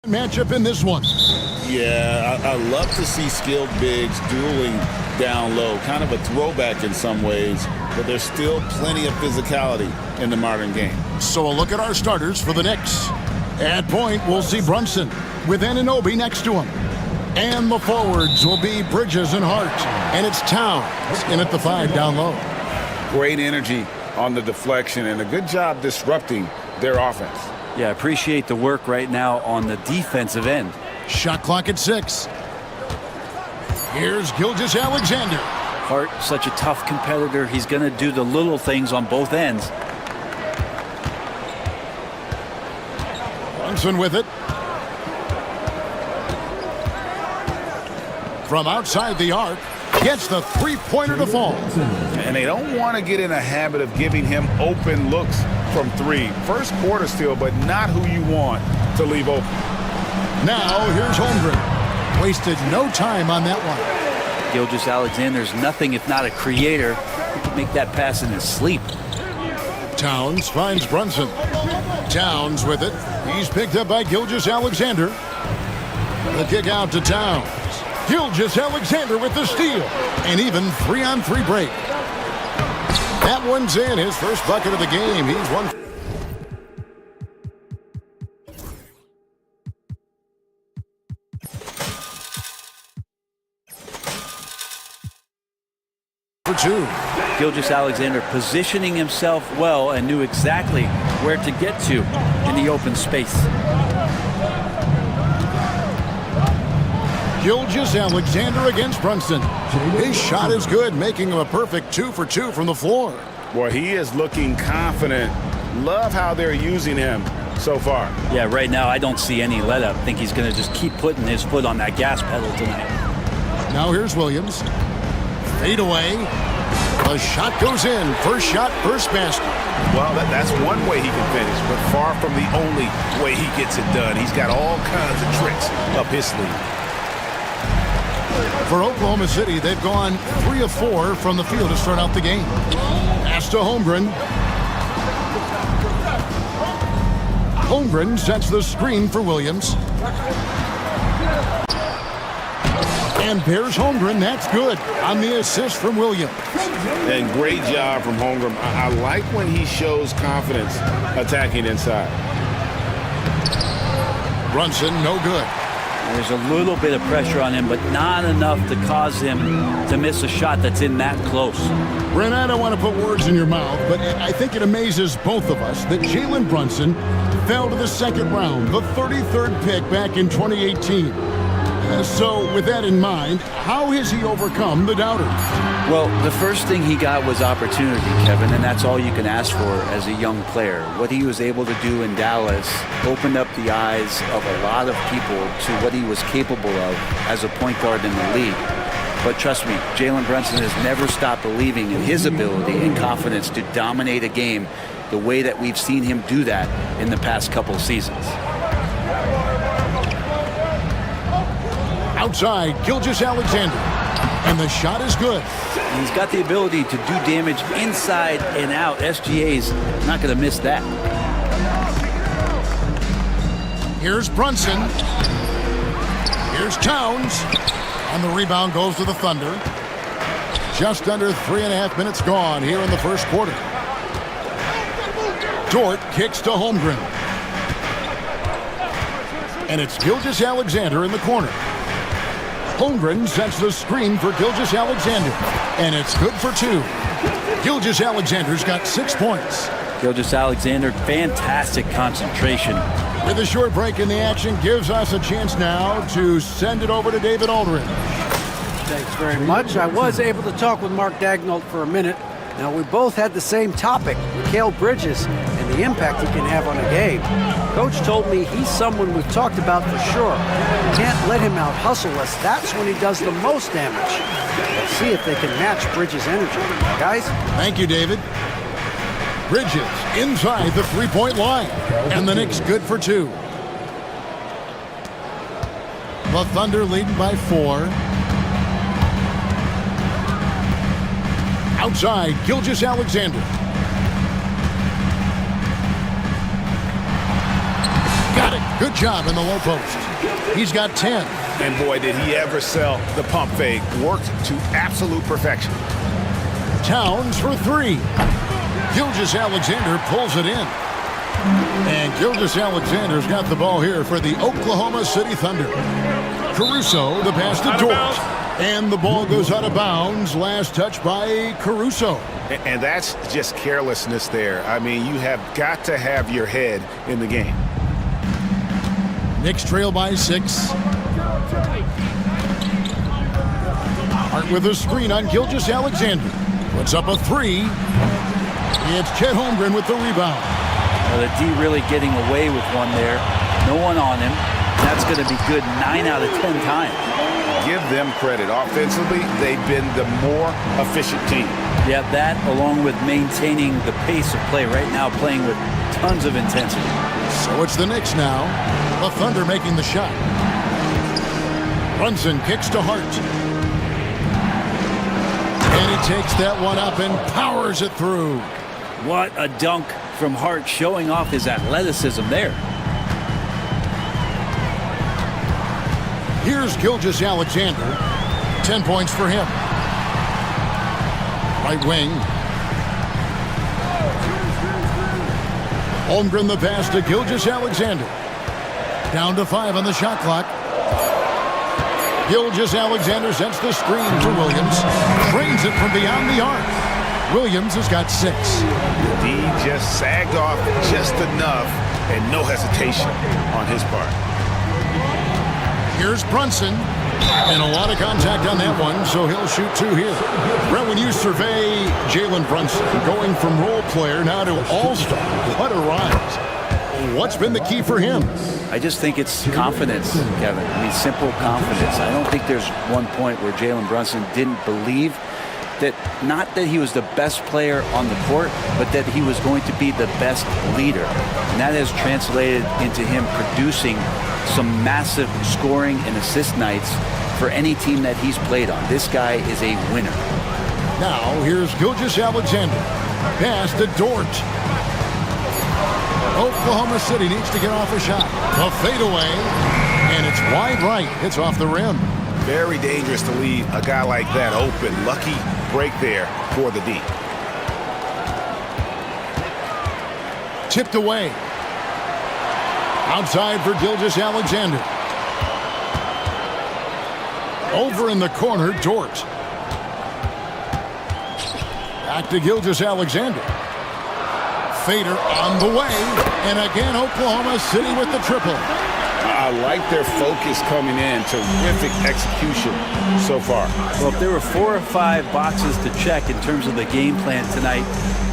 matchup in this one. Yeah, I love to see skilled bigs dueling down low. Kind of a throwback in some ways, but there's still plenty of physicality in the modern game. So a look at our starters for the Knicks. At point, we'll see Brunson with Anunoby next to him. And the forwards will be Bridges and Hart. And it's Towns in at the 5 down low. Great energy on the deflection and a good job disrupting their offense. Yeah, appreciate the work right now on the defensive end. Shot clock at 6. Here's Gilgeous-Alexander. Hart, such a tough competitor. He's going to do the little things on both ends. Brunson with it. From outside the arc, gets the three-pointer to fall. And they don't want to get in a habit of giving him open looks from 3. First quarter still, but not who you want to leave open. Now here's Holmgren. Wasted no time on that one. Gilgeous-Alexander's nothing if not a creator. He can make that pass in his sleep. Towns finds Brunson. Towns with it. He's picked up by Gilgeous-Alexander. The kick out to Towns. Gilgeous-Alexander with the steal. And even 3-on-3 break. That one's in. His first bucket of the game. He's one for 2. Gilgeous-Alexander positioning himself well and knew exactly where to get to in the open space. Gilgeous-Alexander against Brunson. His shot is good, making him a perfect 2 for 2 from the floor. Boy, he is looking confident. Love how they're using him so far. Yeah, right now I don't see any let up. I think he's going to just keep putting his foot on that gas pedal tonight. Now here's Williams. Fade away. The shot goes in. First shot, first basket. Well, that's one way he can finish, but far from the only way he gets it done. He's got all kinds of tricks up his sleeve. For Oklahoma City, they've gone 3 of 4 from the field to start out the game. Pass to Holmgren. Holmgren sets the screen for Williams. And there's Holmgren. That's good on the assist from Williams. And great job from Holmgren. I like when he shows confidence attacking inside. Brunson, no good. There's a little bit of pressure on him, but not enough to cause him to miss a shot that's in that close. Brent, I don't want to put words in your mouth, but I think it amazes both of us that Jalen Brunson fell to the second round, the 33rd pick back in 2018. So with that in mind, how has he overcome the doubters? Well, the first thing he got was opportunity, Kevin, and that's all you can ask for as a young player. What he was able to do in Dallas opened up the eyes of a lot of people to what he was capable of as a point guard in the league. But trust me, Jalen Brunson has never stopped believing in his ability and confidence to dominate a game the way that we've seen him do that in the past couple of seasons. Outside, Gilgeous-Alexander. And the shot is good. He's got the ability to do damage inside and out. SGA's not going to miss that. Here's Brunson. Here's Towns. And the rebound goes to the Thunder. Just under 3.5 minutes gone here in the first quarter. Dort kicks to Holmgren. And it's Gilgeous-Alexander in the corner. Holmgren sets the screen for Gilgeous-Alexander. And it's good for 2. Gilgeous-Alexander's got 6 points. Gilgeous-Alexander, fantastic concentration. With a short break in the action, gives us a chance now to send it over to David Aldridge. Thanks very much. I was able to talk with Mark Daigneault for a minute. Now, we both had the same topic, Mikal Bridges, and the impact he can have on a game. Coach told me he's someone we've talked about for sure. We can't let him out-hustle us. That's when he does the most damage. Let's see if they can match Bridges' energy. Guys? Thank you, David. Bridges inside the three-point line. And the Knicks good for 2. The Thunder leading by 4. Outside, Gilgeous-Alexander. Got it. Good job in the low post. He's got 10. And boy, did he ever sell the pump fake. Worked to absolute perfection. Towns for 3. Gilgeous-Alexander pulls it in. And Gilgeous-Alexander's got the ball here for the Oklahoma City Thunder. Caruso, the pass to Dort. And the ball goes out of bounds. Last touch by Caruso. And that's just carelessness there. I mean, you have got to have your head in the game. Knicks trail by 6. Hart with a screen on Gilgeous-Alexander. Puts up a 3. It's Chet Holmgren with the rebound. Well, the D really getting away with one there. No one on him. That's going to be good 9 out of 10 times. Give them credit. Offensively, they've been the more efficient team. Yeah, that along with maintaining the pace of play right now, playing with tons of intensity. So it's the Knicks now. The Thunder making the shot. Brunson kicks to Hart. And he takes that one up and powers it through. What a dunk from Hart, showing off his athleticism there. Here's Gilgeous-Alexander. 10 points for him. Right wing. Holmgren the pass to Gilgeous-Alexander. Down to 5 on the shot clock. Gilgeous-Alexander sets the screen to Williams. Drains it from beyond the arc. Williams has got 6. D just sagged off just enough and no hesitation on his part. Here's Brunson. And a lot of contact on that one, so he'll shoot 2 here. Brett, when you survey Jalen Brunson, going from role player now to all-star, what a rise. What's been the key for him? I just think it's confidence, Kevin. I mean, simple confidence. I don't think there's one point where Jalen Brunson didn't believe that, not that he was the best player on the court, but that he was going to be the best leader. And that has translated into him producing some massive scoring and assist nights for any team that he's played on. This guy is a winner. Now, here's Gilgeous-Alexander. Pass to Dort. Oklahoma City needs to get off a shot. A fadeaway, and it's wide right. It's off the rim. Very dangerous to leave a guy like that open. Lucky break there for the D. Tipped away. Outside for Gilgeous-Alexander. Over in the corner, Dort. Back to Gilgeous-Alexander. Fader on the way. And again, Oklahoma City with the triple. I like their focus coming in. Terrific execution so far. Well, if there were 4 or 5 boxes to check in terms of the game plan tonight,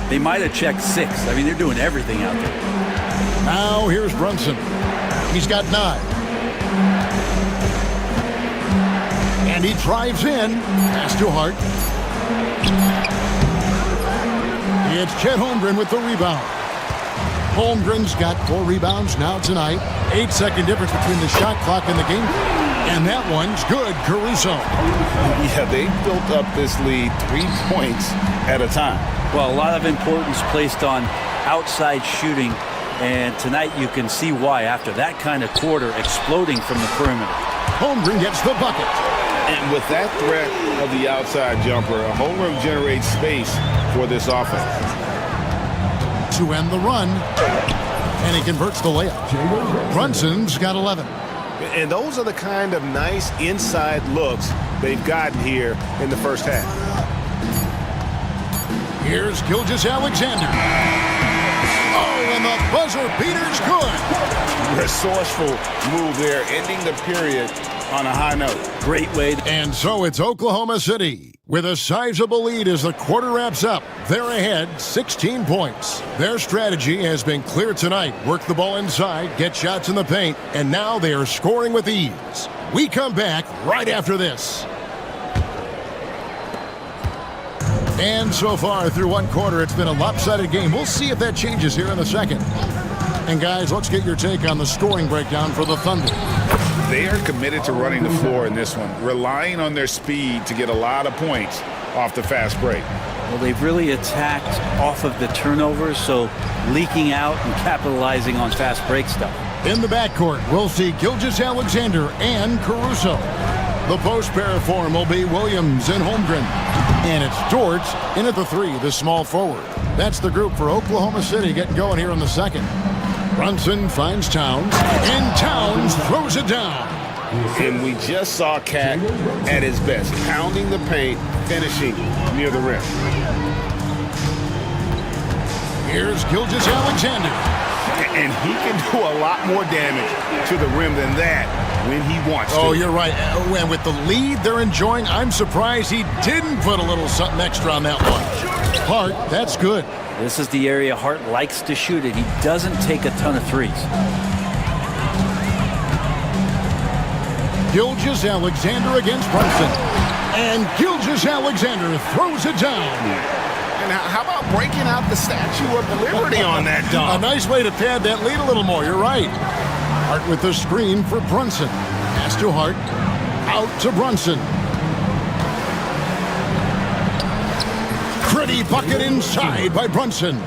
they might have checked 6. I mean, they're doing everything out there. Now here's Brunson. He's got 9. And he drives in. Pass to Hart. It's Chet Holmgren with the rebound. Holmgren's got 4 rebounds now tonight. 8-second difference between the shot clock and the game. And that one's good. Caruso. Yeah, they built up this lead 3 points at a time. Well, a lot of importance placed on outside shooting. And tonight you can see why after that kind of quarter exploding from the perimeter. Holmgren gets the bucket. And with that threat of the outside jumper, Holmgren generates space for this offense. To end the run. And he converts the layup. Brunson's got 11. And those are the kind of nice inside looks they've gotten here in the first half. Here's Gilgeous-Alexander. Oh, and the buzzer beater's good. Resourceful move there, ending the period on a high note. Great way. And so it's Oklahoma City with a sizable lead as the quarter wraps up. They're ahead 16 points. Their strategy has been clear tonight. Work the ball inside, get shots in the paint, and now they are scoring with ease. We come back right after this. And so far through one quarter, it's been a lopsided game. We'll see if that changes here in the second. And guys, let's get your take on the scoring breakdown for the Thunder. They are committed to running the floor in this one, relying on their speed to get a lot of points off the fast break. Well, they've really attacked off of the turnovers, so leaking out and capitalizing on fast break stuff. In the backcourt, we'll see Gilgeous-Alexander and Caruso. The post pair form will be Williams and Holmgren. And it's Dort in at the 3, the small forward. That's the group for Oklahoma City getting going here in the second. Brunson finds Towns, and Towns throws it down. And we just saw Cat at his best, pounding the paint, finishing near the rim. Here's Gilgeous-Alexander. And he can do a lot more damage to the rim than that when he wants to. Oh, you're right. And with the lead they're enjoying, I'm surprised he didn't put a little something extra on that one. Hart, that's good. This is the area Hart likes to shoot it. He doesn't take a ton of threes. Gilgeous-Alexander against Brunson. And Gilgeous-Alexander throws it down. And how about breaking out the Statue of Liberty on that dunk? A nice way to pad that lead a little more. You're right. Hart with the screen for Brunson. Pass to Hart. Out to Brunson. Pretty bucket inside by Brunson.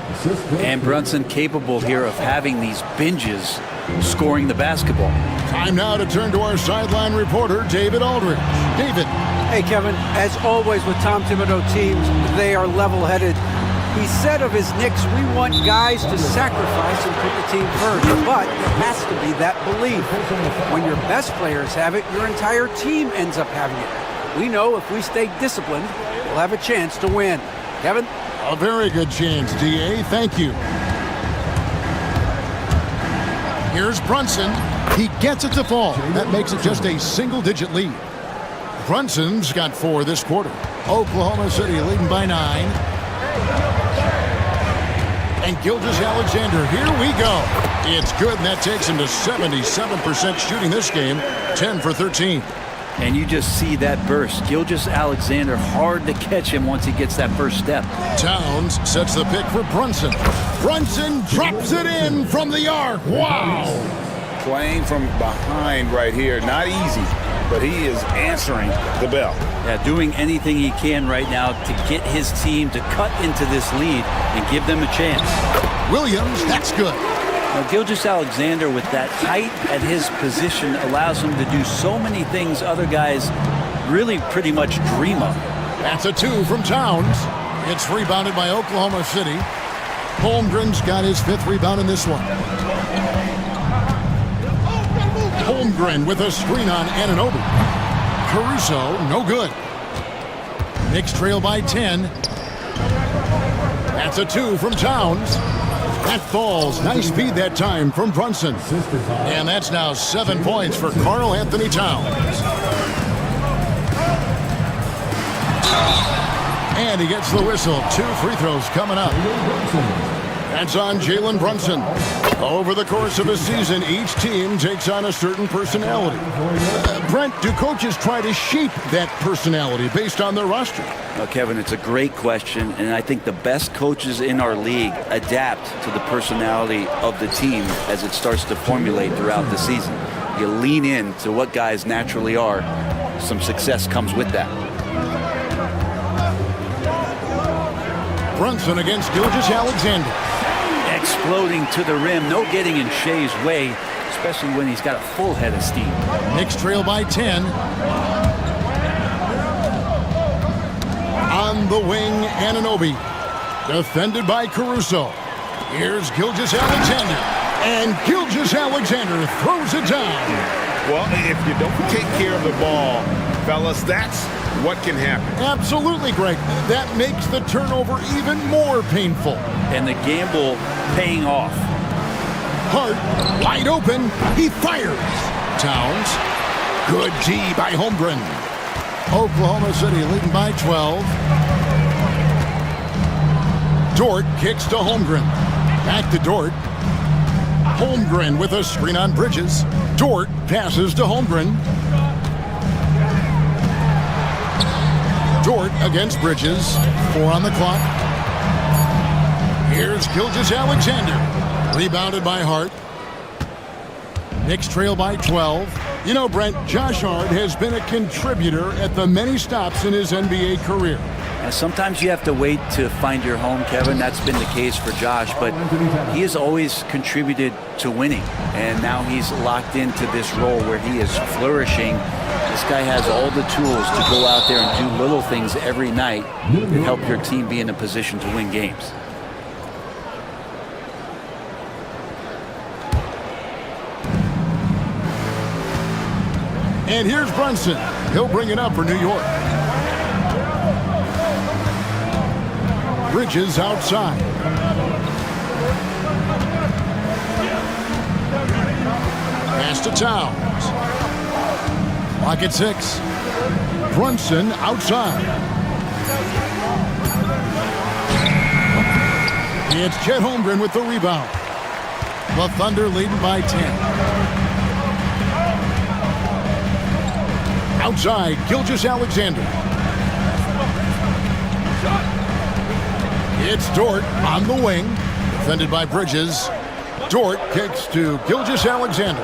And Brunson capable here of having these binges scoring the basketball. Time now to turn to our sideline reporter, David Aldridge. David. Hey, Kevin, as always with Tom Thibodeau teams, they are level-headed. He said of his Knicks, we want guys to sacrifice and put the team first, but there has to be that belief. When your best players have it, your entire team ends up having it. We know if we stay disciplined, we'll have a chance to win. Kevin? A very good chance, D.A. Thank you. Here's Brunson. He gets it to fall. That makes it just a single-digit lead. Brunson's got 4 this quarter. Oklahoma City leading by 9. And Gilgeous-Alexander, here we go. It's good, and that takes him to 77% shooting this game, 10 for 13. And you just see that burst. Gilgeous-Alexander, hard to catch him once he gets that first step. Towns sets the pick for Brunson. Brunson drops it in from the arc. Wow. Playing from behind right here, not easy, but he is answering the bell. Yeah, doing anything he can right now to get his team to cut into this lead and give them a chance. Williams, that's good. Now, Gilgeous-Alexander with that height at his position allows him to do so many things other guys really pretty much dream of. That's a 2 from Towns. It's rebounded by Oklahoma City. Holmgren's got his 5th rebound in this one. Holmgren with a screen on Anunoby. Caruso, no good. Knicks trail by 10. That's a 2 from Towns. That falls. Nice speed that time from Brunson. And that's now 7 points for Karl Anthony Towns. And he gets the whistle. 2 free throws coming up. That's on Jalen Brunson. Over the course of a season, each team takes on a certain personality. Brent, do coaches try to shape that personality based on their roster? Well, Kevin, it's a great question, and I think the best coaches in our league adapt to the personality of the team as it starts to formulate throughout the season. You lean in to what guys naturally are. Some success comes with that. Brunson against Gilgeous-Alexander. Exploding to the rim, no getting in Shea's way, especially when he's got a full head of steam. Knicks trail by 10. On the wing, Anunoby. Defended by Caruso. Here's Gilgeous-Alexander. And Gilgeous-Alexander throws it down. Well, if you don't take care of the ball, fellas, that's what can happen. Absolutely, Greg. That makes the turnover even more painful. And the gamble paying off. Hart, wide open. He fires. Towns. Good D by Holmgren. Oklahoma City leading by 12. Dort kicks to Holmgren. Back to Dort. Holmgren with a screen on Bridges. Dort passes to Holmgren. Dort against Bridges. 4 on the clock. Here's Gilgeous-Alexander. Rebounded by Hart. Knicks trail by 12. You know, Brent, Josh Hart has been a contributor at the many stops in his NBA career. Sometimes you have to wait to find your home, Kevin. That's been the case for Josh, but he has always contributed to winning, and now he's locked into this role where he is flourishing. This guy has all the tools to go out there and do little things every night and help your team be in a position to win games. And here's Brunson. He'll bring it up for New York. Bridges outside. Pass to Towns. Lock at 6. Brunson outside. It's Chet Holmgren with the rebound. The Thunder leading by 10. Outside, Gilgeous-Alexander. It's Dort on the wing, defended by Bridges. Dort kicks to Gilgeous-Alexander.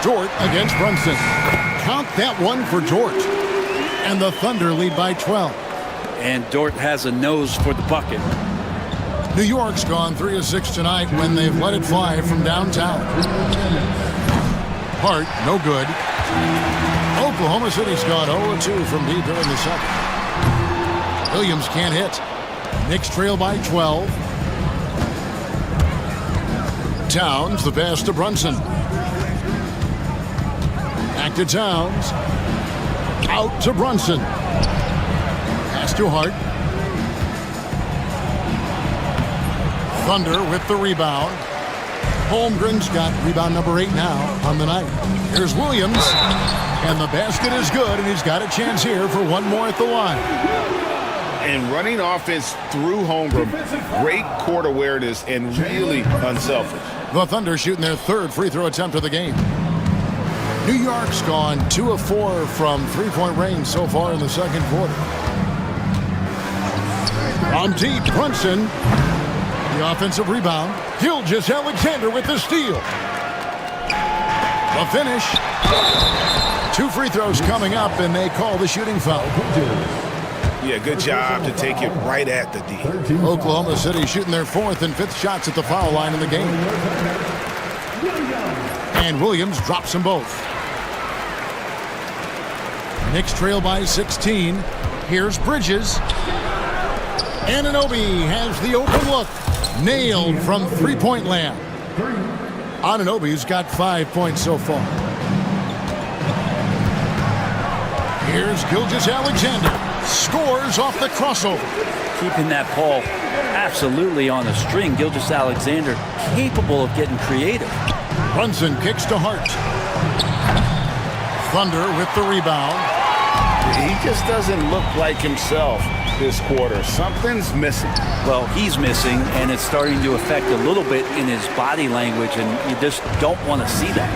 Dort against Brunson. Count that one for Dort. And the Thunder lead by 12. And Dort has a nose for the bucket. New York's gone 3 of 6 tonight when they've let it fly from downtown. Hart, no good. Oklahoma City's gone 0-2 from deep here in the second. Williams can't hit. Knicks trail by 12. Towns, the pass to Brunson. Back to Towns. Out to Brunson. Pass to Hart. Thunder with the rebound. Holmgren's got rebound number 8 now on the night. Here's Williams, and the basket is good, and he's got a chance here for one more at the line. And running offense through Holmgren, great court awareness and really unselfish. The Thunder shooting their 3rd free throw attempt of the game. New York's gone 2 of 4 from three-point range so far in the second quarter. From deep, Brunson. The offensive rebound. Gilgeous-Alexander with the steal. The finish. 2 free throws coming up, and they call the shooting foul. Yeah, good job to take it right at the D. Oklahoma City shooting their 4th and 5th shots at the foul line in the game. And Williams drops them both. Knicks trail by 16. Here's Bridges. Anunoby has the open look. Nailed from three-point land. Anunoby's got 5 points so far. Here's Gilgeous-Alexander. Scores off the crossover. Keeping that ball absolutely on a string. Gilgeous-Alexander capable of getting creative. Brunson kicks to Hart. Thunder with the rebound. He just doesn't look like himself this quarter. Something's missing. Well, he's missing, and it's starting to affect a little bit in his body language, and you just don't want to see that.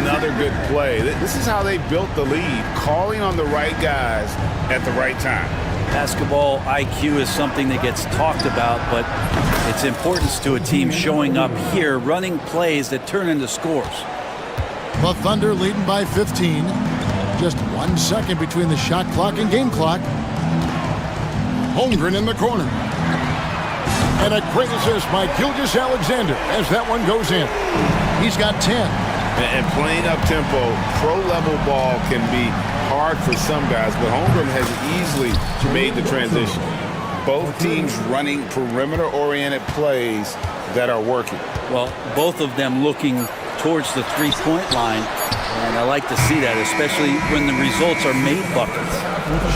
Another good play. This is how they built the lead, calling on the right guys at the right time. Basketball IQ is something that gets talked about, but its importance to a team showing up here, running plays that turn into scores. The Thunder leading by 15. Just 1 second between the shot clock and game clock. Holmgren in the corner. And a great assist by Gilgeous-Alexander as that one goes in. He's got 10. And playing up-tempo, pro-level ball can be hard for some guys, but Holmgren has easily made the transition. Both teams running perimeter-oriented plays that are working. Well, both of them looking towards the three-point line, and I like to see that, especially when the results are made buckets.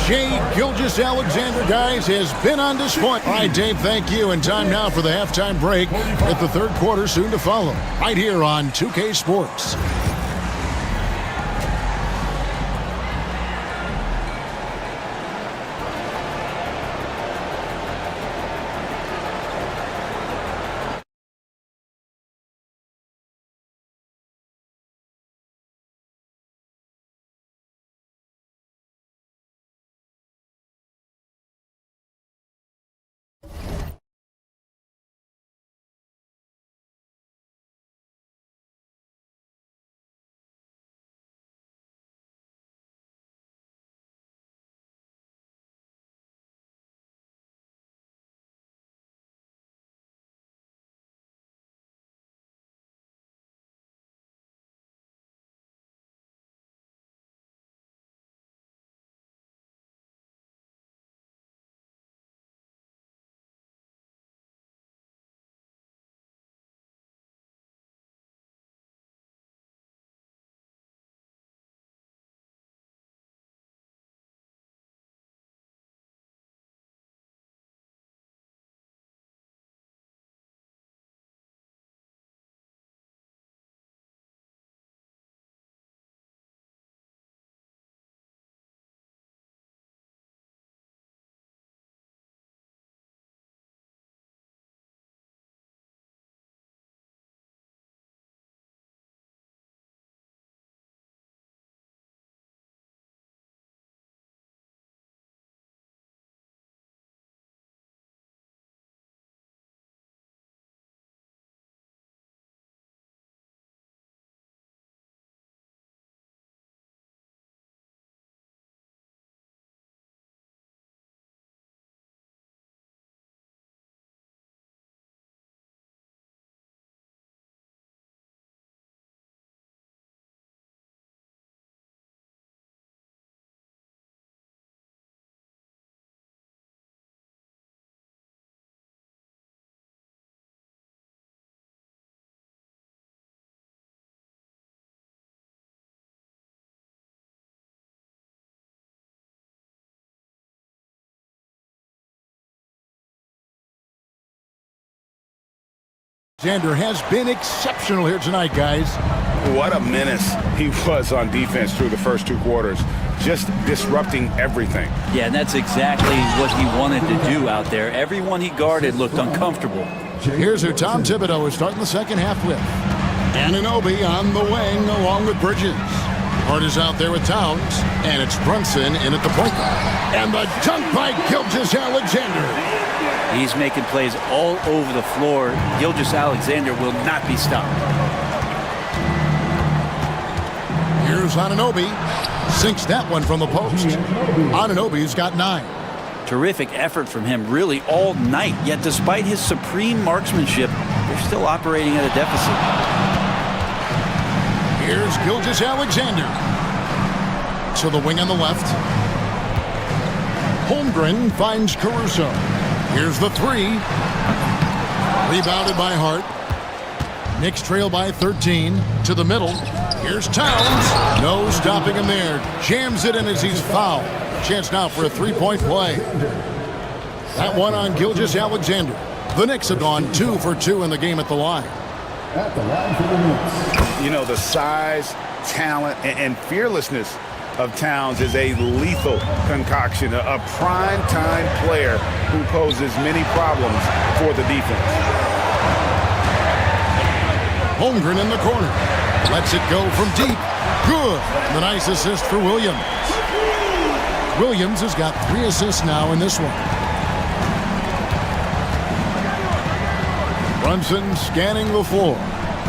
Shai Gilgeous-Alexander, guys, has been on display. All right, Dave, thank you. And time now for the halftime break at the third quarter soon to follow. Right here on 2K Sports. Alexander has been exceptional here tonight, guys. What a menace he was on defense through the first 2 quarters, just disrupting everything. Yeah, and that's exactly what he wanted to do out there. Everyone he guarded looked uncomfortable. Here's who Tom Thibodeau is starting the second half with. Anunoby on the wing along with Bridges. Hart is out there with Towns, and it's Brunson in at the point guard. And the dunk by Gilgeous-Alexander. He's making plays all over the floor. Gilgeous-Alexander will not be stopped. Here's Anunoby. Sinks that one from the post. Anunoby's got 9. Terrific effort from him really all night. Yet despite his supreme marksmanship, they're still operating at a deficit. Here's Gilgeous-Alexander. To the wing on the left. Holmgren finds Caruso. Here's the 3. Rebounded by Hart. Knicks trail by 13. To the middle. Here's Towns. No stopping him there. Jams it in as he's fouled. Chance now for a 3-point play. That one on Gilgeous-Alexander. The Knicks have gone 2 for 2 in the game at the line. At the line for the Knicks. You know, the size, talent, and fearlessness of Towns is a lethal concoction, a prime-time player who poses many problems for the defense. Holmgren in the corner. Lets it go from deep. Good. The nice assist for Williams. Williams has got 3 assists now in this one. Brunson scanning the floor.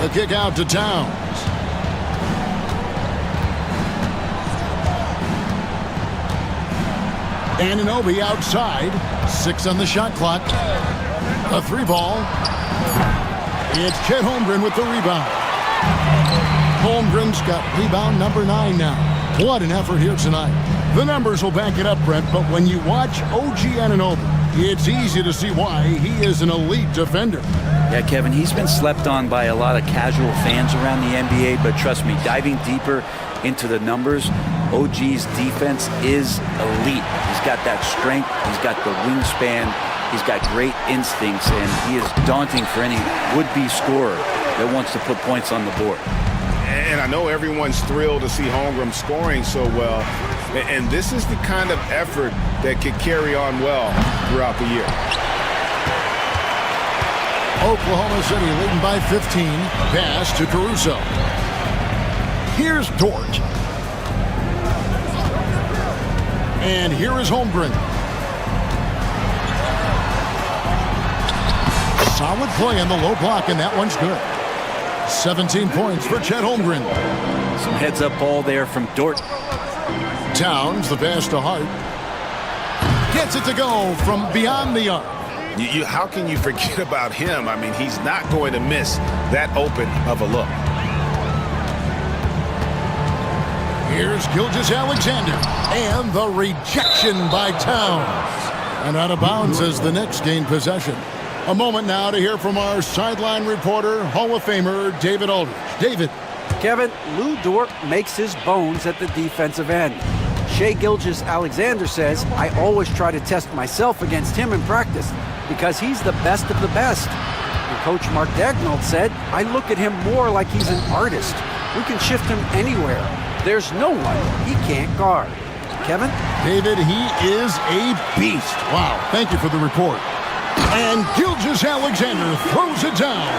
The kick out to Towns. Anunoby outside. 6 on the shot clock. A 3 ball. It's Chet Holmgren with the rebound. Holmgren's got rebound number 9 now. What an effort here tonight. The numbers will back it up, Brent, but when you watch OG Anunoby, it's easy to see why he is an elite defender. Yeah, Kevin, he's been slept on by a lot of casual fans around the NBA, but trust me, diving deeper into the numbers, OG's defense is elite. He's got that strength, he's got the wingspan, he's got great instincts, and he is daunting for any would-be scorer that wants to put points on the board. And I know everyone's thrilled to see Holmgren scoring so well, and this is the kind of effort that could carry on well throughout the year. Oklahoma City leading by 15. Pass to Caruso. Here's Dort. And here is Holmgren. Solid play on the low block, and that one's good. 17 points for Chet Holmgren. Some heads-up ball there from Dort. Towns, the pass to Hart. Gets it to go from beyond the arc. How can you forget about him? I mean, he's not going to miss that open of a look. Here's Gilgeous-Alexander. And the rejection by Towns. And out of bounds as the Knicks gain possession. A moment now to hear from our sideline reporter, Hall of Famer David Aldridge. David. Kevin, Lou Dort makes his bones at the defensive end. Shai Gilgeous-Alexander says, I always try to test myself against him in practice because he's the best of the best. And Coach Mark Daigneault said, I look at him more like he's an artist. We can shift him anywhere. There's no one he can't guard. Kevin? David, he is a beast. Wow, thank you for the report. And Gilgeous-Alexander throws it down.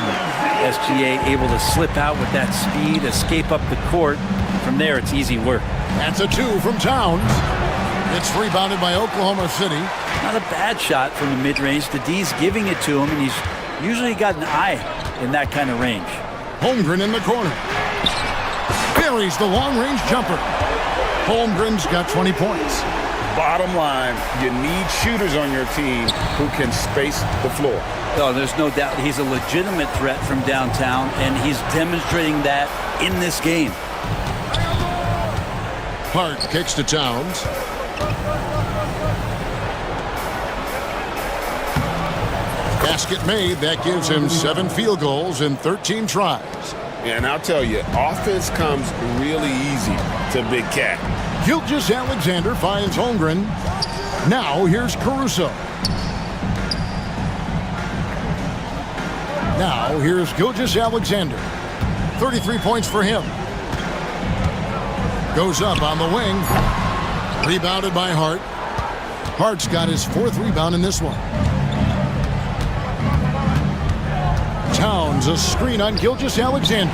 SGA able to slip out with that speed, escape up the court. From there, it's easy work. That's a 2 from Towns. It's rebounded by Oklahoma City. Not a bad shot from the mid-range. The D's giving it to him, and he's usually got an eye in that kind of range. Holmgren in the corner. Buries the long-range jumper. Holmgren's got 20 points. Bottom line, you need shooters on your team who can space the floor. Oh, there's no doubt he's a legitimate threat from downtown, and he's demonstrating that in this game. Hart kicks to Towns. Basket made. That gives him 7 field goals in 13 tries. And I'll tell you, offense comes really easy to Big Cat. Gilgeous-Alexander finds Holmgren. Now here's Caruso. Now, here's Gilgeous-Alexander. 33 points for him. Goes up on the wing. Rebounded by Hart. Hart's got his 4th rebound in this one. Towns, a screen on Gilgeous-Alexander.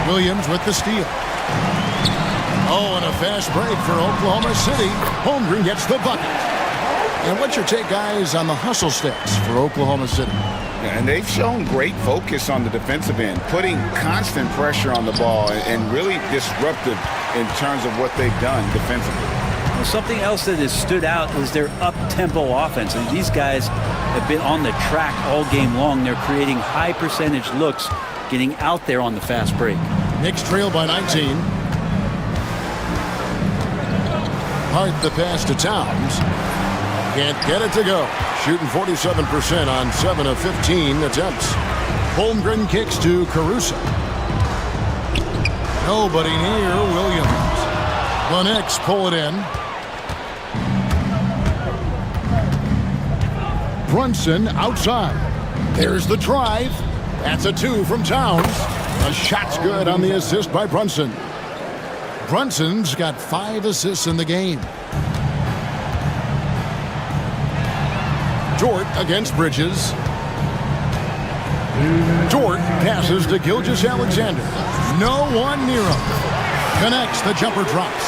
Williams with the steal. Oh, and a fast break for Oklahoma City. Holmgren gets the bucket. And what's your take, guys, on the hustle stats for Oklahoma City? Yeah, and they've shown great focus on the defensive end, putting constant pressure on the ball and really disruptive in terms of what they've done defensively. Well, something else that has stood out is their up-tempo offense. And these guys have been on the track all game long. They're creating high percentage looks, getting out there on the fast break. Knicks trail by 19. Hart the pass to Towns. Can't get it to go. Shooting 47% on 7 of 15 attempts. Holmgren kicks to Caruso. Nobody near Williams. The Knicks pull it in. Brunson outside. There's the drive. That's a 2 from Towns. The shot's good on the assist by Brunson. Brunson's got 5 assists in the game. Dort against Bridges. Dort passes to Gilgeous-Alexander. No one near him. Connects, the jumper drops.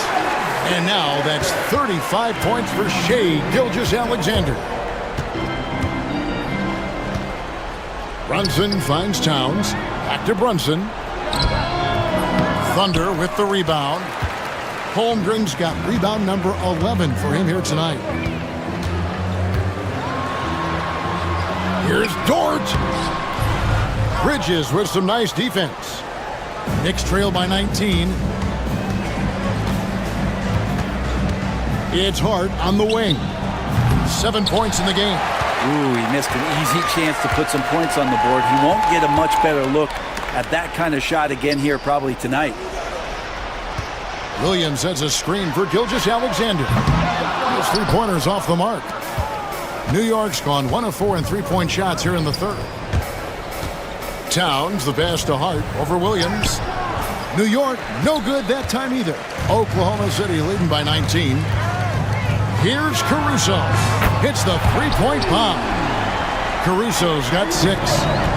And now that's 35 points for Shai Gilgeous-Alexander. Brunson finds Towns. Back to Brunson. Thunder with the rebound. Holmgren's got rebound number 11 for him here tonight. Here's Dort. Bridges with some nice defense. Knicks trail by 19. It's Hart on the wing. 7 points in the game. Ooh, he missed an easy chance to put some points on the board. He won't get a much better look at that kind of shot again here probably tonight. Williams sets a screen for Gilgeous-Alexander. His 3-pointers off the mark. New York's gone 1 of 4 in 3-point shots here in the 3rd. Towns, the pass to Hart over Williams. New York, no good that time either. Oklahoma City leading by 19. Here's Caruso. Hits the 3-point bomb. Caruso's got 6.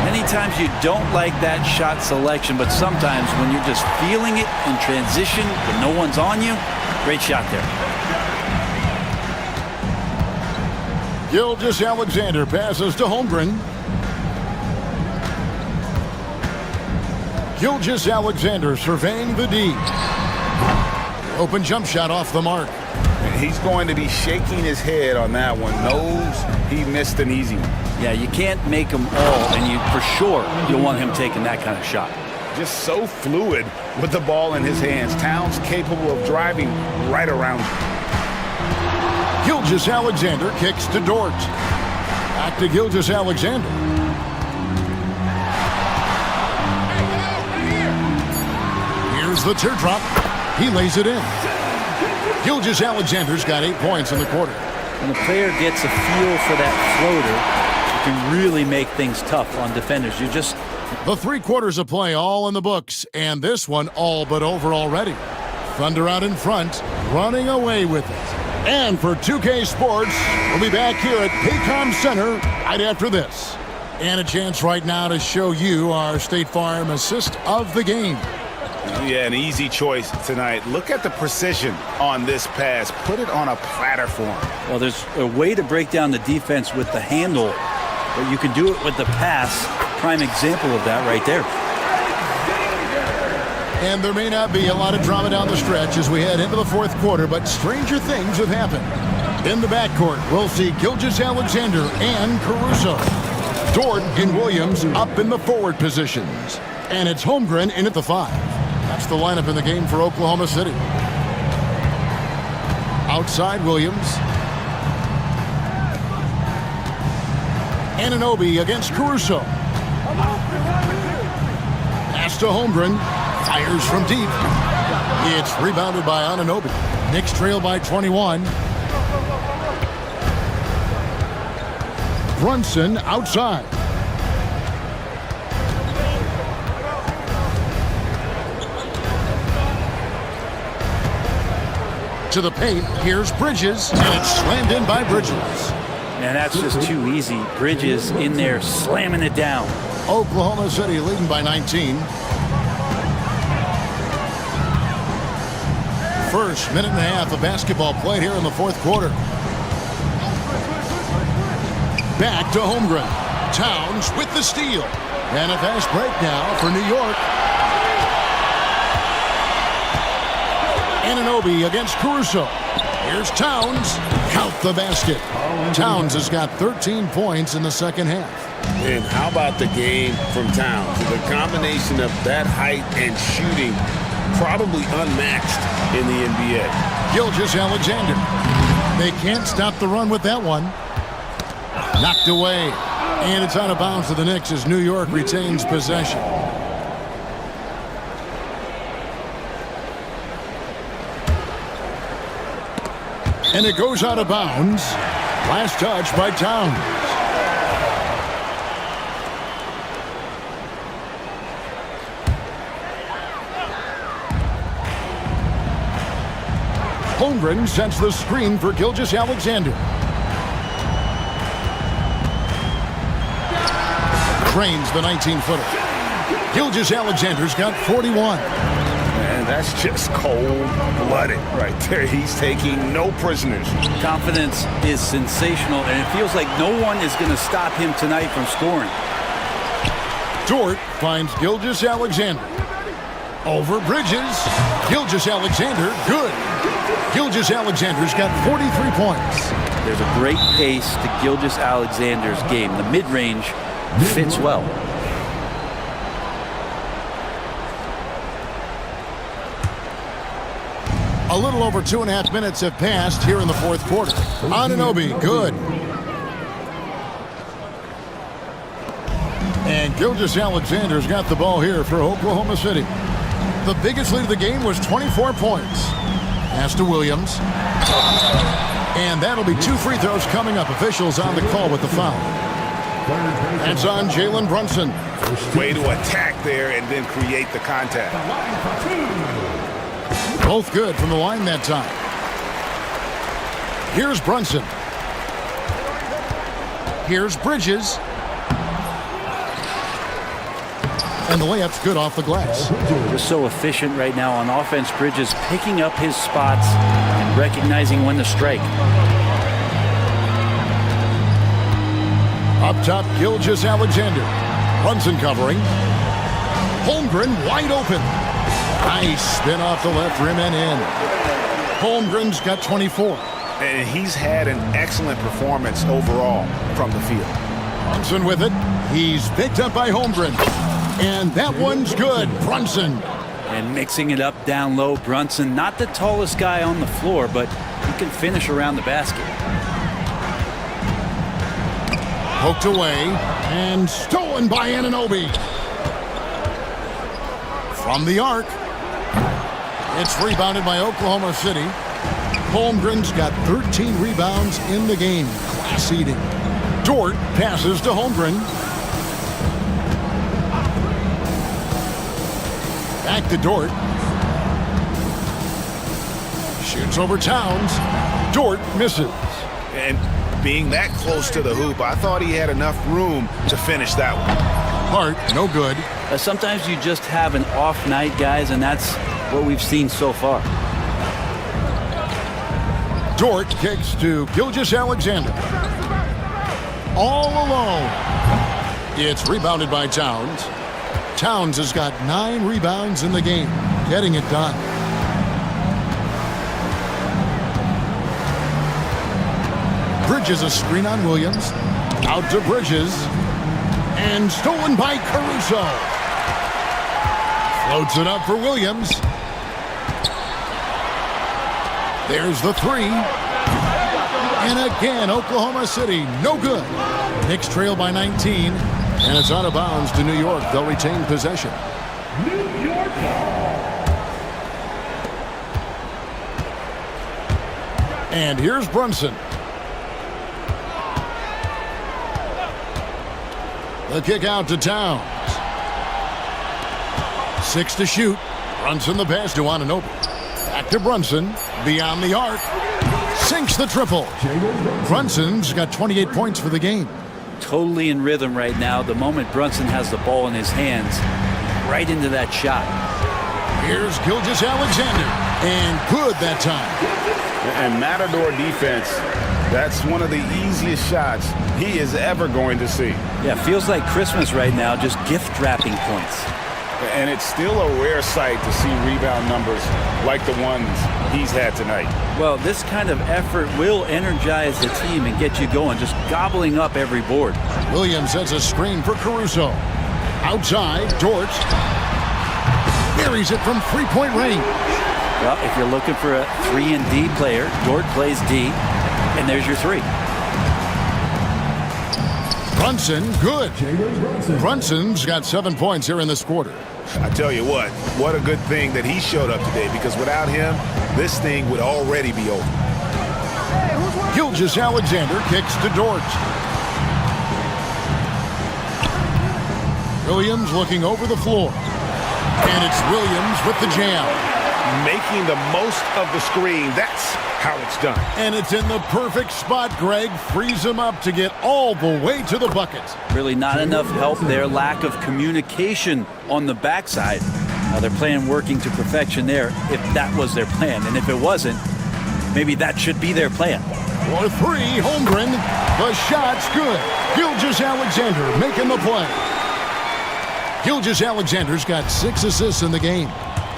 Many times you don't like that shot selection, but sometimes when you're just feeling it in transition when no one's on you, great shot there. Gilgeous-Alexander passes to Holmgren. Gilgeous-Alexander surveying the D. Open jump shot off the mark. He's going to be shaking his head on that one. Knows he missed an easy one. Yeah, you can't make them all, and you for sure you'll want him taking that kind of shot. Just so fluid with the ball in his hands. Towns capable of driving right around him. Gilgeous-Alexander kicks to Dort. Back to Gilgeous-Alexander. Here's the teardrop. He lays it in. Gilgeous-Alexander's got 8 points in the quarter. When a player gets a feel for that floater, it can really make things tough on defenders. You just... The 3 quarters of play all in the books, and this one all but over already. Thunder out in front, running away with it. And for 2K Sports, we'll be back here at Paycom Center right after this. And a chance right now to show you our State Farm assist of the game. Yeah, an easy choice tonight. Look at the precision on this pass. Put it on a platform. Well, there's a way to break down the defense with the handle, but you can do it with the pass. Prime example of that right there. And there may not be a lot of drama down the stretch as we head into the 4th quarter, but stranger things have happened. In the backcourt, we'll see Gilgeous-Alexander and Caruso. Dort and Williams up in the forward positions. And it's Holmgren in at the 5. That's the lineup in the game for Oklahoma City. Outside Williams. Anunoby against Caruso. Pass to Holmgren. Fires from deep. It's rebounded by Anunoby. Knicks trail by 21. Brunson outside. to the paint. Here's Bridges, and it's slammed in by Bridges. And that's just too easy. Bridges in there slamming it down. Oklahoma City leading by 19. First minute and a half of basketball played here in the fourth quarter. Back to Holmgren. Towns with the steal. And a fast break now for New York. Anunoby against Caruso. Here's Towns. Count the basket. Towns has got 13 points in the second half. And how about the game from Towns? The combination of that height and shooting, probably unmatched in the NBA. Gilgeous-Alexander. They can't stop the run with that one. Knocked away. And it's out of bounds to the Knicks as New York retains possession. And it goes out of bounds. Last touch by Towns. Holmgren sets the screen for Gilgeous-Alexander. Cranes the 19-footer. Gilgeous-Alexander's got 41. And that's just cold-blooded right there. He's taking no prisoners. Confidence is sensational, and it feels like no one is going to stop him tonight from scoring. Dort finds Gilgeous-Alexander. Over Bridges. Gilgeous-Alexander, good. Gilgeous-Alexander's got 43 points. There's a great pace to Gilgeous-Alexander's game. The mid-range fits well. A little over 2.5 minutes have passed here in the fourth quarter. Anunoby, good. And Gilgeous-Alexander's got the ball here for Oklahoma City. The biggest lead of the game was 24 points. Pass to Williams. And that'll be 2 free throws coming up. Officials on the call with the foul. That's on Jalen Brunson. Way to attack there and then create the contact. Both good from the line that time. Here's Brunson. Here's Bridges. And the layup's good off the glass. Just so efficient right now on offense. Bridges picking up his spots and recognizing when to strike. Up top, Gilgeous-Alexander. Brunson covering. Holmgren wide open. Nice spin off the left rim and in. Holmgren's got 24. And he's had an excellent performance overall from the field. Brunson with it. He's picked up by Holmgren. And that one's good. Brunson. And mixing it up down low. Brunson, not the tallest guy on the floor, but he can finish around the basket. Poked away and stolen by Anunoby. From the arc. It's rebounded by Oklahoma City. Holmgren's got 13 rebounds in the game. Class eating. Dort passes to Holmgren. Back to Dort. Shoots over Towns. Dort misses. And being that close to the hoop, I thought he had enough room to finish that one. Hart, no good. Sometimes you just have an off night, guys, and that's what we've seen so far. Dort kicks to Gilgeous-Alexander. All alone. It's rebounded by Towns. Towns has got 9 rebounds in the game, getting it done. Bridges a screen on Williams. Out to Bridges. And stolen by Caruso. Floats it up for Williams. There's the 3. And again, Oklahoma City, no good. Knicks trail by 19. And it's out of bounds to New York. They'll retain possession. New York ball. And here's Brunson. The kick out to Towns. 6 to shoot. Brunson the pass to Anunoby. Back to Brunson. Beyond the arc. Sinks the triple. Brunson's got 28 points for the game. Totally in rhythm right now. The moment Brunson has the ball in his hands, right into that shot. Here's Gilgeous-Alexander. And good that time. And Matador defense, that's one of the easiest shots he is ever going to see. Yeah, feels like Christmas right now, just gift wrapping points. And it's still a rare sight to see rebound numbers like the ones he's had tonight. Well, this kind of effort will energize the team and get you going, just gobbling up every board. Williams sets a screen for Caruso. Outside, Dort buries it from three-point range. Well, if you're looking for a 3-and-D player, Dort plays D, and there's your 3. Brunson, good. Brunson's got 7 points here in this quarter. I tell you what a good thing that he showed up today, because without him, this thing would already be over. Gilgeous-Alexander kicks to Dort. Williams looking over the floor. And it's Williams with the jam. Making the most of the screen. That's how it's done. And it's in the perfect spot. Greg frees him up to get all the way to the bucket. Really not enough help there. Lack of communication on the backside. Now they're playing working to perfection there, if that was their plan. And if it wasn't, maybe that should be their plan. For 3, Holmgren. The shot's good. Gilgeous-Alexander making the play. Gilgeous-Alexander's got 6 assists in the game.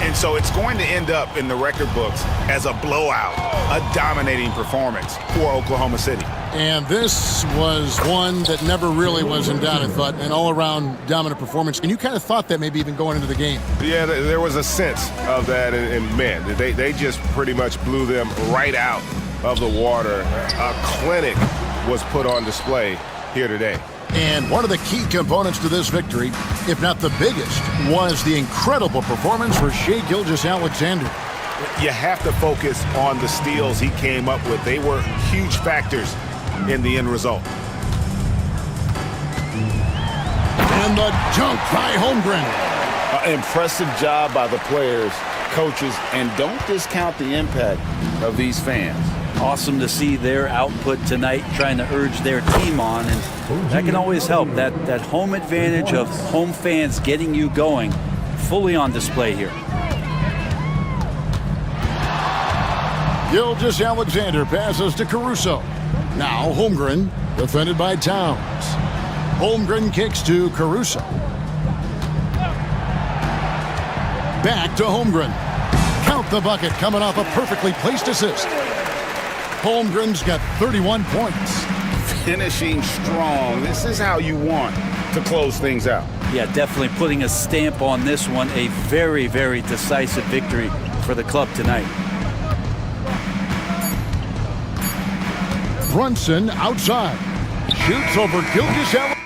And so it's going to end up in the record books as a blowout, a dominating performance for Oklahoma City. And this was one that never really was in doubt, I thought, an all-around dominant performance. And you kind of thought that maybe even going into the game. Yeah, there was a sense of that, and man, they just pretty much blew them right out of the water. A clinic was put on display here today. And one of the key components to this victory, if not the biggest, was the incredible performance for Shai Gilgeous-Alexander. You have to focus on the steals he came up with. They were huge factors in the end result. And the dunk by Holmgren. Impressive job by the players, coaches, and don't discount the impact of these fans. Awesome to see their output tonight, trying to urge their team on, and that can always help. That home advantage of home fans getting you going, fully on display here. Gilgeous-Alexander passes to Caruso. Now Holmgren, defended by Towns. Holmgren kicks to Caruso. Back to Holmgren. Count the bucket, coming off a perfectly placed assist. Holmgren's got 31 points. Finishing strong. This is how you want to close things out. Yeah, definitely putting a stamp on this one. A very, very decisive victory for the club tonight. Brunson outside. Shoots over Gilgeous-Alexander.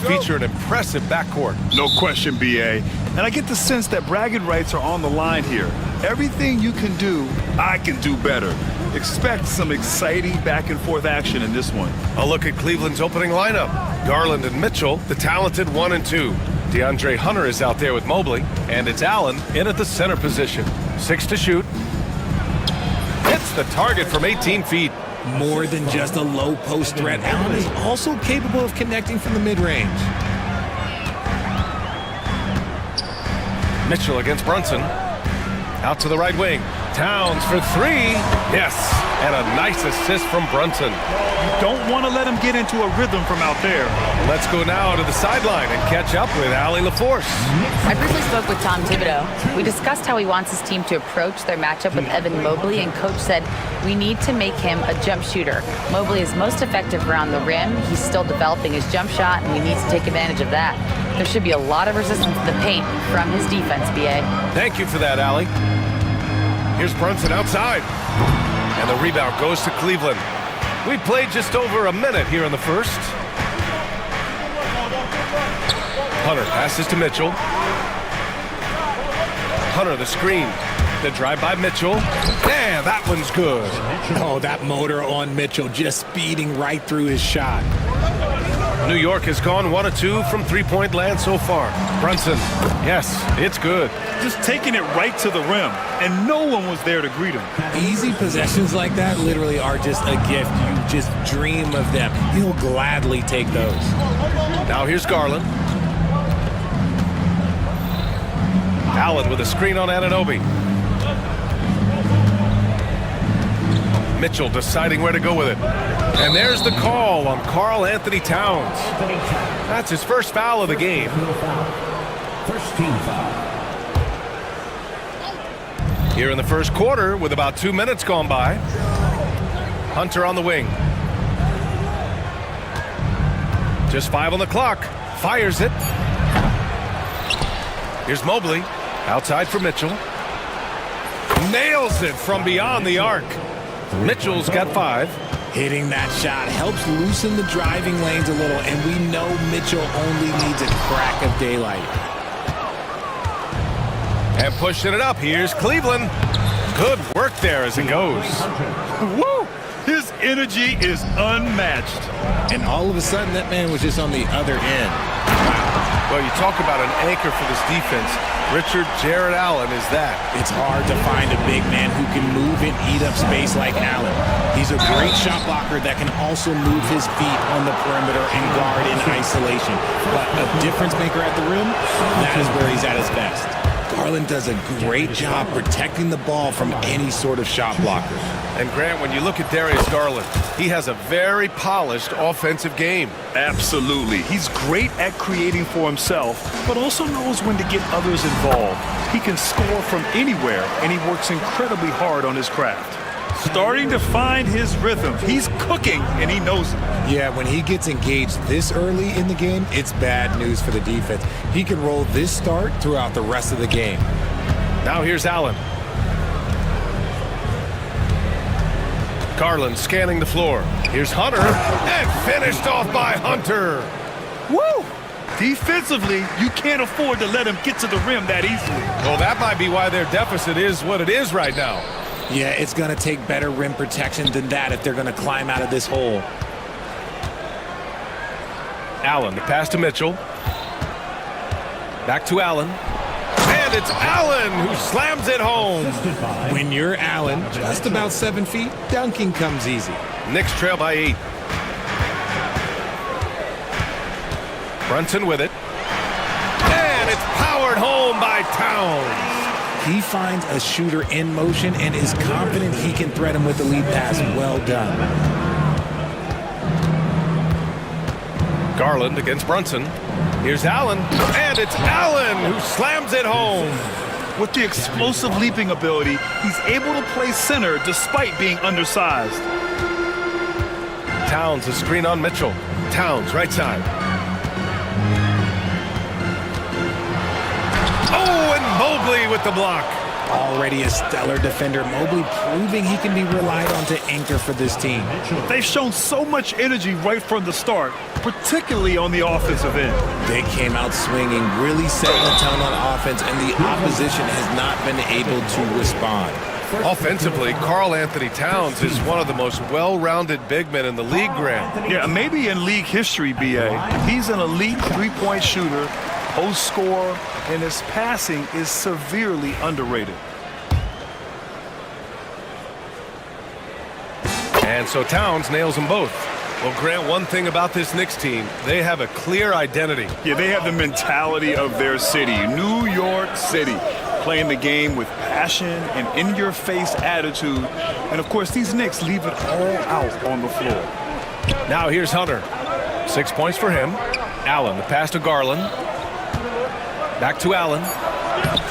feature an impressive backcourt. No question, BA. And I get the sense that bragging rights are on the line here. Everything you can do, I can do better. Expect some exciting back-and-forth action in this one. A look at Cleveland's opening lineup. Garland and Mitchell, the talented 1 and 2. DeAndre Hunter is out there with Mobley, and it's Allen in at the center position. 6 to shoot. Hits the target from 18 feet. More than just a low post threat, Allen is also capable of connecting from the mid-range. Mitchell against Brunson. Out to the right wing. Towns for 3. Yes, and a nice assist from Brunson. You don't want to let him get into a rhythm from out there. Let's go now to the sideline and catch up with Allie LaForce. I briefly spoke with Tom Thibodeau. We discussed how he wants his team to approach their matchup with Evan Mobley, and Coach said, we need to make him a jump shooter. Mobley is most effective around the rim. He's still developing his jump shot, and we need to take advantage of that. There should be a lot of resistance to the paint from his defense, BA. Thank you for that, Allie. Here's Brunson outside. And the rebound goes to Cleveland. We played just over a minute here in the first. Hunter passes to Mitchell. Hunter the screen. The drive by Mitchell. And that one's good. Oh, that motor on Mitchell just speeding right through his shot. New York has gone 1 of 2 from three-point land so far. Brunson, yes, it's good. Just taking it right to the rim, and no one was there to greet him. Easy possessions like that literally are just a gift. You just dream of them. He'll gladly take those. Now here's Garland. Allen with a screen on Anunoby. Mitchell deciding where to go with it. And there's the call on Karl Anthony Towns. That's his first foul of the game. First team foul. Here in the first quarter with about 2 minutes gone by. Hunter on the wing. Just 5 on the clock. Fires it. Here's Mobley. Outside for Mitchell. Nails it from beyond the arc. Mitchell's got 5. Hitting that shot helps loosen the driving lanes a little, and we know Mitchell only needs a crack of daylight. And pushing it up, here's Cleveland. Good work there as it goes. Woo! His energy is unmatched. And all of a sudden, that man was just on the other end. Wow. Well, you talk about an anchor for this defense. Richard Jared Allen is that. It's hard to find a big man who can move and eat up space like Allen. He's a great shot blocker that can also move his feet on the perimeter and guard in isolation. But a difference maker at the rim, that is where he's at his best. Garland does a great job protecting the ball from any sort of shot blocker. And Grant, when you look at Darius Garland, he has a very polished offensive game. Absolutely. He's great at creating for himself, but also knows when to get others involved. He can score from anywhere, and he works incredibly hard on his craft. Starting to find his rhythm. He's cooking, and he knows it. Yeah, when he gets engaged this early in the game, it's bad news for the defense. He can roll this start throughout the rest of the game. Now here's Allen. Garland scanning the floor. Here's Hunter, and finished off by Hunter. Woo! Defensively, you can't afford to let him get to the rim that easily. Well, that might be why their deficit is what it is right now. Yeah, it's going to take better rim protection than that if they're going to climb out of this hole. Allen, the pass to Mitchell. Back to Allen. And it's Allen who slams it home. When you're Allen, just about 7 feet, dunking comes easy. Knicks trail by 8. Brunson with it. And it's powered home by Towns. He finds a shooter in motion and is confident he can thread him with the lead pass. Well done. Garland against Brunson. Here's Allen, and it's Allen who slams it home. With the explosive leaping ability, he's able to play center despite being undersized. Towns, a screen on Mitchell. Towns, right side. Oh, and Mobley with the block. already a stellar defender. Mobley proving he can be relied on to anchor for this team. They've shown so much energy right from the start, particularly on the offensive end. They came out swinging, really setting the tone on offense, and the opposition has not been able to respond. Offensively, Karl Anthony Towns is one of the most well-rounded big men in the league, Grant. Yeah, maybe in league history, B.A. He's an elite three-point shooter, post scorer, and his passing is severely underrated. And so Towns nails them both. Well, Grant, one thing about this Knicks team, they have a clear identity. Yeah, they have the mentality of their city, New York City, playing the game with passion and in-your-face attitude. And, of course, these Knicks leave it all out on the floor. Now here's Hunter. 6 points for him. Allen, the pass to Garland. Back to Allen.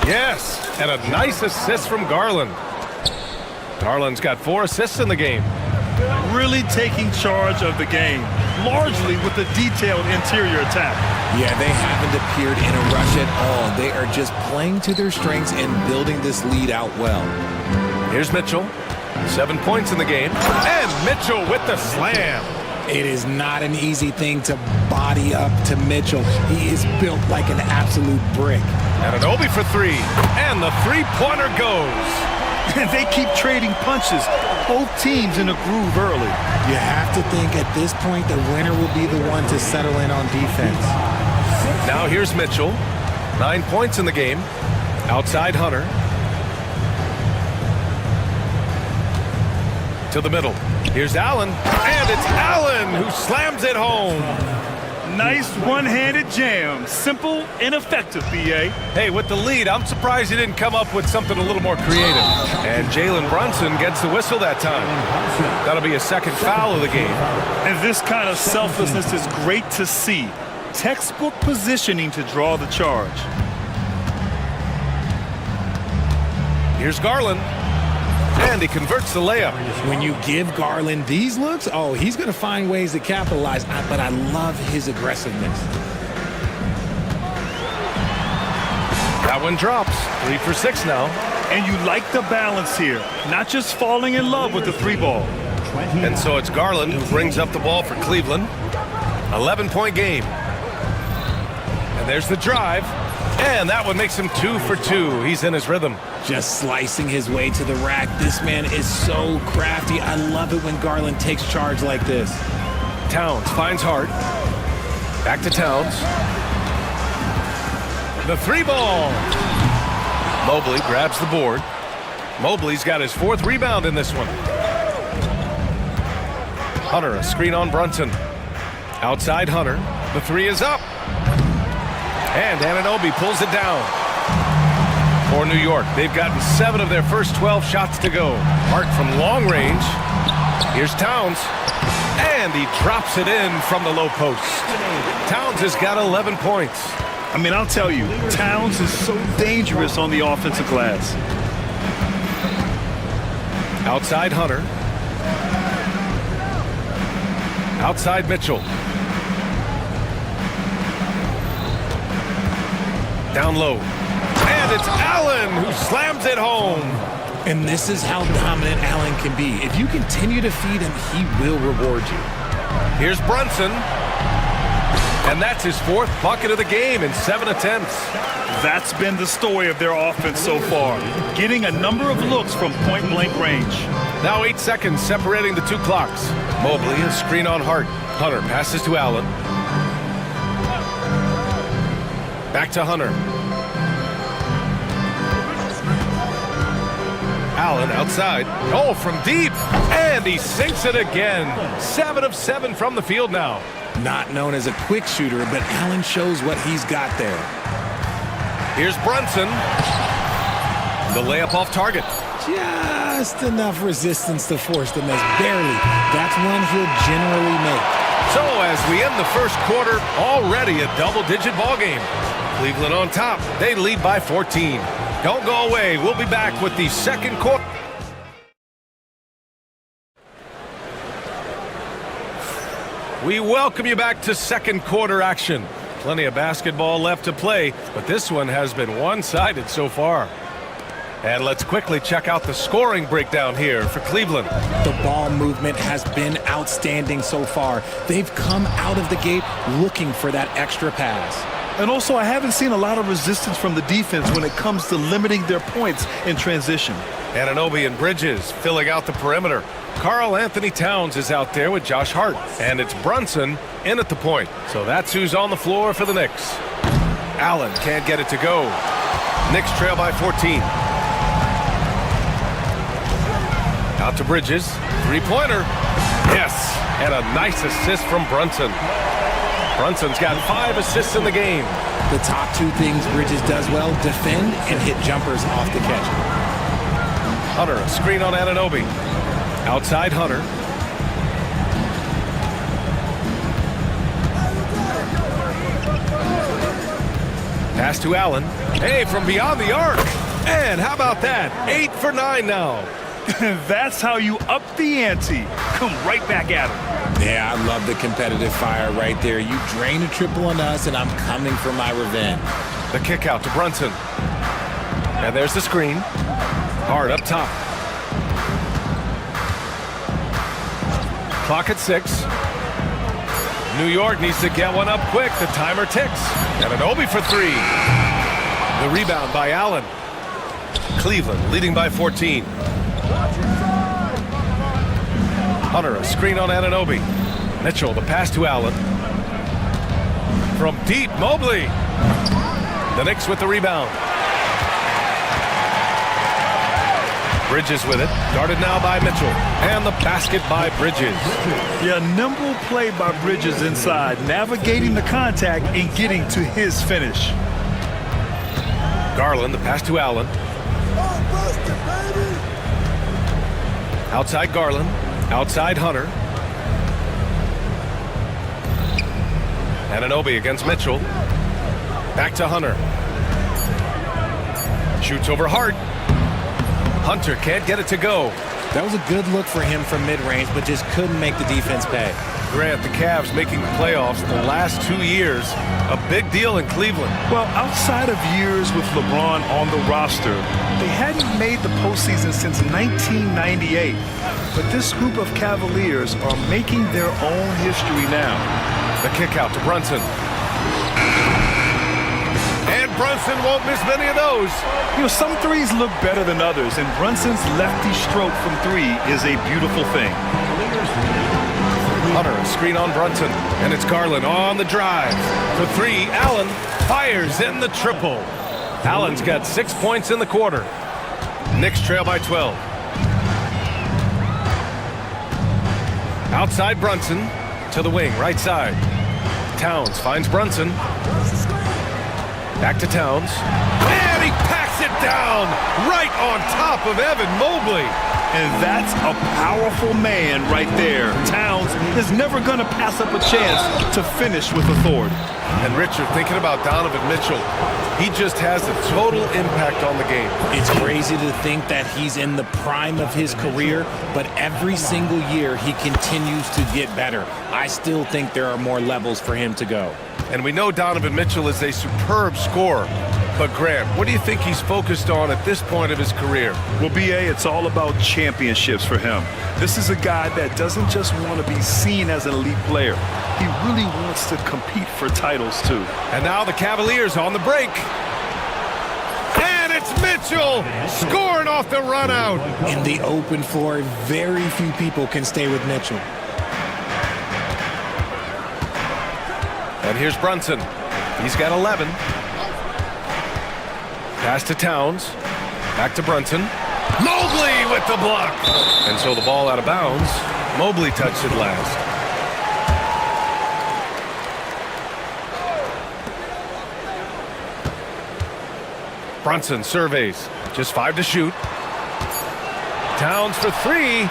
Yes, and a nice assist from Garland. Garland's got 4 assists in the game. Really taking charge of the game, largely with the detailed interior attack. Yeah, they haven't appeared in a rush at all. They are just playing to their strengths and building this lead out well. Here's Mitchell. 7 points in the game. And Mitchell with the slam. It is not an easy thing to body up to Mitchell. He is built like an absolute brick. Anunoby for 3. And the three-pointer goes. And they keep trading punches. Both teams in a groove early. You have to think at this point the winner will be the one to settle in on defense. Now here's Mitchell. 9 points in the game. Outside Hunter. To the middle. Here's Allen. And it's Allen who slams it home. Nice one-handed jam. Simple and effective, B.A. Hey, with the lead, I'm surprised he didn't come up with something a little more creative. And Jalen Brunson gets the whistle that time. That'll be a second foul of the game. And this kind of selflessness is great to see. Textbook positioning to draw the charge. Here's Garland. And he converts the layup. When you give Garland these looks, oh, he's going to find ways to capitalize. But I love his aggressiveness. That one drops. 3 for 6 now. And you like the balance here. Not just falling in love with the 3-ball. And so it's Garland who brings up the ball for Cleveland. 11-point game. And there's the drive. And that one makes him 2 for 2. He's in his rhythm. Just slicing his way to the rack. This man is so crafty. I love it when Garland takes charge like this. Towns finds Hart. Back to Towns. The 3-ball. Mobley grabs the board. Mobley's got his 4th rebound in this one. Hunter, a screen on Brunson. Outside Hunter. The 3 is up. And Anunoby pulls it down. For New York, they've gotten 7 of their first 12 shots to go. Hart from long range. Here's Towns. And he drops it in from the low post. Towns has got 11 points. I mean, I'll tell you, Towns is so dangerous on the offensive glass. Outside Hunter. Outside Mitchell. Down low. And it's Allen who slams it home. And this is how dominant Allen can be. If you continue to feed him, he will reward you. Here's Brunson. And that's his 4th bucket of the game in 7 attempts. That's been the story of their offense so far. Getting a number of looks from point-blank range. Now 8 seconds separating the 2 clocks. Mobley, a screen on Hart. Hunter passes to Allen. Back to Hunter. Allen outside. Oh, from deep. And he sinks it again. 7 of 7 from the field now. Not known as a quick shooter, but Allen shows what he's got there. Here's Brunson. The layup off target. Just enough resistance to force the miss. Barely. That's one he'll generally make. So as we end the first quarter, already a double-digit ball game. Cleveland on top. They lead by 14. Don't go away. We'll be back with the second quarter. We welcome you back to second quarter action. Plenty of basketball left to play, but this one has been one-sided so far. And let's quickly check out the scoring breakdown here for Cleveland. The ball movement has been outstanding so far. They've come out of the gate looking for that extra pass. And also, I haven't seen a lot of resistance from the defense when it comes to limiting their points in transition. Anunoby and Bridges filling out the perimeter. Karl Anthony Towns is out there with Josh Hart. And it's Brunson in at the point. So that's who's on the floor for the Knicks. Allen can't get it to go. Knicks trail by 14. Out to Bridges. Three-pointer. Yes. And a nice assist from Brunson. Brunson's got 5 assists in the game. The top two things Bridges does well, defend and hit jumpers off the catch. Hunter, a screen on Anunoby. Outside Hunter. Pass to Allen. Hey, from beyond the arc. And how about that? 8 for 9 now. That's how you up the ante. Come right back at him. Yeah, I love the competitive fire right there. You drain a triple on us, and I'm coming for my revenge. The kick out to Brunson. And there's the screen. Hard up top. Clock at 6. New York needs to get one up quick. The timer ticks. Anunoby for 3. The rebound by Allen. Cleveland leading by 14. Hunter, a screen on Anunoby. Mitchell, the pass to Allen. From deep, Mobley. The Knicks with the rebound. Bridges with it. Guarded now by Mitchell. And the basket by Bridges. Yeah, nimble play by Bridges inside, navigating the contact and getting to his finish. Garland, the pass to Allen. Outside Garland. Outside Hunter. Anunoby against Mitchell. Back to Hunter. Shoots over Hart. Hunter can't get it to go. That was a good look for him from mid-range, but just couldn't make the defense pay. Grant, the Cavs making the playoffs the last 2 years. A big deal in Cleveland. Well, outside of years with LeBron on the roster, they hadn't made the postseason since 1998. But this group of Cavaliers are making their own history now. The kick out to Brunson. And Brunson won't miss many of those. You know, some threes look better than others, and Brunson's lefty stroke from 3 is a beautiful thing. Hunter, a screen on Brunson, and it's Garland on the drive. For 3, Allen fires in the triple. Allen's got 6 points in the quarter. Knicks trail by 12. Outside Brunson to the wing, right side. Towns finds Brunson. Back to Towns. And he packs it down right on top of Evan Mobley. And that's a powerful man right there. Towns is never going to pass up a chance to finish with authority. And Richard, thinking about Donovan Mitchell, he just has a total impact on the game. It's crazy to think that he's in the prime of his career, but every single year he continues to get better. I still think there are more levels for him to go. And we know Donovan Mitchell is a superb scorer. But Grant, what do you think he's focused on at this point of his career? Well, B.A., it's all about championships for him. This is a guy that doesn't just want to be seen as an elite player. He really wants to compete for titles, too. And now the Cavaliers on the break. And it's Mitchell scoring off the run out. In the open floor, very few people can stay with Mitchell. And here's Brunson. He's got 11. Pass to Towns. Back to Brunson. Mobley with the block. And so the ball out of bounds. Mobley touched it last. Brunson surveys. Just 5 to shoot. Towns for 3.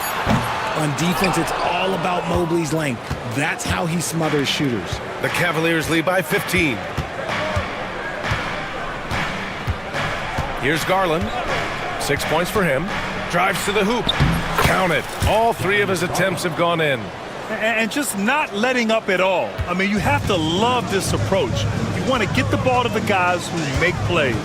On defense, it's all about Mobley's length. That's how he smothers shooters. The Cavaliers lead by 15. Here's Garland. 6 points for him. Drives to the hoop. Count it. All 3 of his attempts have gone in. And just not letting up at all. I mean, you have to love this approach. You want to get the ball to the guys who make plays.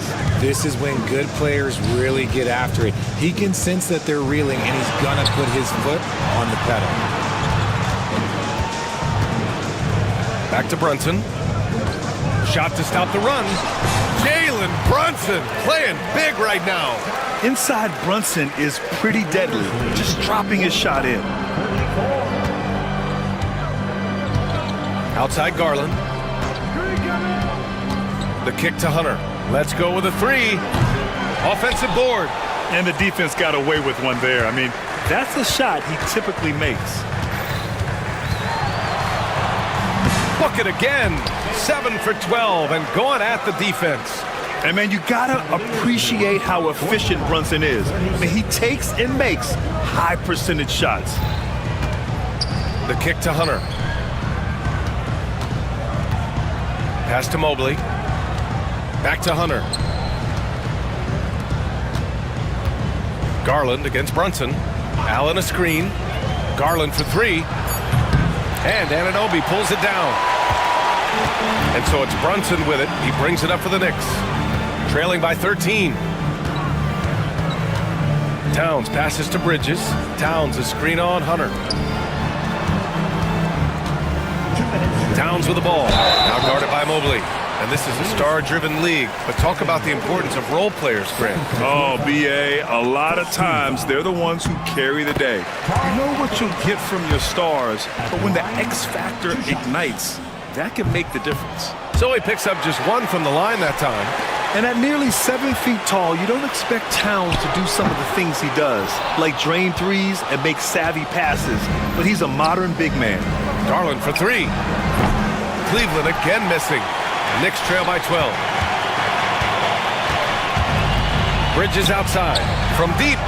This is when good players really get after it. He can sense that they're reeling, and he's going to put his foot on the pedal. Back to Brunson. Shot to stop the run. Jalen Brunson playing big right now. Inside Brunson is pretty deadly, just dropping his shot in. Outside Garland. The kick to Hunter. Let's go with a three. Offensive board. And the defense got away with one there. I mean, that's a shot he typically makes. Bucket again. 7 for 12 and going at the defense. And, man, you got to appreciate how efficient Brunson is. I mean, he takes and makes high-percentage shots. The kick to Hunter. Pass to Mobley. Back to Hunter. Garland against Brunson. Allen a screen. Garland for three. And Anunoby pulls it down. And so it's Brunson with it. He brings it up for the Knicks. Trailing by 13. Towns passes to Bridges. Towns a screen on Hunter. Towns with the ball. Now guarded by Mobley. And this is a star-driven league. But talk about the importance of role players, Grant. Oh, B.A., a lot of times they're the ones who carry the day. You know what you'll get from your stars, but when the X factor ignites, that can make the difference. So he picks up just one from the line that time. And at nearly 7 feet tall, you don't expect Towns to do some of the things he does, like drain threes and make savvy passes. But he's a modern big man. Garland for three. Cleveland again missing. Knicks trail by 12. Bridges outside. From deep.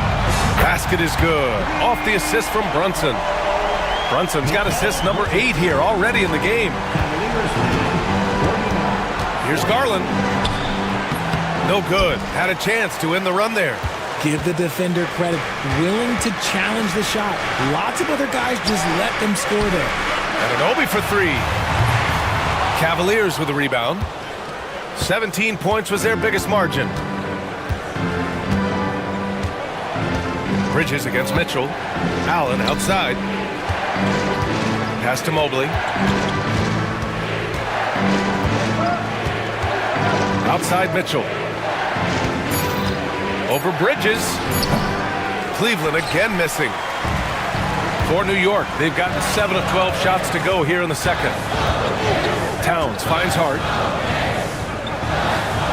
Basket is good. Off the assist from Brunson. Brunson's got assist number 8 here already in the game. Here's Garland. No good. Had a chance to end the run there. Give the defender credit. Willing to challenge the shot. Lots of other guys just let them score there. Anunoby for three. Cavaliers with the rebound. 17 points was their biggest margin. Bridges against Mitchell. Allen outside. Pass to Mobley. Outside Mitchell. Over Bridges. Cleveland again missing. For New York, they've gotten 7 of 12 shots to go here in the second. Towns finds Hart.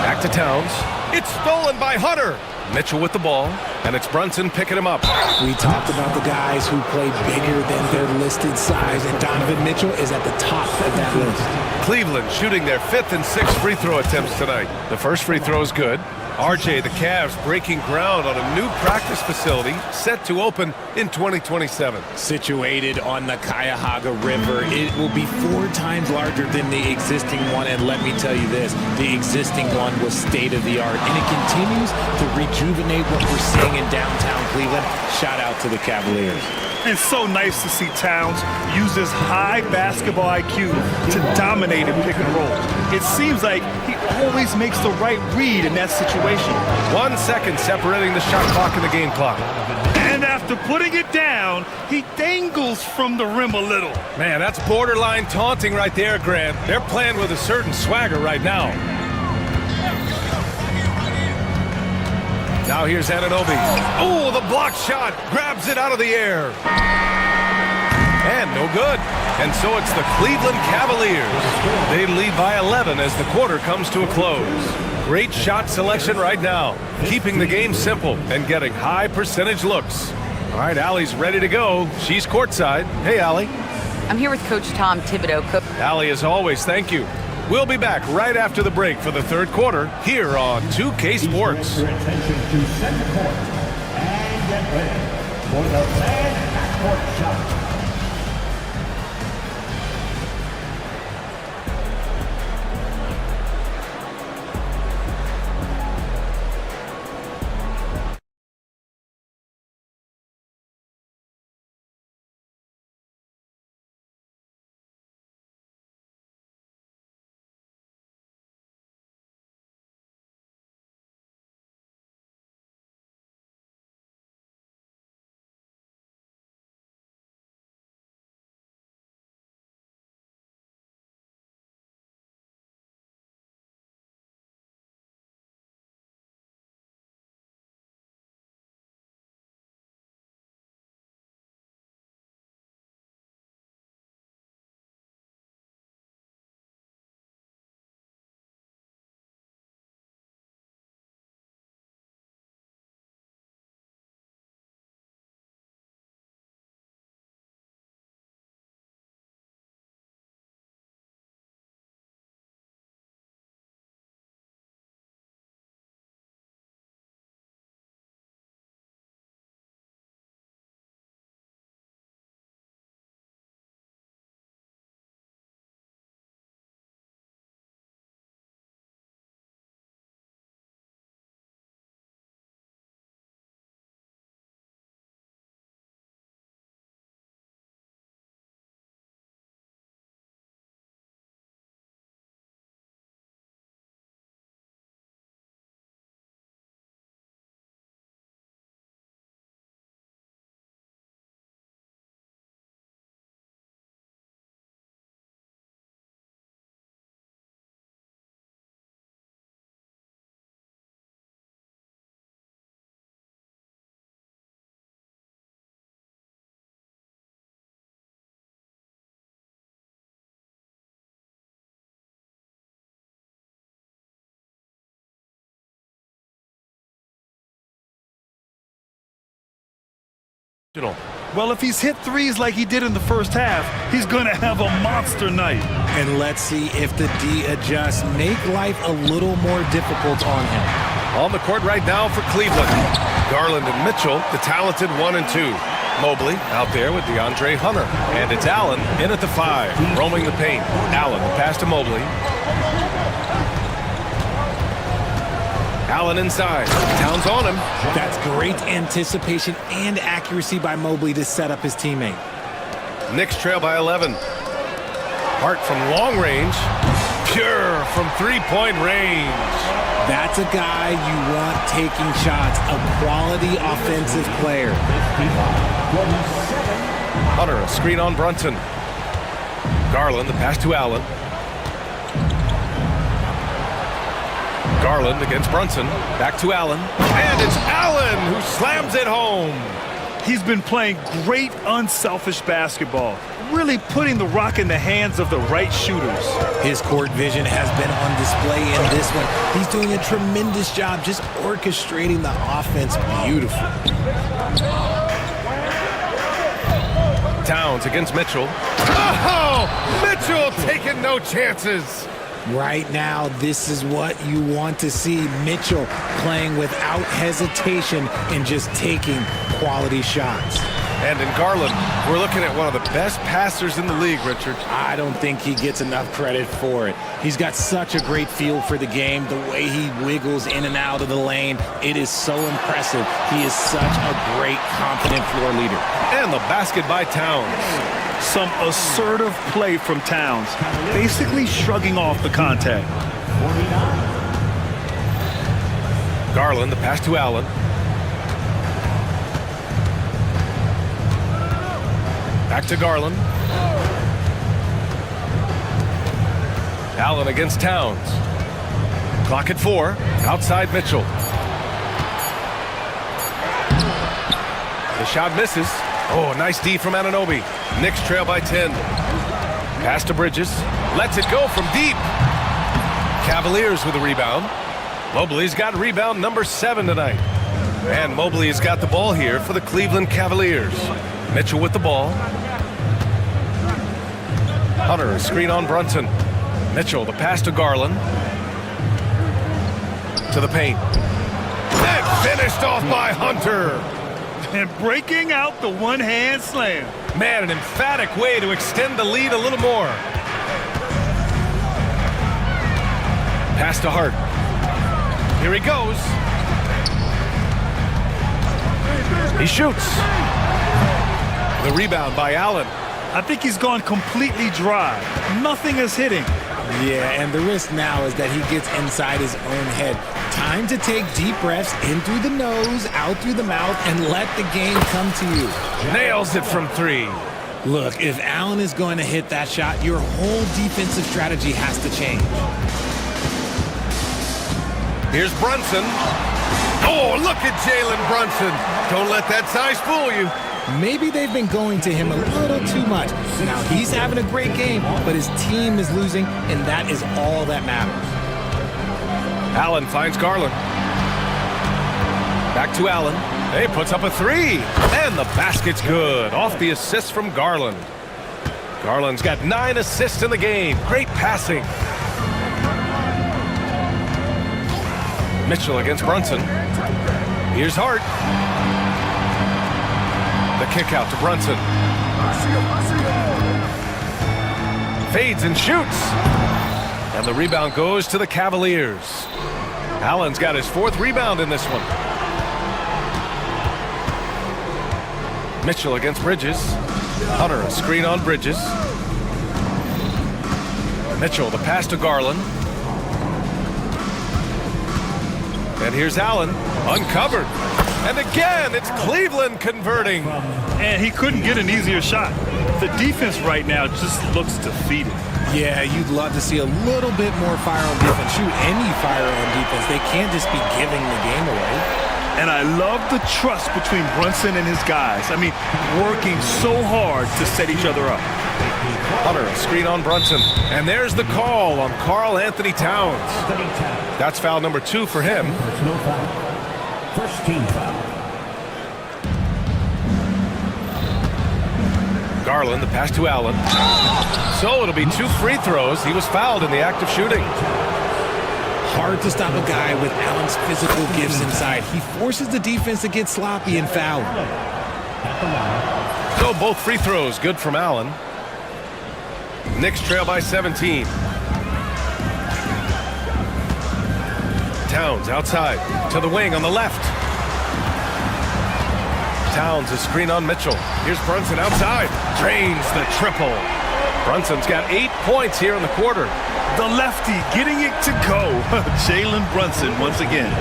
Back to Towns. It's stolen by Hunter. Mitchell with the ball, and it's Brunson picking him up. We talked about the guys who play bigger than their listed size, and Donovan Mitchell is at the top of that list. Cleveland shooting their 5th and 6th free throw attempts tonight. The first free throw is good. RJ, the Cavs, breaking ground on a new practice facility set to open in 2027. Situated on the Cuyahoga River, it will be 4 times larger than the existing one, and let me tell you this, the existing one was state-of-the-art, and it continues to rejuvenate what we're seeing in downtown Cleveland. Shout out to the Cavaliers. It's so nice to see Towns use his high basketball IQ to dominate in pick and roll. It seems like he always makes the right read in that situation. 1 second separating the shot clock and the game clock. And after putting it down, he dangles from the rim a little. Man, that's borderline taunting right there, Grant. They're playing with a certain swagger right now. Now here's Anunoby. Oh, the block shot. Grabs it out of the air. And no good. And so it's the Cleveland Cavaliers. They lead by 11 as the quarter comes to a close. Great shot selection right now. Keeping the game simple and getting high percentage looks. All right, Allie's ready to go. She's courtside. Hey, Allie. I'm here with Coach Tom Thibodeau. Allie, as always, thank you. We'll be back right after the break for the third quarter here on 2K Sports. Your attention to center court and get ready for the fan court shot. Well, if he's hit threes like he did in the first half, he's going to have a monster night. And let's see if the D adjusts, make life a little more difficult on him. On the court right now for Cleveland. Garland and Mitchell, the talented 1 and 2. Mobley out there with DeAndre Hunter. And it's Allen in at the 5, roaming the paint. Allen, the pass to Mobley. Allen inside. Towns on him. That's great anticipation and accuracy by Mobley to set up his teammate. Knicks trail by 11. Hart from long range. Pure from three-point range. That's a guy you want taking shots, a quality offensive player. Hunter, a screen on Brunson. Garland, the pass to Allen. Garland against Brunson. Back to Allen. And it's Allen who slams it home. He's been playing great, unselfish basketball, really putting the rock in the hands of the right shooters. His court vision has been on display in this one. He's doing a tremendous job just orchestrating the offense beautifully. Towns against Mitchell. Oh! Mitchell taking no chances. Right now, this is what you want to see. Mitchell playing without hesitation and just taking quality shots. And in Garland, we're looking at one of the best passers in the league, Richard. I don't think he gets enough credit for it. He's got such a great feel for the game, the way he wiggles in and out of the lane. It is so impressive. He is such a great, confident floor leader. And the basket by Towns. Some assertive play from Towns, basically shrugging off the contact. Garland, the pass to Allen. Back to Garland. Allen against Towns. Clock at 4. Outside Mitchell. The shot misses. Oh, nice D from Anunoby. Knicks trail by 10. Pass to Bridges. Lets it go from deep. Cavaliers with a rebound. Mobley's got rebound number 7 tonight. And Mobley has got the ball here for the Cleveland Cavaliers. Mitchell with the ball. Hunter, a screen on Brunson. Mitchell, the pass to Garland. To the paint. And finished off by Hunter. And breaking out the one-hand slam. Man, an emphatic way to extend the lead a little more. Pass to Hart. Here he goes. He shoots. The rebound by Allen. I think he's gone completely dry. Nothing is hitting. Yeah, and the risk now is that he gets inside his own head. Time to take deep breaths in through the nose, out through the mouth, and let the game come to you. Nails it from 3. Look, if Allen is going to hit that shot, your whole defensive strategy has to change. Here's Brunson. Oh, look at Jalen Brunson. Don't let that size fool you. Maybe they've been going to him a little too much. Now, he's having a great game, but his team is losing, and that is all that matters. Allen finds Garland. Back to Allen. He puts up a 3. And the basket's good. Off the assist from Garland. Garland's got 9 assists in the game. Great passing. Mitchell against Brunson. Here's Hart. The kick out to Brunson. Fades and shoots. And the rebound goes to the Cavaliers. Allen's got his 4th rebound in this one. Mitchell against Bridges. Hunter, a screen on Bridges. Mitchell, the pass to Garland. And here's Allen, uncovered. And again, it's Cleveland converting. And he couldn't get an easier shot. The defense right now just looks defeated. Yeah, you'd love to see a little bit more fire on defense. Shoot, any fire on defense. They can't just be giving the game away. And I love the trust between Brunson and his guys. I mean, working so hard to set each other up. Hunter, a screen on Brunson. And there's the call on Karl Anthony Towns. That's foul number 2 for him. Personal foul. First team foul. Garland, the pass to Allen. So it'll be 2 free throws. He was fouled in the act of shooting. Hard to stop a guy with Allen's physical gifts inside. He forces the defense to get sloppy and foul. So both free throws good from Allen. Knicks trail by 17. Towns outside to the wing on the left. Towns a screen on Mitchell. Here's Brunson outside. Drains the triple. Brunson's got 8 points here in the quarter. The lefty getting it to go. Jalen Brunson once again.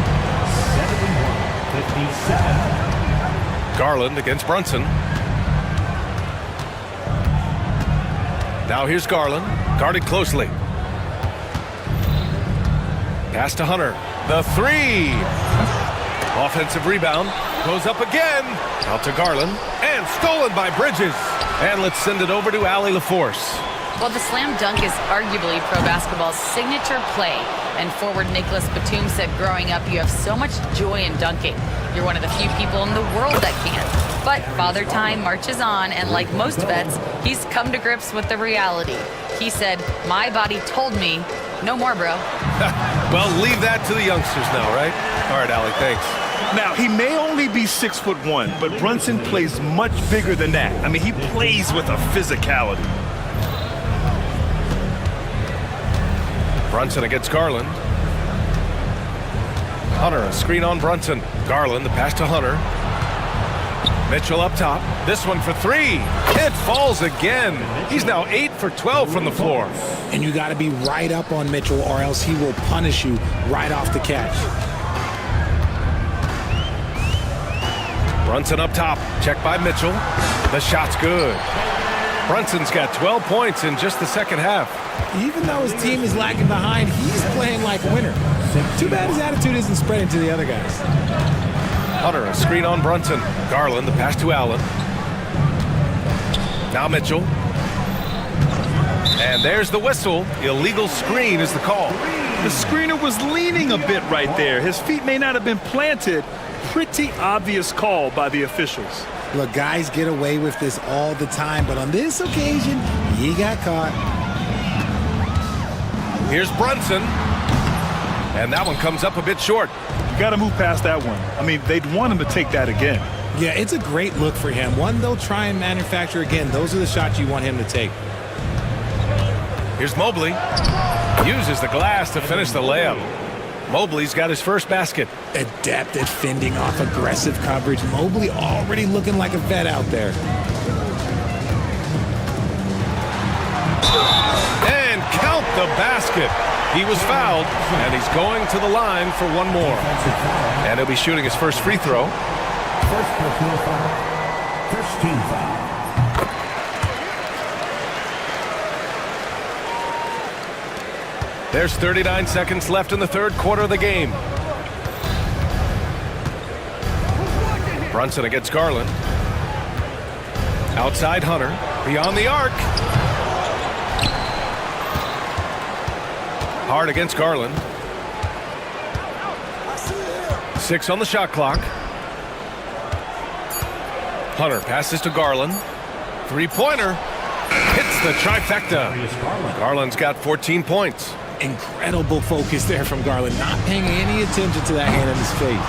71-57. Garland against Brunson. Now here's Garland, guarded closely. Pass to Hunter. The 3. Offensive rebound. Goes up again. Out to Garland. And stolen by Bridges. And let's send it over to Allie LaForce. Well, the slam dunk is arguably pro basketball's signature play. And forward Nicholas Batum said growing up, you have so much joy in dunking. You're one of the few people in the world that can. But Father Time marches on, and like most vets, he's come to grips with the reality. He said, my body told me, no more, bro. Well, leave that to the youngsters now, right? All right, Allie, thanks. Now, he may only be 6'1", but Brunson plays much bigger than that. I mean, he plays with a physicality. Brunson against Garland. Hunter, a screen on Brunson. Garland, the pass to Hunter. Mitchell up top. This one for 3. It falls again. He's now 8 for 12 from the floor. And you got to be right up on Mitchell, or else he will punish you right off the catch. Brunson up top. Checked by Mitchell. The shot's good. Brunson's got 12 points in just the second half. Even though his team is lagging behind, he's playing like a winner. Too bad his attitude isn't spreading to the other guys. Hunter, a screen on Brunson. Garland, the pass to Allen. Now Mitchell. And there's the whistle. Illegal screen is the call. The screener was leaning a bit right there. His feet may not have been planted. Pretty obvious call by the officials. Look, guys get away with this all the time, but on this occasion, he got caught. Here's Brunson. And that one comes up a bit short. You got to move past that one. I mean, they'd want him to take that again. Yeah, it's a great look for him. One they'll try and manufacture again. Those are the shots you want him to take. Here's Mobley. Uses the glass to finish the layup. Mobley's got his first basket. Adept at fending off aggressive coverage. Mobley already looking like a vet out there. And count the basket. He was fouled, and he's going to the line for one more. And he'll be shooting his first free throw. First personal foul. First team foul. There's 39 seconds left in the third quarter of the game. Brunson against Garland. Outside Hunter. Beyond the arc. Hard against Garland. 6 on the shot clock. Hunter passes to Garland. 3-pointer. Hits the trifecta. Garland's got 14 points. Incredible focus there from Garland, not paying any attention to that hand in his face.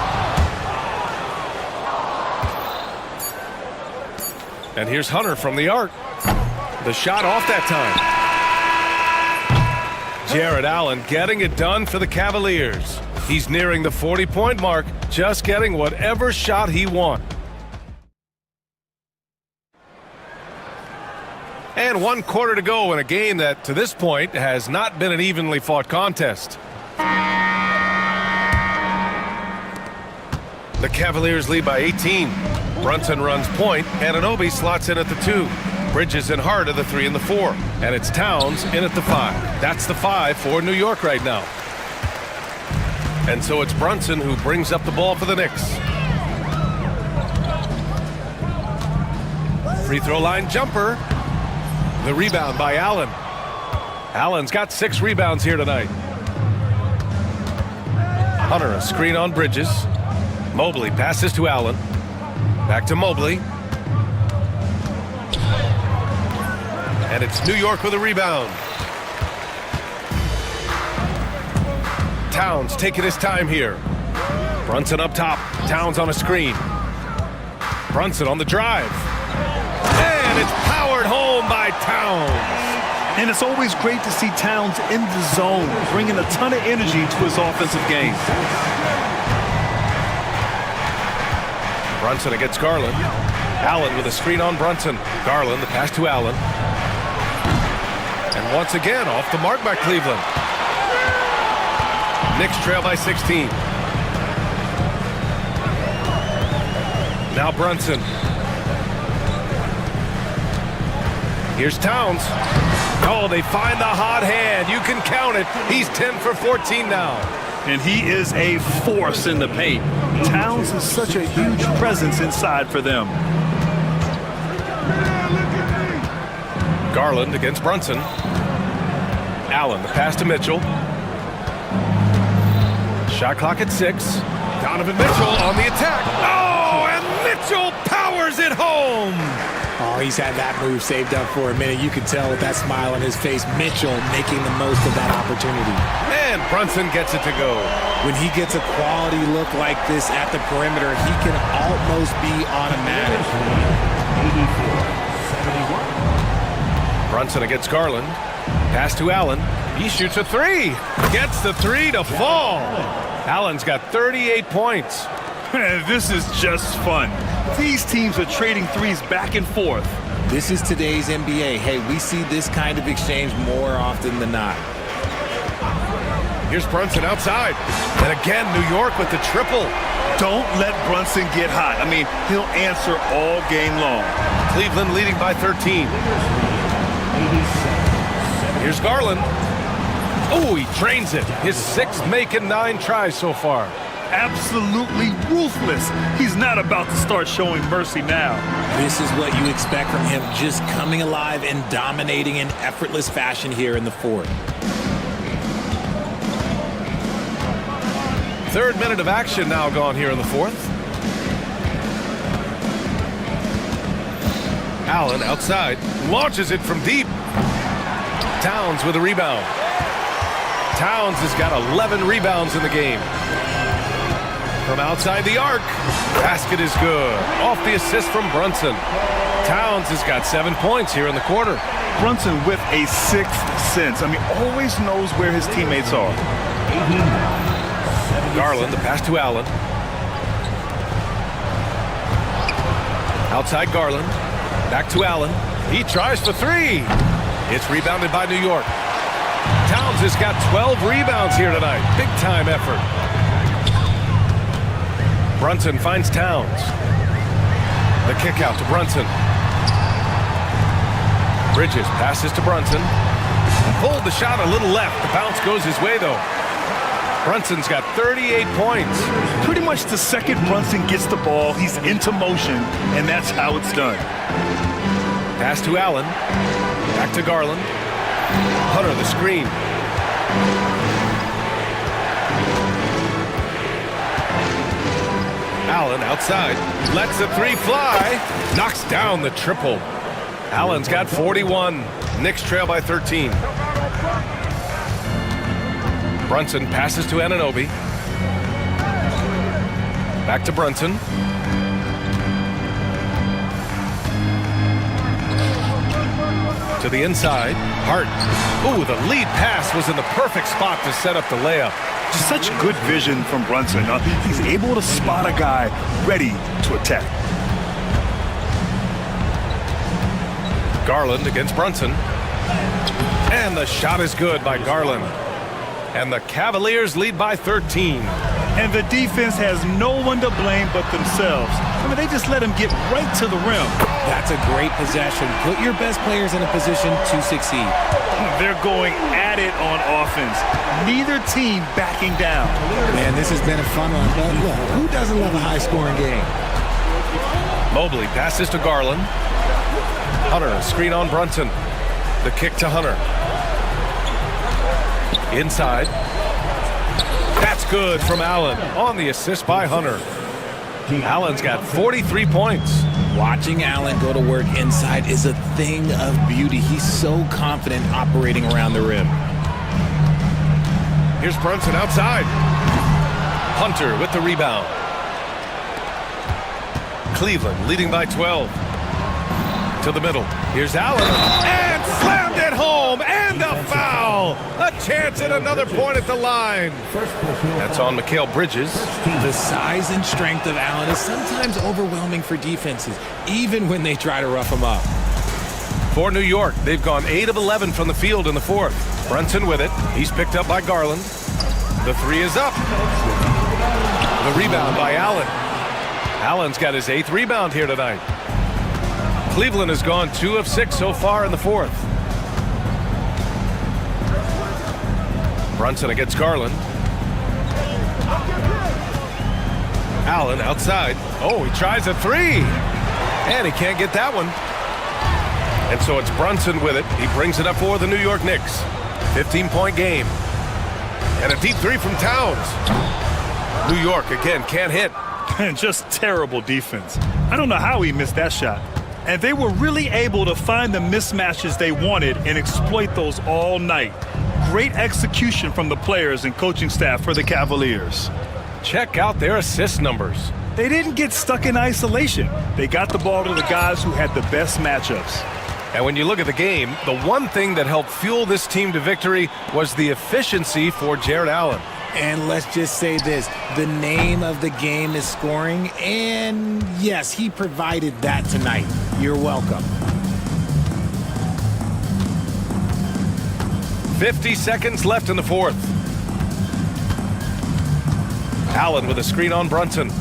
And here's Hunter from the arc. The shot off that time. Jared Allen getting it done for the Cavaliers. He's nearing the 40-point mark, just getting whatever shot he wants. And 1 quarter to go in a game that, to this point, has not been an evenly fought contest. The Cavaliers lead by 18. Brunson runs point. Anunoby slots in at the 2. Bridges and Hart are the 3 and the 4. And it's Towns in at the 5. That's the 5 for New York right now. And so it's Brunson who brings up the ball for the Knicks. Free throw line jumper. The rebound by Allen. Allen's got 6 rebounds here tonight. Hunter, a screen on Bridges. Mobley passes to Allen. Back to Mobley. And it's New York with a rebound. Towns taking his time here. Brunson up top. Towns on a screen. Brunson on the drive. And it's powered home by Towns. And it's always great to see Towns in the zone, bringing a ton of energy to his offensive game. Brunson against Garland. Allen with a screen on Brunson. Garland, the pass to Allen. And once again, off the mark by Cleveland. Knicks trail by 16. Now Brunson. Here's Towns. Oh, they find the hot hand. You can count it. He's 10 for 14 now. And he is a force in the paint. Towns is such a huge presence inside for them. Garland against Brunson. Allen, the pass to Mitchell. Shot clock at 6. Donovan Mitchell on the attack. Oh, and Mitchell powers it home. Oh, he's had that move saved up for a minute. You could tell with that smile on his face, Mitchell making the most of that opportunity. And Brunson gets it to go. When he gets a quality look like this at the perimeter, he can almost be automatic. 84-71. Brunson against Garland. Pass to Allen. He shoots a 3. Gets the 3 to fall. Allen's got 38 points. This is just fun. These teams are trading threes back and forth. This is today's NBA. Hey, we see this kind of exchange more often than not. Here's Brunson outside. And again, New York with the triple. Don't let Brunson get hot. I mean, he'll answer all game long. Cleveland leading by 13. Here's Garland. Oh, he drains it. His 6th make and 9 tries so far. Absolutely ruthless. He's not about to start showing mercy now. This is what you expect from him, just coming alive and dominating in effortless fashion here in the fourth. 3rd minute of action now gone here in the 4th. Allen outside, launches it from deep. Towns with a rebound. Towns has got 11 rebounds in the game. From outside the arc, basket is good. Off the assist from Brunson. Towns has got 7 points here in the quarter. Brunson with a 6th sense. I mean, always knows where his teammates are. Garland, the pass to Allen. Outside Garland. Back to Allen. He tries for 3. It's rebounded by New York. Towns has got 12 rebounds here tonight. Big time effort. Brunson finds Towns. The kick out to Brunson. Bridges passes to Brunson. Pulled the shot a little left. The bounce goes his way though. Brunson's got 38 points. Pretty much the second Brunson gets the ball, he's into motion, and that's how it's done. Pass to Allen. Back to Garland. Hunter the screen. Allen outside. Lets the 3 fly. Knocks down the triple. Allen's got 41. Knicks trail by 13. Brunson passes to Anunoby. Back to Brunson. To the inside. Hart. Ooh, the lead pass was in the perfect spot to set up the layup. Just such good vision from Brunson. He's able to spot a guy ready to attack. Garland against Brunson. And the shot is good by Garland. And the Cavaliers lead by 13. And the defense has no one to blame but themselves. I mean, they just let him get right to the rim. That's a great possession. Put your best players in a position to succeed. They're going at it on offense. Neither team backing down. Man, this has been a fun one. But look, who doesn't love a high-scoring game? Mobley passes to Garland. Hunter, screen on Brunson. The kick to Hunter. Inside. That's good from Allen on the assist by Hunter. Allen's got 43 points. Watching Allen go to work inside is a thing of beauty. He's so confident operating around the rim. Here's Brunson outside. Hunter with the rebound. Cleveland leading by 12. To the middle. Here's Allen. And slammed it home. And a foul. A chance at another point at the line. That's on Mikal Bridges. The size and strength of Allen is sometimes overwhelming for defenses, even when they try to rough him up. For New York, they've gone 8 of 11 from the field in the fourth. Brunson with it. He's picked up by Garland. The three is up. The rebound by Allen. Allen's got his 8th rebound here tonight. Cleveland has gone 2 of 6 so far in the fourth. Brunson against Garland. Allen outside. Oh, he tries a three. And he can't get that one. And so it's Brunson with it. He brings it up for the New York Knicks. 15-point game. And a deep three from Towns. New York, again, can't hit. Just terrible defense. I don't know how he missed that shot. And they were really able to find the mismatches they wanted and exploit those all night. Great execution from the players and coaching staff for the Cavaliers. Check out their assist numbers. They didn't get stuck in isolation. They got the ball to the guys who had the best matchups. And when you look at the game, the one thing that helped fuel this team to victory was the efficiency for Jared Allen. And let's just say this, the name of the game is scoring, and yes, he provided that tonight. You're welcome. 50 seconds left in the fourth. Allen with a screen on Brunson.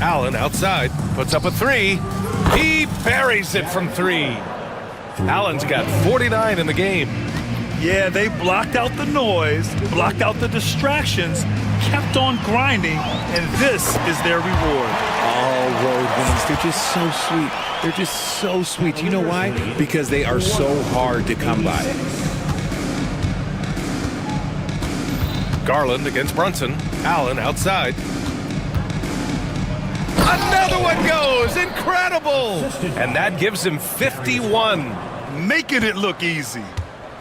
Allen outside, puts up a three. He buries it from 3. Allen's got 49 in the game. Yeah, they blocked out the noise, blocked out the distractions, kept on grinding, and this is their reward. All road wins, they're just so sweet. They're just so sweet. You know why? Because they are so hard to come by. Garland against Brunson. Allen outside. Another one goes! Incredible! And that gives him 51. Making it look easy.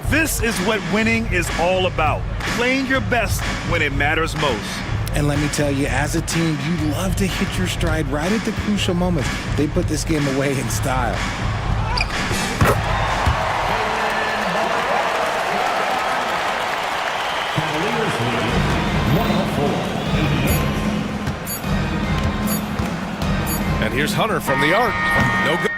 This is what winning is all about. Playing your best when it matters most. And let me tell you, as a team, you love to hit your stride right at the crucial moments. They put this game away in style. Cavaliers lead 104. And here's Hunter from the arc. No good.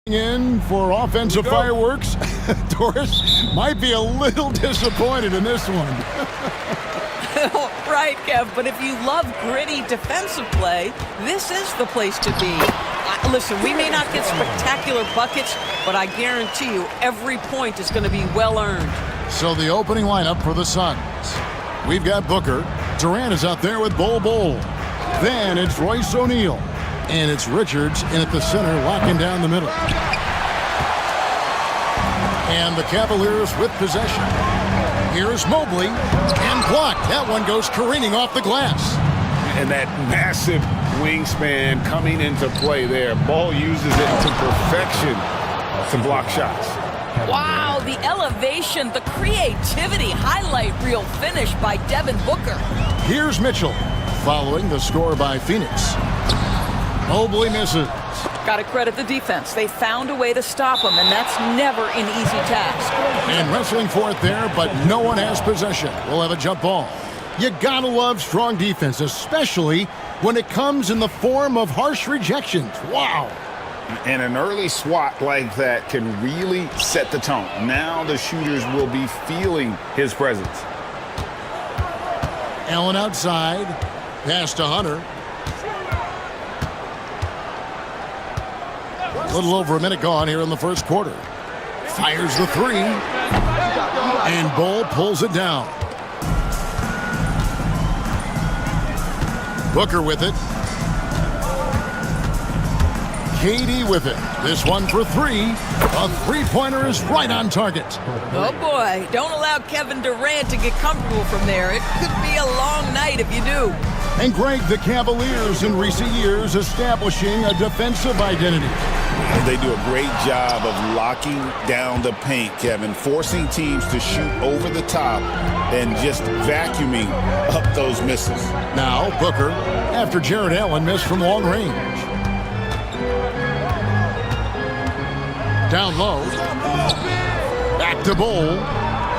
In for offensive fireworks. Doris might be a little disappointed in this one. Right, Kev, but if you love gritty defensive play, this is the place to be. Listen, we may not get spectacular buckets, but I guarantee you every point is going to be well earned. So the opening lineup for the Suns. We've got Booker. Durant is out there with Bol. Then it's Royce O'Neal. And it's Richards in at the center, locking down the middle. And the Cavaliers with possession. Here's Mobley, and blocked. That one goes careening off the glass. And that massive wingspan coming into play there. Ball uses it to perfection to block shots. Wow, the elevation, the creativity, highlight reel finish by Devin Booker. Here's Mitchell, following the score by Phoenix. Mobley misses. Got to credit the defense. They found a way to stop him, and that's never an easy task. And wrestling for it there, but no one has possession. We'll have a jump ball. You gotta love strong defense, especially when it comes in the form of harsh rejections. Wow. And an early swat like that can really set the tone. Now the shooters will be feeling his presence. Allen outside. Pass to Hunter. A little over a minute gone here in the first quarter. Fires the three. And Bol pulls it down. Booker with it. KD with it. This one for three. A three-pointer is right on target. Oh, boy. Don't allow Kevin Durant to get comfortable from there. It could be a long night if you do. And Greg, the Cavaliers in recent years establishing a defensive identity. They do a great job of locking down the paint, Kevin, forcing teams to shoot over the top and just vacuuming up those misses. Now Booker, after Jared Allen missed from long range. Down low. Back to Bol.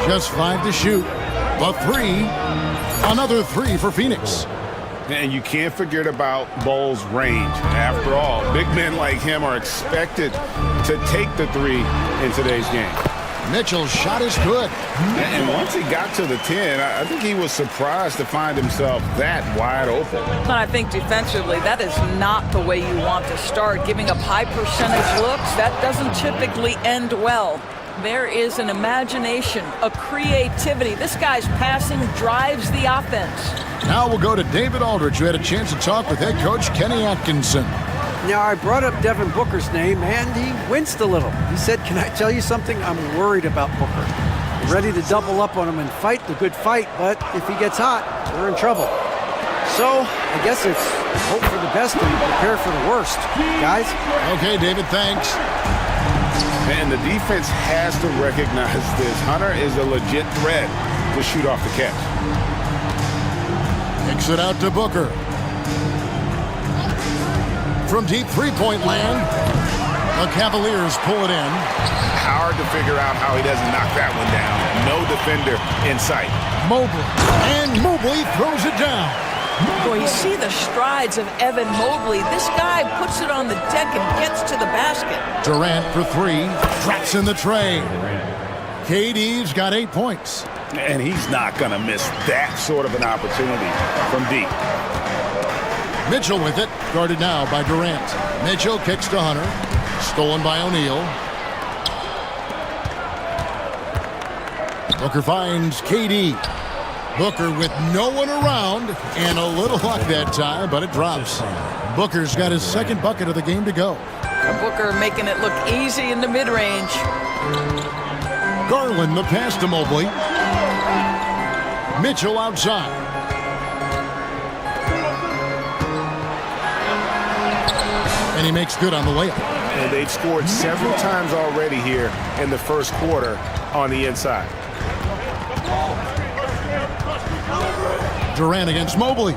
Just 5 to shoot. A three. Another three for Phoenix. And you can't forget about Bol's range. After all, big men like him are expected to take the three in today's game. Mitchell's shot is good. And once he got to the 10, I think he was surprised to find himself that wide open. But I think defensively, that is not the way you want to start. Giving up high percentage looks, that doesn't typically end well. There is an imagination, a creativity. This guy's passing drives the offense. Now we'll go to David Aldridge, who had a chance to talk with head coach Kenny Atkinson. Now, I brought up Devin Booker's name, and he winced a little. He said, "Can I tell you something? I'm worried about Booker. I'm ready to double up on him and fight the good fight, but if he gets hot, we're in trouble." So, I guess it's hope for the best and prepare for the worst. Guys? Okay, David, thanks. And the defense has to recognize this. Hunter is a legit threat to shoot off the catch. Kicks it out to Booker. From deep three-point land, the Cavaliers pull it in. Hard to figure out how he doesn't knock that one down. No defender in sight. Mobley. And Mobley throws it down. Boy, you see the strides of Evan Mobley. This guy puts it on the deck and gets to the basket. Durant for three. Drops in the tray. KD's got 8 points. And he's not going to miss that sort of an opportunity from deep. Mitchell with it. Guarded now by Durant. Mitchell kicks to Hunter. Stolen by O'Neal. Booker finds KD. Booker with no one around, and a little luck that time, but it drops. Booker's got his second bucket of the game to go. Booker making it look easy in the mid-range. Garland the pass to Mobley. Mitchell outside. And he makes good on the layup. And they've scored several times already here in the first quarter on the inside. Durant against Mobley.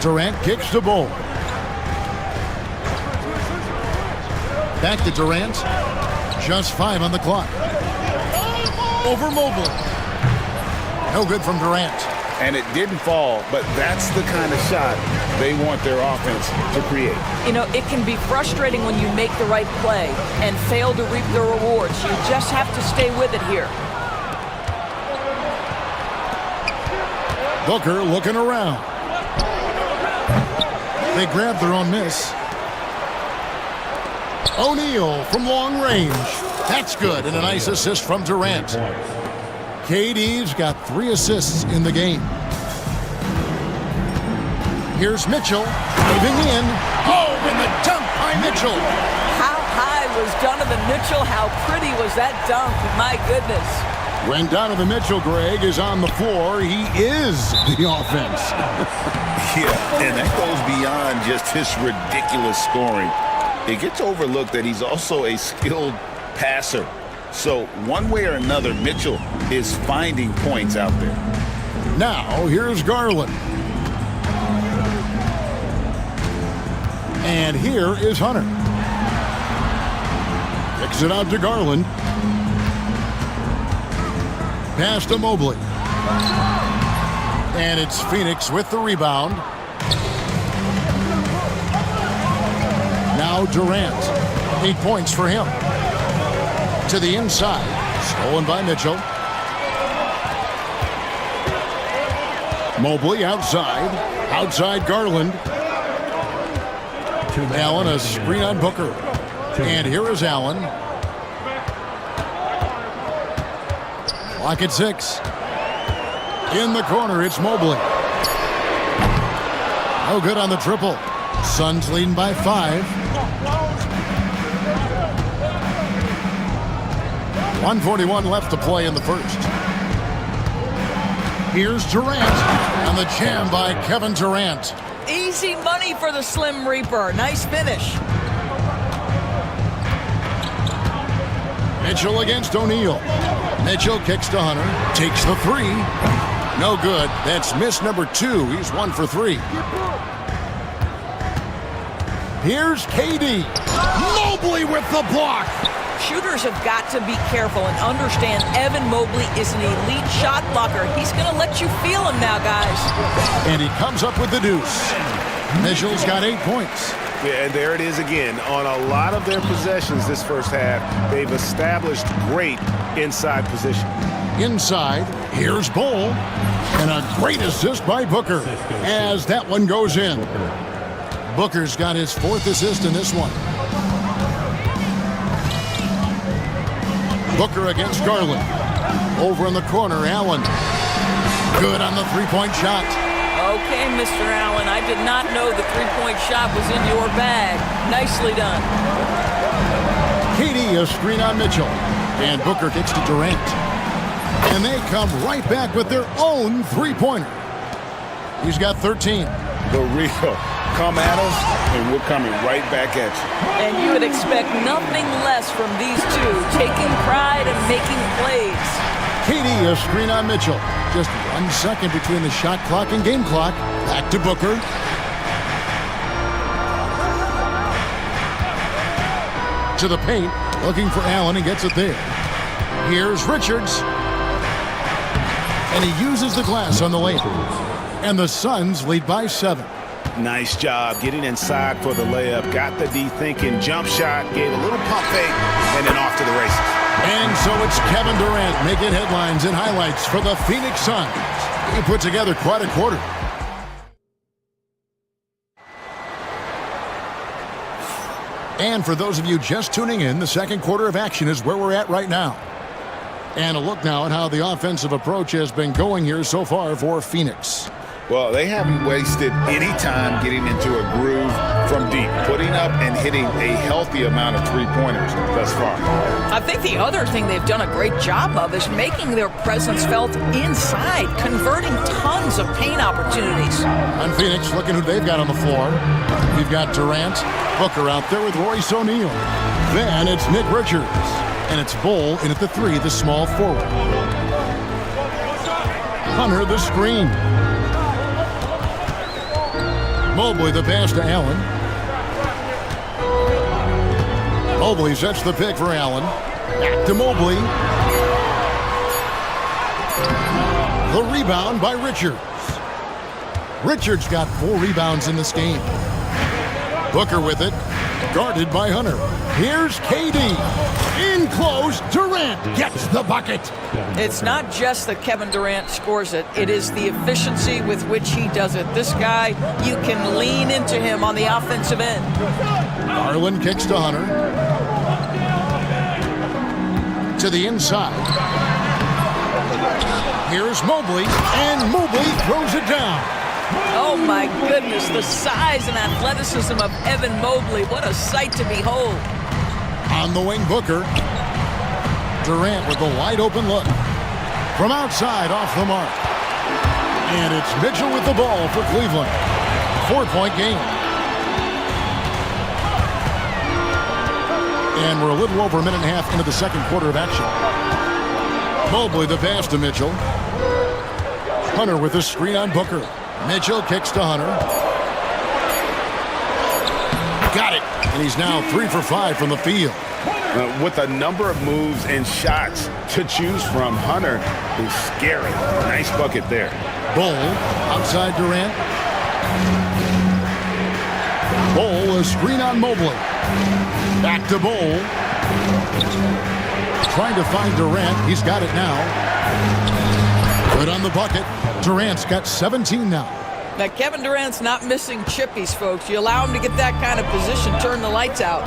Durant kicks the ball. Back to Durant. Just 5 on the clock. Over Mobley. No good from Durant. and it didn't fall, but that's the kind of shot they want their offense to create. You know, it can be frustrating when you make the right play and fail to reap the rewards. You just have to stay with it here. Booker looking around. They grab their own miss. O'Neal from long range. That's good, and a nice assist from Durant. KD's got 3 assists in the game. Here's Mitchell, moving in. Oh, and the dunk by Mitchell. How high was Donovan Mitchell? How pretty was that dunk? My goodness. When Donovan Mitchell, Greg, is on the floor, he is the offense. Yeah, and that goes beyond just his ridiculous scoring. It gets overlooked that he's also a skilled passer. So one way or another, Mitchell is finding points out there. Now, here's Garland. And here is Hunter. Kicks it out to Garland. Pass to Mobley. And it's Phoenix with the rebound. Now Durant. 8 points for him. To the inside. Stolen by Mitchell. Mobley outside. Outside Garland. Allen, a screen on Booker. And here is Allen. Clock at 6. In the corner, it's Mobley. No good on the triple. Suns leading by 5. 1:41 left to play in the first. Here's Durant on the jam by Kevin Durant. Easy money for the Slim Reaper. Nice finish. Mitchell against O'Neal. Mitchell kicks to Hunter. Takes the 3. No good. That's miss number 2. He's 1 for 3. Here's KD. Mobley with the block. Shooters have got to be careful and understand Evan Mobley is an elite shot blocker. He's going to let you feel him now, guys. And he comes up with the deuce. Mitchell's got 8 points. Yeah, and there it is again. On a lot of their possessions this first half, they've established great inside position. Inside, here's Bull. And a great assist by Booker as that one goes in. Booker's got his 4th assist in this one. Booker against Garland. Over in the corner, Allen. Good on the 3-point shot. Okay, Mr. Allen, I did not know the 3-point shot was in your bag. Nicely done. KD, a screen on Mitchell. And Booker kicks to Durant. And they come right back with their own 3-pointer. He's got 13. The real. Come at us, and we're coming right back at you. And you would expect nothing less from these two, taking pride and making plays. KD, a screen on Mitchell. Just 1 second between the shot clock and game clock. Back to Booker. To the paint, looking for Allen, and gets it there. Here's Richards. And he uses the glass on the lane. And the Suns lead by 7. Nice job getting inside for the layup. Got the D thinking. Jump shot. Gave a little pump fake. And then off to the races. And so it's Kevin Durant making headlines and highlights for the Phoenix Suns. He put together quite a quarter. And for those of you just tuning in, the second quarter of action is where we're at right now. And a look now at how the offensive approach has been going here so far for Phoenix. Well, they haven't wasted any time getting into a groove from deep, putting up and hitting a healthy amount of 3-pointers thus far. I think the other thing they've done a great job of is making their presence felt inside, converting tons of paint opportunities. On Phoenix, looking who they've got on the floor. We've got Durant, Booker out there with Royce O'Neal. Then it's Nick Richards. And it's Bull in at the 3, the small forward. Hunter, the screen. Mobley, the pass to Allen. Mobley sets the pick for Allen. Back to Mobley. The rebound by Richards. Richards got 4 rebounds in this game. Booker with it, guarded by Hunter. Here's KD. In close, Durant gets the bucket. It's not just that Kevin Durant scores it. It is the efficiency with which he does it. This guy, you can lean into him on the offensive end. Garland kicks to Hunter. To the inside. Here's Mobley, and Mobley throws it down. Oh my goodness, the size and athleticism of Evan Mobley. What a sight to behold. On the wing, Booker. Durant with a wide open look. From outside, off the mark. And it's Mitchell with the ball for Cleveland. 4-point game. And we're a little over a minute and a half into the second quarter of action. Mobley the pass to Mitchell. Hunter with a screen on Booker. Mitchell kicks to Hunter. Got it. And he's now 3 for 5 from the field. With a number of moves and shots to choose from, Hunter is scary. Nice bucket there. Bull outside Durant. Bull a screen on Mobley. Back to Bull. Trying to find Durant. He's got it now. Good on the bucket. Durant's got 17 now. Now, Kevin Durant's not missing chippies, folks. You allow him to get that kind of position, turn the lights out.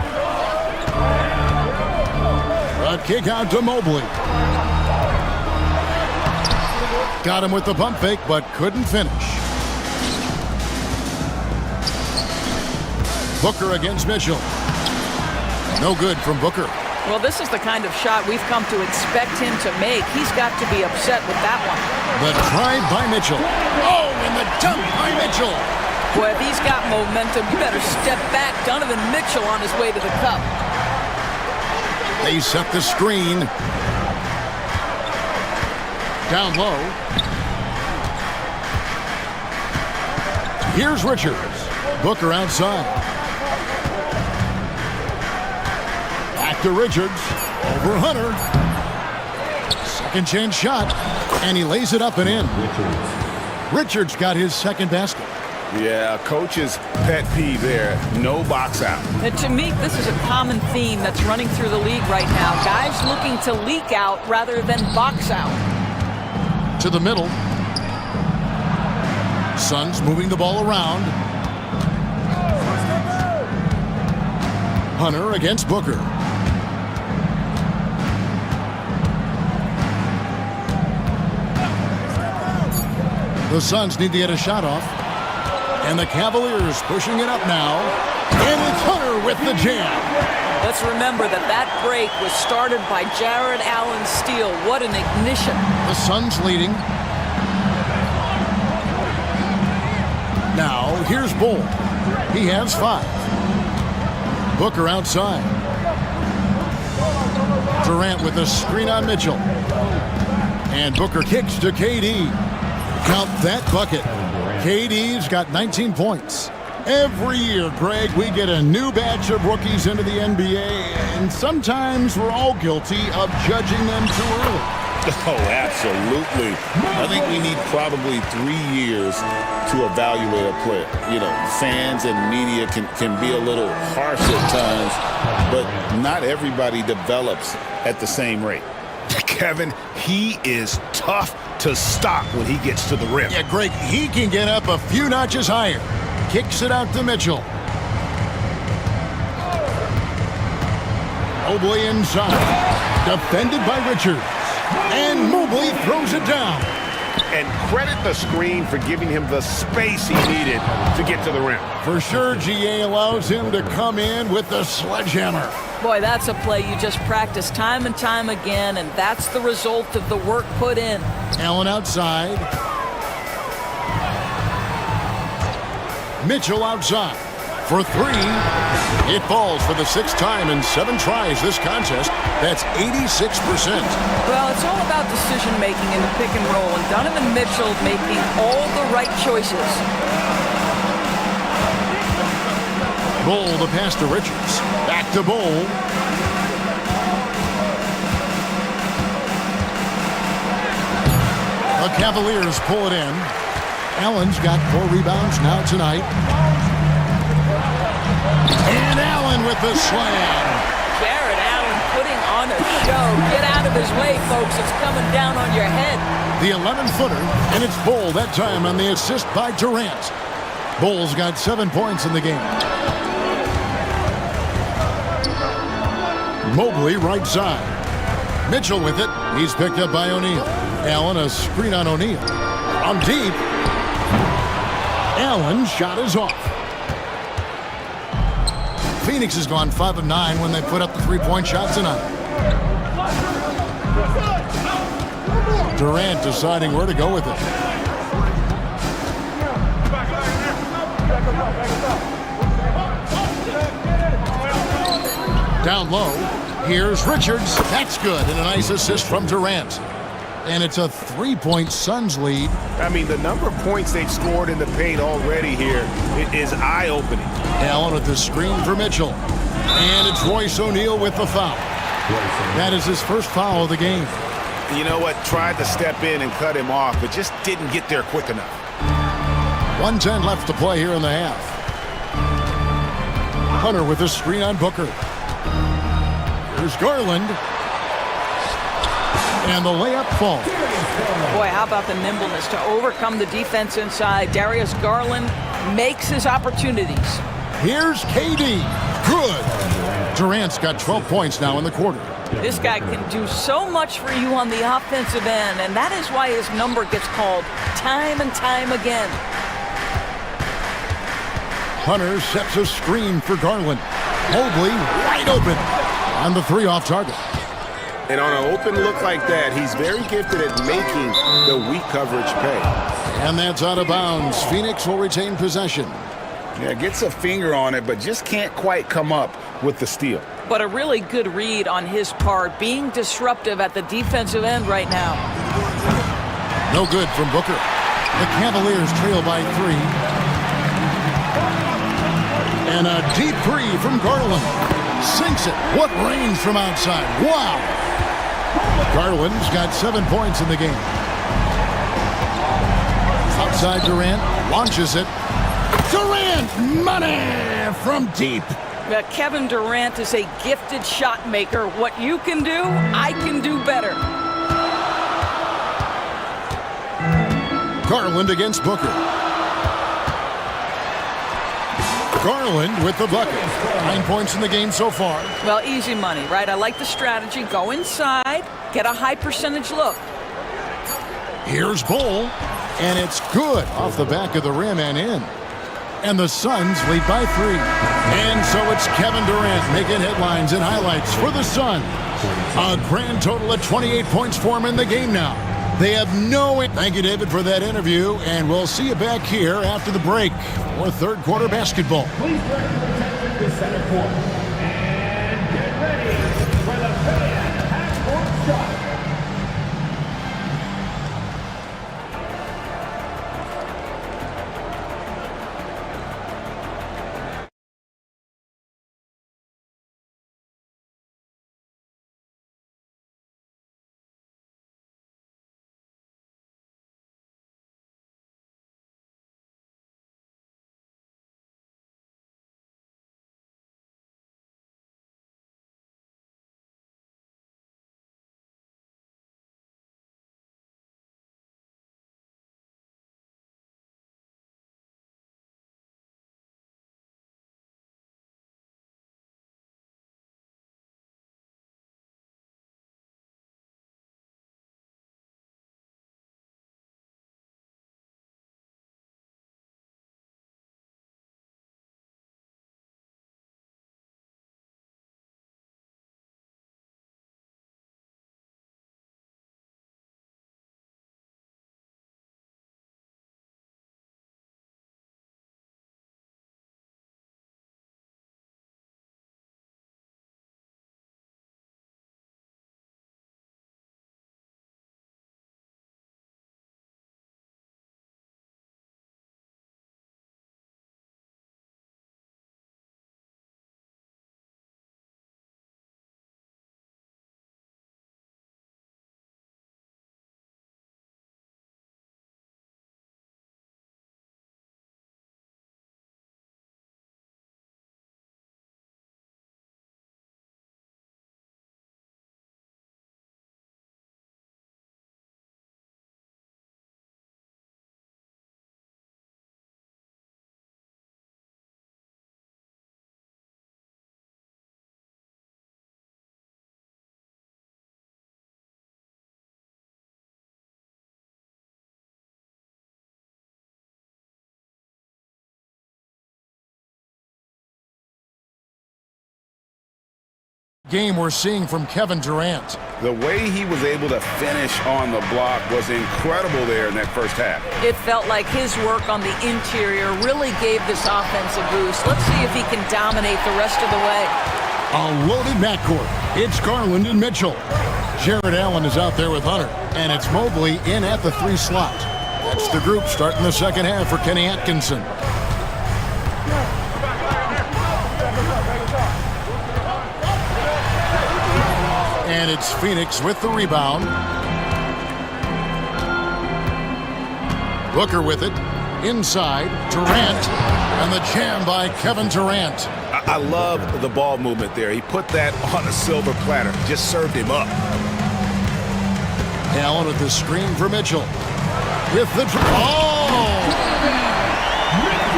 A kick out to Mobley. Got him with the pump fake, but couldn't finish. Booker against Mitchell. No good from Booker. Well, this is the kind of shot we've come to expect him to make. He's got to be upset with that one. The drive by Mitchell. Oh, and the dunk by Mitchell. Boy, if he's got momentum, you better step back. Donovan Mitchell on his way to the cup. They set the screen. Down low. Here's Richards. Booker outside. Back to Richards. Over Hunter. Second chance shot. And he lays it up and in. Richards got his second basket. Yeah, coach's pet peeve there. No box out. And to me, this is a common theme that's running through the league right now. Guys looking to leak out rather than box out. To the middle. Suns moving the ball around. Hunter against Booker. The Suns need to get a shot off. And the Cavaliers pushing it up now. And it's Hunter with the jam. Let's remember that that break was started by Jared Allen's steal. What an ignition. The Suns leading. Now, here's Bull. He has 5. Booker outside. Durant with a screen on Mitchell. And Booker kicks to KD. Count that bucket. KD's got 19 points. Every year, Greg, we get a new batch of rookies into the NBA, and sometimes we're all guilty of judging them too early. Oh, absolutely. I think we need probably 3 years to evaluate a player. You know, fans and media can be a little harsh at times, but not everybody develops at the same rate. Kevin, he is tough to stop when he gets to the rim. Yeah, Greg, he can get up a few notches higher. Kicks it out to Mitchell. Mobley inside. Defended by Richards. And Mobley throws it down. And credit the screen for giving him the space he needed to get to the rim. For sure, GA allows him to come in with the sledgehammer. Boy, that's a play you just practice time and time again, and that's the result of the work put in. Allen outside. Mitchell outside for 3. It falls for the 6th time in 7 tries this contest. That's 86%. Well, it's all about decision-making in the pick and roll, and Donovan Mitchell making all the right choices. Bull the pass to Richards. Back to Bull. A Cavaliers pull it in. Allen's got 4 rebounds now tonight. And Allen with the slam. Jared Allen putting on a show. Get out of his way, folks. It's coming down on your head. The 11-footer, and it's Bull that time on the assist by Durant. Bull's got 7 points in the game. Mobley right side. Mitchell with it. He's picked up by O'Neal. Allen a screen on O'Neal. On deep. Allen's shot is off. Phoenix has gone 5 of 9 when they put up the 3-point shot tonight. Durant deciding where to go with it. Down low. Here's Richards. That's good. And a nice assist from Durant. And it's a 3-point Suns lead. I mean, the number of points they've scored in the paint already here is eye-opening. Allen with the screen for Mitchell. And it's Royce O'Neal with the foul. That is his first foul of the game. You know what? Tried to step in and cut him off, but just didn't get there quick enough. 1:10 left to play here in the half. Hunter with the screen on Booker. Here's Garland. And the layup falls. Boy, how about the nimbleness to overcome the defense inside. Darius Garland makes his opportunities. Here's KD. Good. Durant's got 12 points now in the quarter. This guy can do so much for you on the offensive end, and that is why his number gets called time and time again. Hunter sets a screen for Garland. Mobley wide open on the 3 off target. And on an open look like that, he's very gifted at making the weak coverage pay. And that's out of bounds. Phoenix will retain possession. Yeah, gets a finger on it, but just can't quite come up with the steal. But a really good read on his part, being disruptive at the defensive end right now. No good from Booker. The Cavaliers trail by 3. And a deep 3 from Garland. Sinks it. What range from outside. Wow. Garland's got 7 points in the game. Outside Durant. Launches it. Durant. Money from deep. Kevin Durant is a gifted shot maker. What you can do, I can do better. Garland against Booker. Garland with the bucket. 9 points in the game so far. Well, easy money, right? I like the strategy. Go inside, get a high percentage look. Here's Bull, and it's good off the back of the rim and in. And the Suns lead by 3. And so it's Kevin Durant making headlines and highlights for the Suns. A grand total of 28 points for him in the game now. They have no... Thank you, David, for that interview, and we'll see you back here after the break for third quarter basketball. Please protect the center court. And get ready for the fan half-court shot. game we're seeing from Kevin Durant. The way he was able to finish on the block was incredible there in that first half. It felt like his work on the interior really gave this offense a boost. Let's see if he can dominate the rest of the way. A loaded backcourt. It's Garland and Mitchell. Jared Allen is out there with Hunter, and it's Mobley in at the 3 slot. That's the group starting the second half for Kenny Atkinson. And it's Phoenix with the rebound. Booker with it. Inside, Durant. And the jam by Kevin Durant. I love the ball movement there. He put that on a silver platter. Just served him up. Allen with the screen for Mitchell. With the...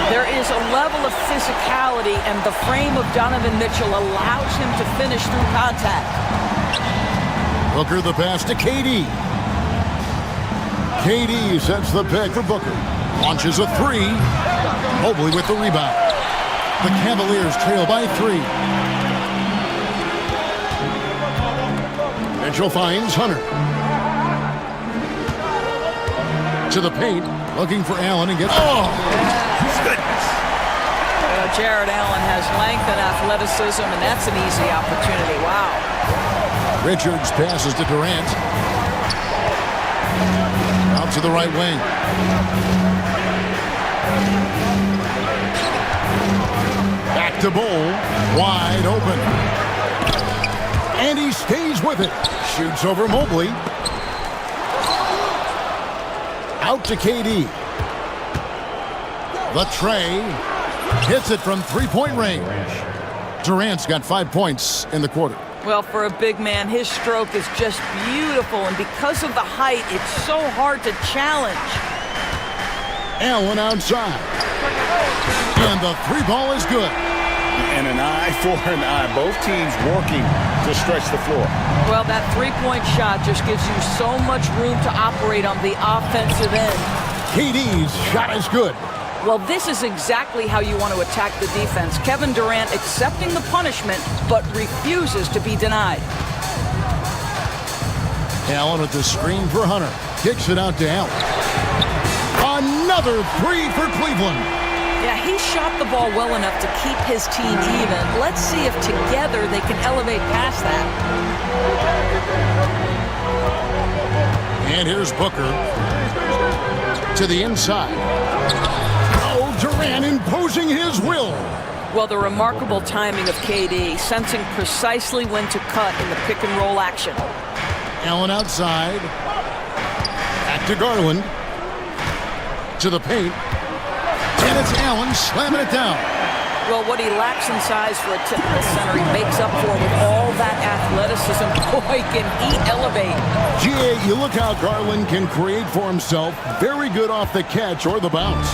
There is a level of physicality, and the frame of Donovan Mitchell allows him to finish through contact. Booker the pass to KD. KD sets the pick for Booker. Launches a 3. Mobley with the rebound. The Cavaliers trail by 3. Mitchell finds Hunter. To the paint, looking for Allen and gets... Goodness. Jared Allen has length and athleticism, and that's an easy opportunity. Wow. Richards passes to Durant. Out to the right wing. Back to Bull. Wide open. And he stays with it. Shoots over Mobley. Out to KD. The tray. Hits it from 3-point range. Durant's got 5 points in the quarter. Well, for a big man, his stroke is just beautiful, and because of the height, it's so hard to challenge. Allen outside. And the 3-ball is good. And an eye for an eye. Both teams working to stretch the floor. Well, that 3-point shot just gives you so much room to operate on the offensive end. KD's shot is good. Well, this is exactly how you want to attack the defense. Kevin Durant accepting the punishment, but refuses to be denied. Allen with the screen for Hunter. Kicks it out to Allen. Another 3 for Cleveland. Yeah, he shot the ball well enough to keep his team even. Let's see if together they can elevate past that. And here's Booker to the inside. Durant imposing his will. Well, the remarkable timing of KD, sensing precisely when to cut in the pick-and-roll action. Allen outside. Back to Garland. To the paint. And it's Allen slamming it down. Well, what he lacks in size for a typical center, he makes up for with all that athleticism. Boy, can he elevate. GA, you look how Garland can create for himself. Very good off the catch or the bounce.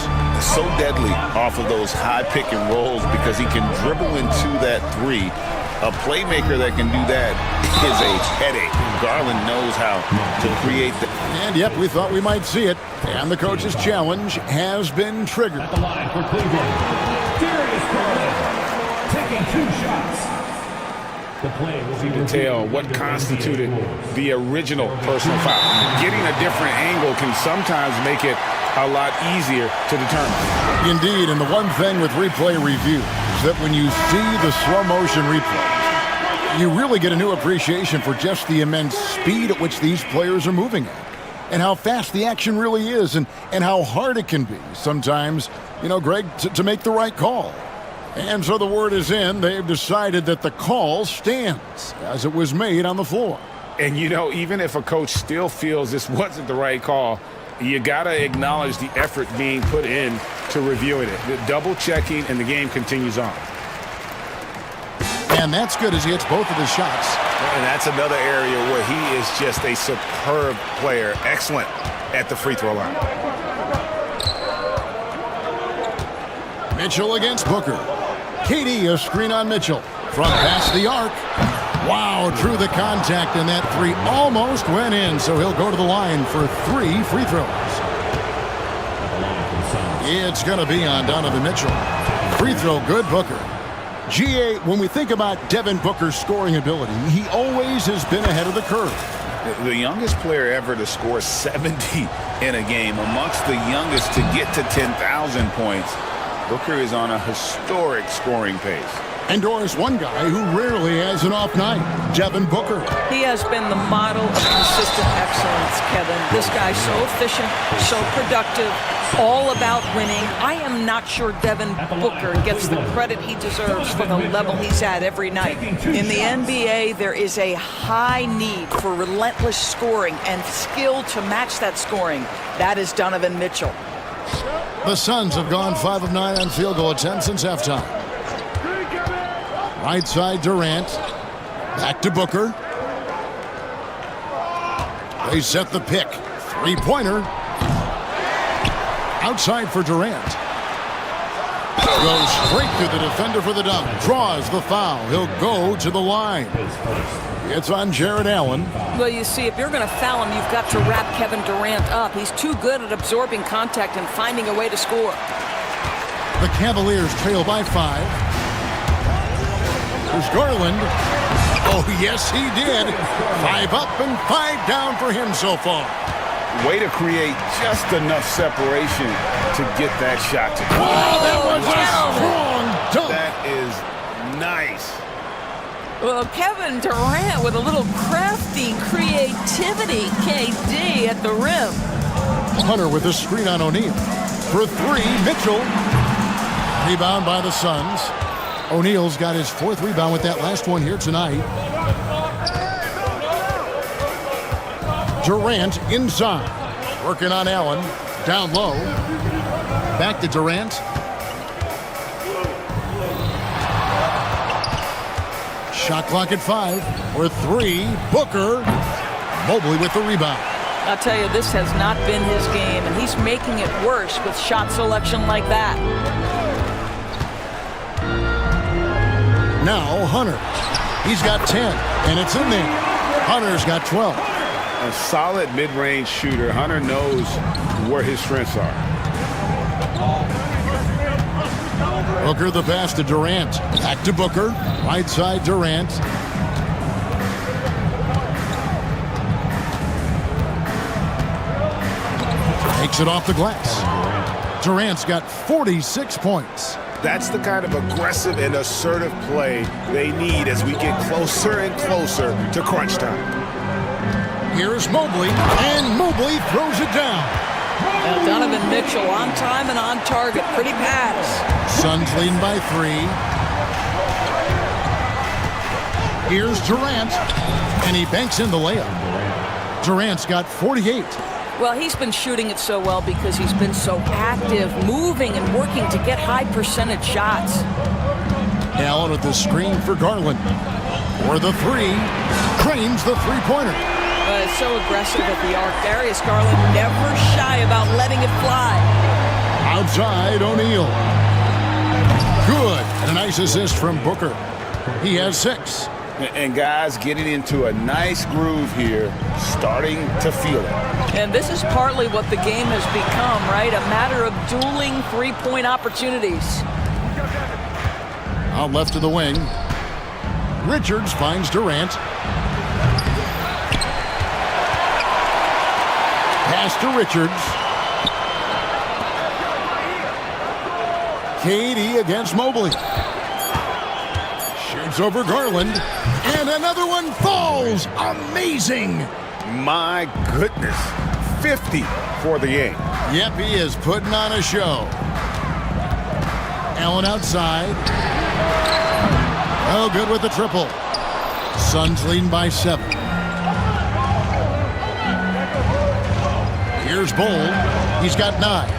So deadly off of those high pick and rolls because he can dribble into that 3. A playmaker that can do that is a headache. Garland knows how to create the... And yep, we thought we might see it. And the coach's challenge has been triggered. At the line for Cleveland, Darius Garland taking 2 shots. The play will be detail what constituted the original personal foul. Getting a different angle can sometimes make it a lot easier to determine. Indeed, and the one thing with replay review is that when you see the slow motion replays, you really get a new appreciation for just the immense speed at which these players are moving at, and how fast the action really is, and how hard it can be sometimes, Greg, to make the right call. And so the word is in. They've decided that the call stands as it was made on the floor. And, even if a coach still feels this wasn't the right call, you got to acknowledge the effort being put in to reviewing it. The double checking, and the game continues on. And that's good as he hits both of his shots. And that's another area where he is just a superb player. Excellent at the free throw line. Mitchell against Booker. KD, a screen on Mitchell. From past the arc. Wow, drew the contact, and that 3 almost went in, so he'll go to the line for 3 free throws. It's going to be on Donovan Mitchell. Free throw good, Booker. GA, when we think about Devin Booker's scoring ability, he always has been ahead of the curve. The youngest player ever to score 70 in a game, amongst the youngest to get to 10,000 points. Booker is on a historic scoring pace. And Doris, one guy who rarely has an off night, Devin Booker. He has been the model of consistent excellence, Kevin. This guy's so efficient, so productive, all about winning. I am not sure Devin Booker gets the credit he deserves for the level he's at every night. In the NBA, there is a high need for relentless scoring and skill to match that scoring. That is Donovan Mitchell. The Suns have gone 5 of 9 on field goal attempts since halftime. Right side, Durant. Back to Booker. They set the pick. Three-pointer. Outside for Durant. Goes straight to the defender for the dunk. Draws the foul. He'll go to the line. It's on Jared Allen. Well, you see, if you're going to foul him, you've got to wrap Kevin Durant up. He's too good at absorbing contact and finding a way to score. The Cavaliers trail by 5. Here's Garland. Oh, yes, he did. 5 up and 5 down for him so far. Way to create just enough separation to get that shot to go. Wow, that was a strong dunk. That is nice. Well, Kevin Durant with a little crafty creativity. KD at the rim. Hunter with a screen on O'Neal. For 3, Mitchell. Rebound by the Suns. O'Neal's got his 4th rebound with that last one here tonight. Durant inside. Working on Allen. Down low. Back to Durant. Shot clock at 5. For 3, Booker. Mobley with the rebound. I'll tell you, this has not been his game, and he's making it worse with shot selection like that. Now Hunter. He's got 10, and it's in there. Hunter's got 12. A solid mid-range shooter. Hunter knows where his strengths are. Booker the pass to Durant. Back to Booker. Right side Durant. Takes it off the glass. Durant's got 46 points. That's the kind of aggressive and assertive play they need as we get closer and closer to crunch time. Here's Mobley, and Mobley throws it down. Donovan Mitchell on time and on target. Pretty pass. Suns leading by 3. Here's Durant, and he banks in the layup. Durant's got 48. Well, he's been shooting it so well because he's been so active, moving and working to get high percentage shots. Allen with the screen for Garland. For the 3, cranes the three-pointer. It's so aggressive at the arc. Darius Garland never shy about letting it fly. Outside, O'Neal. Good. And a nice assist from Booker. He has 6. And guys getting into a nice groove here, starting to feel it. And this is partly what the game has become, right? A matter of dueling three-point opportunities. Out left to the wing. Richards finds Durant. Pass to Richards. KD against Mobley. Shoots over Garland. And another one falls. Amazing. My goodness. 50 for the game. Yep, he is putting on a show. Allen outside. Oh, good with the triple. Suns leading by 7. Here's Bowl. He's got 9.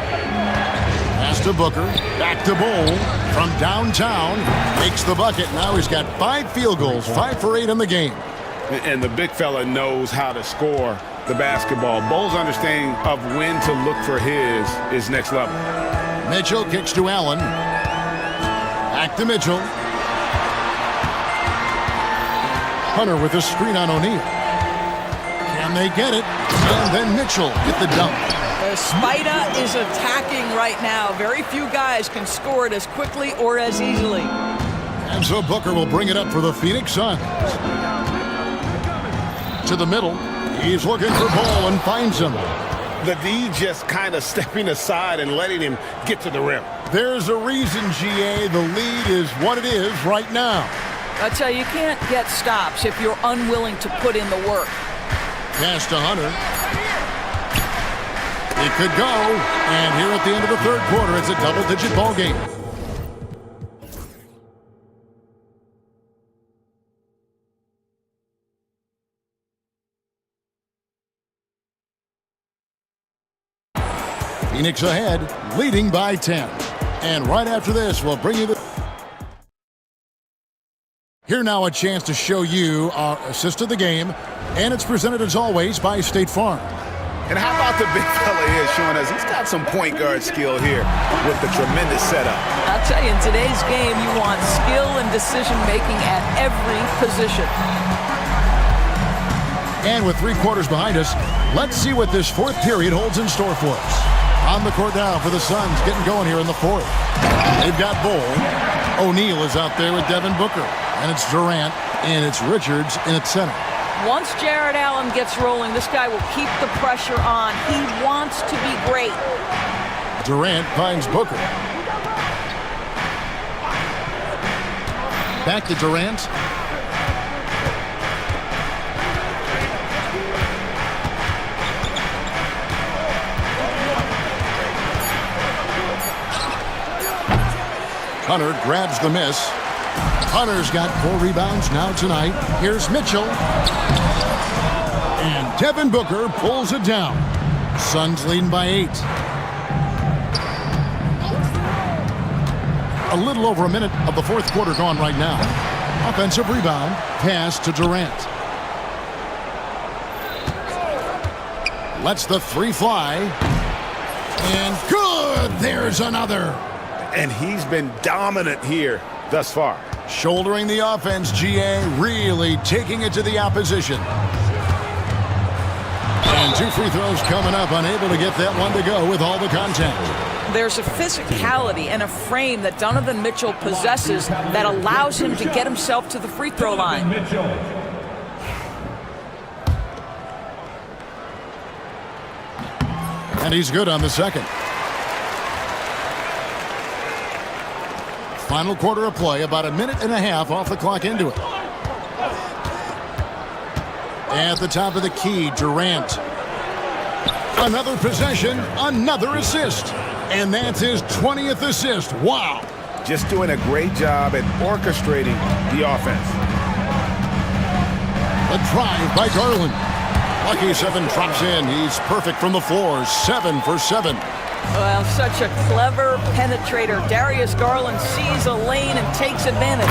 Pass to Booker. Back to Bowl. From downtown. Makes the bucket. Now he's got 5 field goals. 5 for 8 in the game. And the big fella knows how to score the basketball. Bowles' understanding of when to look for his is next level. Mitchell kicks to Allen. Back to Mitchell. Hunter with a screen on O'Neal. Can they get it? And then Mitchell get the dunk. Spida is attacking right now. Very few guys can score it as quickly or as easily. And so Booker will bring it up for the Phoenix Suns. To the middle. He's looking for ball and finds him. The D just kind of stepping aside and letting him get to the rim. There's a reason, GA. The lead is what it is right now. I tell you, you can't get stops if you're unwilling to put in the work. Pass to Hunter. It could go. And here at the end of the third quarter, it's a double-digit ball game. Phoenix ahead, leading by 10. And right after this, we'll bring you the... Here now a chance to show you our assist of the game. And it's presented as always by State Farm. And how about the big fella here showing us he's got some point guard skill here with the tremendous setup. I'll tell you, in today's game, you want skill and decision-making at every position. And with 3 quarters behind us, let's see what this fourth period holds in store for us. On the court now for the Suns, getting going here in the fourth. They've got Bull. O'Neal is out there with Devin Booker. And it's Durant, and it's Richards in its center. Once Jared Allen gets rolling, this guy will keep the pressure on. He wants to be great. Durant finds Booker. Back to Durant. Hunter grabs the miss. Hunter's got 4 rebounds now tonight. Here's Mitchell. And Devin Booker pulls it down. Suns leading by 8. A little over a minute of the fourth quarter gone right now. Offensive rebound. Pass to Durant. Lets the 3 fly. And good! There's another. And he's been dominant here thus far. Shouldering the offense, GA, really taking it to the opposition. And 2 free throws coming up, unable to get that one to go with all the contact. There's a physicality and a frame that Donovan Mitchell possesses that allows him to get himself to the free throw line. And he's good on the second. Final quarter of play, about a minute and a half off the clock into it. At the top of the key, Durant. Another possession, another assist. And that's his 20th assist. Wow. Just doing a great job at orchestrating the offense. A drive by Garland. Lucky 7 drops in. He's perfect from the floor. 7 for 7. Well, such a clever penetrator. Darius Garland sees a lane and takes advantage.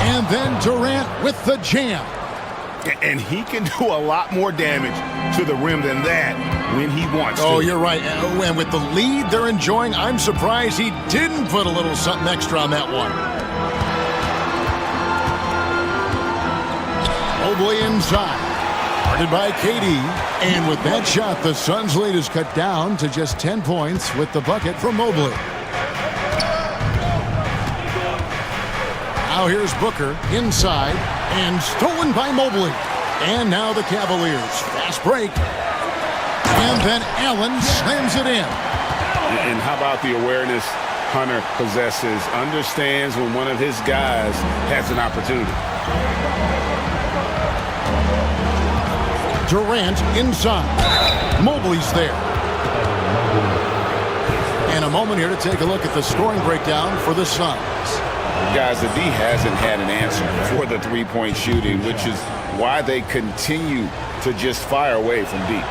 And then Durant with the jam. And he can do a lot more damage to the rim than that when he wants to. Oh, you're right. And with the lead they're enjoying, I'm surprised he didn't put a little something extra on that one. Mobley inside. Guarded by KD. And with that shot, the Suns' lead is cut down to just 10 points with the bucket from Mobley. Now here's Booker inside and stolen by Mobley. And now the Cavaliers. Fast break. And then Allen slams it in. And how about the awareness Hunter possesses? Understands when one of his guys has an opportunity. Durant inside. Mobley's there. And a moment here to take a look at the scoring breakdown for the Suns. Guys, the D hasn't had an answer for the three-point shooting, which is why they continue to just fire away from deep.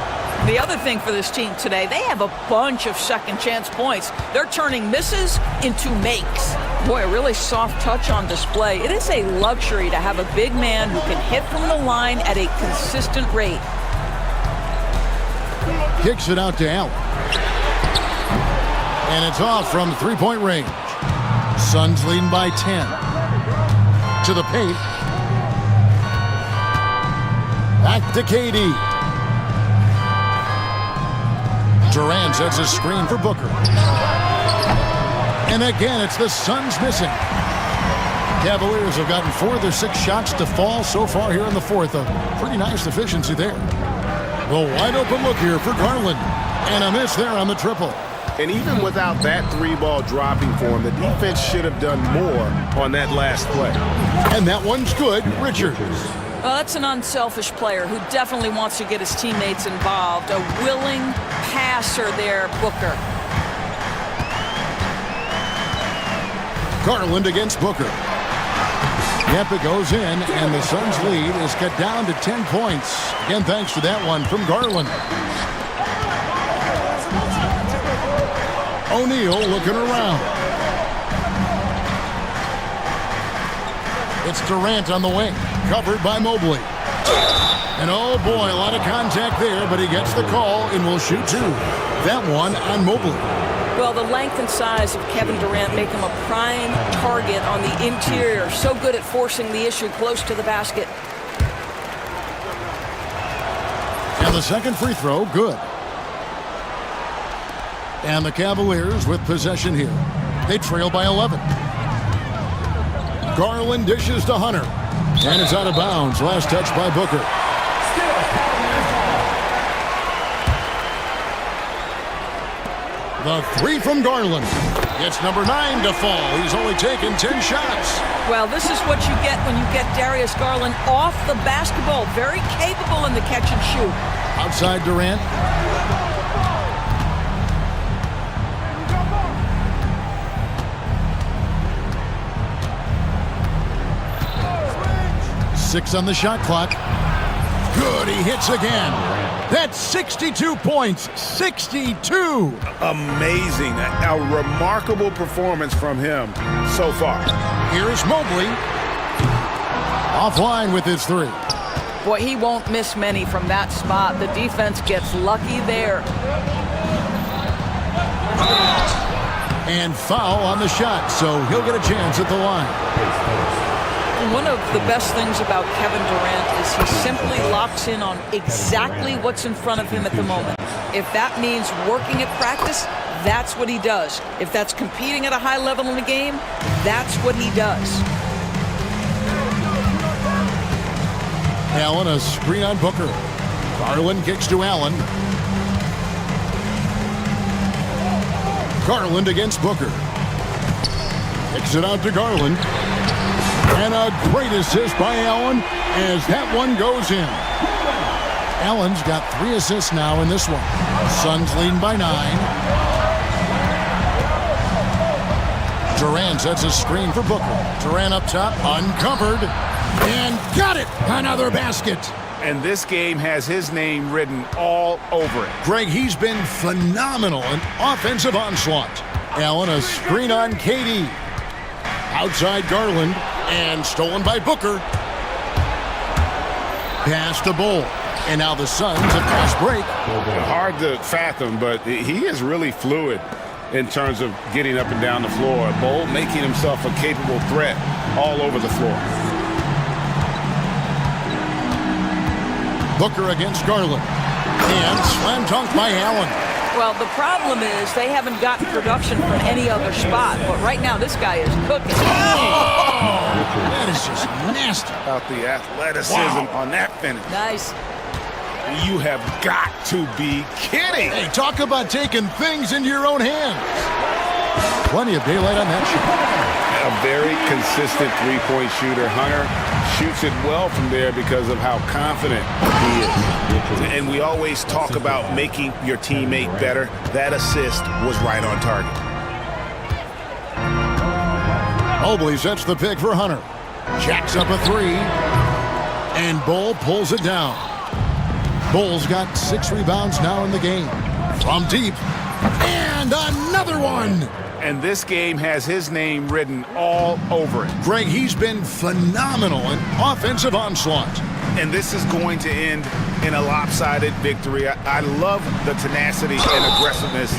The other thing for this team today, they have a bunch of second chance points. They're turning misses into makes. Boy, a really soft touch on display. It is a luxury to have a big man who can hit from the line at a consistent rate. Kicks it out to Allen. And it's off from three-point range. Suns leading by 10. To the paint. Back to KD. Durant sets a screen for Booker. And again, it's the Suns missing. Cavaliers have gotten 4 of their 6 shots to fall so far here in the fourth. A pretty nice efficiency there. The wide open look here for Garland. And a miss there on the triple. And even without that 3-ball dropping for him, the defense should have done more on that last play. And that one's good. Richards. Well, that's an unselfish player who definitely wants to get his teammates involved. A willing passer there, Booker. Garland against Booker. Yep, it goes in, and the Suns' lead is cut down to 10 points. Again, thanks to that one from Garland. O'Neal looking around. It's Durant on the wing, covered by Mobley. And oh boy, a lot of contact there, but he gets the call and will shoot 2. That one on Mobley. Well, the length and size of Kevin Durant make him a prime target on the interior. So good at forcing the issue close to the basket. And the second free throw, good. And the Cavaliers with possession here. They trail by 11. Garland dishes to Hunter. And it's out of bounds. Last touch by Booker. The 3 from Garland. Gets number 9 to fall. He's only taken 10 shots. Well, this is what you get when you get Darius Garland off the basketball. Very capable in the catch and shoot. Outside Durant. Six on the shot clock. Good, he hits again. That's 62 points. 62. Amazing. A remarkable performance from him so far. Here's Mobley. Offline with his 3. Boy, he won't miss many from that spot. The defense gets lucky there. And foul on the shot, so he'll get a chance at the line. One of the best things about Kevin Durant is he simply locks in on exactly what's in front of him at the moment. If that means working at practice, that's what he does. If that's competing at a high level in the game, that's what he does. Allen, a screen on Booker. Garland kicks to Allen. Garland against Booker. Kicks it out to Garland. And a great assist by Allen as that one goes in. Allen's got 3 assists now in this one. Suns leading by 9. Durant sets a screen for Booker. Durant up top, uncovered, and got it! Another basket. And this game has his name written all over it. Greg, he's been phenomenal in offensive onslaught. Allen, a screen on KD. Outside Garland. And stolen by Booker. Pass to Bull. And now the Suns have fast break. Hard to fathom, but he is really fluid in terms of getting up and down the floor. Bull making himself a capable threat all over the floor. Booker against Garland. And slam dunk by Allen. Well, the problem is they haven't gotten production from any other spot. But right now, this guy is cooking. Oh, that is just nasty. About the athleticism on that finish. Nice. You have got to be kidding. Hey, talk about taking things into your own hands. Plenty of daylight on that shot. A very consistent three-point shooter. Hunter shoots it well from there because of how confident he is. And we always talk about making your teammate better. That assist was right on target. Mobley sets the pick for Hunter. Jacks up a 3. And Bull pulls it down. Bull's got 6 rebounds now in the game. From deep. And another one! And this game has his name written all over it. Greg, he's been phenomenal in offensive onslaught. And this is going to end in a lopsided victory. I love the tenacity and aggressiveness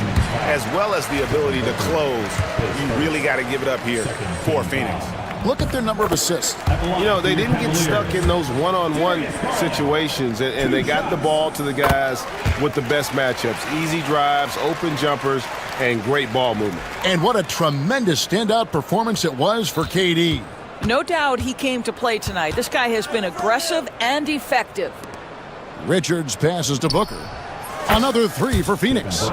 as well as the ability to close. You really got to give it up here for Phoenix. Look at their number of assists. You know, they didn't get stuck in those one-on-one situations, and they got the ball to the guys with the best matchups. Easy drives, open jumpers, and great ball movement. And what a tremendous standout performance it was for KD. No doubt he came to play tonight. This guy has been aggressive and effective. Richards passes to Booker. Another three for Phoenix.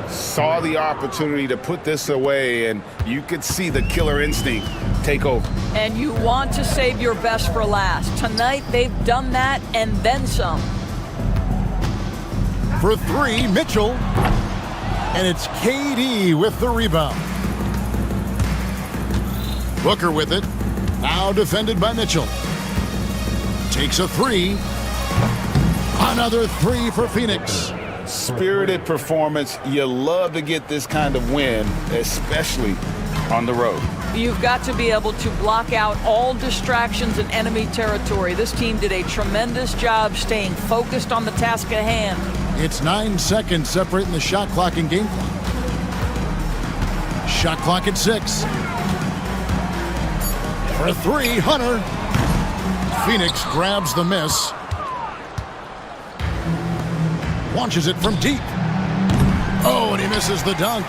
Saw the opportunity to put this away, and you could see the killer instinct take over. And you want to save your best for last. Tonight, they've done that and then some. For three, Mitchell. And it's KD with the rebound. Booker with it. Now defended by Mitchell. Takes a three. Another three for Phoenix. Spirited performance. You love to get this kind of win, especially on the road. You've got to be able to block out all distractions in enemy territory. This team did a tremendous job staying focused on the task at hand. It's 9 seconds separating the shot clock and game clock. Shot clock at 6. For three, Hunter. Phoenix grabs the miss. Launches it from deep. Oh, and he misses the dunk.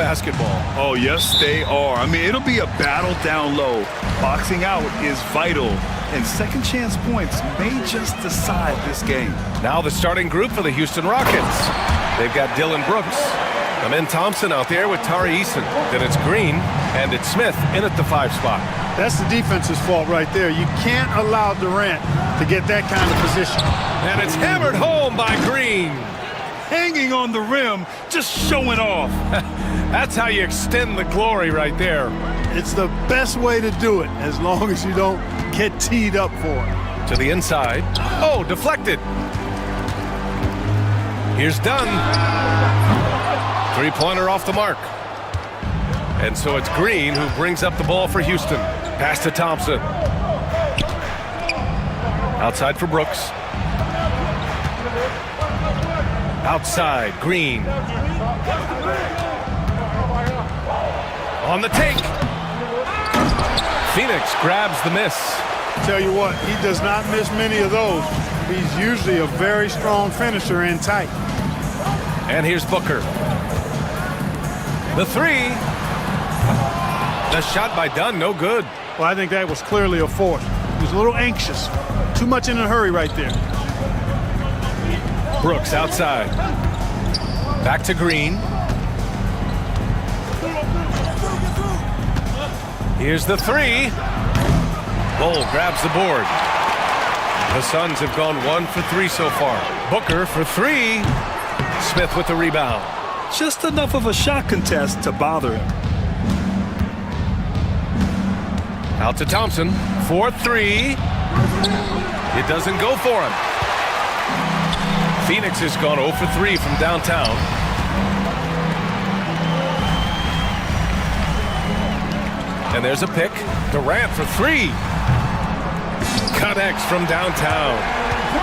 basketball. Oh, yes, they are. I mean, it'll be a battle down low. Boxing out is vital, and second chance points may just decide this game. Now the starting group for the Houston Rockets. They've got Dylan Brooks, Amen Thompson out there with Tari Eason. Then it's Green, and it's Smith in at the 5 spot. That's the defense's fault right there. You can't allow Durant to get that kind of position. And it's hammered home by Green. Hanging on the rim, just showing off. That's how you extend the glory right there. It's the best way to do it, as long as you don't get teed up for it. To the inside. Oh, deflected. Here's Dunn. Three-pointer off the mark. And so it's Green who brings up the ball for Houston. Pass to Thompson. Outside for Brooks. Outside, Green. On the take. Phoenix grabs the miss. Tell you what, he does not miss many of those. He's usually a very strong finisher and tight. And here's Booker. The three. The shot by Dunn, no good. Well, I think that was clearly a force. He was a little anxious. Too much in a hurry right there. Brooks outside. Back to Green. Here's the three. Bull grabs the board. The Suns have gone 1 for 3 so far. Booker for 3. Smith with the rebound. Just enough of a shot contest to bother him. Out to Thompson. 4-3. It doesn't go for him. Phoenix has gone 0 for 3 from downtown. And there's a pick. Durant for 3. Connects from downtown.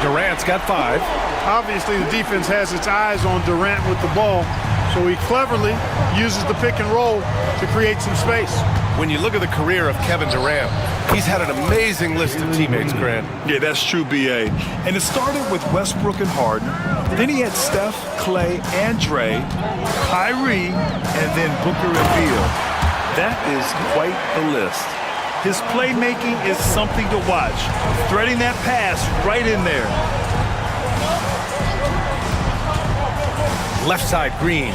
Durant's got 5. Obviously, the defense has its eyes on Durant with the ball, so he cleverly uses the pick and roll to create some space. When you look at the career of Kevin Durant, he's had an amazing list of teammates, Grant. Yeah, that's true, B.A. And it started with Westbrook and Harden. Then he had Steph, Clay, and Dre, Kyrie, and then Booker and Beal. That is quite the list. His playmaking is something to watch. Threading that pass right in there. Left side, Green.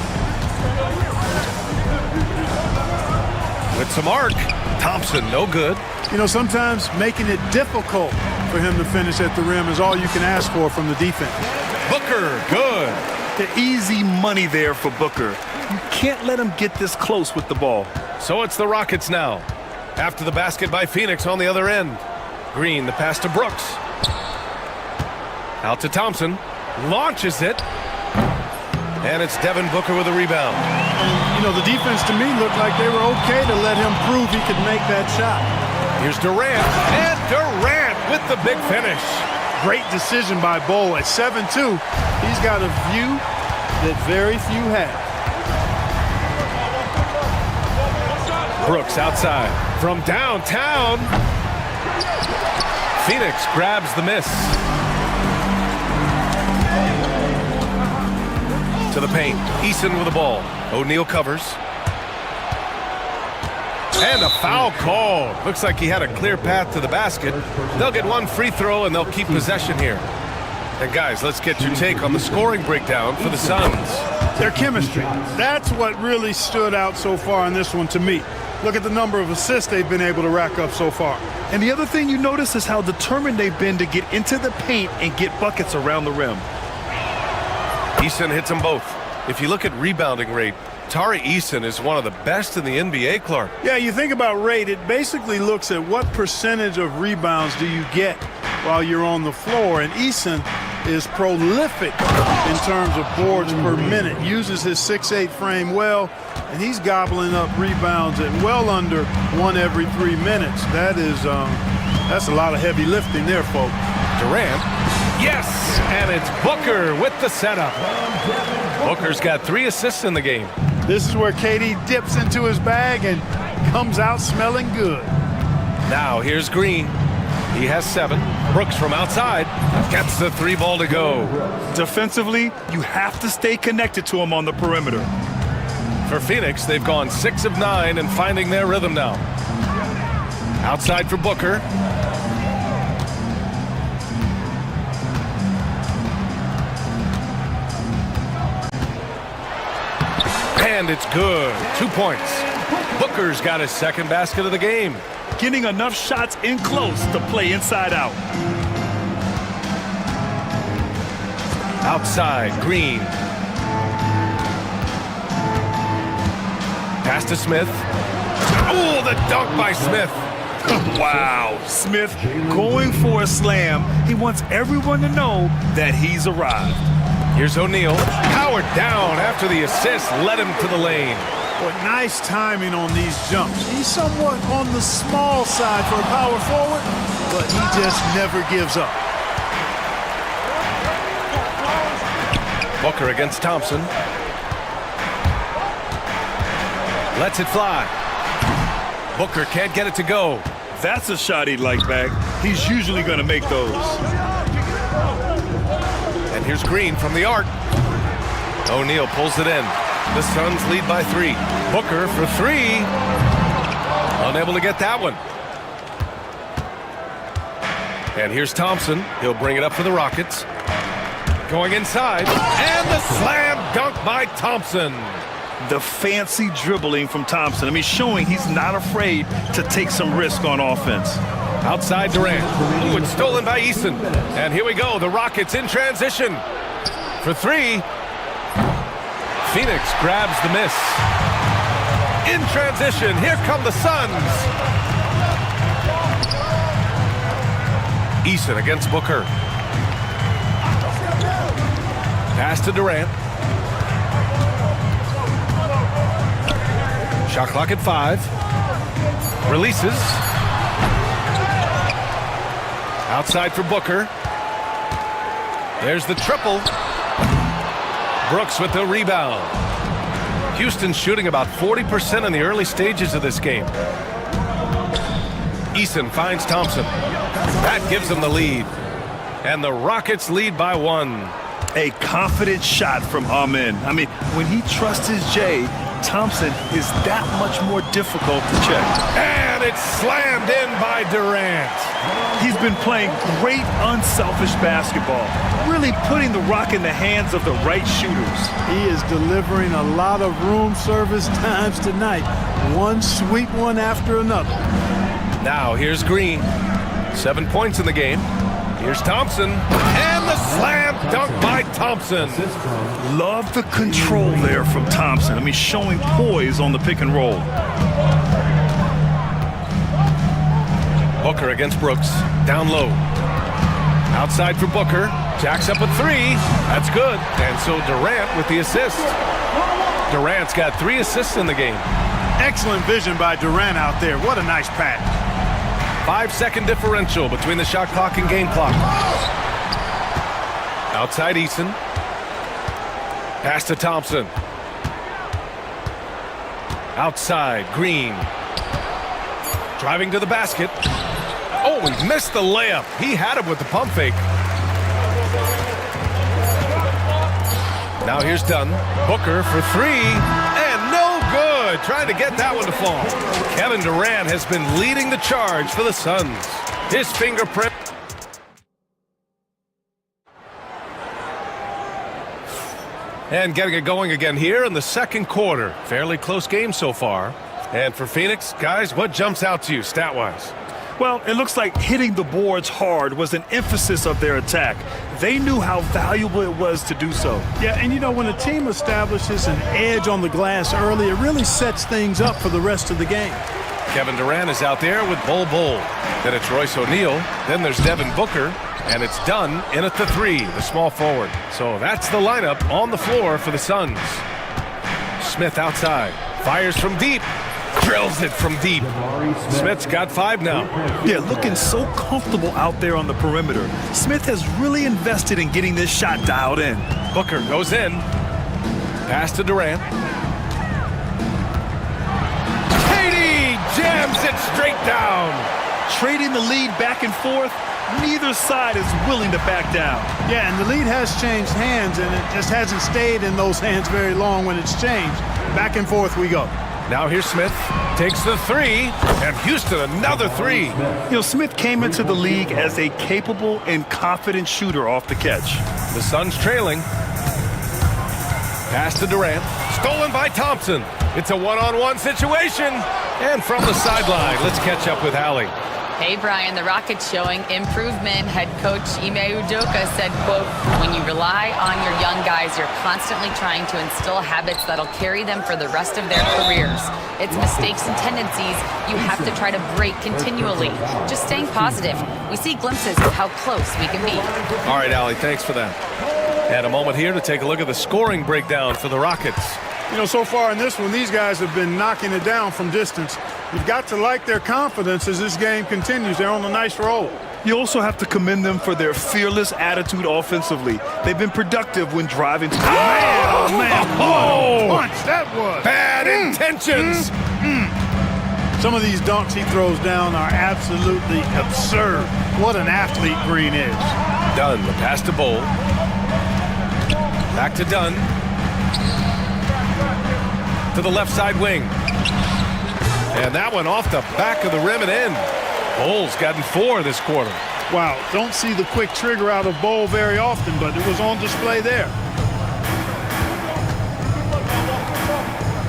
With some arc. Thompson, no good. You know, sometimes making it difficult for him to finish at the rim is all you can ask for from the defense. Booker, good. The easy money there for Booker. You can't let him get this close with the ball. So it's the Rockets now. After the basket by Phoenix on the other end. Green, the pass to Brooks. Out to Thompson. Launches it. And it's Devin Booker with a rebound. And, you know, the defense to me looked like they were okay to let him prove he could make that shot. Here's Durant. And Durant with the big finish. Great decision by Bull at 7-2. He's got a view that very few have. Brooks outside from downtown. Phoenix grabs the miss. To the paint. Eason with the ball. O'Neal covers. And a foul call. Looks like he had a clear path to the basket. They'll get one free throw and they'll keep possession here. And guys, let's get your take on the scoring breakdown for the Suns. Their chemistry. That's what really stood out so far in this one to me. Look at the number of assists they've been able to rack up so far. And the other thing you notice is how determined they've been to get into the paint and get buckets around the rim. Eason hits them both. If you look at rebounding rate, Tari Eason is one of the best in the NBA, Clark. Yeah, you think about rate, it basically looks at what percentage of rebounds do you get while you're on the floor. And Eason is prolific in terms of boards per minute, uses his 6'8" frame well, and he's gobbling up rebounds at well under 1 every 3 minutes. That's a lot of heavy lifting there, folks. Durant. Yes, and it's Booker with the setup. Booker's got 3 assists in the game. This is where KD dips into his bag and comes out smelling good. Now here's Green. He has 7. Brooks from outside gets the 3 ball to go. Defensively, you have to stay connected to him on the perimeter. For Phoenix, they've gone 6 of 9 and finding their rhythm now. Outside for Booker. And it's good. 2 points. Booker's got his second basket of the game. Getting enough shots in close to play inside out. Outside, Green. Pass to Smith. Oh, the dunk by Smith. Wow. Smith going for a slam. He wants everyone to know that he's arrived. Here's O'Neal. Powered down after the assist led him to the lane. But nice timing on these jumps. He's somewhat on the small side for a power forward, but he just never gives up. Booker against Thompson. Lets it fly. Booker can't get it to go. That's a shot he'd like back. He's usually going to make those. And here's Green from the arc. O'Neal pulls it in. The Suns lead by 3. Booker for 3. Unable to get that one. And here's Thompson. He'll bring it up for the Rockets. Going inside. And the slam dunk by Thompson. The fancy dribbling from Thompson. I mean, showing he's not afraid to take some risk on offense. Outside Durant. Ooh, it's stolen by Eason. And here we go. The Rockets in transition. For 3. Phoenix grabs the miss. In transition, here come the Suns. Eason against Booker. Pass to Durant. Shot clock at 5. Releases. Outside for Booker. There's the triple. Brooks with the rebound. Houston's shooting about 40% in the early stages of this game. Eason finds Thompson. That gives them the lead. And the Rockets lead by 1. A confident shot from Amen. I mean, when he trusts his J, Thompson is that much more difficult to check. And it's slammed in by Durant. He's been playing great unselfish basketball, really putting the rock in the hands of the right shooters. He is delivering a lot of room service times tonight. One sweet one after another. Now here's Green. 7 points in the game. Here's Thompson. And the slam dunk by Thompson. Love the control there from Thompson. I mean, showing poise on the pick and roll. Booker against Brooks. Down low. Outside for Booker. Jacks up a 3. That's good. And so Durant with the assist. Durant's got 3 assists in the game. Excellent vision by Durant out there. What a nice pass. 5-second differential between the shot clock and game clock. Outside Eason. Pass to Thompson. Outside Green. Driving to the basket. Oh, he missed the layup. He had him with the pump fake. Now here's Dunn. Booker for 3. And no good. Trying to get that one to fall. Kevin Durant has been leading the charge for the Suns. His fingerprint. And getting it going again here in the second quarter. Fairly close game so far. And for Phoenix, guys, what jumps out to you stat-wise? Well, it looks like hitting the boards hard was an emphasis of their attack. They knew how valuable it was to do so. Yeah, and you know, when a team establishes an edge on the glass early, it really sets things up for the rest of the game. Kevin Durant is out there with Bol Bol. Then it's Royce O'Neal. Then there's Devin Booker. And it's Dunn in at the 3, the small forward. So that's the lineup on the floor for the Suns. Smith outside. Fires from deep. Drills it from deep. Smith's got 5 now. Yeah, looking so comfortable out there on the perimeter. Smith has really invested in getting this shot dialed in. Booker goes in. Pass to Durant. Katie jams it straight down. Trading the lead back and forth. Neither side is willing to back down. Yeah, and the lead has changed hands, and it just hasn't stayed in those hands very long when it's changed. Back and forth we go. Now here's Smith, takes the three, and Houston another three. You know, Smith came into the league as a capable and confident shooter off the catch. The Suns trailing. Pass to Durant, stolen by Thompson. It's a one-on-one situation. And from the sideline, let's catch up with Allie. Hey, Brian, the Rockets showing improvement. Head coach Ime Udoka said, quote, when you rely on your young guys, you're constantly trying to instill habits that'll carry them for the rest of their careers. It's mistakes and tendencies you have to try to break continually. Just staying positive. We see glimpses of how close we can be. All right, Allie, thanks for that. And a moment here to take a look at the scoring breakdown for the Rockets. You know, so far in this one, these guys have been knocking it down from distance. You've got to like their confidence as this game continues. They're on a nice roll. You also have to commend them for their fearless attitude offensively. They've been productive when driving to the What a punch that was. Bad intentions. Some of these dunks he throws down are absolutely absurd. What an athlete Green is. Dunn, the pass to Bowl. Back to Dunn. To the left side wing. And that one off the back of the rim and in. Bowl's gotten 4 this quarter. Wow, don't see the quick trigger out of Bowl very often, but it was on display there.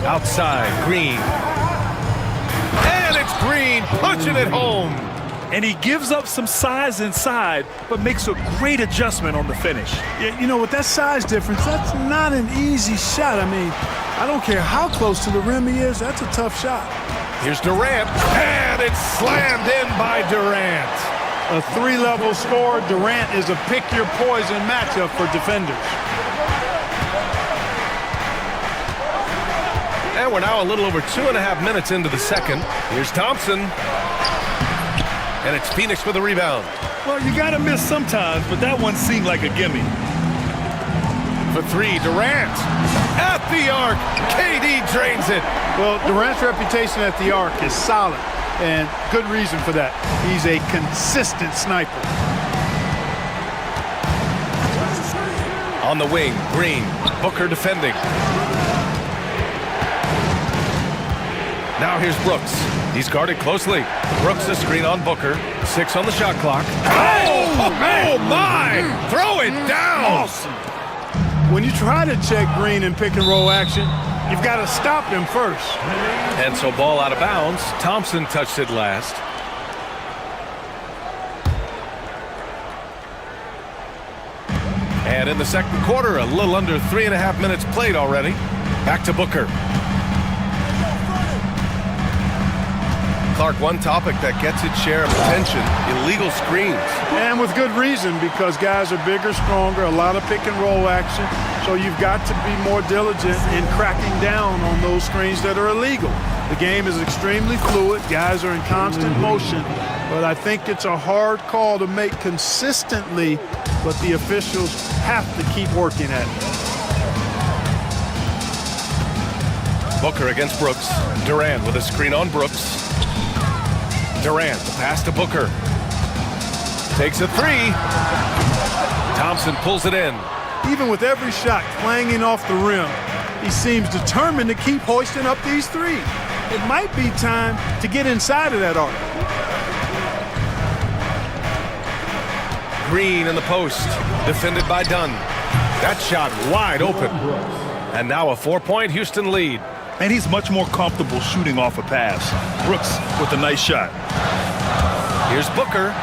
Outside, Green. And it's Green punching it home. And he gives up some size inside, but makes a great adjustment on the finish. Yeah, you know, with that size difference, that's not an easy shot. I mean, I don't care how close to the rim he is, that's a tough shot. Here's Durant, and it's slammed in by Durant. A 3-level score. Durant is a pick-your-poison matchup for defenders. And we're now a little over 2.5 minutes into the second. Here's Thompson. And it's Phoenix for the rebound. Well, you got to miss sometimes, but that one seemed like a gimme. For 3, Durant. At the arc, KD drains it. Well, Durant's reputation at the arc is solid, and good reason for that. He's a consistent sniper. On the wing, Green. Booker defending. Now here's Brooks. He's guarded closely. Brooks a screen on Booker. 6 on the shot clock. Oh my! Throw it down! Awesome. When you try to check Green in pick-and-roll action, you've got to stop him first. And so ball out of bounds. Thompson touched it last. And in the second quarter, a little under 3.5 minutes played already. Back to Booker. Clark, one topic that gets its share of attention, illegal screens. And with good reason, because guys are bigger, stronger, a lot of pick-and-roll action. So you've got to be more diligent in cracking down on those screens that are illegal. The game is extremely fluid. Guys are in constant motion. But I think it's a hard call to make consistently, but the officials have to keep working at it. Booker against Brooks. Durant with a screen on Brooks. Durant, the pass to Booker. Takes a 3. Thompson pulls it in. Even with every shot clanging off the rim, he seems determined to keep hoisting up these threes. It might be time to get inside of that arc. Green in the post, defended by Dunn. That shot wide open. And now a 4-point Houston lead. And he's much more comfortable shooting off a pass. Brooks with a nice shot. Here's Booker.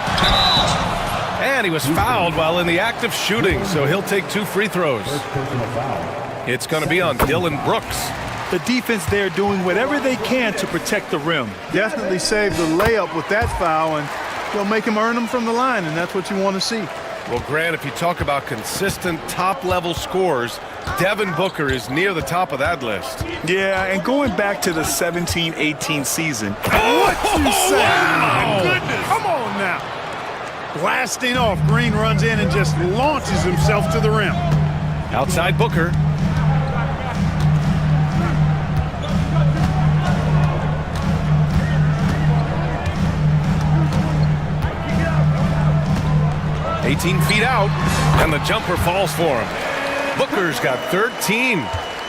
And he was fouled while in the act of shooting, so he'll take 2 free throws. It's going to be on Dylan Brooks. The defense there doing whatever they can to protect the rim. Definitely saved the layup with that foul, and they'll make him earn them from the line, and that's what you want to see. Well, Grant, if you talk about consistent top-level scores, Devin Booker is near the top of that list. Yeah, and going back to the 17-18 season. What you say? Wow. My goodness. Come on now. Blasting off, Green runs in and just launches himself to the rim. Outside Booker. .18 feet out, and the jumper falls for him. Booker's got 13.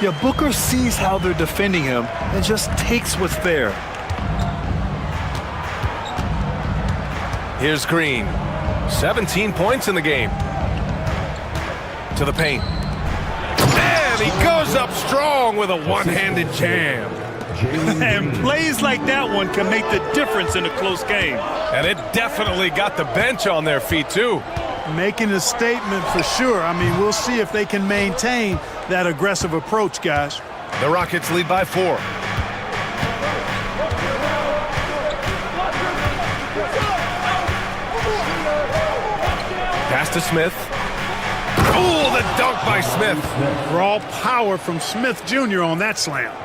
Yeah, Booker sees how they're defending him and just takes what's there. Here's Green. 17 points in the game. To the paint. And he goes up strong with a one-handed jam. And plays like that one can make the difference in a close game. And it definitely got the bench on their feet, too. Making a statement for sure. I mean, we'll see if they can maintain that aggressive approach, guys. The Rockets lead by 4. Pass to Smith. Oh, the dunk by Smith. Raw power from Smith Jr. on that slam.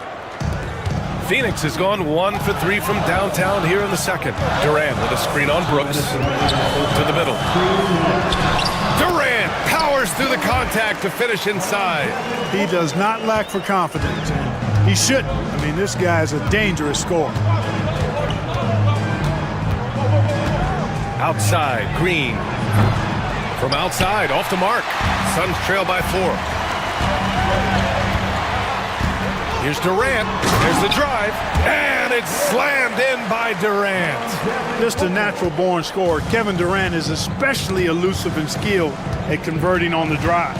Phoenix has gone 1 for 3 from downtown here in the second. Durant with a screen on Brooks. To the middle. Durant powers through the contact to finish inside. He does not lack for confidence. He shouldn't. I mean, this guy is a dangerous scorer. Outside, Green. From outside, off the mark. Suns trail by 4. Here's Durant. There's the drive. And it's slammed in by Durant. Just a natural-born scorer. Kevin Durant is especially elusive and skilled at converting on the drive.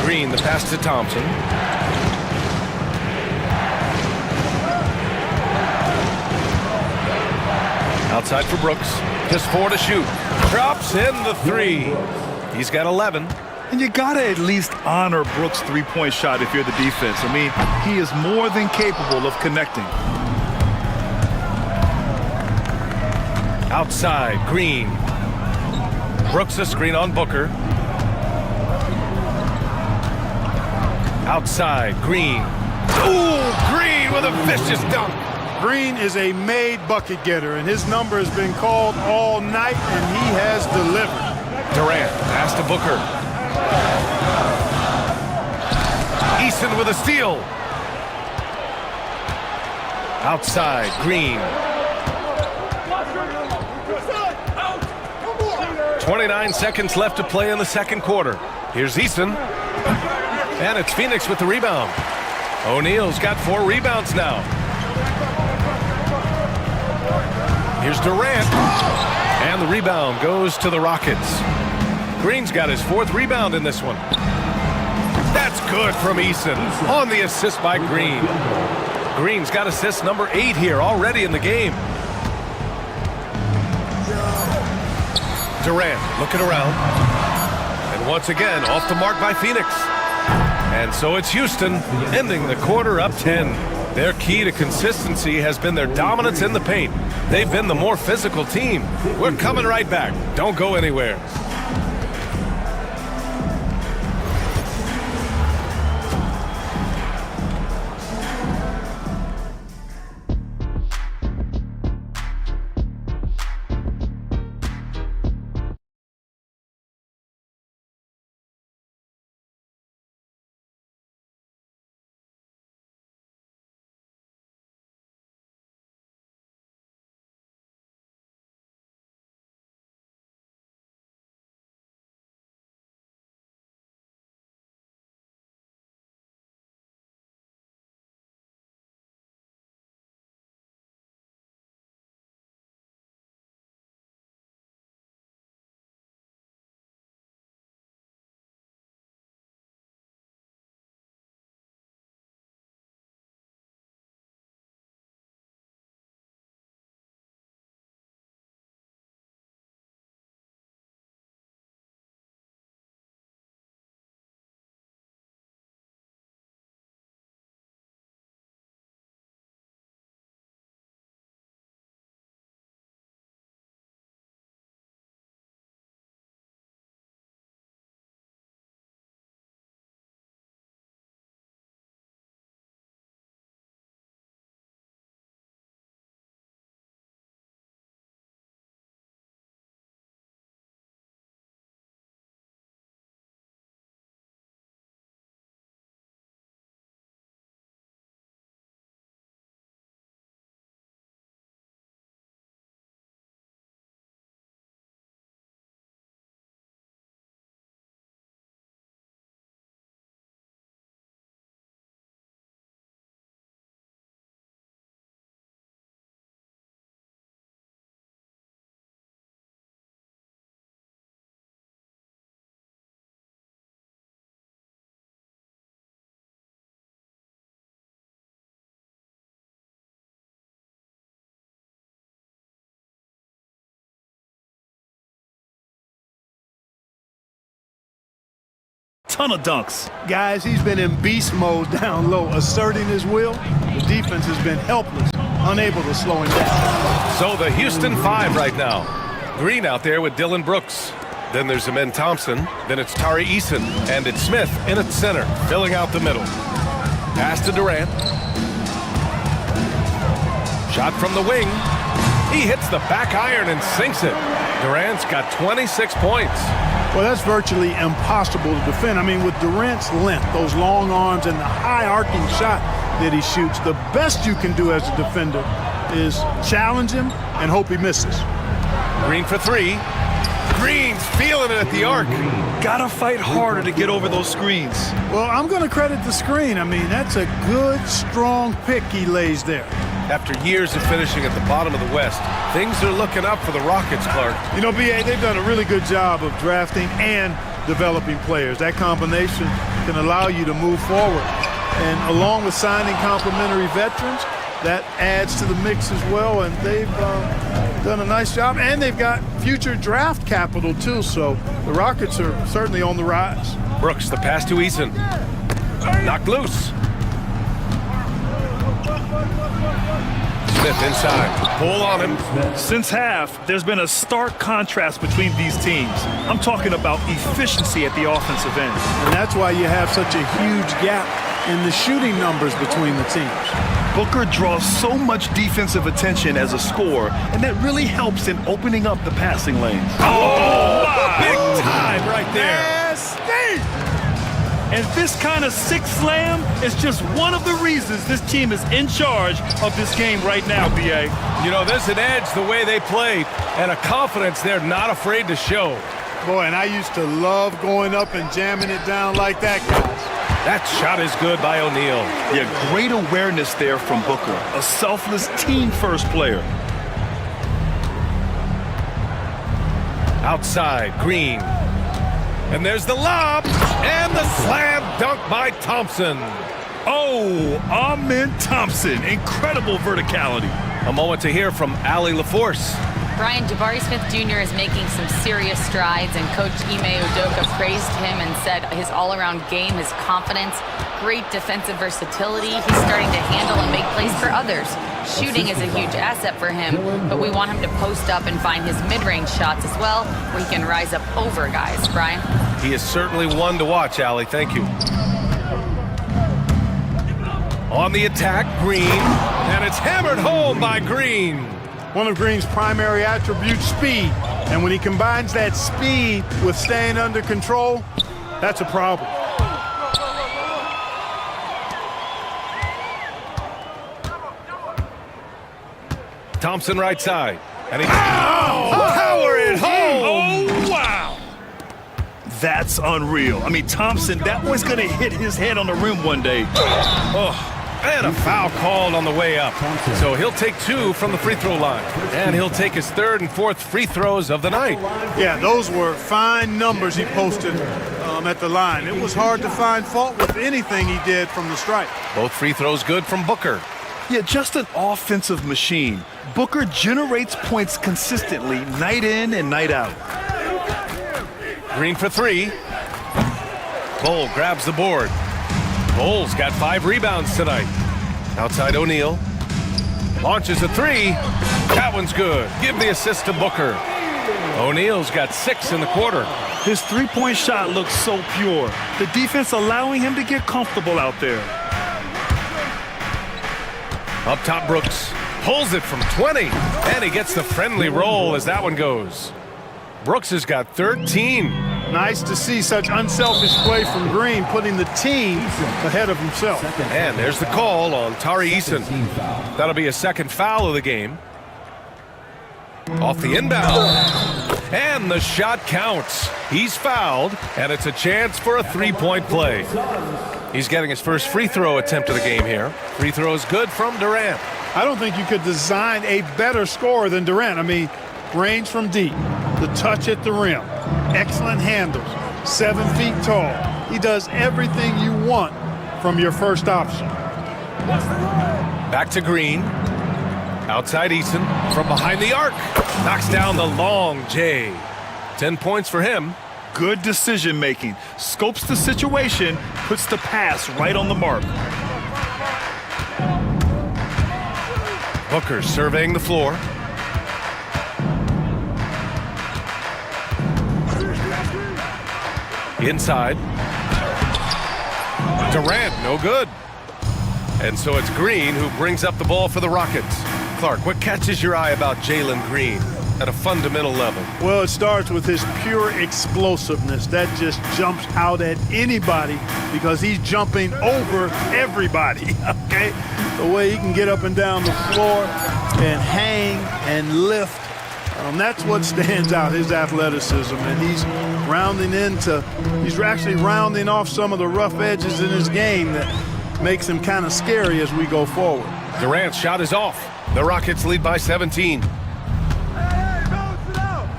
Green, the pass to Thompson. Outside for Brooks. Just 4 to shoot. Drops in the 3. He's got 11. And you gotta at least honor Brooks' three-point shot if you're the defense. I mean, he is more than capable of connecting. Outside, Green. Brooks a screen on Booker. Outside, Green. Ooh, Green with a vicious dunk. Green is a made bucket getter, and his number has been called all night, and he has delivered. Durant, pass to Booker. Eason with a steal. Outside, Green. 29 seconds left to play in the second quarter. Here's Eason. And it's Phoenix with the rebound. O'Neal's got 4 rebounds now. Here's Durant. And the rebound goes to the Rockets. Green's got his 4th rebound in this one. That's good from Eason on the assist by Green. Green's got assist number 8 here already in the game. Durant looking around. And once again, off the mark by Phoenix. And so it's Houston ending the quarter up 10. Their key to consistency has been their dominance in the paint. They've been the more physical team. We're coming right back. Don't go anywhere. ton of dunks. Guys, he's been in beast mode down low, asserting his will. The defense has been helpless, unable to slow him down. So the Houston 5 right now. Green out there with Dylan Brooks. Then there's Amen Thompson. Then it's Tari Eason. And it's Smith in at center, filling out the middle. Pass to Durant. Shot from the wing. He hits the back iron and sinks it. Durant's got 26 points. Well, that's virtually impossible to defend. I mean, with Durant's length, those long arms, and the high arcing shot that he shoots, the best you can do as a defender is challenge him and hope he misses. Green for three. Green's feeling it at the arc. Gotta fight harder to get over those screens. Well, I'm going to credit the screen. I mean, that's a good, strong pick he lays there. After years of finishing at the bottom of the West, things are looking up for the Rockets, Clark. You know, BA, they've done a really good job of drafting and developing players. That combination can allow you to move forward. And along with signing complementary veterans, that adds to the mix as well. And they've done a nice job. And they've got future draft capital, too. So the Rockets are certainly on the rise. Brooks, the pass to Eason. Knocked loose. Smith inside. Pull on him. Since half, there's been a stark contrast between these teams. I'm talking about efficiency at the offensive end. And that's why you have such a huge gap in the shooting numbers between the teams. Booker draws so much defensive attention as a scorer, and that really helps in opening up the passing lanes. Oh, big time right there. And this kind of sick slam is just one of the reasons this team is in charge of this game right now, B.A. You know, there's an edge the way they played and a confidence they're not afraid to show. Boy, and I used to love going up and jamming it down like that, guys. That shot is good by O'Neal. Yeah, great awareness there from Booker, a selfless team-first player. Outside, Green. And there's the lob, and the slam dunk by Thompson. Oh, Amen Thompson, incredible verticality. A moment to hear from Allie LaForce. Brian, Jabari Smith Jr. is making some serious strides, and Coach Ime Udoka praised him and said his all-around game, his confidence, great defensive versatility. He's starting to handle and make plays for others. Shooting is a huge asset for him, but we want him to post up and find his mid-range shots as well, where he can rise up over guys. Brian? He is certainly one to watch, Allie. Thank you. On the attack, Green, and it's hammered home by Green. One of Green's primary attributes, speed. And when he combines that speed with staying under control, that's a problem. Thompson right side. And he power it home. Oh, wow. That's unreal. I mean, Thompson, that one's going to hit his head on the rim one day. Oh. And a foul called on the way up. So he'll take two from the free throw line. And he'll take his third and fourth free throws of the night. Yeah, those were fine numbers he posted at the line. It was hard to find fault with anything he did from the stripe. Both free throws good from Booker. Yeah, just an offensive machine. Booker generates points consistently, night in and night out. Green for three. Cole grabs the board. Cole's got 5 rebounds tonight. Outside O'Neal. Launches a three. That one's good. Give the assist to Booker. O'Neal's got 6 in the quarter. His three-point shot looks so pure. The defense allowing him to get comfortable out there. Up top, Brooks. Pulls it from 20. And he gets the friendly roll as that one goes. Brooks has got 13. Nice to see such unselfish play from Green, putting the team ahead of himself. And there's the call on Tari Eason. That'll be a second foul of the game. Off the inbound. And the shot counts. He's fouled, and it's a chance for a three-point play. He's getting his first free throw attempt of the game here. Free throw is good from Durant. I don't think you could design a better scorer than Durant. I mean, range from deep, the touch at the rim, excellent handles, 7 feet tall. He does everything you want from your first option. Back to Green. Outside Eason from behind the arc. Knocks down the long J. 10 points for him. Good decision making. Scopes the situation, puts the pass right on the mark. Booker surveying the floor. Inside. Durant, no good. And so it's Green who brings up the ball for the Rockets. Clark, what catches your eye about Jalen Green at a fundamental level? Well, it starts with his pure explosiveness. That just jumps out at anybody because he's jumping over everybody, okay? The way he can get up and down the floor and hang and lift. That's what stands out, his athleticism, and he's actually rounding off some of the rough edges in his game that makes him kind of scary as we go forward. Durant's shot is off. The Rockets lead by 17.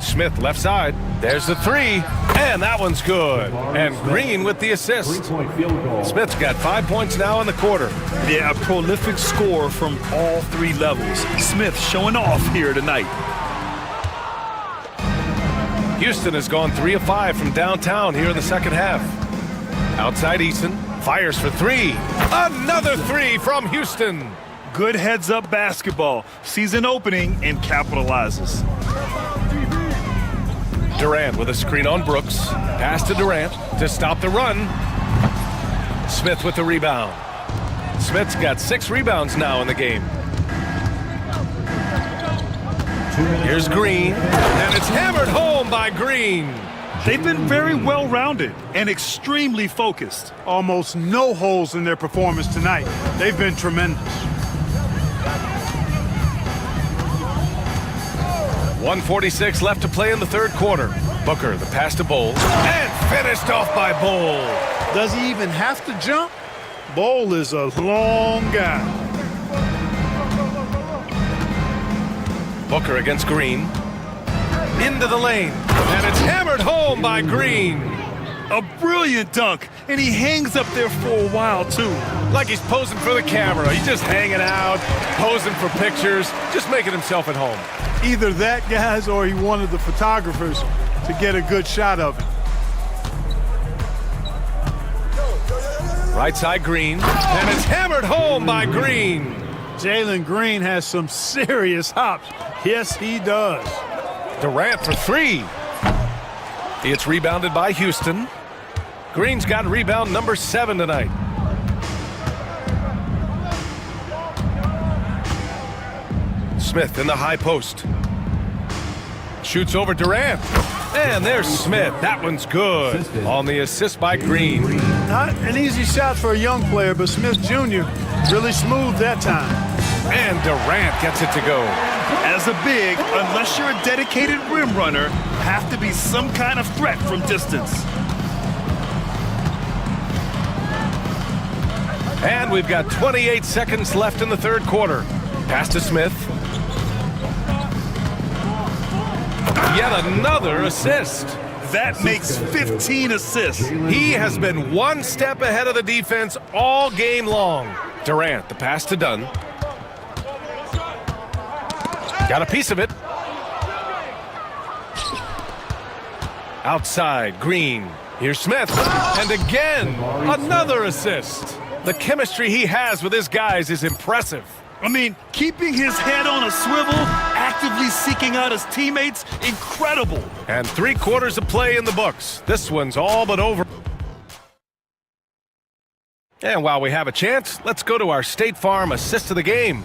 Smith left side. There's the three, and that one's good. And Green with the assist. Smith's got 5 points now in the quarter. Yeah, a prolific score from all three levels. Smith showing off here tonight. Houston has gone 3 of 5 from downtown here in the second half. Outside Eason, fires for three. Another three from Houston. Good heads-up basketball. Sees an opening and capitalizes. Durant with a screen on Brooks. Pass to Durant to stop the run. Smith with the rebound. Smith's got 6 rebounds now in the game. Here's Green, and it's hammered home by Green. They've been very well-rounded and extremely focused. Almost no holes in their performance tonight. They've been tremendous. 1:46 left to play in the third quarter. Booker, the pass to Bowles, and finished off by Bowles. Does he even have to jump? Bowles is a long guy. Booker against Green. Into the lane, and it's hammered home by Green. A brilliant dunk, and he hangs up there for a while, too. Like he's posing for the camera. He's just hanging out, posing for pictures, just making himself at home. Either that, guys, or he wanted the photographers to get a good shot of it. Right side Green, and it's hammered home by Green. Jalen Green has some serious hops. Yes, he does. Durant for three. It's rebounded by Houston. Green's got rebound number 7 tonight. Smith in the high post. Shoots over Durant. And there's Smith. That one's good. On the assist by Green. Not an easy shot for a young player, but Smith Jr. really smooth that time. And Durant gets it to go. As a big, unless you're a dedicated rim runner, have to be some kind of threat from distance. And we've got 28 seconds left in the third quarter. Pass to Smith. Yet another assist. That makes 15 assists. He has been one step ahead of the defense all game long. Durant, the pass to Dunn. Got a piece of it. Outside, Green. Here's Smith. And again, another assist. The chemistry he has with his guys is impressive. I mean, keeping his head on a swivel, actively seeking out his teammates, incredible. And 3 quarters of play in the books. This one's all but over. And while we have a chance, let's go to our State Farm assist of the game.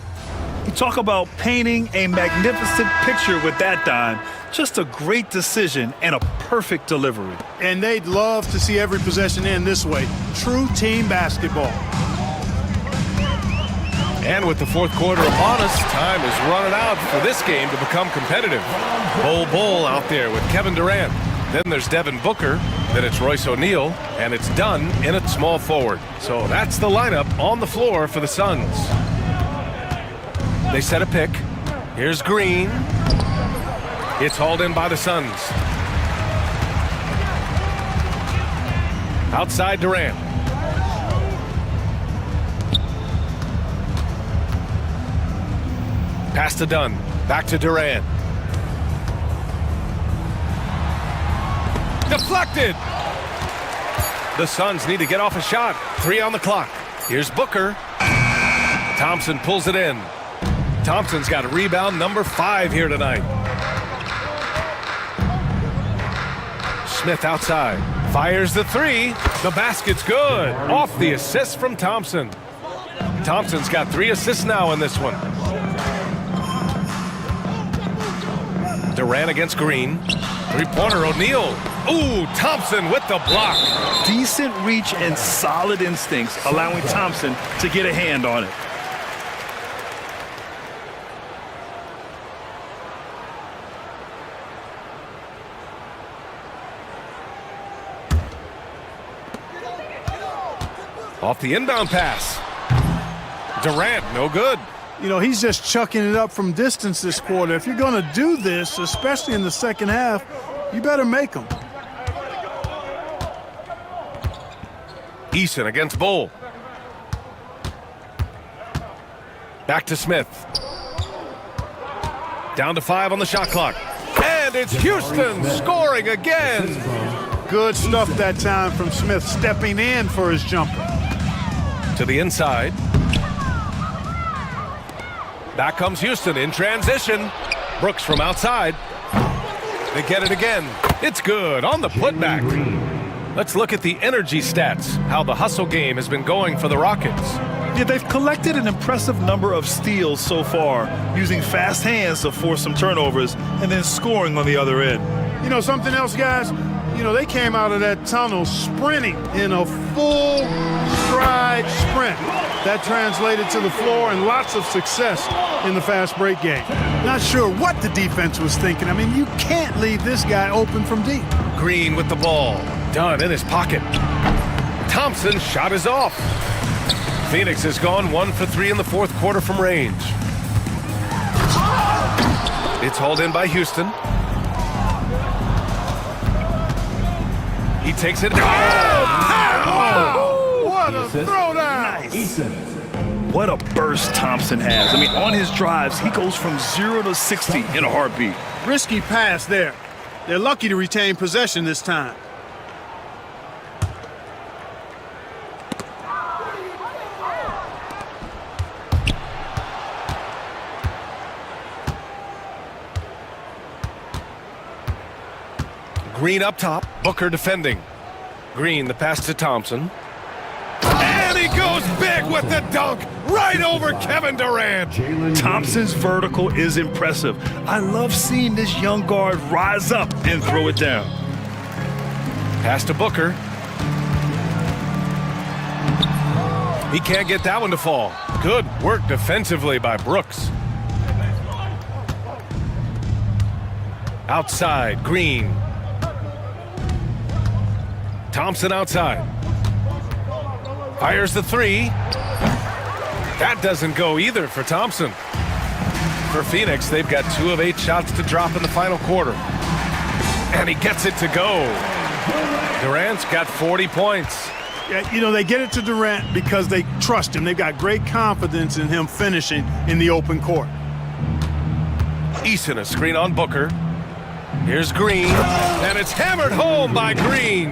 You talk about painting a magnificent picture with that dime. Just a great decision and a perfect delivery. And they'd love to see every possession end this way. True team basketball. And with the fourth quarter upon us, time is running out for this game to become competitive. Bol out there with Kevin Durant. Then there's Devin Booker. Then it's Royce O'Neal. And it's Dunn in at small forward. So that's the lineup on the floor for the Suns. They set a pick. Here's Green. It's hauled in by the Suns. Outside Durant. Pass to Dunn. Back to Durant. Deflected. The Suns need to get off a shot. 3 on the clock. Here's Booker. Thompson pulls it in. Thompson's got a rebound number 5 here tonight. Smith outside. Fires the 3. The basket's good. Off the assist from Thompson. Thompson's got 3 assists now in this one. Durant against Green. Three-pointer O'Neal. Ooh, Thompson with the block. Decent reach and solid instincts, allowing Thompson to get a hand on it. Off the inbound pass. Durant, no good. You know, he's just chucking it up from distance this quarter. If you're going to do this, especially in the second half, you better make them. Eason against Bull. Back to Smith. Down to 5 on the shot clock. And it's Houston scoring again. Good stuff that time from Smith, stepping in for his jumper. To the inside. Back comes Houston in transition. Brooks from outside. They get it again. It's good on the putback. Let's look at the energy stats, how the hustle game has been going for the Rockets. Yeah, they've collected an impressive number of steals so far, using fast hands to force some turnovers and then scoring on the other end. You know, something else, guys? You know, they came out of that tunnel sprinting in a full stride sprint. That translated to the floor and lots of success in the fast break game. Not sure what the defense was thinking. I mean, you can't leave this guy open from deep. Green with the ball. Dunn in his pocket. Thompson's shot is off. Phoenix has gone 1 for 3 in the fourth quarter from range. It's hauled in by Houston. He takes it. What a throwdown! Nice. What a burst Thompson has. I mean, on his drives, he goes from 0 to 60 in a heartbeat. Risky pass there. They're lucky to retain possession this time. Green up top. Booker defending. Green, the pass to Thompson. And he goes big with the dunk right over Kevin Durant. Thompson's vertical is impressive. I love seeing this young guard rise up and throw it down. Pass to Booker. He can't get that one to fall. Good work defensively by Brooks. Outside, Green. Thompson outside. Fires the 3. That doesn't go either for Thompson. For Phoenix, they've got 2 of 8 shots to drop in the final quarter. And he gets it to go. Durant's got 40 points. Yeah, you know, they get it to Durant because they trust him. They've got great confidence in him finishing in the open court. Eason a screen on Booker. Here's Green, and it's hammered home by Green.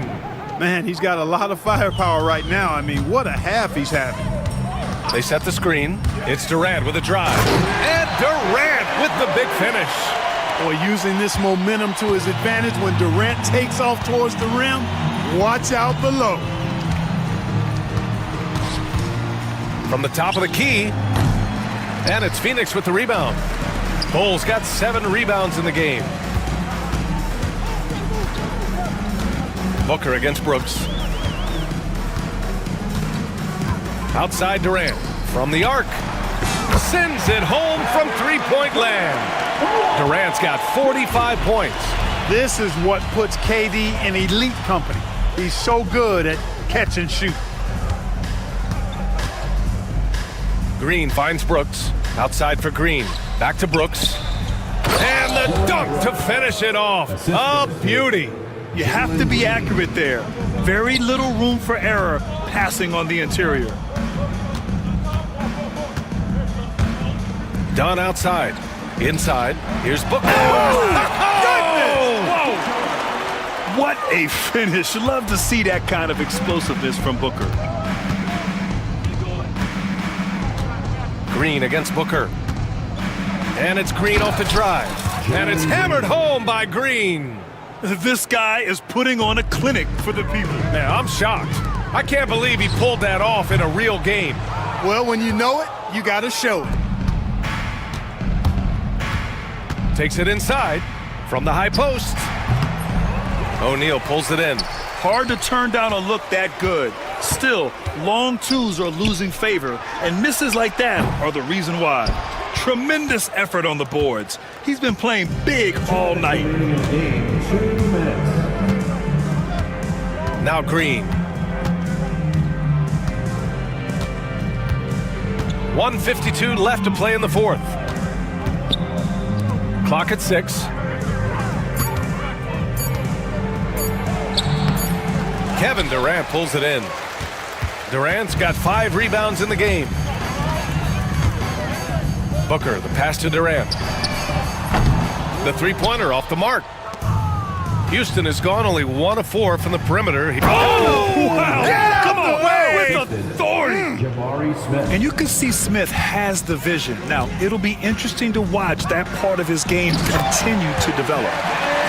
Man, he's got a lot of firepower right now. I mean, what a half he's having. They set the screen. It's Durant with a drive. And Durant with the big finish. Boy, using this momentum to his advantage when Durant takes off towards the rim, watch out below. From the top of the key. And it's Phoenix with the rebound. Bulls got 7 rebounds in the game. Booker against Brooks. Outside Durant. From the arc. Sends it home from three-point land. Durant's got 45 points. This is what puts KD in elite company. He's so good at catch and shoot. Green finds Brooks. Outside for Green. Back to Brooks. And the dunk to finish it off. A beauty. You have to be accurate there. Very little room for error passing on the interior. Dunn outside. Inside. Here's Booker. Oh! What a finish. Love to see that kind of explosiveness from Booker. Green against Booker. And it's Green off the drive. And it's hammered home by Green. This guy is putting on a clinic for the people. Man, I'm shocked. I can't believe he pulled that off in a real game. Well, when you know it, you got to show it. Takes it inside from the high post. O'Neal pulls it in. Hard to turn down a look that good. Still, long twos are losing favor, and misses like that are the reason why. Tremendous effort on the boards. He's been playing big all night. Now Green. 1:52 left to play in the fourth. Clock at 6. Kevin Durant pulls it in. Durant's got 5 rebounds in the game. Booker, the pass to Durant. The three-pointer off the mark. Houston has gone only 1 of 4 from the perimeter. Wow! Get Come out on, the way! with authority. And you can see Smith has the vision. Now, it'll be interesting to watch that part of his game continue to develop.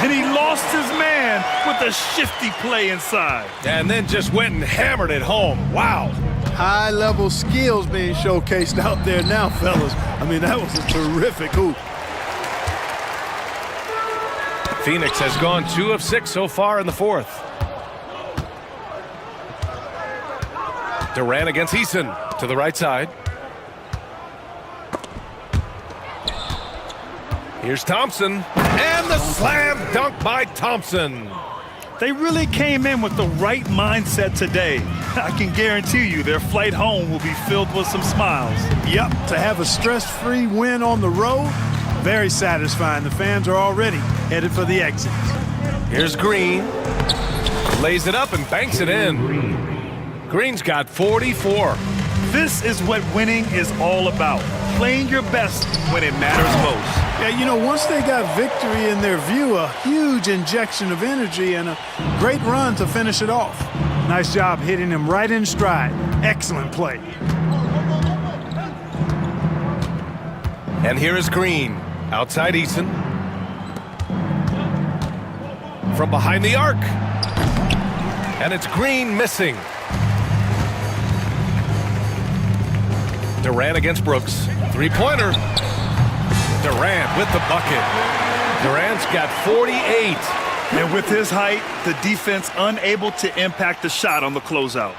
And he lost his man with a shifty play inside. And then just went and hammered it home. Wow. High-level skills being showcased out there now, fellas. I mean, that was a terrific hoop. Phoenix has gone 2 of 6 so far in the fourth. Durant against Eason to the right side. Here's Thompson. And the slam dunk by Thompson. They really came in with the right mindset today. I can guarantee you their flight home will be filled with some smiles. Yep, to have a stress-free win on the road, very satisfying. The fans are already headed for the exit. Here's Green. Lays it up and banks it in. Green's got 44. This is what winning is all about. Playing your best when it matters most. Yeah, you know, once they got victory in their view, a huge injection of energy and a great run to finish it off. Nice job hitting him right in stride. Excellent play. And here is Green. Outside Eason. From behind the arc. And it's Green missing. Durant against Brooks. Three-pointer. Durant with the bucket. Durant's got 48. And with his height, the defense unable to impact the shot on the closeout.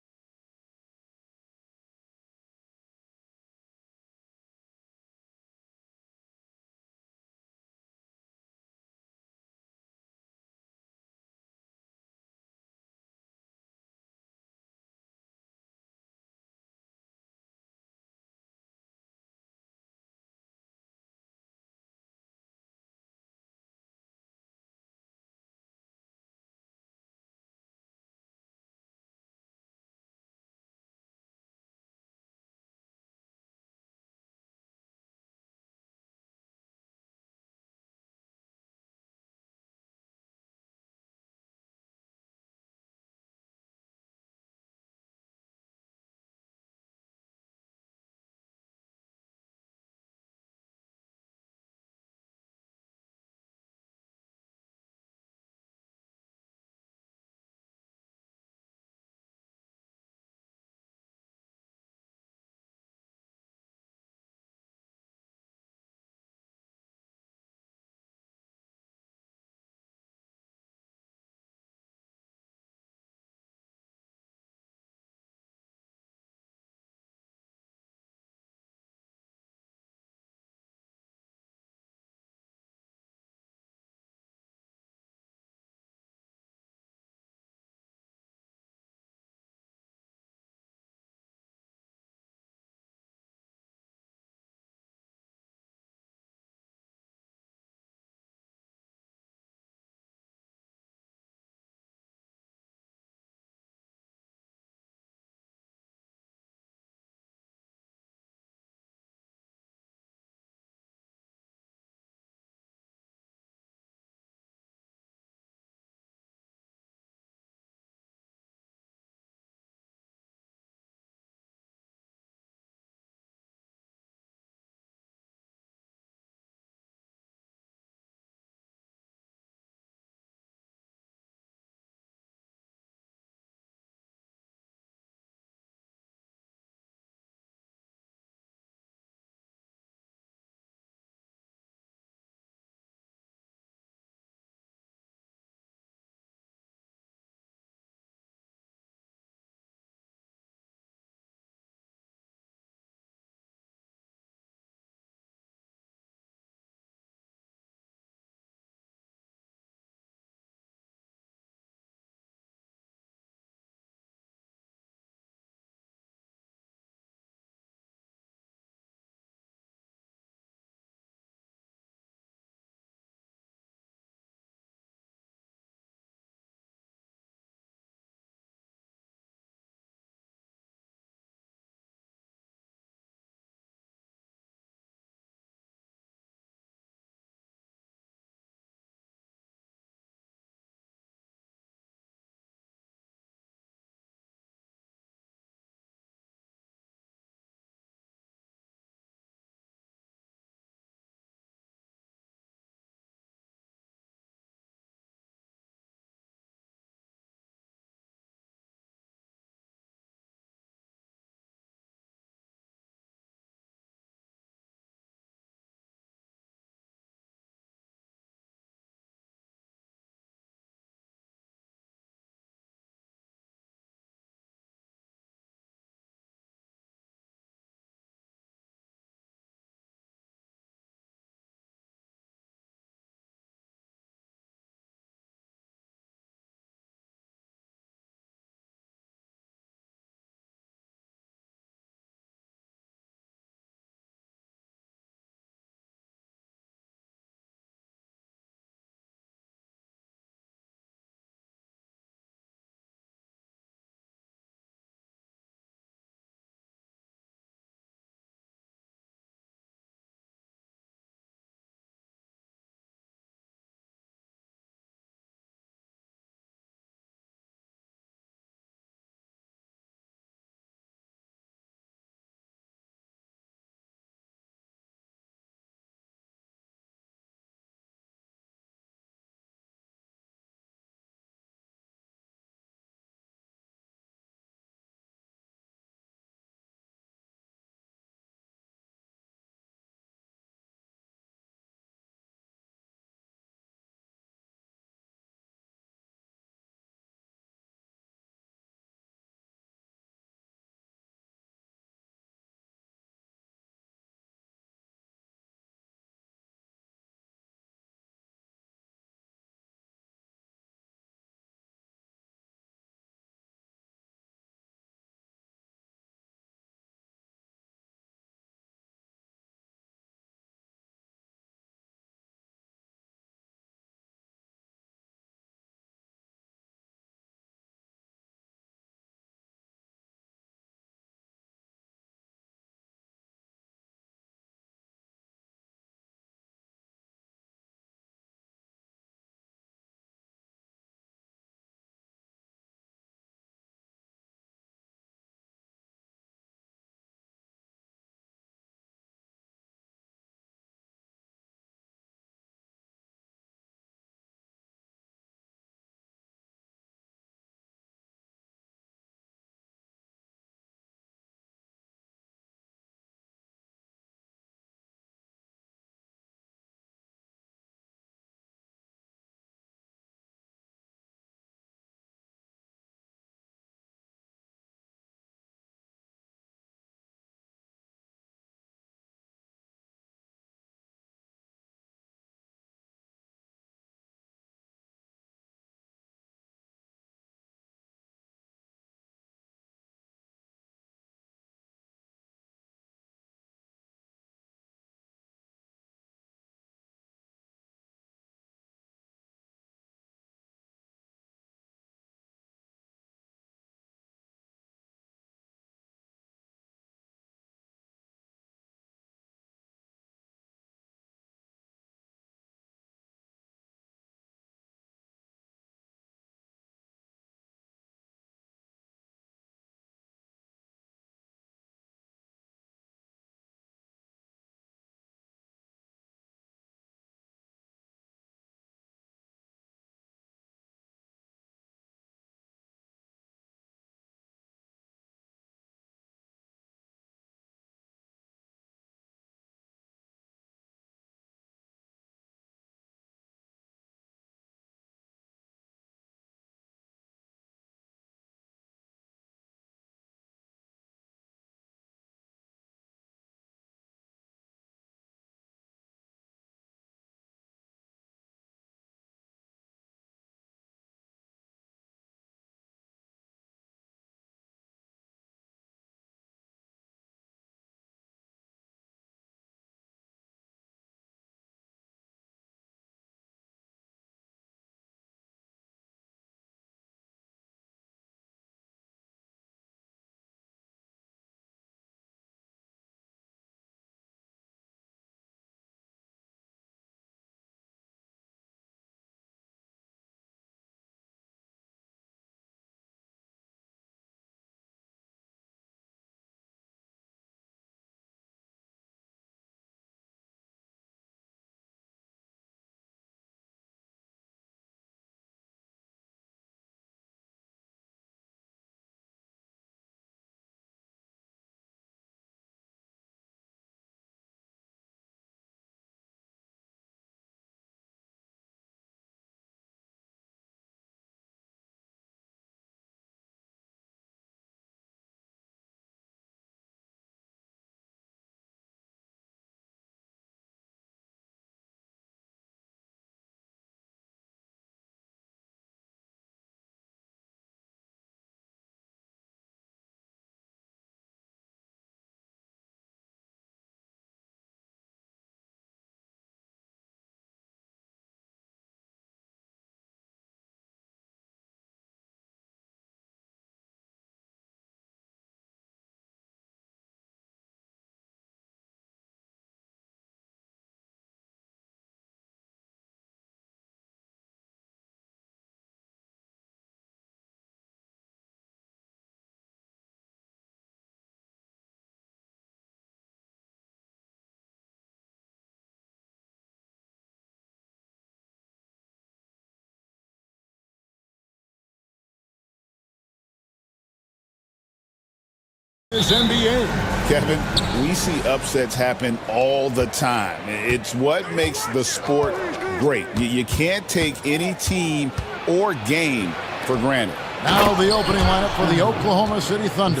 NBA. Kevin, we see upsets happen all the time. It's what makes the sport great. You can't take any team or game for granted. Now the opening lineup for the Oklahoma City Thunder.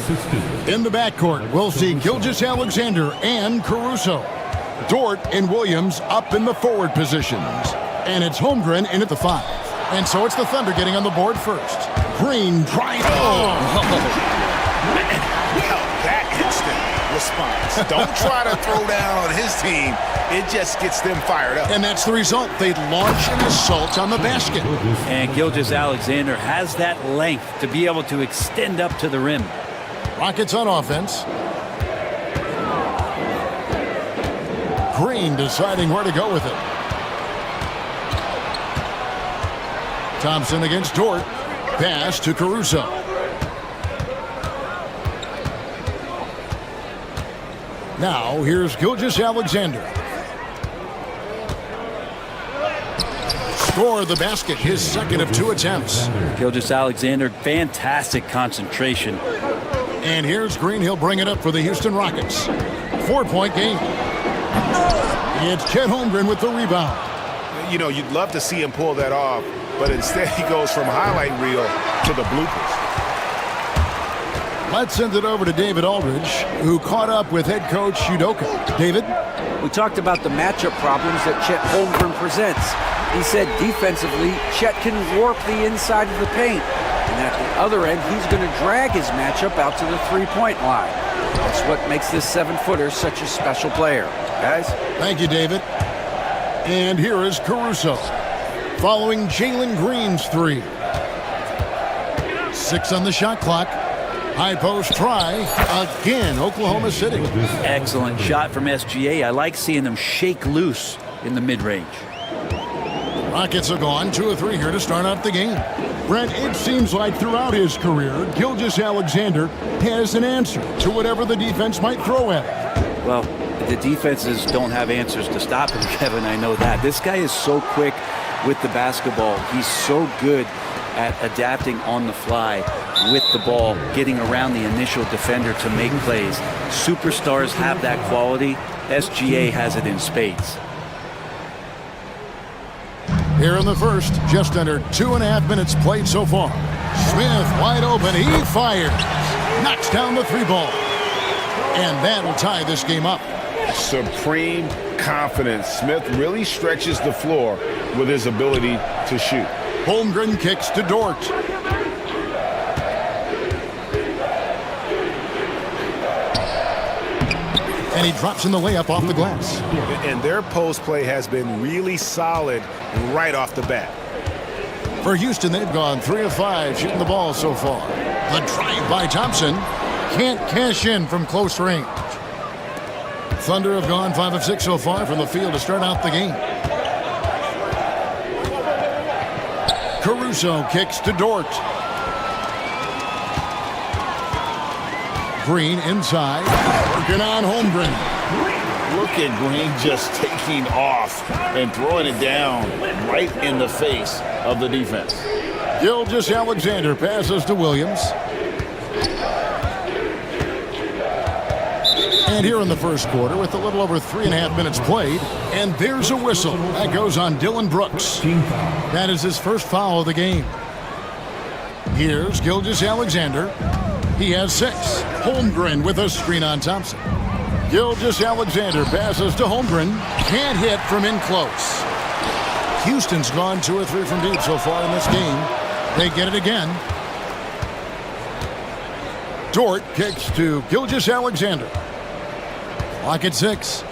In the backcourt, we'll see Gilgeous-Alexander and Caruso. Dort and Williams up in the forward positions. And it's Holmgren in at the 5. And so it's the Thunder getting on the board first. Green drive. That instant response. Don't try to throw down on his team. It just gets them fired up. And that's the result. They launch an assault on the basket. And Gilgeous-Alexander has that length to be able to extend up to the rim. Rockets on offense. Green deciding where to go with it. Thompson against Dort. Pass to Caruso. Now here's Gilgeous-Alexander. Score the basket, his second of 2 attempts. Gilgeous-Alexander, fantastic concentration. And here's Green. He'll bring it up for the Houston Rockets. 4-point game. It's Chet Holmgren with the rebound. You know, you'd love to see him pull that off, but instead he goes from highlight reel to the bloopers. Let's send it over to David Aldridge, who caught up with head coach Udoka. David? We talked about the matchup problems that Chet Holmgren presents. He said defensively, Chet can warp the inside of the paint. And at the other end, he's going to drag his matchup out to the three-point line. That's what makes this 7-footer such a special player. Guys? Thank you, David. And here is Caruso, following Jalen Green's 3. 6 on the shot clock. High post try. Again, Oklahoma City. Excellent shot from SGA. I like seeing them shake loose in the mid-range. Rockets are gone. 2 of 3 here to start out the game. Brent, it seems like throughout his career, Gilgeous-Alexander has an answer to whatever the defense might throw at him. Well, the defenses don't have answers to stop him, Kevin. I know that. This guy is so quick with the basketball. He's so good at adapting on the fly with the ball, getting around the initial defender to make plays. Superstars have that quality. SGA has it in spades. Here in the first, just under 2.5 minutes played so far. Smith wide open. He fires. Knocks down the 3 ball. And that'll tie this game up. Supreme confidence. Smith really stretches the floor with his ability to shoot. Holmgren kicks to Dort. And he drops in the layup off the glass. And their post play has been really solid right off the bat. For Houston, they've gone 3 of 5 shooting the ball so far. The drive by Thompson. Can't cash in from close range. Thunder have gone 5 of 6 so far from the field to start out the game. Caruso kicks to Dort. Green inside, working on Holmgren. Look at Green just taking off and throwing it down right in the face of the defense. Gilgeous-Alexander passes to Williams. And here in the first quarter, with a little over 3.5 minutes played, and there's a whistle. That goes on Dylan Brooks. That is his first foul of the game. Here's Gilgeous-Alexander. He has 6. Holmgren with a screen on Thompson. Gilgeous-Alexander passes to Holmgren. Can't hit from in close. Houston's gone 2 or 3 from deep so far in this game. They get it again. Dort kicks to Gilgeous-Alexander. Clock at 6.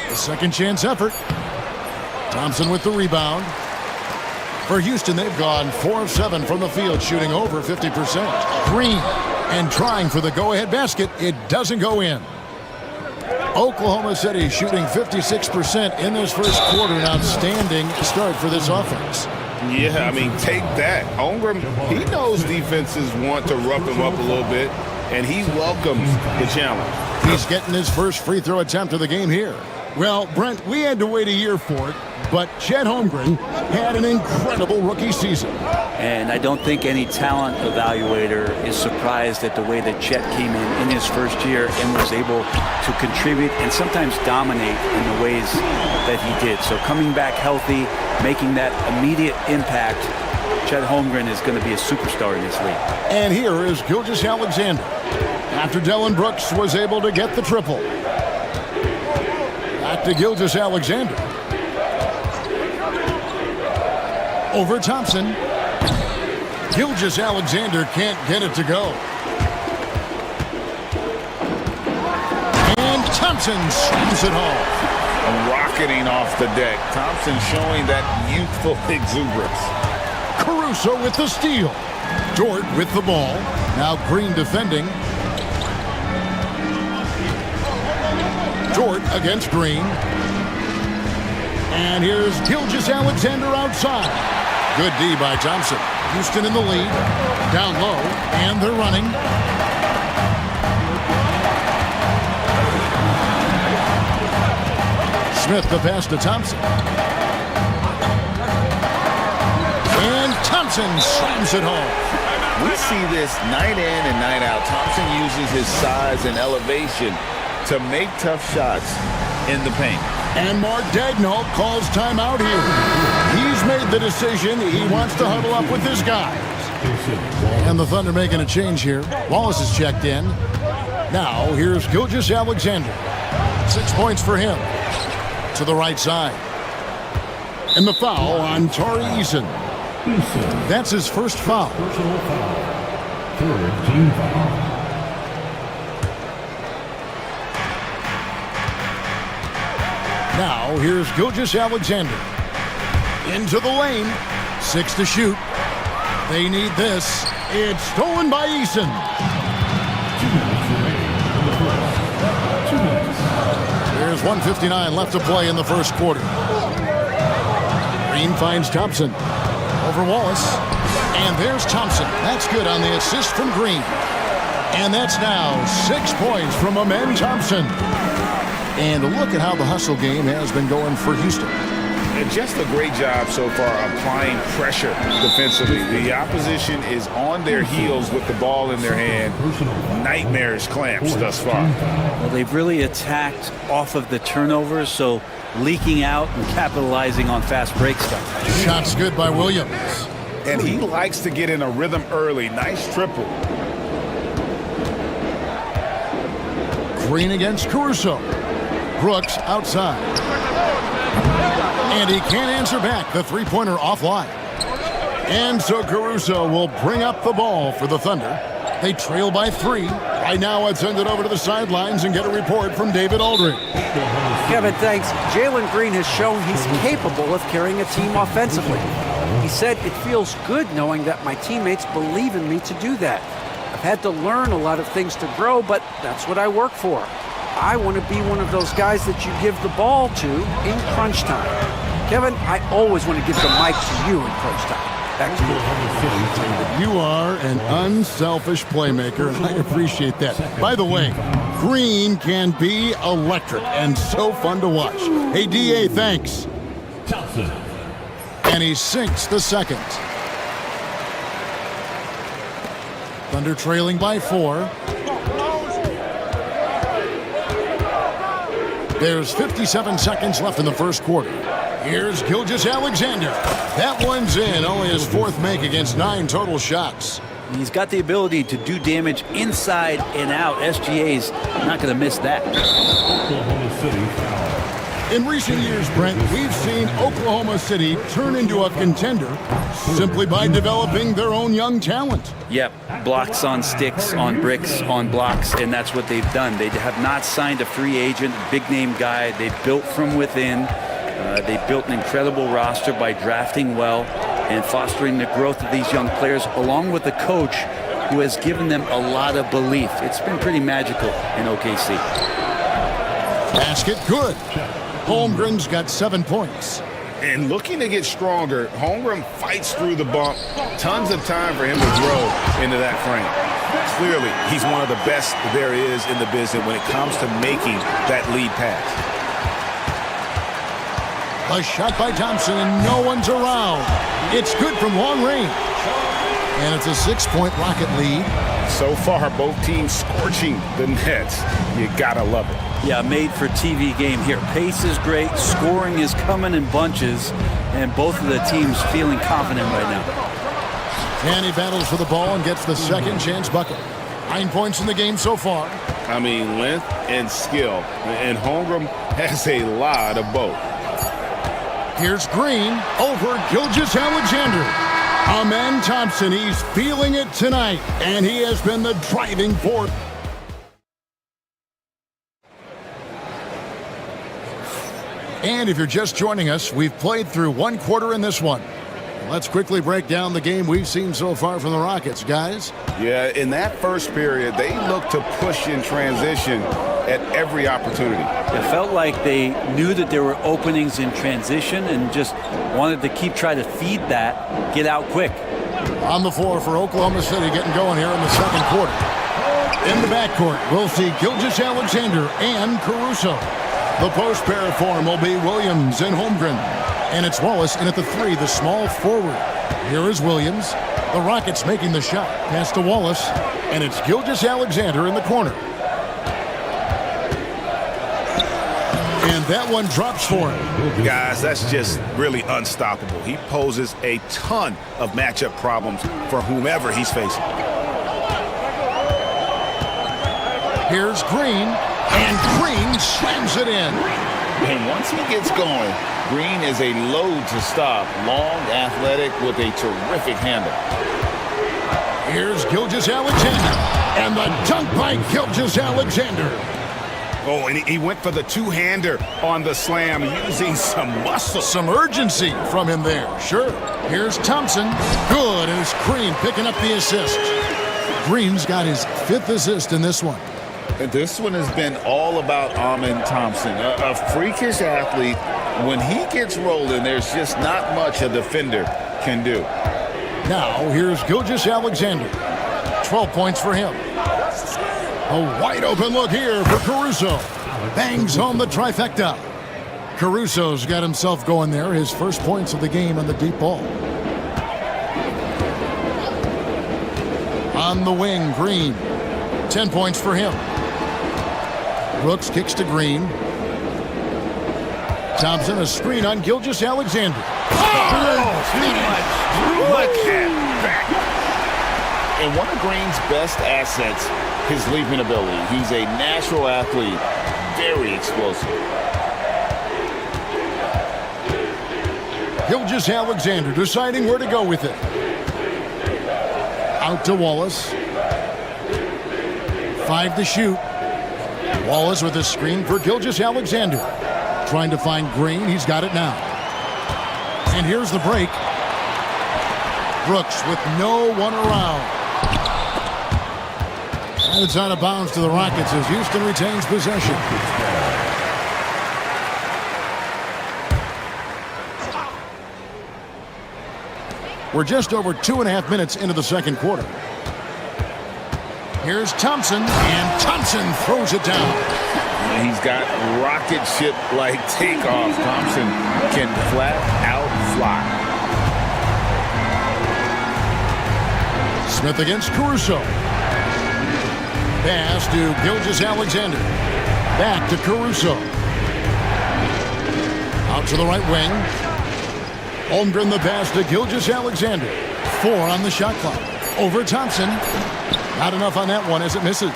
A second chance effort. Thompson with the rebound. For Houston, they've gone 4 of 7 from the field, shooting over 50%. Green, and trying for the go-ahead basket. It doesn't go in. Oklahoma City shooting 56% in this first quarter. An outstanding start for this offense. Yeah, I mean, take that. Holmgren, he knows defenses want to rough him up a little bit, and he welcomes the challenge. He's getting his first free throw attempt of the game here. Well, Brent, we had to wait a year for it. But Chet Holmgren had an incredible rookie season. And I don't think any talent evaluator is surprised at the way that Chet came in his first year and was able to contribute and sometimes dominate in the ways that he did. So coming back healthy, making that immediate impact, Chet Holmgren is going to be a superstar in this league. And here is Gilgeous-Alexander after Dylan Brooks was able to get the triple. Back to Gilgeous-Alexander. Over Thompson. Gilgeous-Alexander can't get it to go. And Thompson slams it home. Rocketing off the deck. Thompson showing that youthful exuberance. Caruso with the steal. Dort with the ball. Now Green defending. Dort against Green. And here's Gilgeous-Alexander outside. Good D by Thompson. Houston in the lead. Down low. And they're running. Smith the pass to Thompson. And Thompson slams it home. We see this night in and night out. Thompson uses his size and elevation to make tough shots in the paint. And Mark Daigneault calls timeout here. He's made the decision. He wants to huddle up with his guys. And the Thunder making a change here. Wallace is checked in. Now here's Gilgeous-Alexander. 6 points for him. To the right side. And the foul on Tari Eason. That's his first foul. Third team foul. Now, here's Gilgeous-Alexander. Into the lane. 6 to shoot. They need this. It's stolen by Eason. 2 minutes remaining in the first. 2 minutes. There's 1:59 left to play in the first quarter. Green finds Thompson. Over Wallace. And there's Thompson. That's good on the assist from Green. And that's now 6 points from Amen Thompson. And look at how the hustle game has been going for Houston. And just a great job so far applying pressure defensively. The opposition is on their heels with the ball in their hand. Nightmarish clamps thus far. Well, they've really attacked off of the turnovers, so leaking out and capitalizing on fast break stuff. Shots good by Williams. And he likes to get in a rhythm early. Nice triple. Green against Caruso. Brooks outside. And he can't answer back. The three-pointer offline. And so Caruso will bring up the ball for the Thunder. They trail by 3. Right now, let's send it over to the sidelines and get a report from David Aldridge. Kevin, thanks. Jalen Green has shown he's capable of carrying a team offensively. He said, "It feels good knowing that my teammates believe in me to do that. I've had to learn a lot of things to grow, but that's what I work for. I want to be one of those guys that you give the ball to in crunch time." Kevin, I always want to give the mic to you in crunch time. Back to you. You are an unselfish playmaker, and I appreciate that. By the way, Green can be electric and so fun to watch. Hey, DA, thanks. Thompson. And he sinks the second. Thunder trailing by 4. There's 57 seconds left in the first quarter. Here's Gilgeous-Alexander. That one's in. Only his 4th make against 9 total shots. He's got the ability to do damage inside and out. SGA's not going to miss that. Oklahoma City foul. In recent years, Brent, we've seen Oklahoma City turn into a contender simply by developing their own young talent. Yep, blocks on sticks, on bricks, on blocks, and that's what they've done. They have not signed a free agent, big-name guy. They built from within. They built an incredible roster by drafting well and fostering the growth of these young players, along with a coach who has given them a lot of belief. It's been pretty magical in OKC. Basket good. Holmgren's got 7 points. And looking to get stronger, Holmgren fights through the bump. Tons of time for him to grow into that frame. Clearly, he's one of the best there is in the business when it comes to making that lead pass. A shot by Thompson, and no one's around. It's good from long range. And it's a 6-point Rocket lead. So far, both teams scorching the nets. You gotta love it. Yeah, made for TV game here. Pace is great, scoring is coming in bunches, and both of the teams feeling confident right now. And he battles for the ball and gets the second chance bucket. 9 points in the game so far. I mean, length and skill. And Holmgren has a lot of both. Here's Green over Gilgeous-Alexander. Amen Thompson, he's feeling it tonight, and he has been the driving force. And if you're just joining us, we've played through one quarter in this one. Let's quickly break down the game we've seen so far from the Rockets, guys. Yeah, in that first period, they looked to push in transition at every opportunity. It felt like they knew that there were openings in transition and just wanted to try to feed that, get out quick. On the floor for Oklahoma City, getting going here in the second quarter. In the backcourt, we'll see Gilgeous-Alexander and Caruso. The post pair form will be Williams and Holmgren. And it's Wallace in at the 3, the small forward. Here is Williams. The Rockets making the shot. Pass to Wallace. And it's Gilgeous-Alexander in the corner. And that one drops for him. Guys, that's just really unstoppable. He poses a ton of matchup problems for whomever he's facing. Here's Green. And Green slams it in. And once he gets going, Green is a load to stop. Long, athletic, with a terrific handle. Here's Gilgeous-Alexander. And the dunk by Gilgeous-Alexander. Oh, and he went for the two-hander on the slam, using some muscle. Some urgency from him there, sure. Here's Thompson. Good, and it's Green picking up the assist. Green's got his 5th assist in this one. And this one has been all about Amen Thompson, a freakish athlete. When he gets rolling, there's just not much a defender can do. Now, here's Gilgeous-Alexander. 12 points for him. A wide open look here for Caruso. Bangs home the trifecta. Caruso's got himself going there. His first points of the game on the deep ball. On the wing, Green. 10 points for him. Brooks kicks to Green. Thompson, a screen on Gilgeous-Alexander. Look at that. And one of Green's best assets, his leaping ability. He's a natural athlete, very explosive. Gilgeous-Alexander deciding where to go with it. Out to Wallace. 5 to shoot. Wallace with a screen for Gilgeous-Alexander. Trying to find Green. He's got it now. And here's the break. Brooks with no one around. And it's out of bounds to the Rockets as Houston retains possession. We're just over 2.5 minutes into the second quarter. Here's Thompson, and Thompson throws it down. He's got rocket ship-like takeoff. Thompson can flat out fly. Smith against Caruso. Pass to Gilgeous-Alexander. Back to Caruso. Out to the right wing. Holmgren the pass to Gilgeous-Alexander. 4 on the shot clock. Over Thompson. Not enough on that one as it misses.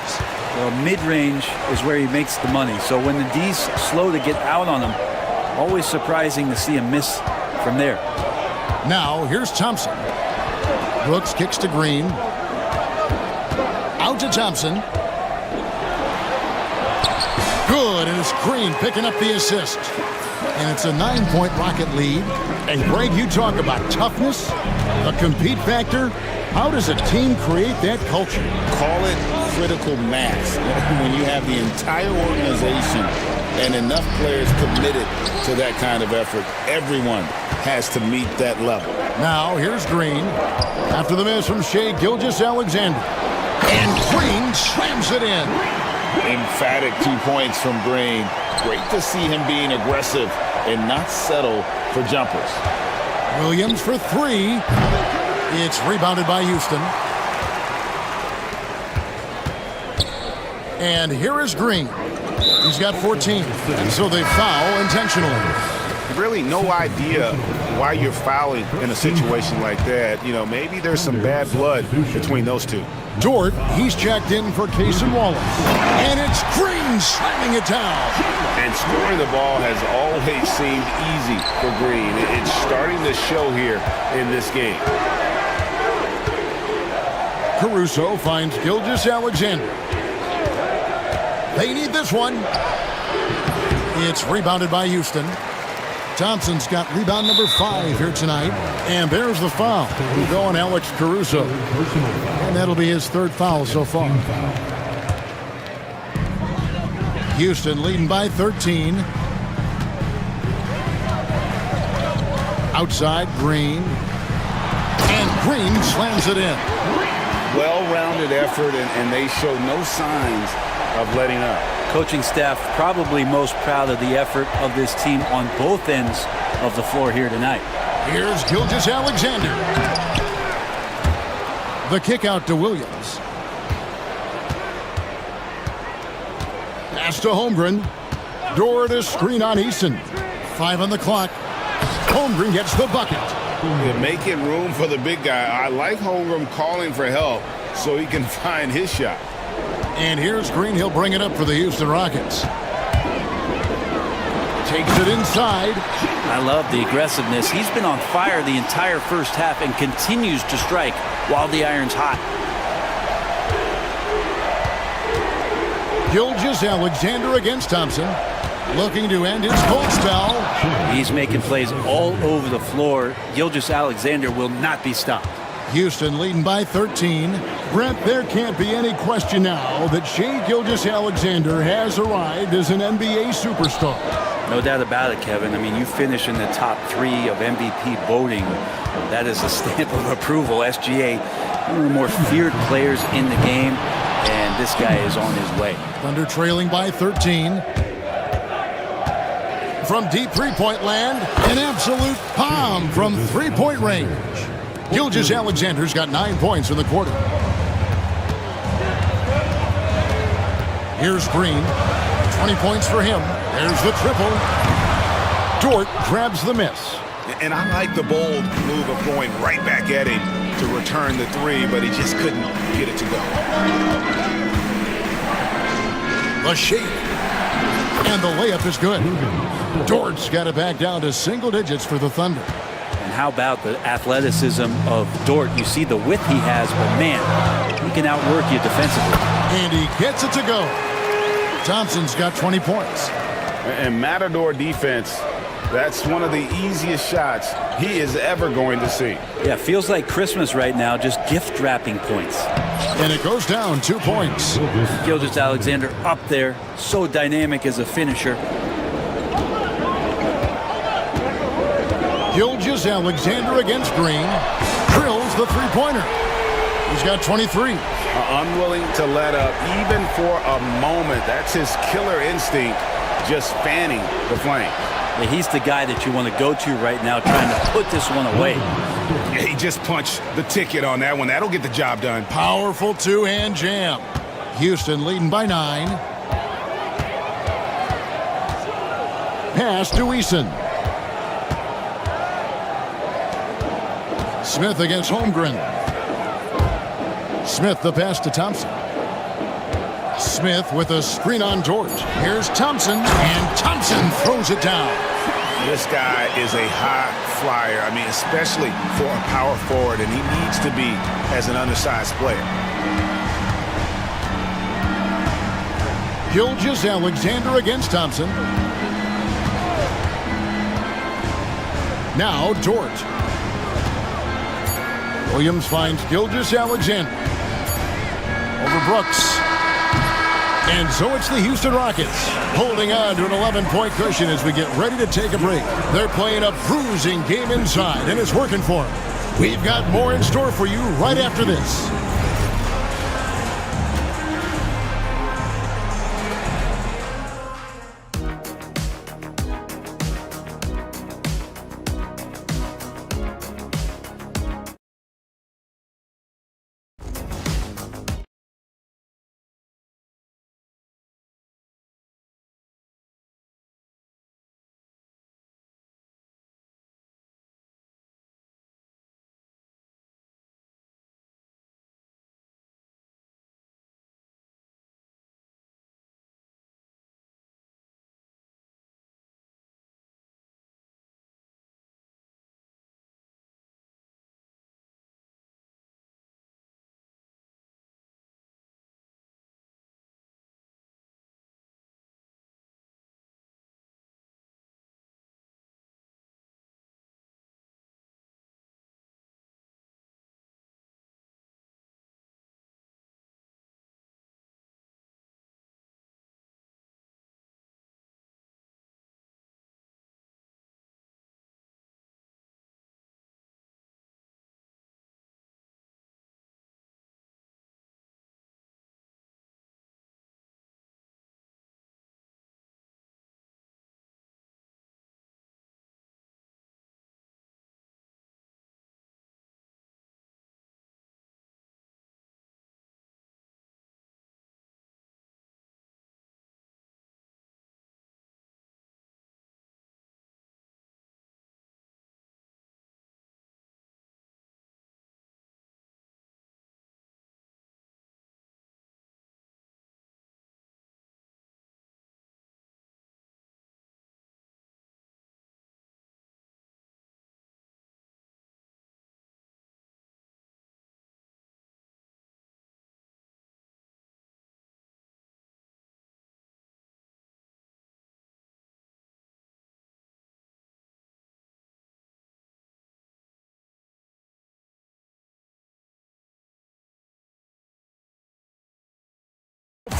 Well, mid-range is where he makes the money. So when the D's slow to get out on him, always surprising to see him miss from there. Now, here's Thompson. Brooks kicks to Green. Out to Thompson. Good, and it's Green picking up the assist. And it's a 9-point Rocket lead. And Greg, you talk about toughness, the compete factor. How does a team create that culture? Call it critical mass. When you have the entire organization and enough players committed to that kind of effort, everyone has to meet that level. Now, here's Green. After the miss from Shea Gilgeous-Alexander. And Green slams it in. Emphatic 2 points from Green. Great to see him being aggressive and not settle for jumpers. Williams for three. It's rebounded by Houston. And here is Green. He's got 14. And so they foul intentionally. Really no idea why you're fouling in a situation like that. You know, maybe there's some bad blood between those two. Dort, he's checked in for Case and Wallace. And it's Green slamming it down. And scoring the ball has always seemed easy for Green. It's starting to show here in this game. Caruso finds Gilgeous-Alexander. They need this one. It's rebounded by Houston. Thompson's got rebound number 5 here tonight. And there's the foul. We'll go on Alex Caruso. And that'll be his 3rd foul so far. Houston leading by 13. Outside, Green. And Green slams it in. Well-rounded effort, and they show no signs of letting up. Coaching staff probably most proud of the effort of this team on both ends of the floor here tonight. Here's Gilgeous-Alexander. The kick out to Williams. Pass to Holmgren. Dort to screen on Easton. 5 on the clock. Holmgren gets the bucket. They're making room for the big guy. I like Holmgren calling for help so he can find his shot. And here's Green. He'll bring it up for the Houston Rockets. Takes it inside. I love the aggressiveness. He's been on fire the entire first half and continues to strike while the iron's hot. Gilgeous-Alexander against Thompson. Looking to end his cold spell. He's making plays all over the floor. Gilgeous-Alexander will not be stopped. Houston leading by 13. Brent, there can't be any question now that Shai Gilgeous-Alexander has arrived as an NBA superstar. No doubt about it, Kevin. I mean, you finish in the top 3 of MVP voting. That is a stamp of approval. SGA, one of the more feared players in the game, and this guy is on his way. Thunder trailing by 13. From deep three-point land, an absolute bomb from three-point range. Gilgeous-Alexander's got 9 points in the quarter. Here's Green. 20 points for him. There's the triple. Dort grabs the miss. And I like the bold move of going right back at him to return the 3, but he just couldn't get it to go. The shake. And the layup is good. Dort's got it back down to single digits for the Thunder. And how about the athleticism of Dort? You see the width he has, but man, he can outwork you defensively. And he gets it to go. Thompson's got 20 points. And Matador defense, that's one of the easiest shots he is ever going to see. Yeah, feels like Christmas right now, just gift wrapping points. And it goes down 2 points. Gilgeous-Alexander up there, so dynamic as a finisher. Gilgeous-Alexander against Green. Drills the three-pointer. He's got 23. Unwilling to let up even for a moment. That's his killer instinct, just fanning the flame. Yeah, he's the guy that you want to go to right now, trying to put this one away. Yeah, he just punched the ticket on that one. That'll get the job done. Powerful two-hand jam. Houston leading by 9. Pass to Eason. Smith against Holmgren. Smith the pass to Thompson. Smith with a screen on Dort. Here's Thompson, and Thompson throws it down. This guy is a high flyer. I mean, especially for a power forward, and he needs to be as an undersized player. Gilgeous-Alexander against Thompson. Now Dort. Williams finds Gilgeous-Alexander. Over Brooks. And so it's the Houston Rockets holding on to an 11-point cushion as we get ready to take a break. They're playing a bruising game inside, and it's working for them. We've got more in store for you right after this.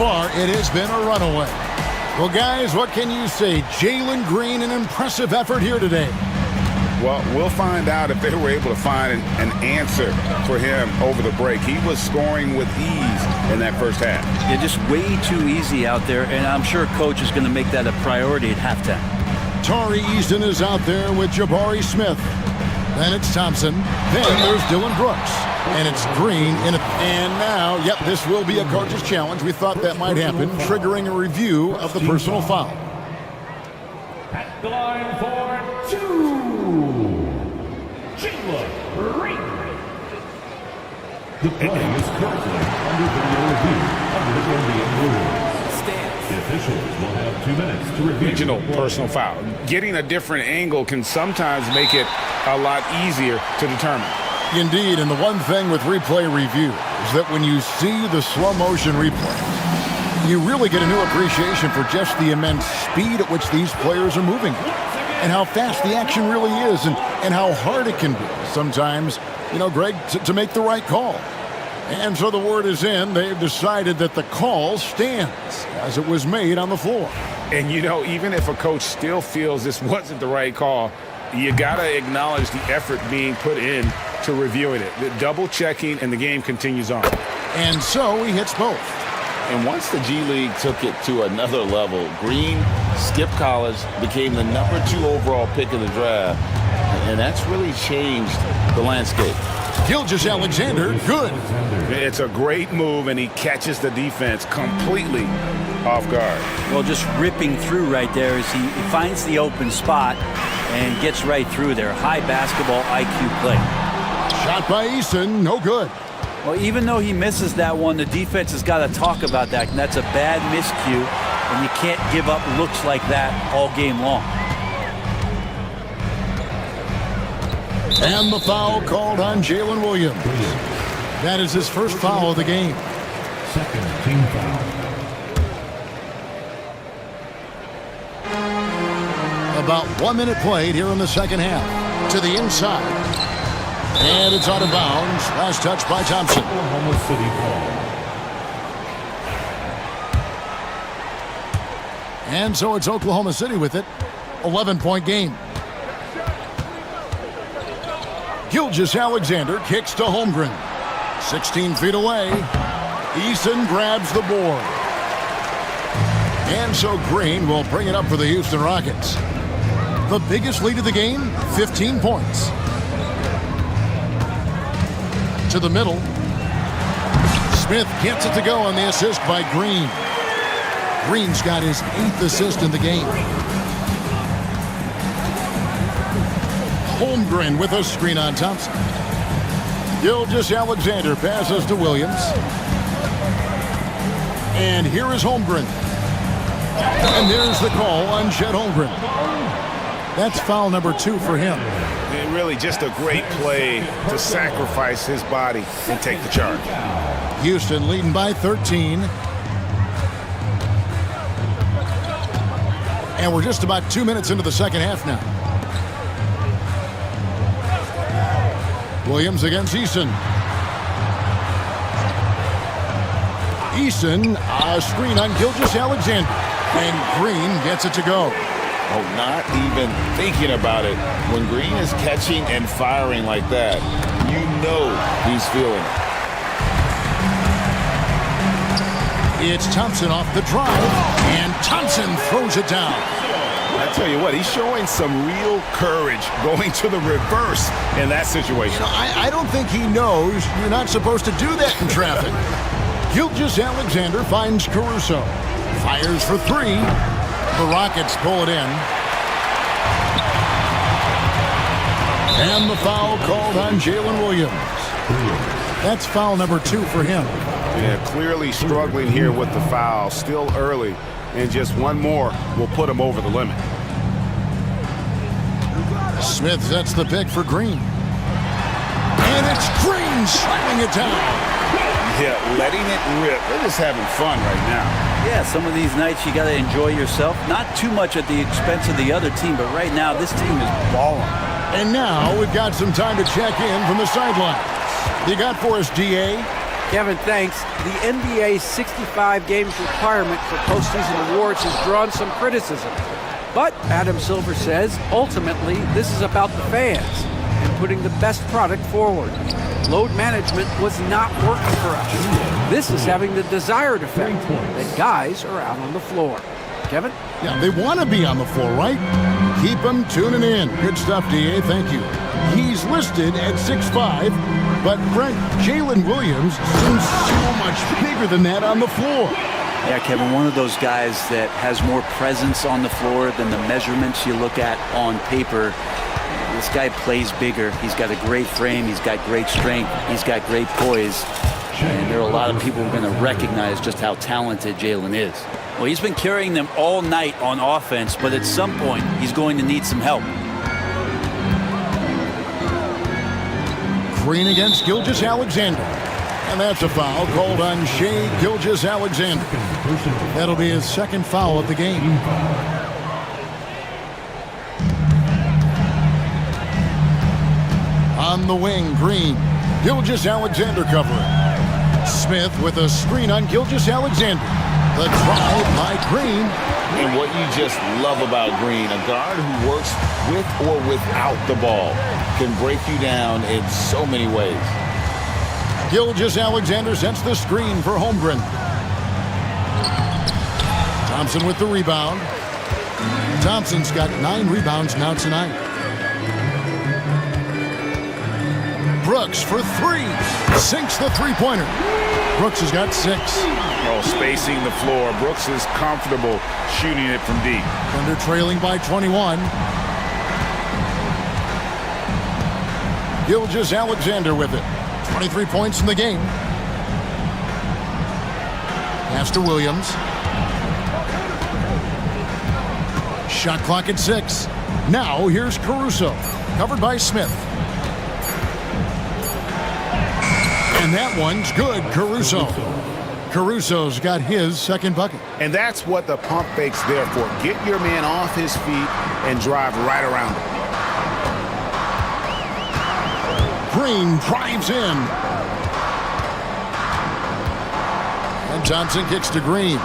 far, it has been a runaway. Well, guys, what can you say? Jalen Green, an impressive effort here today. Well, we'll find out if they were able to find an answer for him over the break. He was scoring with ease in that first half. Yeah, just way too easy out there, and I'm sure Coach is going to make that a priority at halftime. Tari Easton is out there with Jabari Smith. Then it's Thompson. Then there's Dylan Brooks. And it's Green in it. And now, yep, this will be a coach's challenge. We thought that might happen, triggering a review of the personal foul. At the line for 2, Jalen Green. The play is currently under video review under the NBA rules. The officials will have 2 minutes to review. Regional personal foul. Getting a different angle can sometimes make it a lot easier to determine. Indeed, and the one thing with replay review is that when you see the slow motion replay, you really get a new appreciation for just the immense speed at which these players are moving and how fast the action really is and how hard it can be sometimes, you know, Greg, to make the right call. And so the word is in. They've decided that the call stands as it was made on the floor. And, you know, even if a coach still feels this wasn't the right call, you got to acknowledge the effort being put in to reviewing it. The double checking, and the game continues on. And so he hits both. And once the G League took it to another level, Green skipped college, became the #2 overall pick in the draft, and that's really changed the landscape. Gilgeous-Alexander, good. It's a great move, and he catches the defense completely off guard. Well, just ripping through right there as he finds the open spot and gets right through there. High basketball IQ play. Shot by Eason, no good. Well, even though he misses that one, the defense has got to talk about that. And that's a bad miscue, and you can't give up looks like that all game long. And the foul called on Jalen Williams. That is his first foul of the game. Second team foul. About 1 minute played here in the second half. To the inside. And it's out of bounds. Last touch by Thompson. Oklahoma City ball. And so it's Oklahoma City with it. 11-point game. Gilgeous-Alexander kicks to Holmgren. 16 feet away. Eason grabs the board. And so Green will bring it up for the Houston Rockets. The biggest lead of the game, 15 points. To the middle. Smith gets it to go on the assist by Green. Green's got his 8th assist in the game. Holmgren with a screen on Thompson. Gilgeous-Alexander passes to Williams. And here is Holmgren. And there's the call on Chet Holmgren. That's foul number 2 for him. And really just a great play to sacrifice his body and take the charge. Houston leading by 13. And we're just about 2 minutes into the second half now. Williams against Eason. Eason, a screen on Gilgeous-Alexander. And Green gets it to go. Oh, not even thinking about it. When Green is catching and firing like that, you know he's feeling it. It's Thompson off the drive, and Thompson throws it down. I tell you what, he's showing some real courage going to the reverse in that situation. You know, I don't think he knows you're not supposed to do that in traffic. Gilgeous-Alexander finds Caruso. Fires for 3. The Rockets pull it in. And the foul called on Jalen Williams. That's foul number 2 for him. Yeah, clearly struggling here with the foul. Still early. And just one more will put him over the limit. Smith sets the pick for Green. And it's Green slamming it down. Yeah, letting it rip. They're just having fun right now. Yeah, some of these nights you got to enjoy yourself. Not too much at the expense of the other team, but right now this team is balling. And now we've got some time to check in from the sidelines. You got for us, DA? Kevin, thanks. The NBA's 65 games requirement for postseason awards has drawn some criticism. But Adam Silver says, ultimately, this is about the fans and putting the best product forward. Load management was not working for us. This is having the desired effect that guys are out on the floor. Kevin? Yeah, they want to be on the floor, right? Keep them tuning in. Good stuff, D.A. Thank you. He's listed at 6'5", but Brent, Jalen Williams seems so much bigger than that on the floor. Yeah, Kevin, one of those guys that has more presence on the floor than the measurements you look at on paper. This guy plays bigger. He's got a great frame. He's got great strength. He's got great poise. And there are a lot of people who are going to recognize just how talented Jalen is. Well, he's been carrying them all night on offense, but at some point, he's going to need some help. Green against Gilgeous-Alexander. And that's a foul called on Shai Gilgeous-Alexander. That'll be his second foul of the game. On the wing, Green. Gilgeous-Alexander covering. Smith with a screen on Gilgeous-Alexander. The drive by Green. And what you just love about Green, a guard who works with or without the ball, can break you down in so many ways. Gilgeous-Alexander sets the screen for Holmgren. Thompson with the rebound. Thompson's got 9 rebounds now tonight. Brooks for 3. Sinks the three-pointer. Brooks has got 6. Oh, spacing the floor. Brooks is comfortable shooting it from deep. Thunder trailing by 21. Gilgeous-Alexander with it. 23 points in the game. Pass to Williams. Shot clock at 6. Now here's Caruso. Covered by Smith. And that one's good, Caruso. Caruso's got his second bucket. And that's what the pump fake's there for. Get your man off his feet and drive right around him. Green drives in. And Johnson kicks to Green.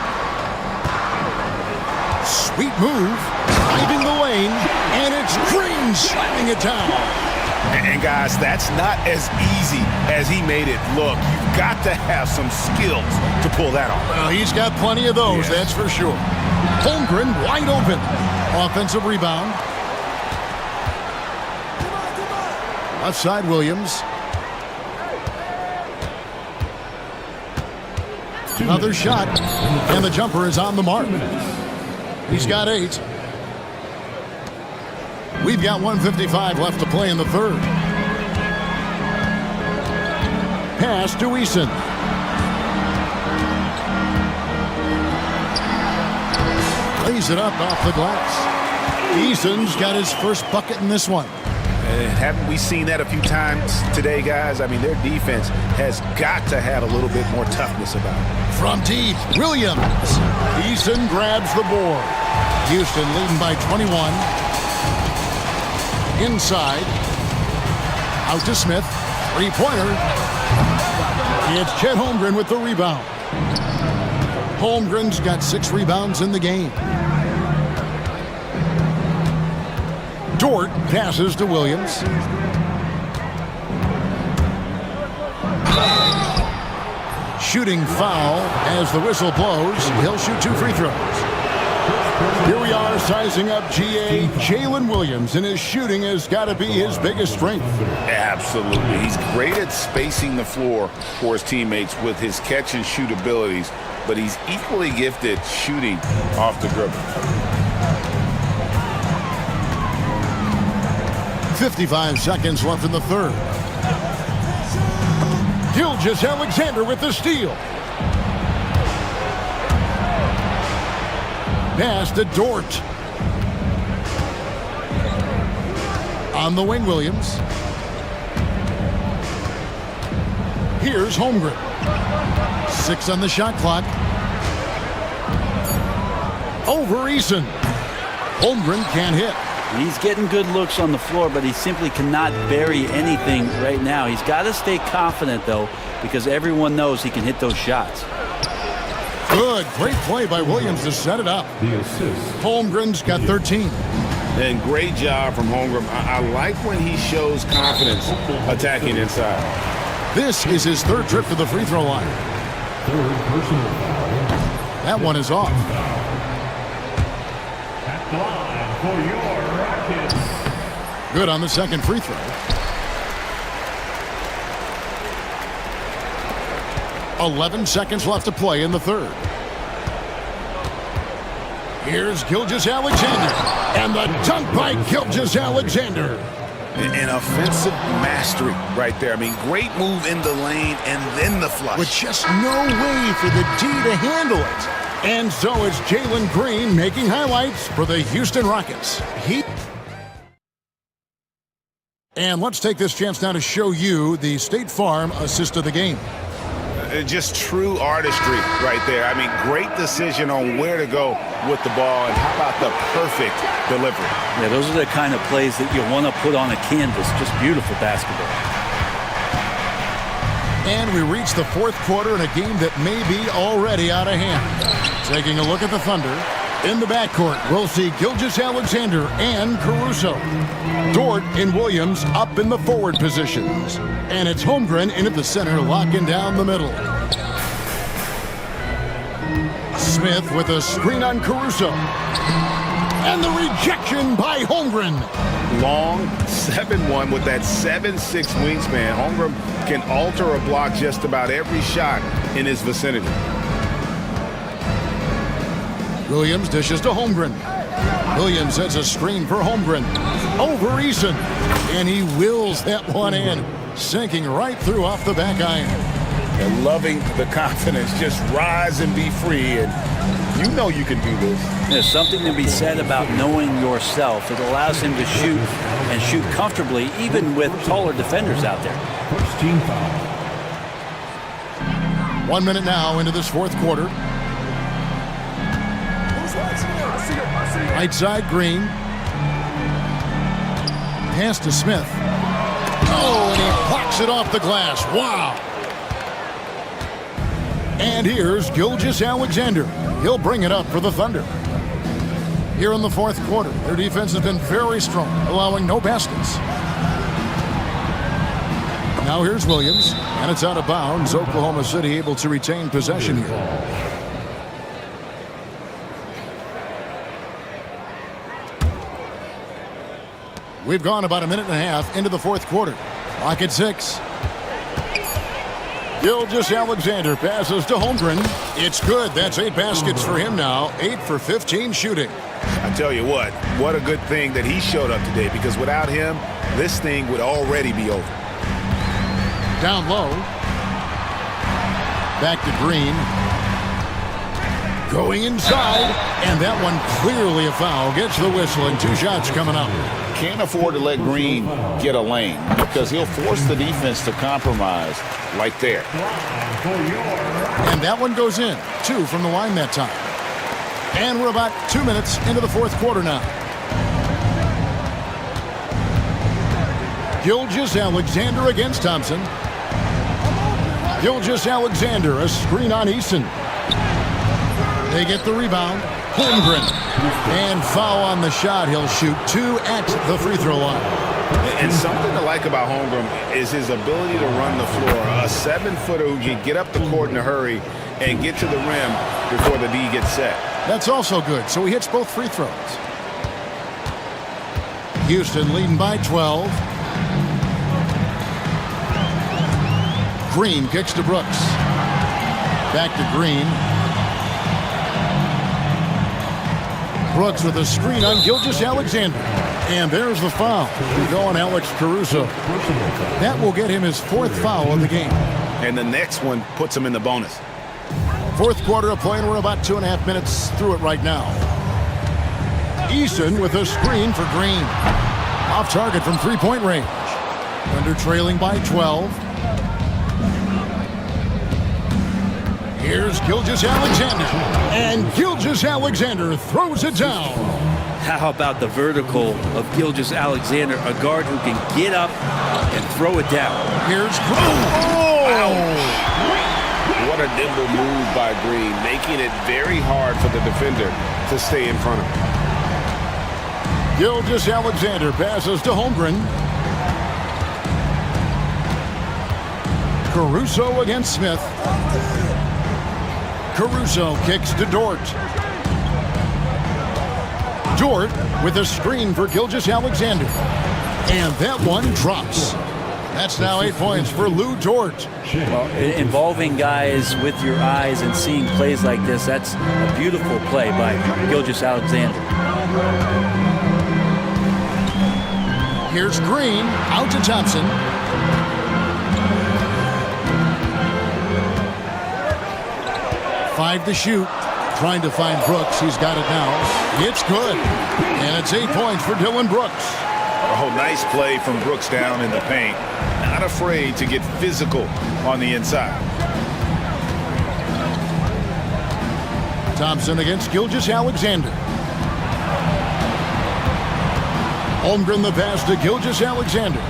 Sweet move. Driving the lane. And it's Green slamming it down. And guys, that's not as easy as he made it look. You've got to have some skills to pull that off. Well, he's got plenty of those, that's for sure. Holmgren wide open. Offensive rebound. Left side, Williams. Another shot, and the jumper is on the mark. He's got 8. We've got 1:55 left to play in the third. Pass to Eason. Lays it up off the glass. Eason's got his first bucket in this one. Haven't we seen that a few times today, guys? I mean, their defense has got to have a little bit more toughness about it. From deep, Williams. Eason grabs the board. Houston leading by 21. Inside. Out to Smith. Three-pointer. It's Chet Holmgren with the rebound. Holmgren's got 6 rebounds in the game. Dort passes to Williams. Shooting foul as the whistle blows. He'll shoot 2 free throws. Here we are sizing up GA. Jalen Williams, and his shooting has got to be his biggest strength. Absolutely. He's great at spacing the floor for his teammates with his catch and shoot abilities, but he's equally gifted shooting off the dribble. 55 seconds left in the third. Gilgeous-Alexander with the steal. Pass to Dort. On the wing, Williams. Here's Holmgren. 6 on the shot clock. Over Eason. Holmgren can't hit. He's getting good looks on the floor, but he simply cannot bury anything right now. He's got to stay confident, though, because everyone knows he can hit those shots. Good, great play by Williams to set it up. Holmgren's got 13. And great job from Holmgren. I like when he shows confidence attacking inside. This is his third trip to the free throw line. Third personal foul. That one is off. At the line for your Rockets. Good on the second free throw. 11 seconds left to play in the third. Here's Gilgeous-Alexander. And the dunk by Gilgeous-Alexander. An offensive mastery right there. I mean, great move in the lane and then the flush. With just no way for the D to handle it. And so it's Jalen Green making highlights for the Houston Rockets. And let's take this chance now to show you the State Farm assist of the game. Just true artistry right there. I mean, great decision on where to go with the ball, and how about the perfect delivery? Yeah, those are the kind of plays that you want to put on a canvas. Just beautiful basketball. And we reach the fourth quarter in a game that may be already out of hand. Taking a look at the Thunder. In the backcourt, we'll see Gilgeous-Alexander and Caruso. Dort and Williams up in the forward positions. And it's Holmgren in at the center, locking down the middle. Smith with a screen on Caruso. And the rejection by Holmgren. Long 7-1 with that 7'6" wingspan. Holmgren can alter a block just about every shot in his vicinity. Williams dishes to Holmgren. Williams sets a screen for Holmgren. Over Eason. And he wills that one in. Sinking right through off the back iron. And loving the confidence. Just rise and be free. And you know you can do this. There's something to be said about knowing yourself. It allows him to shoot and shoot comfortably, even with taller defenders out there. First team foul. 1 minute now into this fourth quarter. Right side, Green. Pass to Smith. Oh, and he blocks it off the glass. Wow. And here's Gilgeous-Alexander. He'll bring it up for the Thunder. Here in the fourth quarter, their defense has been very strong, allowing no baskets. Now here's Williams, and it's out of bounds. Oklahoma City able to retain possession here. We've gone about a minute and a half into the fourth quarter. Clock at 6. Gilgeous-Alexander passes to Holmgren. It's good. That's 8 baskets for him now. 8 for 15 shooting. I tell you what a good thing that he showed up today, because without him, this thing would already be over. Down low. Back to Green. Going inside. And that one clearly a foul. Gets the whistle, and 2 shots coming up. Can't afford to let Green get a lane, because he'll force the defense to compromise like there. And that one goes in. 2 from the line that time. And we're about 2 minutes into the fourth quarter now. Gilgeous-Alexander against Thompson. Gilgeous-Alexander, a screen on Eason. They get the rebound. Holmgren. And foul on the shot. He'll shoot 2 at the free throw line. And something to like about Holmgren is his ability to run the floor. A 7-footer who can get up the court in a hurry and get to the rim before the D gets set. That's also good. So he hits both free throws. Houston leading by 12. Green kicks to Brooks. Back to Green. Brooks with a screen on Gilgeous-Alexander. And there's the foul. Going Alex Caruso. That will get him his 4th foul of the game. And the next one puts him in the bonus. Fourth quarter of play, and we're about 2.5 minutes through it right now. Eason with a screen for Green. Off target from 3-point range. Under trailing by 12. Here's Gilgeous-Alexander. And Gilgeous-Alexander throws it down. How about the vertical of Gilgeous-Alexander, a guard who can get up and throw it down. Here's Green. What a nimble move by Green, making it very hard for the defender to stay in front of him. Gilgeous-Alexander passes to Holmgren. Caruso against Smith. Caruso kicks to Dort. Dort with a screen for Gilgeous-Alexander. And that one drops. That's now 8 points for Lou Dort. Well, involving guys with your eyes and seeing plays like this, that's a beautiful play by Gilgeous-Alexander. Here's Green, out to Thompson. Five to shoot. Trying to find Brooks. He's got it now. It's good. And it's 8 points for Dylan Brooks. Oh, nice play from Brooks down in the paint. Not afraid to get physical on the inside. Thompson against Gilgeous-Alexander. Holmgren the pass to Gilgeous-Alexander.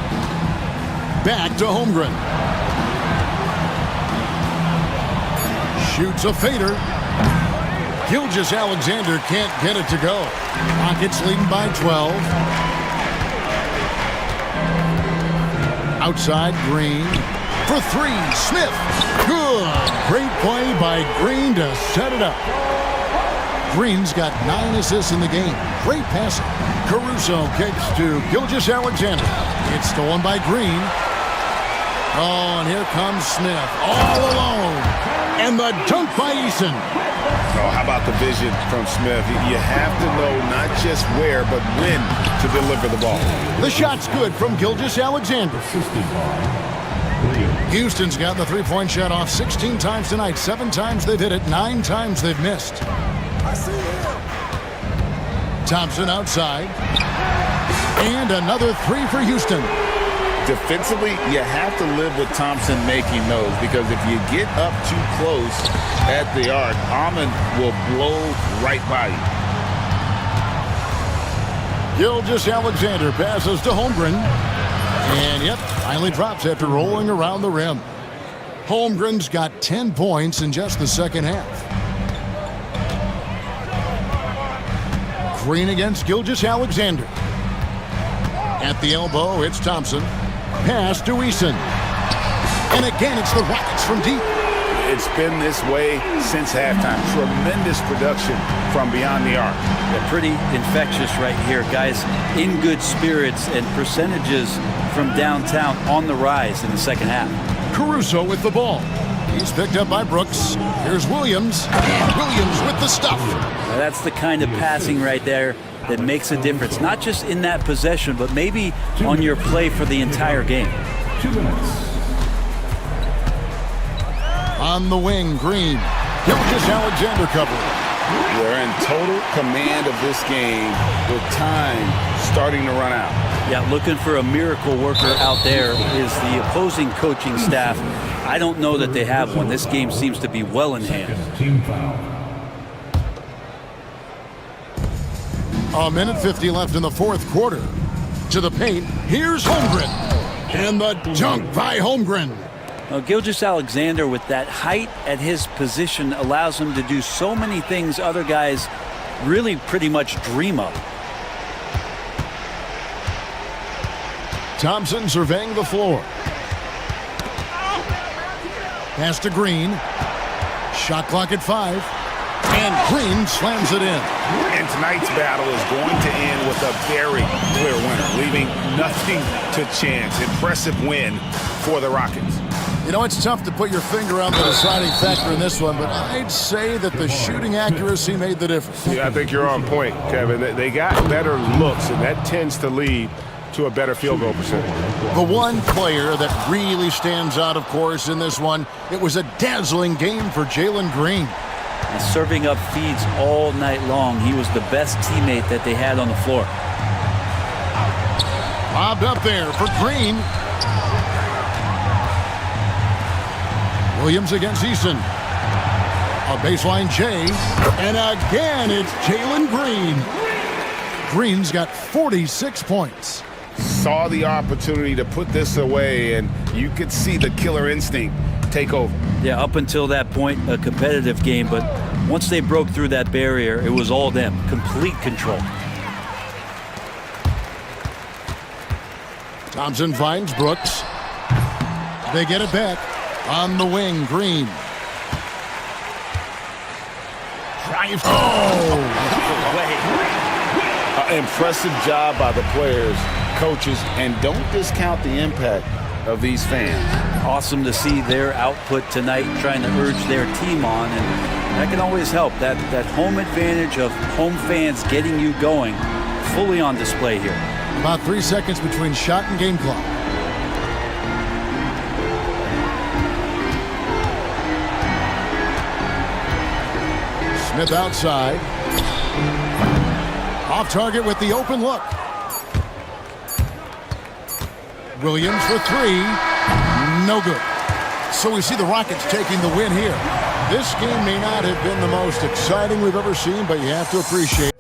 Back to Holmgren. Shoots a fader. Gilgeous-Alexander can't get it to go. Rockets leading by 12. Outside, Green. For three, Smith. Good. Great play by Green to set it up. Green's got 9 assists in the game. Great passing. Caruso kicks to Gilgeous-Alexander. It's stolen by Green. Oh, and here comes Smith. All alone. And the dunk by Eason. Oh, how about the vision from Smith? You have to know not just where, but when to deliver the ball. The shot's good from Gilgeous-Alexander. Houston's got the three-point shot off 16 times tonight. 7 times they've hit it, 9 times they've missed. Thompson outside. And another three for Houston. Defensively, you have to live with Thompson making those, because if you get up too close at the arc, Almond will blow right by you. Gilgeous-Alexander passes to Holmgren. And yep, finally drops after rolling around the rim. Holmgren's got 10 points in just the second half. Green against Gilgeous-Alexander. At the elbow, it's Thompson. Pass to Eason. And again, it's the Rockets from deep. It's been this way since halftime. Tremendous production from beyond the arc. Yeah, pretty infectious right here. Guys in good spirits, and percentages from downtown on the rise in the second half. Caruso with the ball. He's picked up by Brooks. Here's Williams. And Williams with the stuff. Now that's the kind of passing right there that makes a difference, not just in that possession, but maybe on your play for the entire game. 2 minutes. On the wing, Green. Gilgeous-Alexander covering. We're in total command of this game with time starting to run out. Yeah, looking for a miracle worker out there is the opposing coaching staff. I don't know that they have one. This game seems to be well in hand. Team foul. A minute 50 left in the fourth quarter. To the paint, here's Holmgren. And the dunk by Holmgren. Now, Gilgeous-Alexander, with that height at his position, allows him to do so many things other guys really pretty much dream of. Thompson surveying the floor. Pass to Green. Shot clock at 5. And Green slams it in. And tonight's battle is going to end with a very clear winner, leaving nothing to chance. Impressive win for the Rockets. You know, it's tough to put your finger on the deciding factor in this one, but I'd say that the shooting accuracy made the difference. Yeah, I think you're on point, Kevin. They got better looks, and that tends to lead to a better field goal percentage. The one player that really stands out, of course, in this one, it was a dazzling game for Jalen Green. And serving up feeds all night long. He was the best teammate that they had on the floor. Bobbed up there for Green. Williams against Eason. A baseline J. And again, it's Jalen Green. Green's got 46 points. Saw the opportunity to put this away, and you could see the killer instinct take over. Yeah, up until that point, a competitive game, but once they broke through that barrier, it was all them, complete control. Thompson finds Brooks. They get it back. On the wing, Green. Drive. Oh! Impressive job by the players, coaches, and don't discount the impact of these fans. Awesome to see their output tonight, trying to urge their team on, and that can always help. That home advantage of home fans getting you going, fully on display here. About 3 seconds between shot and game clock. Smith outside. Off target with the open look. Williams for three. No good. So we see the Rockets taking the win here. This game may not have been the most exciting we've ever seen, but you have to appreciate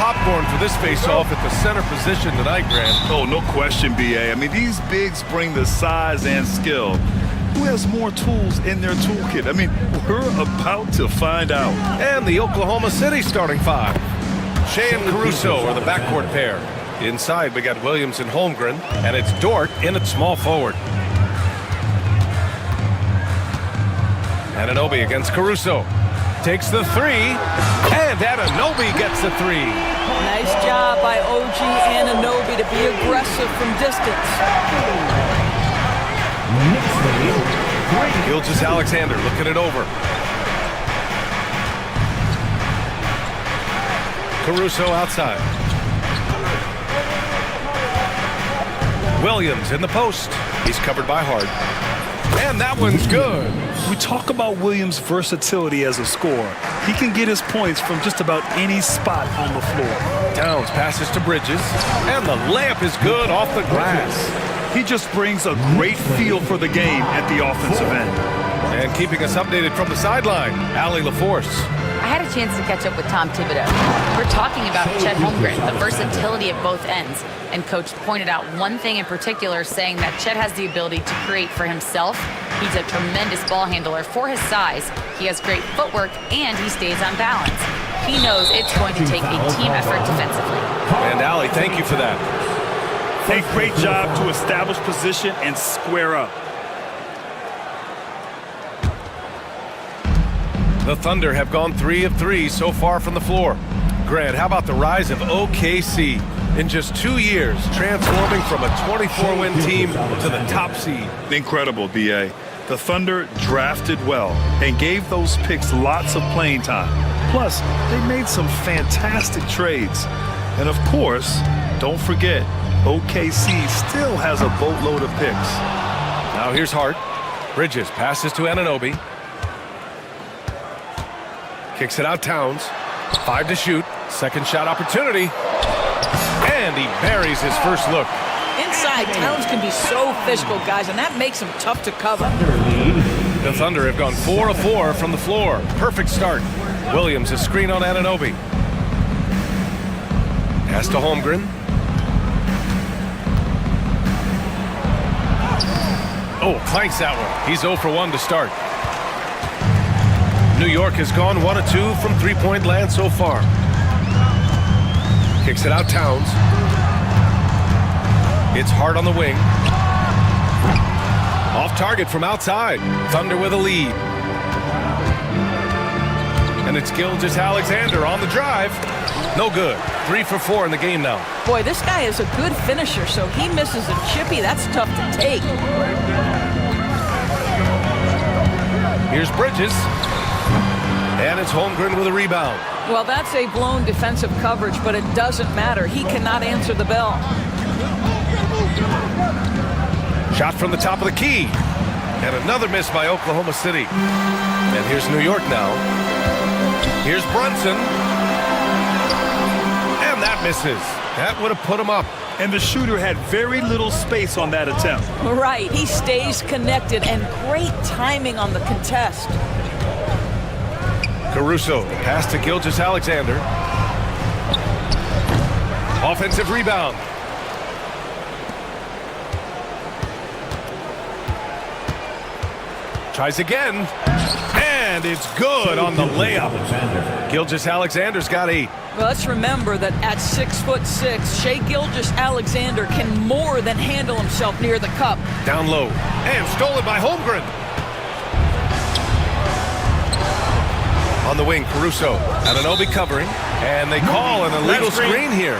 popcorn for this face-off at the center position tonight, Grant. Oh, no question, B.A. I mean, these bigs bring the size and skill. Who has more tools in their toolkit? I mean, we're about to find out. And the Oklahoma City starting five. Shea and Caruso are the backcourt pair. Inside, we got Williams and Holmgren, and it's Dort in at small forward. Anunoby against Caruso. Takes the three, and Anunoby gets the three. Nice job by OG Anunoby to be aggressive from distance. Gilgeous Alexander looking it over. Caruso outside. Williams in the post. He's covered by Hart. And that one's good. We talk about Williams' versatility as a scorer. He can get his points from just about any spot on the floor. Downs passes to Bridges, and the layup is good off the glass. He just brings a great feel for the game at the offensive end. And keeping us updated from the sideline, Allie LaForce. I had a chance to catch up with Tom Thibodeau. We're talking about Chet Holmgren, the versatility of both ends. And Coach pointed out one thing in particular, saying that Chet has the ability to create for himself. He's a tremendous ball handler for his size. He has great footwork, and he stays on balance. He knows it's going to take a team effort defensively. And Allie, thank you for that. A great job to establish position and square up. The Thunder have gone 3 of 3 so far from the floor. Grant, how about the rise of OKC? In just 2 years, transforming from a 24-win team to the top seed. Incredible, B.A. The Thunder drafted well and gave those picks lots of playing time. Plus, they made some fantastic trades. And of course, don't forget, OKC still has a boatload of picks. Now here's Hart. Bridges passes to Anunoby. Kicks it out Towns. 5 to shoot. Second shot opportunity. And he buries his first look. Inside, Towns can be so physical, guys, and that makes him tough to cover. The Thunder have gone 4 of 4 from the floor. Perfect start. Williams a screen on Anunoby. Pass to Holmgren. Oh, clanks that one. He's 0 for 1 to start. New York has gone 1 of 2 from three-point land so far. Kicks it out Towns. It's Hart on the wing. Off target from outside. Thunder with a lead. And it's Gilgeous Alexander on the drive. No good. 3 for 4 in the game now. Boy, this guy is a good finisher, so he misses a chippy. That's tough to take. Here's Bridges. And it's Holmgren with a rebound. Well, that's a blown defensive coverage, but it doesn't matter. He cannot answer the bell. Shot from the top of the key. And another miss by Oklahoma City. And here's New York now. Here's Brunson. And that misses. That would have put him up. And the shooter had very little space on that attempt. Right. He stays connected, and great timing on the contest. Caruso, pass to Gilgeous Alexander. Offensive rebound. Tries again. And it's good on the layup. Gilgeous Alexander's got 8. Well, let's remember that at 6'6", Shea Gilgeous Alexander can more than handle himself near the cup. Down low. And stolen by Holmgren. On the wing, Caruso. Anunoby covering. And they call an illegal screen here.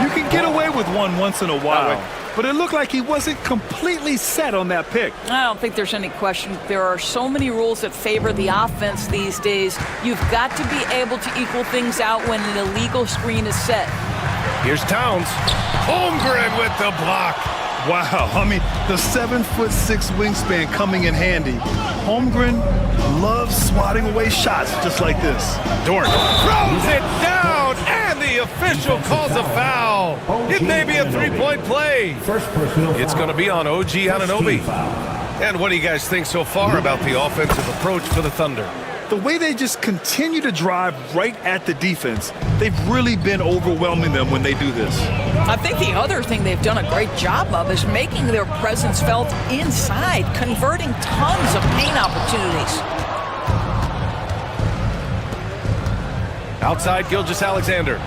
You can get away with one once in a while. But it looked like he wasn't completely set on that pick. I don't think there's any question. There are so many rules that favor the offense these days. You've got to be able to equal things out when an illegal screen is set. Here's Towns. Holmgren with the block. Wow, I mean, the 7'6" wingspan coming in handy. Holmgren loves swatting away shots just like this. Dort throws it down, and the official calls a foul. It may be a three-point play. It's going to be on OG Anunoby. And what do you guys think so far about the offensive approach for the Thunder? The way they just continue to drive right at the defense, they've really been overwhelming them when they do this. I think the other thing they've done a great job of is making their presence felt inside, converting tons of paint opportunities. Outside Gilgeous-Alexander.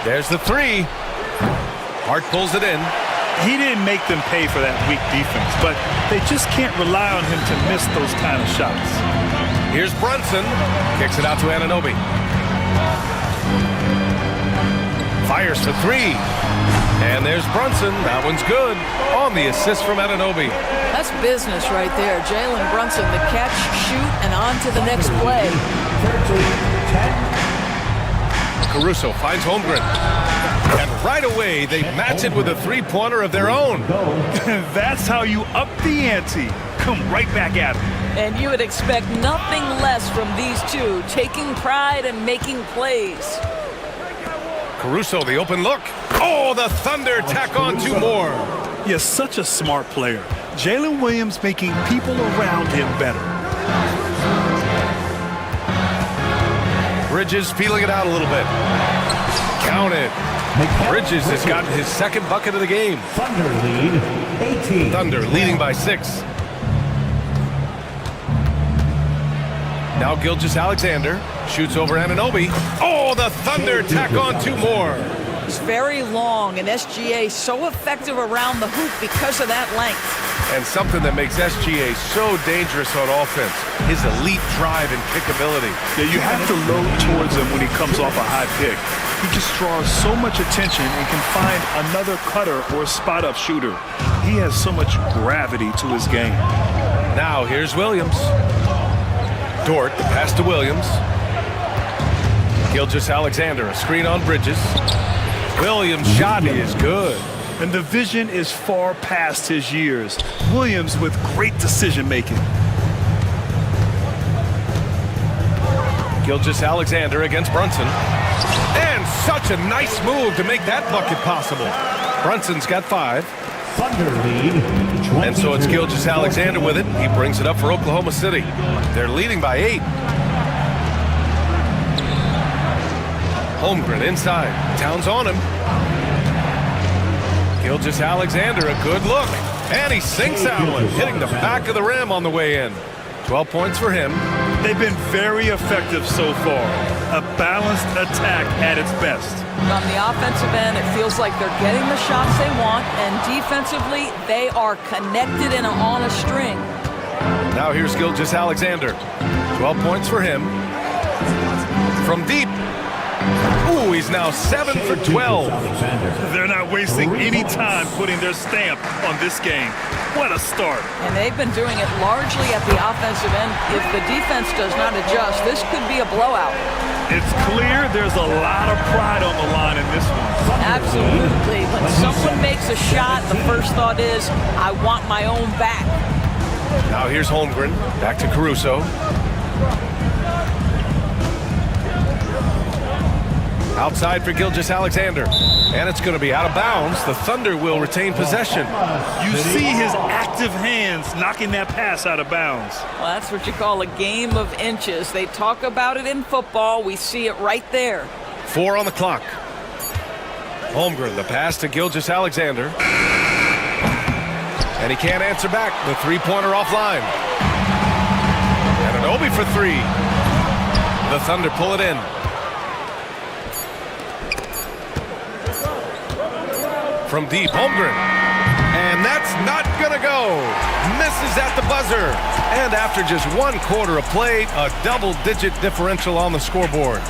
There's the three. Hart pulls it in. He didn't make them pay for that weak defense, but they just can't rely on him to miss those kind of shots. Here's Brunson. Kicks it out to Anunoby. Fires for three. And there's Brunson. That one's good. On the assist from Anunoby. That's business right there. Jalen Brunson, the catch, shoot, and on to the next play. Caruso finds Holmgren. And right away, they match it with a three-pointer of their own. That's how you up the ante. Come right back at him. And you would expect nothing less from these two, taking pride and making plays. Caruso, the open look. Oh, the Thunder tack on two more. Yes, such a smart player. Jalen Williams making people around him better. Bridges feeling it out a little bit. Counted. Bridges has gotten his second bucket of the game. Thunder lead 18. Thunder leading by 6. Now Gilgeous-Alexander shoots over Anunoby. Oh, the Thunder tack on two more. It's very long, and SGA so effective around the hoop because of that length. And something that makes SGA so dangerous on offense, his elite drive and kickability. Yeah, you have to load towards him when he comes off a high pick. He just draws so much attention and can find another cutter or spot-up shooter. He has so much gravity to his game. Now here's Williams. Dort, the pass to Williams. Gilgeous-Alexander, a screen on Bridges. Williams' shot is good. And the vision is far past his years. Williams with great decision-making. Gilgeous-Alexander against Brunson. And such a nice move to make that bucket possible. Brunson's got 5. Thunder lead 22. And so it's Gilgeous-Alexander with it. He brings it up for Oklahoma City. They're leading by 8. Holmgren inside. Towns on him. Gilgeous-Alexander, a good look. And he sinks that one, hitting the back of the rim on the way in. 12 points for him. They've been very effective so far. A balanced attack at its best. On the offensive end, it feels like they're getting the shots they want, and defensively, they are connected and on a string. Now here's Gilgeous-Alexander. 12 points for him. From deep. Ooh, he's now 7 for 12. They're not wasting any time putting their stamp on this game. What a start. And they've been doing it largely at the offensive end. If the defense does not adjust, this could be a blowout. It's clear there's a lot of pride on the line in this one. Absolutely. When someone makes a shot, the first thought is, I want my own back. Now here's Holmgren. Back to Caruso. Outside for Gilgeous-Alexander. And it's going to be out of bounds. The Thunder will retain possession. You see his active hands knocking that pass out of bounds. Well, that's what you call a game of inches. They talk about it in football. We see it right there. 4 on the clock. Holmgren, the pass to Gilgeous-Alexander. And he can't answer back. The three-pointer offline. Anunoby for 3. The Thunder pull it in. From deep, Holmgren. And that's not going to go. Misses at the buzzer. And after just 1 quarter of play, a double-digit differential on the scoreboard.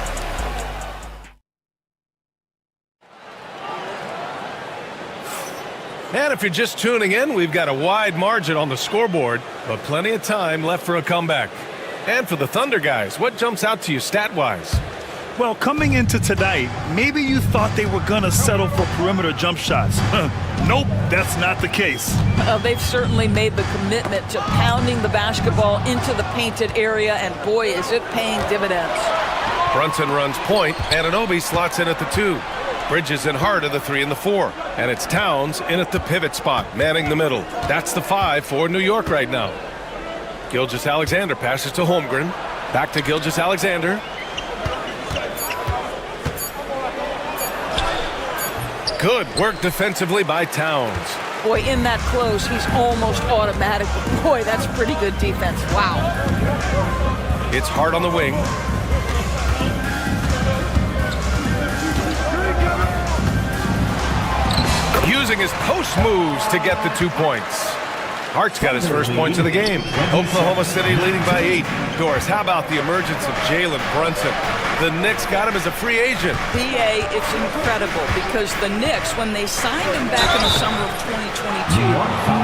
And if you're just tuning in, we've got a wide margin on the scoreboard, but plenty of time left for a comeback. And for the Thunder guys, what jumps out to you stat-wise? Well, coming into tonight, maybe you thought they were going to settle for perimeter jump shots. Nope, that's not the case. They've certainly made the commitment to pounding the basketball into the painted area, and boy, is it paying dividends. Brunson runs point, Anunoby slots in at the 2. Bridges and Hart are the 3 and the 4. And it's Towns in at the pivot spot, manning the middle. That's the 5 for New York right now. Gilgeous-Alexander passes to Holmgren. Back to Gilgeous-Alexander. Good work defensively by Towns. Boy, in that close, he's almost automatic. But boy, that's pretty good defense. Wow. It's Hart on the wing. Using his post moves to get the 2 points. Hart's got his first points of the game. Oklahoma City leading by 8. Doris, how about the emergence of Jalen Brunson? The Knicks got him as a free agent. BA, it's incredible because the Knicks, when they signed him back in the summer of 2022,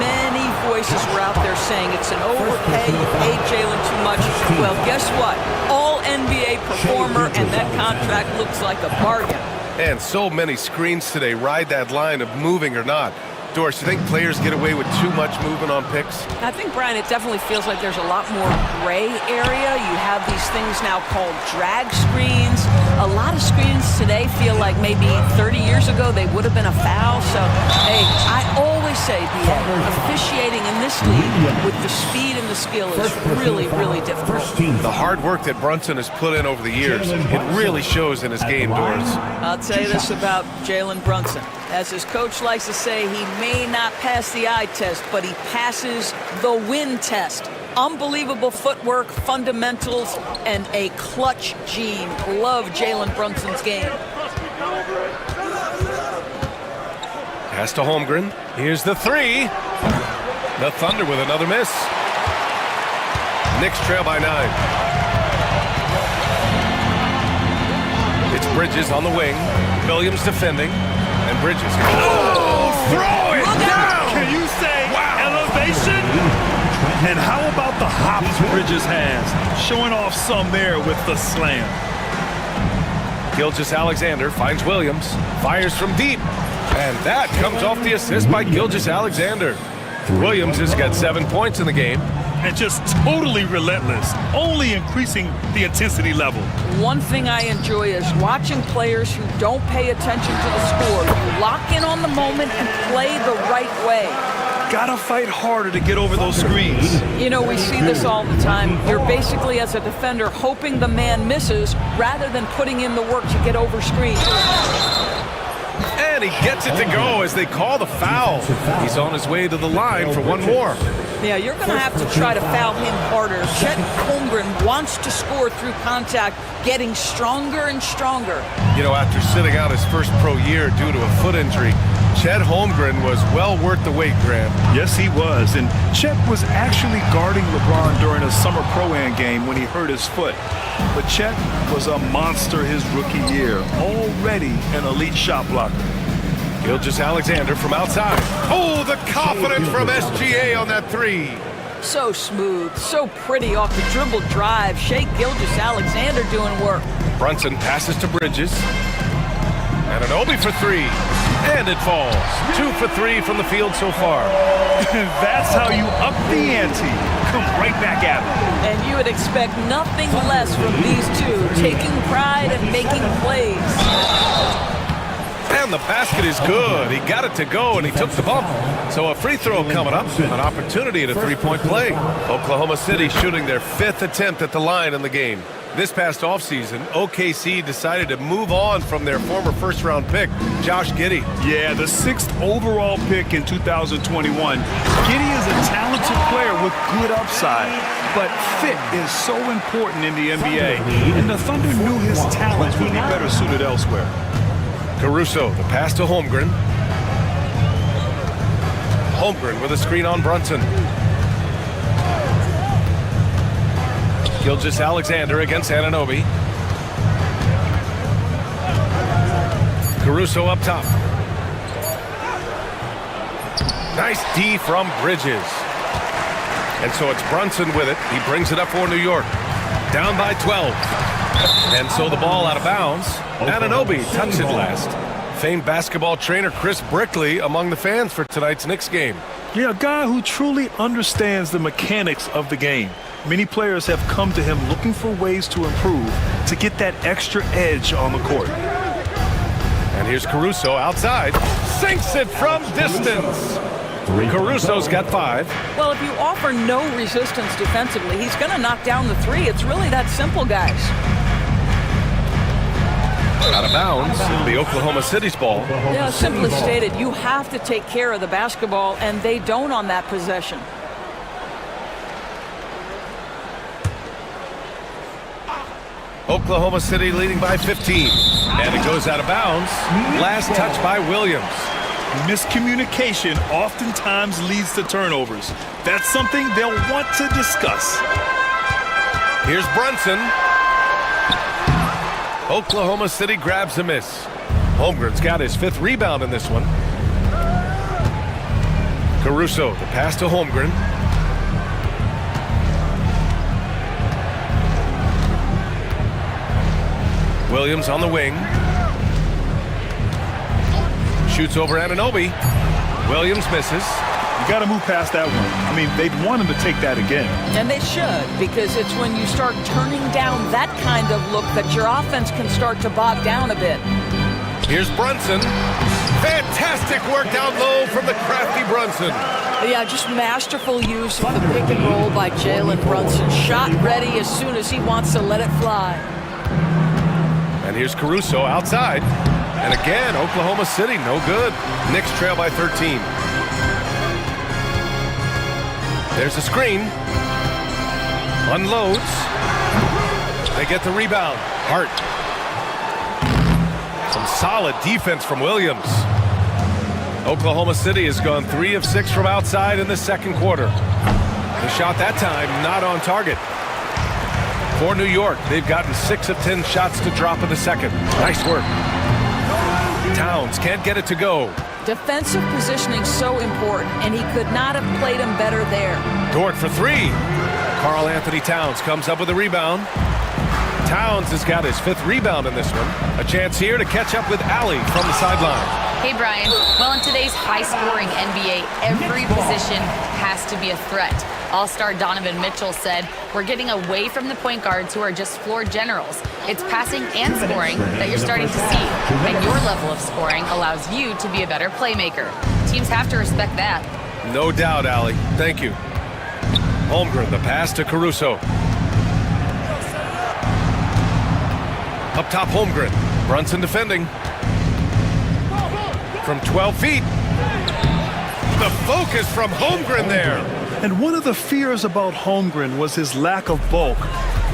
many voices were out there saying it's an overpay, you paid Jalen too much. Well, guess what? All NBA performer, and that contract looks like a bargain. And so many screens today ride that line of moving or not. Doris, you think players get away with too much movement on picks? I think, Brian, it definitely feels like there's a lot more gray area. You have these things now called drag screens. A lot of screens today feel like maybe 30 years ago they would have been a foul. So, hey, I always say, BA, officiating in this league with the speed and the skill is really, really difficult. The hard work that Brunson has put in over the years, it really shows in his game, Doris. I'll tell you this about Jalen Brunson. As his coach likes to say, he may not pass the eye test, but he passes the win test. Unbelievable footwork, fundamentals, and a clutch gene. Love Jalen Brunson's game. Pass to Holmgren. Here's the 3. The Thunder with another miss. Knicks trail by 9. It's Bridges on the wing. Williams defending. And Bridges. Oh, throw it down! Can you say elevation? And how about the hops Bridges has? Showing off some there with the slam. Gilgeous-Alexander finds Williams. Fires from deep. And that comes off the assist by Gilgeous-Alexander. Williams has got 7 points in the game. And just totally relentless, only increasing the intensity level. One thing I enjoy is watching players who don't pay attention to the score. You lock in on the moment and play the right way. Gotta fight harder to get over those screens. You know, we see this all the time. You're basically, as a defender, hoping the man misses rather than putting in the work to get over screens. And he gets it to go as they call the foul. He's on his way to the line for one more. Yeah, you're going to have to try to foul him harder. Chet Holmgren wants to score through contact, getting stronger and stronger. You know, after sitting out his first pro year due to a foot injury, Chet Holmgren was well worth the wait, Graham. Yes, he was. And Chet was actually guarding LeBron during a summer Pro-Am game when he hurt his foot. But Chet was a monster his rookie year, already an elite shot blocker. Gilgeous-Alexander from outside. Oh, the confidence from SGA on that 3. So smooth, so pretty off the dribble drive. Shea Gilgeous-Alexander doing work. Brunson passes to Bridges. And an Obi for 3. And it falls. 2 for 3 from the field so far. That's how you up the ante. Come right back at him. And you would expect nothing less from these two, taking pride and making plays. And the basket is good. He got it to go, and he took the bump. So a free throw coming up, an opportunity at a three-point play. Oklahoma City shooting their 5th attempt at the line in the game. This past offseason, OKC decided to move on from their former first-round pick, Josh Giddey. Yeah, the 6th overall pick in 2021. Giddey is a talented player with good upside, but fit is so important in the NBA, and the Thunder knew his talents would be better suited elsewhere. Caruso, the pass to Holmgren. Holmgren with a screen on Brunson. Gilgeous-Alexander against Anunoby. Caruso up top. Nice D from Bridges. And so it's Brunson with it. He brings it up for New York. Down by 12. And so the ball out of bounds. Anunoby touched it last. Famed basketball trainer Chris Brickley among the fans for tonight's Knicks game. Yeah, a guy who truly understands the mechanics of the game. Many players have come to him looking for ways to improve, to get that extra edge on the court. And here's Caruso outside. Sinks it from distance. Caruso's got 5. Well, if you offer no resistance defensively, he's going to knock down the 3. It's really that simple, guys. Out of bounds. It'll be Oklahoma City's ball. Yeah, simply stated, you have to take care of the basketball, and they don't on that possession. Oklahoma City leading by 15. And it goes out of bounds. Last touch by Williams. Miscommunication oftentimes leads to turnovers. That's something they'll want to discuss. Here's Brunson. Oklahoma City grabs a miss. Holmgren's got his 5th rebound in this one. Caruso, the pass to Holmgren. Williams on the wing. Shoots over Anunoby. Williams misses. You got to move past that one. I mean, they'd want him to take that again. And they should, because it's when you start turning down that kind of look that your offense can start to bog down a bit. Here's Brunson. Fantastic work down low from the crafty Brunson. Yeah, just masterful use of the pick and roll by Jalen Brunson. Shot ready as soon as he wants to let it fly. And here's Caruso outside. And again, Oklahoma City, no good. Knicks trail by 13. There's a screen. Unloads. They get the rebound. Hart. Some solid defense from Williams. Oklahoma City has gone 3 of 6 from outside in the second quarter. The shot that time not on target. For New York, they've gotten 6 of 10 shots to drop in the second. Nice work. Towns can't get it to go. Defensive positioning so important, and he could not have played him better there. Dort for 3. Karl Anthony Towns comes up with a rebound. Towns has got his 5th rebound in this one. A chance here to catch up with Allie from the sideline. Hey, Brian. Well, in today's high-scoring NBA, every position has to be a threat. All-star Donovan Mitchell said, "We're getting away from the point guards who are just floor generals. It's passing and scoring that you're starting to see. And your level of scoring allows you to be a better playmaker. Teams have to respect that." No doubt, Allie. Thank you. Holmgren, the pass to Caruso. Up top, Holmgren. Brunson defending. From 12 feet. The focus from Holmgren there. And one of the fears about Holmgren was his lack of bulk.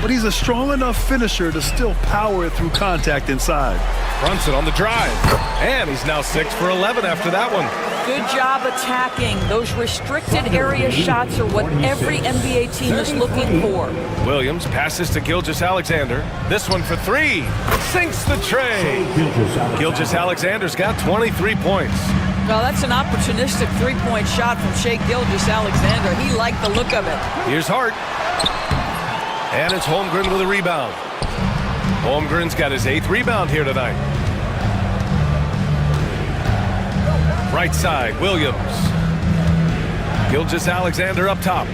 But he's a strong enough finisher to still power it through contact inside. Brunson on the drive. And he's now 6 for 11 after that one. Good job attacking. Those restricted area shots are what every NBA team is looking for. Williams passes to Gilgeous-Alexander. This one for 3. Sinks the tray. Gilgeous-Alexander's got 23 points. Well, that's an opportunistic three-point shot from Shai Gilgeous-Alexander. He liked the look of it. Here's Hart. And it's Holmgren with a rebound. Holmgren's got his 8th rebound here tonight. Right side, Williams. Gilgeous-Alexander up top.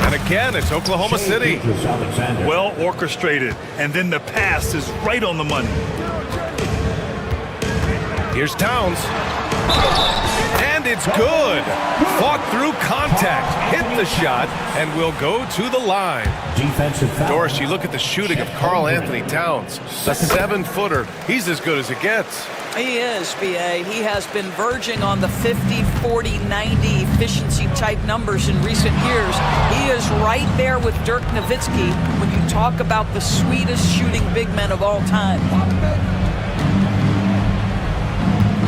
And again, it's Oklahoma City. Well orchestrated. And then the pass is right on the money. Here's Towns. And it's good. Fought through contact. Hit the shot and will go to the line. Doris, you look at the shooting of Karl Anthony Towns. The 7-footer. He's as good as it gets. He is, B.A. He has been verging on the 50, 40, 90 efficiency type numbers in recent years. He is right there with Dirk Nowitzki when you talk about the sweetest shooting big men of all time.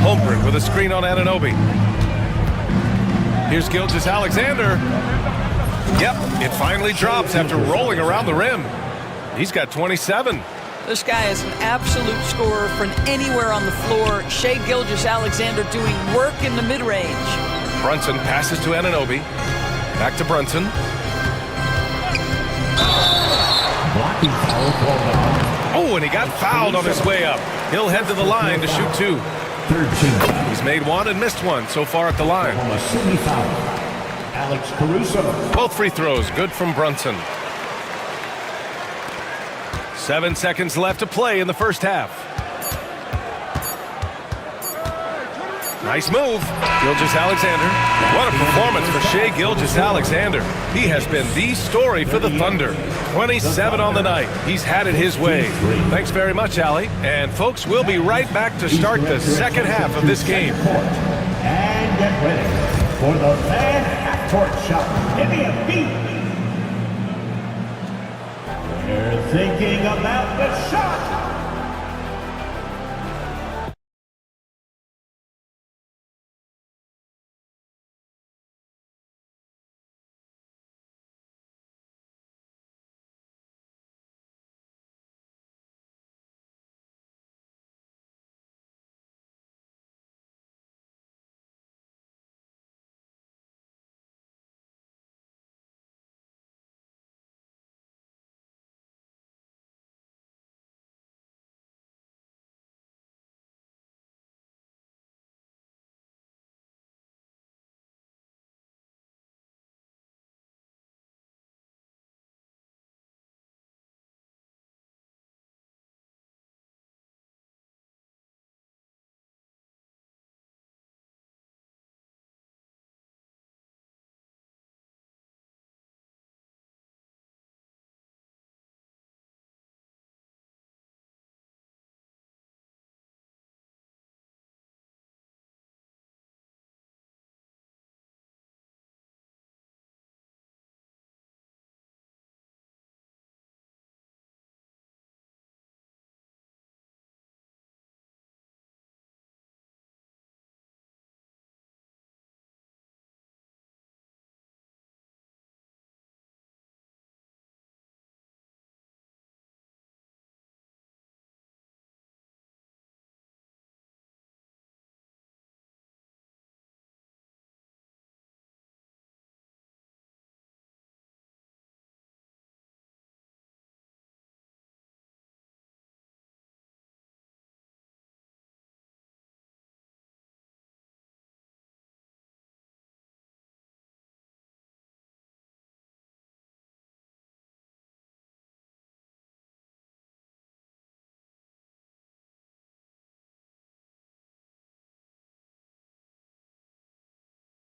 Holmgren with a screen on Anunoby. Here's Gilgeous-Alexander. Yep, it finally drops after rolling around the rim. He's got 27. This guy is an absolute scorer from anywhere on the floor. Shai Gilgeous-Alexander doing work in the mid-range. Brunson passes to Anunoby. Back to Brunson. Oh, and he got fouled on his way up. He'll head to the line to shoot 2. He's made 1 and missed 1 so far at the line. Alex Caruso. Both free throws good from Brunson. 7 seconds left to play in the first half. Nice move. Gilgeous-Alexander. What a performance for Shai Gilgeous-Alexander. He has been the story for the Thunder. 27 on the night. He's had it his way. Thanks very much, Allie. And folks, we'll be right back to start the second half of this game. And get ready for the fan half-court shot. Give me a beat. You're thinking about the shot.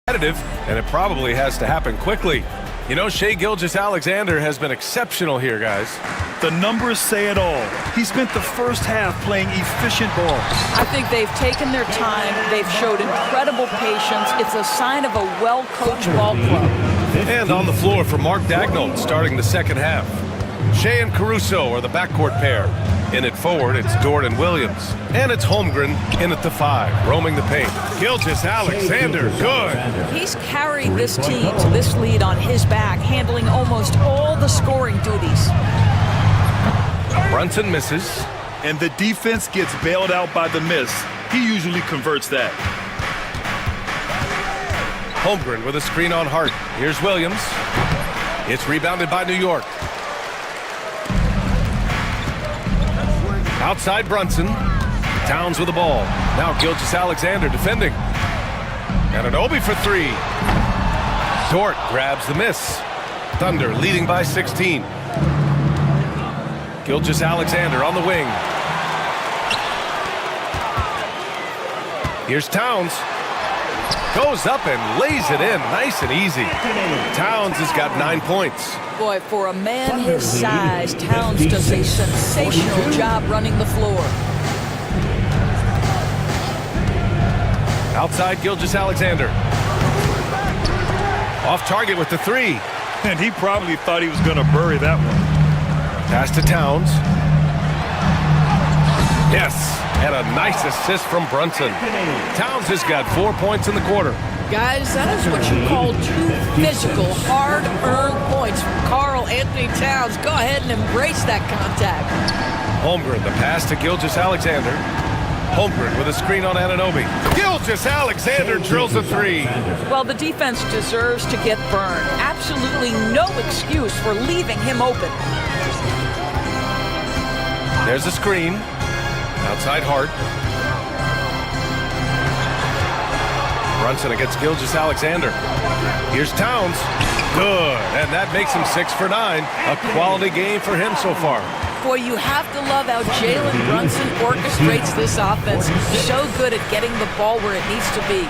And it probably has to happen quickly. You know, Shai Gilgeous-Alexander has been exceptional here, guys. The numbers say it all. He spent the first half playing efficient ball. I think they've taken their time. They've showed incredible patience. It's a sign of a well-coached ball club. And on the floor for Mark Daigneault starting the second half. Shai and Caruso are the backcourt pair. In it forward, it's Dort and Williams. And it's Holmgren in at the 5, roaming the paint. Gilgeous-Alexander, good. He's carried this team to this lead on his back, handling almost all the scoring duties. Brunson misses. And the defense gets bailed out by the miss. He usually converts that. Holmgren with a screen on Hart. Here's Williams. It's rebounded by New York. Outside Brunson. Towns with the ball. Now Gilgeous-Alexander defending. Anunoby for 3. Dort grabs the miss. Thunder leading by 16. Gilgeous-Alexander on the wing. Here's Towns. Goes up and lays it in nice and easy. Towns has got 9 points. Boy, for a man his size, Towns does a sensational job running the floor. Outside Gilgeous-Alexander. Off target with the 3. And he probably thought he was going to bury that one. Pass to Towns. Yes, and a nice assist from Brunson. Towns has got 4 points in the quarter. Guys, that is what you call true physical, hard-earned points from Karl Anthony Towns. Go ahead and embrace that contact. Holmgren, the pass to Gilgeous-Alexander. Holmgren with a screen on Anunoby. Gilgeous-Alexander drills a 3. Well, the defense deserves to get burned. Absolutely no excuse for leaving him open. There's a screen. Outside Hart. Brunson against Gilgeous-Alexander. Here's Towns. Good. And that makes him 6 for 9. A quality game for him so far. Boy, you have to love how Jalen Brunson orchestrates this offense. So good at getting the ball where it needs to be.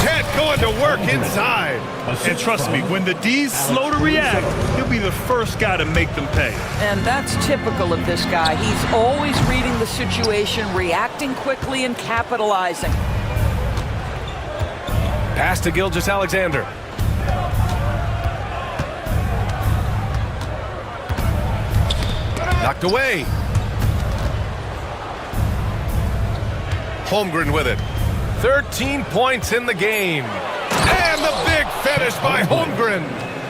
Ted going to work inside. And trust me, when the D's slow to react, he'll be the first guy to make them pay. And that's typical of this guy. He's always reading the situation, reacting quickly, and capitalizing. Pass to Gilgeous-Alexander. Knocked away. Holmgren with it. 13 points in the game. And the big finish by Holmgren.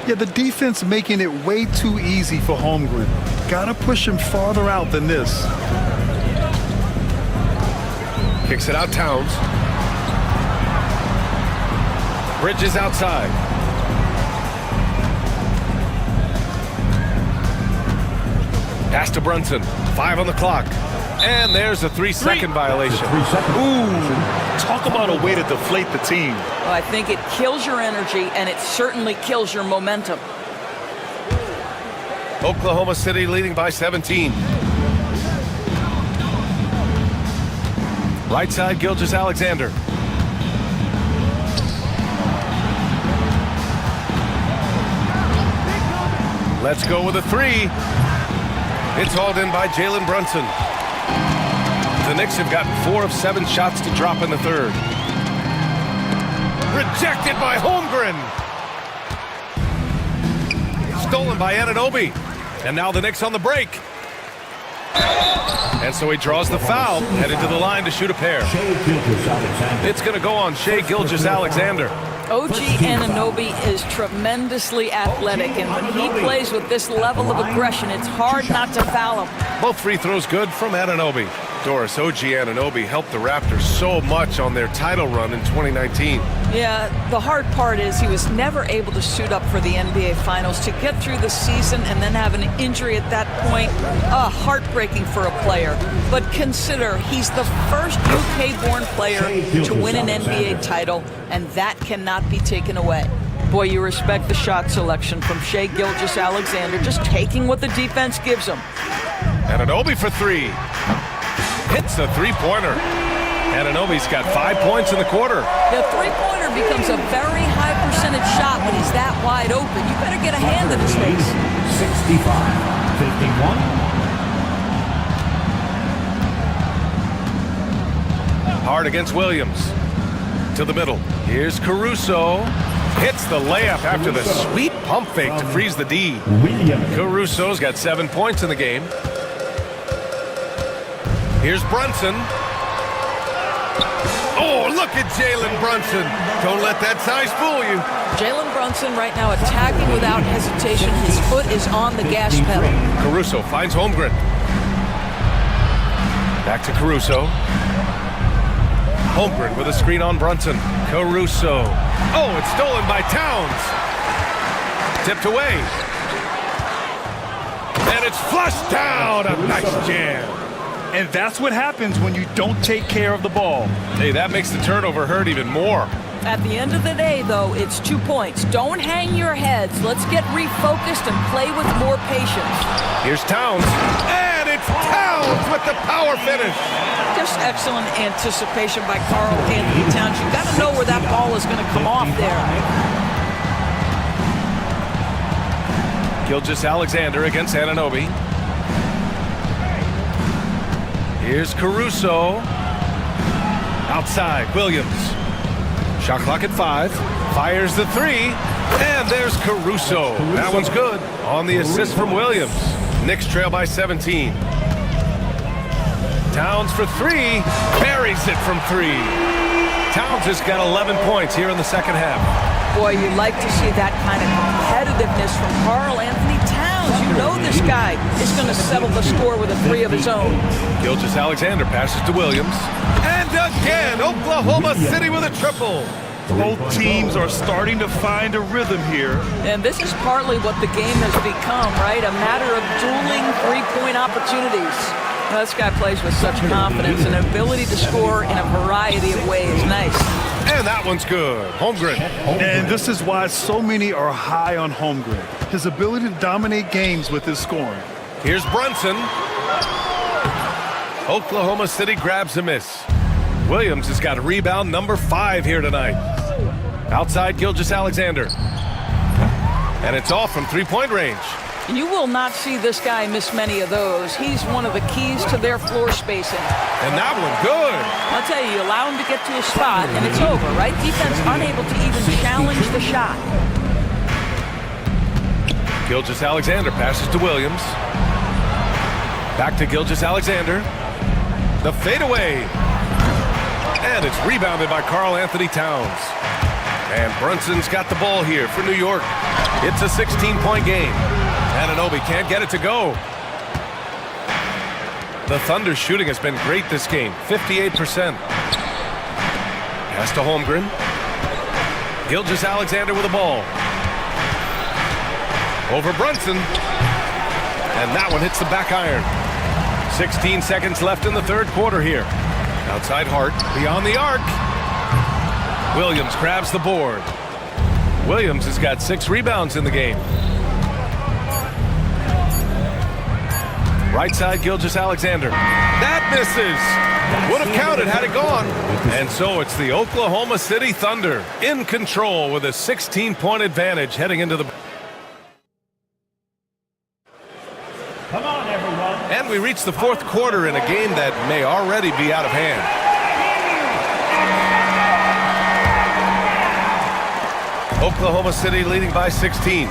Yeah, the defense making it way too easy for Holmgren. Gotta push him farther out than this. Kicks it out, Towns. Bridges outside. Pass to Brunson. 5 on the clock. And there's a 3-second violation. Ooh, talk about a way to deflate the team. Well, I think it kills your energy, and it certainly kills your momentum. Oklahoma City leading by 17. Right side, Gilgeous-Alexander. Let's go with a 3. It's hauled in by Jalen Brunson. The Knicks have gotten 4 of 7 shots to drop in the third. Rejected by Holmgren. Stolen by Anunoby. And now the Knicks on the break. And so he draws the foul, headed to the line to shoot a pair. It's going to go on Shai Gilgeous-Alexander. OG Anunoby is tremendously athletic, and when he plays with this level of aggression, it's hard not to foul him. Both free throws good from Anunoby. Doris, OG Anunoby helped the Raptors so much on their title run in 2019. Yeah, the hard part is he was never able to suit up for the NBA Finals. To get through the season and then have an injury at that point, heartbreaking for a player. But consider, he's the first UK-born player to win an NBA title, and that cannot be taken away. Boy, you respect the shot selection from Shai Gilgeous-Alexander, just taking what the defense gives him. Anunoby for 3. Hits a 3-pointer. Anunoby's got 5 points in the quarter. The 3-pointer becomes a very high percentage shot when he's that wide open. You better get a hand in his face. 65-51. Hard against Williams. To the middle. Here's Caruso. Hits the layup after the sweet pump fake to freeze the D. Caruso's got 7 points in the game. Here's Brunson. Oh, look at Jalen Brunson. Don't let that size fool you. Jalen Brunson right now attacking without hesitation. His foot is on the gas pedal. Caruso finds Holmgren. Back to Caruso. Holmgren with a screen on Brunson. Caruso. Oh, it's stolen by Towns. Tipped away. And it's flushed down. A nice jam. And that's what happens when you don't take care of the ball. Hey, that makes the turnover hurt even more. At the end of the day, though, it's 2 points. Don't hang your heads. Let's get refocused and play with more patience. Here's Towns. And it's Towns with the power finish. Just excellent anticipation by Karl Anthony Towns. You've got to know where that ball is going to come off there. Gilgeous-Alexander against Anunoby. Here's Caruso. Outside, Williams. Shot clock at 5. Fires the 3. And there's Caruso. That one's good. On the assist from Williams. Knicks trail by 17. Towns for 3. Buries it from 3. Towns has got 11 points here in the second half. Boy, you like to see that kind of competitiveness from Karl Anthony Towns. You know this guy is going to settle the score with a 3 of his own. Gilgeous-Alexander passes to Williams. And again, Oklahoma City with a triple. Both teams are starting to find a rhythm here. And this is partly what the game has become, right? A matter of dueling 3-point opportunities. Well, this guy plays with such confidence and ability to score in a variety of ways. Nice. And that one's good. Holmgren. And this is why so many are high on Holmgren. His ability to dominate games with his scoring. Here's Brunson. Oklahoma City grabs a miss. Williams has got rebound number 5 here tonight. Outside Gilgeous-Alexander. And it's off from three-point range. You will not see this guy miss many of those. He's one of the keys to their floor spacing. And that one good. I'll tell you, allow him to get to a spot, and it's over, right? Defense unable to even challenge the shot. Gilgeous-Alexander passes to Williams. Back to Gilgeous-Alexander. The fadeaway. And it's rebounded by Karl Anthony Towns. And Brunson's got the ball here for New York. It's a 16-point game. Anunoby can't get it to go. The Thunder's shooting has been great this game, 58%. Pass to Holmgren. Gilgeous-Alexander with the ball. Over Brunson. And that one hits the back iron. 16 seconds left in the third quarter here. Outside Hart, beyond the arc. Williams grabs the board. Williams has got 6 rebounds in the game. Right side, Gilgeous-Alexander. That misses. Would have counted had it gone. And so it's the Oklahoma City Thunder in control with a 16-point advantage heading into the... Come on, everyone. And we reach the fourth quarter in a game that may already be out of hand. Oklahoma City leading by 16.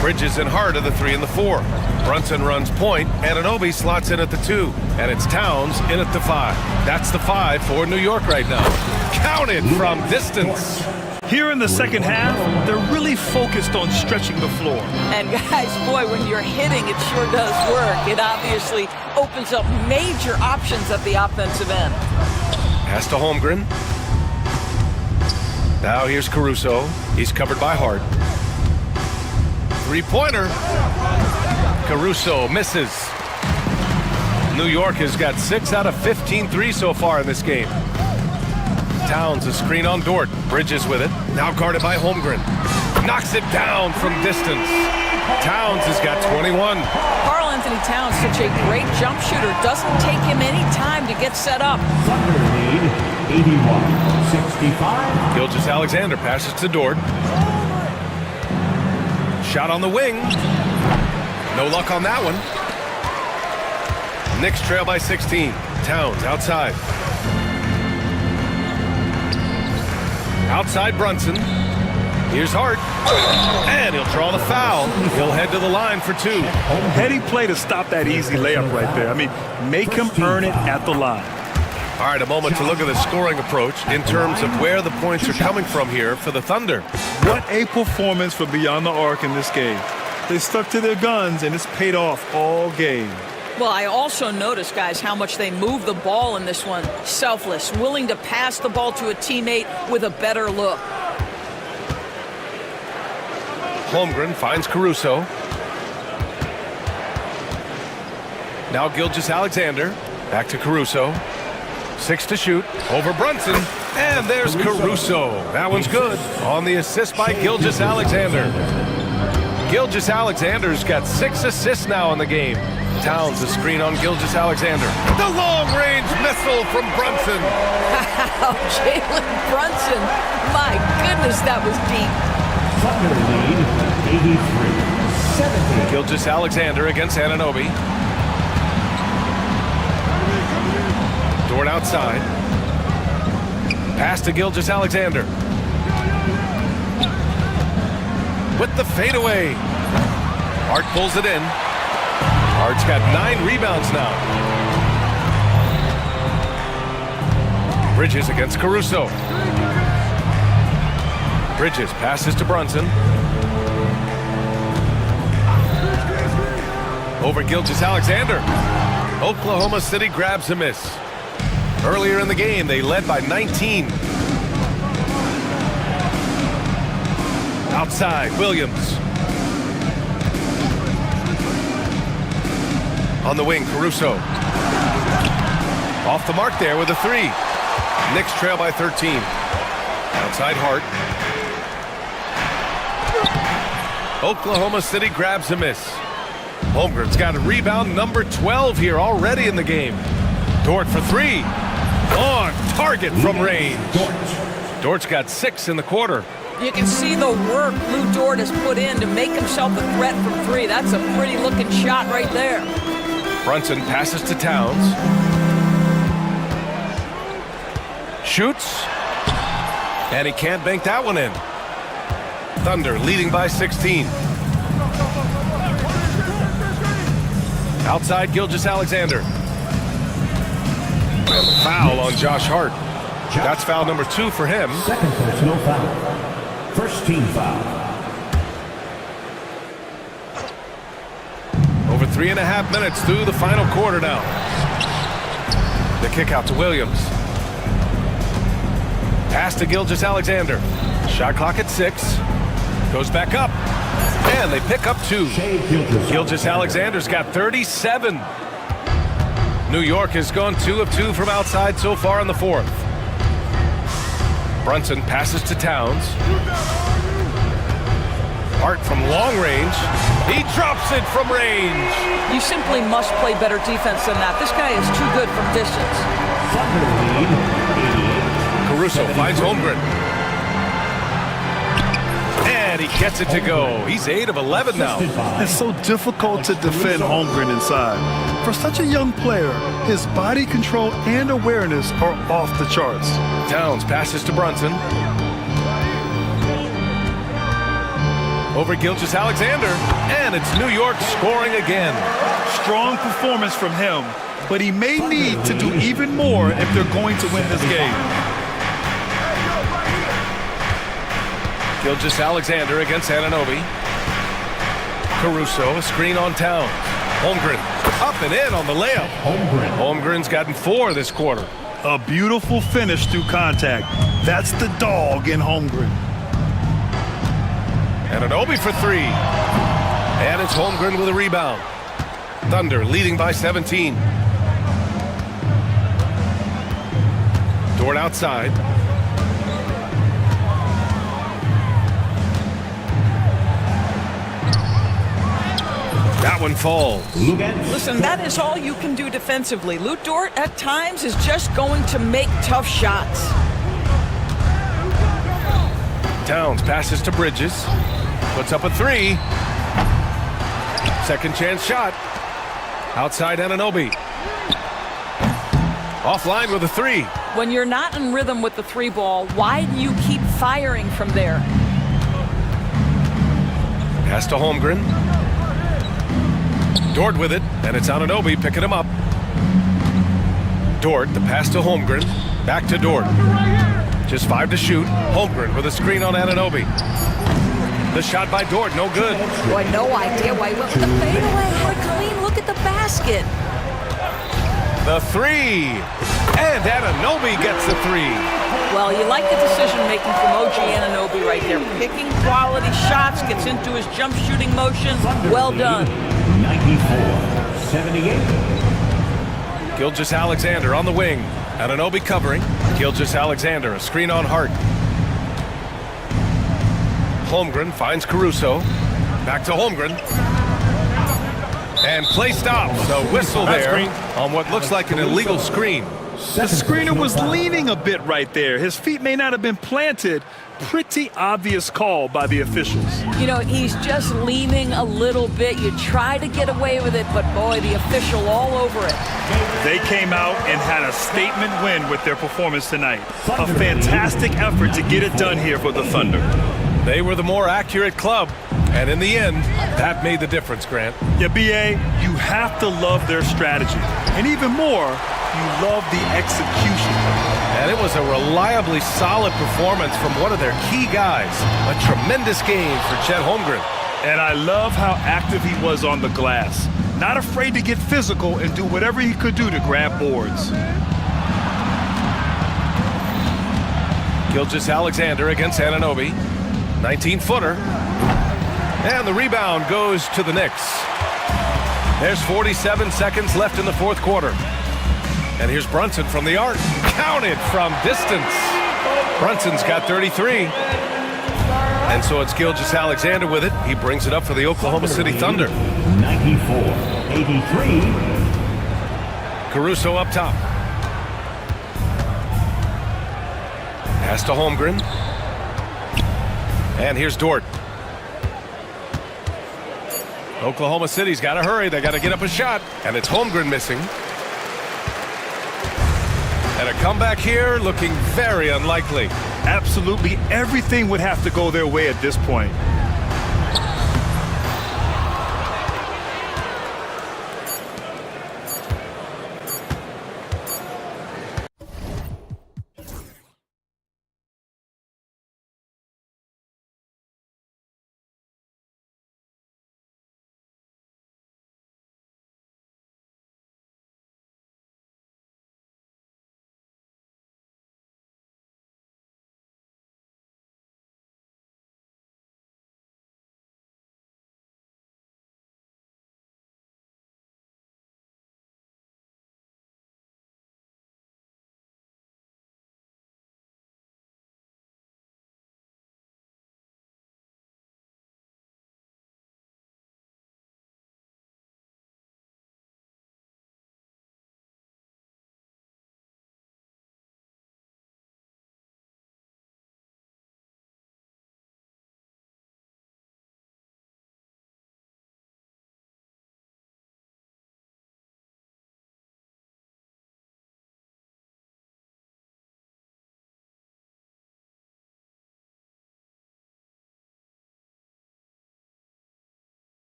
Bridges and Hart are the 3 and the 4. Brunson runs point. Anunoby slots in at the 2. And it's Towns in at the 5. That's the 5 for New York right now. Counted from distance. Here in the second half, they're really focused on stretching the floor. And guys, boy, when you're hitting, it sure does work. It obviously opens up major options at the offensive end. Pass to Holmgren. Now here's Caruso. He's covered by Hart. Three-pointer. Caruso misses. New York has got 6 out of 15 threes so far in this game. Towns a screen on Dort. Bridges with it. Now guarded by Holmgren. Knocks it down from distance. Towns has got 21. Karl Anthony Towns, such a great jump shooter. Doesn't take him any time to get set up. Thunder lead 81-65. Gilgeous-Alexander passes to Dort. Shot on the wing. No luck on that one. Knicks trail by 16. Towns outside. Outside Brunson. Here's Hart. And he'll draw the foul. He'll head to the line for 2. Heady play to stop that easy layup right there. I mean, make him earn it at the line. All right, a moment to look at the scoring approach in terms of where the points are coming from here for the Thunder. What a performance for Beyond the Arc in this game. They stuck to their guns, and it's paid off all game. Well, I also noticed, guys, how much they move the ball in this one. Selfless, willing to pass the ball to a teammate with a better look. Holmgren finds Caruso. Now Gilgeous-Alexander. Back to Caruso. 6 to shoot. Over Brunson. And there's Caruso. That one's good. On the assist by Gilgeous-Alexander. Gilgeous-Alexander's got 6 assists now in the game. Towns a screen on Gilgeous-Alexander. The long-range missile from Brunson. Wow, Jalen Brunson. My goodness, that was deep. Thunder lead 83-70. Gilgeous-Alexander against Anunoby. Dort outside. Pass to Gilgeous-Alexander. With the fadeaway. Hart pulls it in. Hart's got 9 rebounds now. Bridges against Caruso. Bridges passes to Brunson. Over Gilgeous-Alexander. Oklahoma City grabs a miss. Earlier in the game, they led by 19. Outside, Williams. On the wing, Caruso. Off the mark there with a 3. Knicks trail by 13. Outside Hart. Oklahoma City grabs a miss. Holmgren's got a rebound number 12 here already in the game. Dort for three. On target from range. Dort's got 6 in the quarter. You can see the work Lou Dort has put in to make himself a threat from three. That's a pretty looking shot right there. Brunson passes to Towns. Shoots. And he can't bank that one in. Thunder leading by 16. Outside Gilgeous-Alexander. And the foul on Josh Hart. That's foul number 2 for him. Second personal foul. First team foul. Over 3.5 minutes through the final quarter now. The kick out to Williams. Pass to Gilgeous-Alexander. Shot clock at 6. Goes back up. And they pick up 2. Gilgeous-Alexander's got 37. New York has gone 2 of 2 from outside so far in the fourth. Brunson passes to Towns. Hart from long range. He drops it from range. You simply must play better defense than that. This guy is too good from distance. Caruso finds Holmgren. And he gets it to go. He's 8 of 11 now. It's so difficult to defend Holmgren inside. For such a young player, his body control and awareness are off the charts. Towns passes to Brunson. Over Gilgeous-Alexander. And it's New York scoring again. Strong performance from him, but he may need to do even more if they're going to win this game. Gilgeous-Alexander against Anunoby. Caruso, a screen on Towns. Holmgren up and in on the layup. Holmgren's gotten 4 this quarter. A beautiful finish through contact. That's the dog in Holmgren. Anunoby for 3. And it's Holmgren with a rebound. Thunder leading by 17. Dort outside. That one falls. Listen, that is all you can do defensively. Lou Dort, at times, is just going to make tough shots. Towns passes to Bridges. Puts up a 3. Second chance shot. Outside Anunoby. Offline with a 3. When you're not in rhythm with the 3 ball, why do you keep firing from there? Pass to Holmgren. Dort with it, and it's Anunoby picking him up. Dort, the pass to Holmgren. Back to Dort. Just 5 to shoot. Holmgren with a screen on Anunoby. The shot by Dort, no good. Boy, no idea why he went with the fadeaway. Boy, clean look at the basket. The 3. And Anunoby gets the 3. Well, you like the decision-making from OG Anunoby right there. Picking quality shots, gets into his jump shooting motion. Well done. 94-78. Gilgeous-Alexander on the wing. Anunoby covering. Gilgeous-Alexander, a screen on Hart. Holmgren finds Caruso. Back to Holmgren. And play stops. A whistle there on what looks like an illegal screen. The screener was leaning a bit right there. His feet may not have been planted. Pretty obvious call by the officials. You know, he's just leaning a little bit. You try to get away with it, but boy, the official all over it. They came out and had a statement win with their performance tonight. A fantastic effort to get it done here for the Thunder. They were the more accurate club, and in the end, that made the difference, Grant. Yeah, B.A., you have to love their strategy. And even more, you love the execution. And it was a reliably solid performance from one of their key guys. A tremendous game for Chet Holmgren. And I love how active he was on the glass. Not afraid to get physical and do whatever he could do to grab boards. Gilgeous-Alexander against Anunoby. 19-footer. And the rebound goes to the Knicks. There's 47 seconds left in the fourth quarter. And here's Brunson from the arc. Counted from distance. Brunson's got 33. And so it's Gilgeous-Alexander with it. He brings it up for the Oklahoma City Thunder. 94-83. Caruso up top. Pass to Holmgren. And here's Dort. Oklahoma City's got to hurry. They got to get up a shot. And it's Holmgren missing. And a comeback here looking very unlikely. Absolutely everything would have to go their way at this point.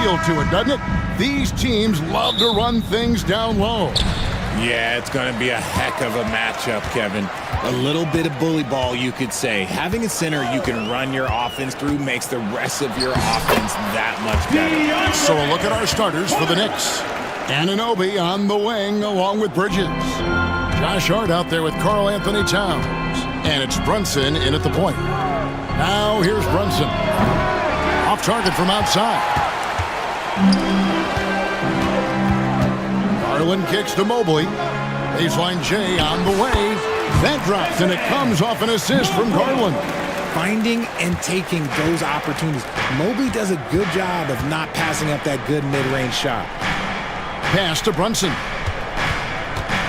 feel to it, doesn't it? These teams love to run things down low. Yeah, it's going to be a heck of a matchup, Kevin. A little bit of bully ball, you could say. Having a center you can run your offense through makes the rest of your offense that much better. So a look at our starters for the Knicks. Anunoby on the wing along with Bridges. Josh Hart out there with Karl Anthony Towns. And it's Brunson in at the point. Now here's Brunson. Off target from outside. Garland kicks to Mobley. Baseline J on the way. That drops, and it comes off an assist from Garland. Finding and taking those opportunities. Mobley does a good job of not passing up that good mid-range shot. Pass to Brunson.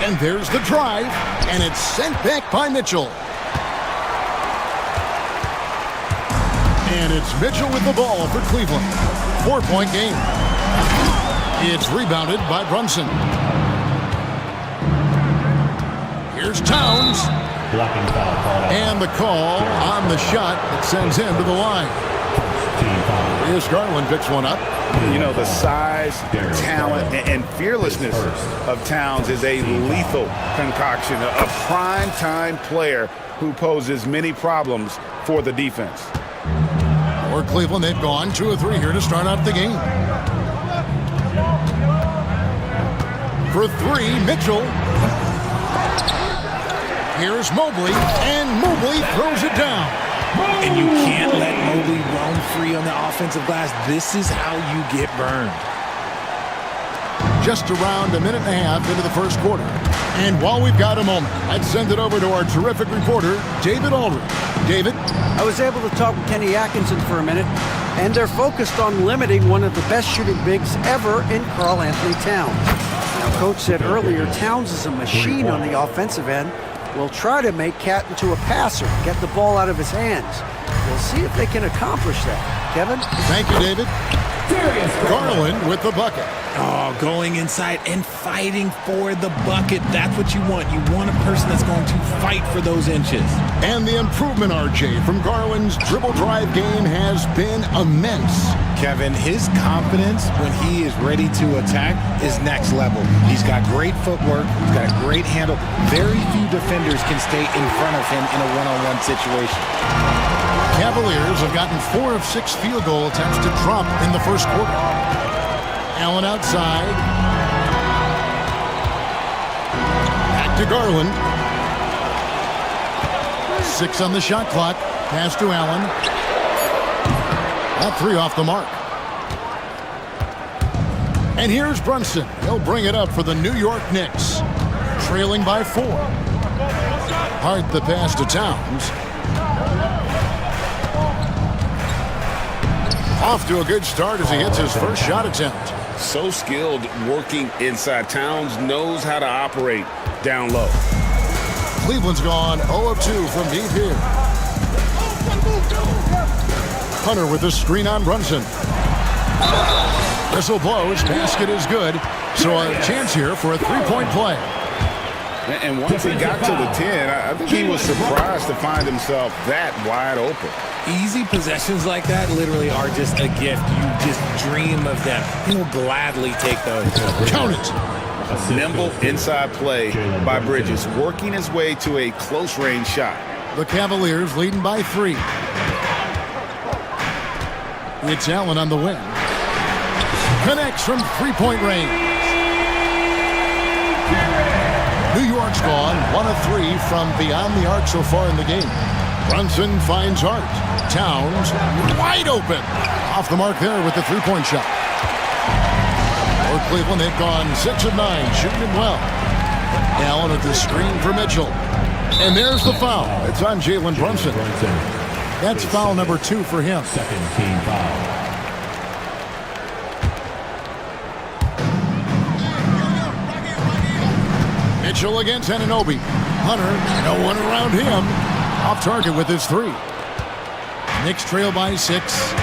And there's the drive, and it's sent back by Mitchell. And it's Mitchell with the ball for Cleveland. 4-point game. It's rebounded by Brunson. Here's Towns. And the call on the shot that sends him to the line. Here's Garland, picks one up. You know, the size, talent, and fearlessness of Towns is a lethal concoction, a prime-time player who poses many problems for the defense. For Cleveland, they've gone 2 of 3 here to start out the game. For 3, Mitchell. Here's Mobley, and Mobley throws it down. And you can't let Mobley roam free on the offensive glass. This is how you get burned. Just around a minute and a half into the first quarter. And while we've got a moment, I'd send it over to our terrific reporter, David Aldridge. David? I was able to talk with Kenny Atkinson for a minute, and they're focused on limiting one of the best shooting bigs ever in Karl Anthony Towns. Now, Coach said earlier, Towns is a machine on the offensive end. We'll try to make Cat into a passer, get the ball out of his hands. We'll see if they can accomplish that. Kevin? Thank you, David. Garland with the bucket. Oh, going inside and fighting for the bucket. That's what you want. You want a person that's going to fight for those inches. And the improvement, RJ, from Garland's dribble drive game has been immense. Kevin, his confidence when he is ready to attack is next level. He's got great footwork. He's got a great handle. Very few defenders can stay in front of him in a one-on-one situation. Cavaliers have gotten 4 of 6 field goal attempts to drop in the first quarter. Allen outside. Back to Garland. 6 on the shot clock. Pass to Allen. That 3 off the mark. And here's Brunson. He'll bring it up for the New York Knicks. Trailing by 4. Hart the pass to Towns. Off to a good start as he hits his first shot attempt. So skilled working inside. Towns knows how to operate down low. Cleveland's gone 0 of 2 from deep here. Hunter with the screen on Brunson. Whistle blows, basket is good. So a chance here for a 3-point play. And once he got to the 10, I think he was surprised to find himself that wide open. Easy possessions like that literally are just a gift. You just dream of them. He'll gladly take those. Count it. Nimble inside play by Bridges, working his way to a close-range shot. The Cavaliers leading by 3. It's Allen on the wing. Connects from 3-point range. New York's gone 1 of 3 from beyond the arc so far in the game. Brunson finds Hart. Towns wide open. Off the mark there with the 3-point shot. For Cleveland, they've gone 6 of 9, shooting it well. Allen at the screen for Mitchell. And there's the foul. It's on Jalen Brunson. That's foul number 2 for him. Second team foul. Mitchell against Anunoby. Hunter, no one around him. Off target with his 3. Knicks trail by 6.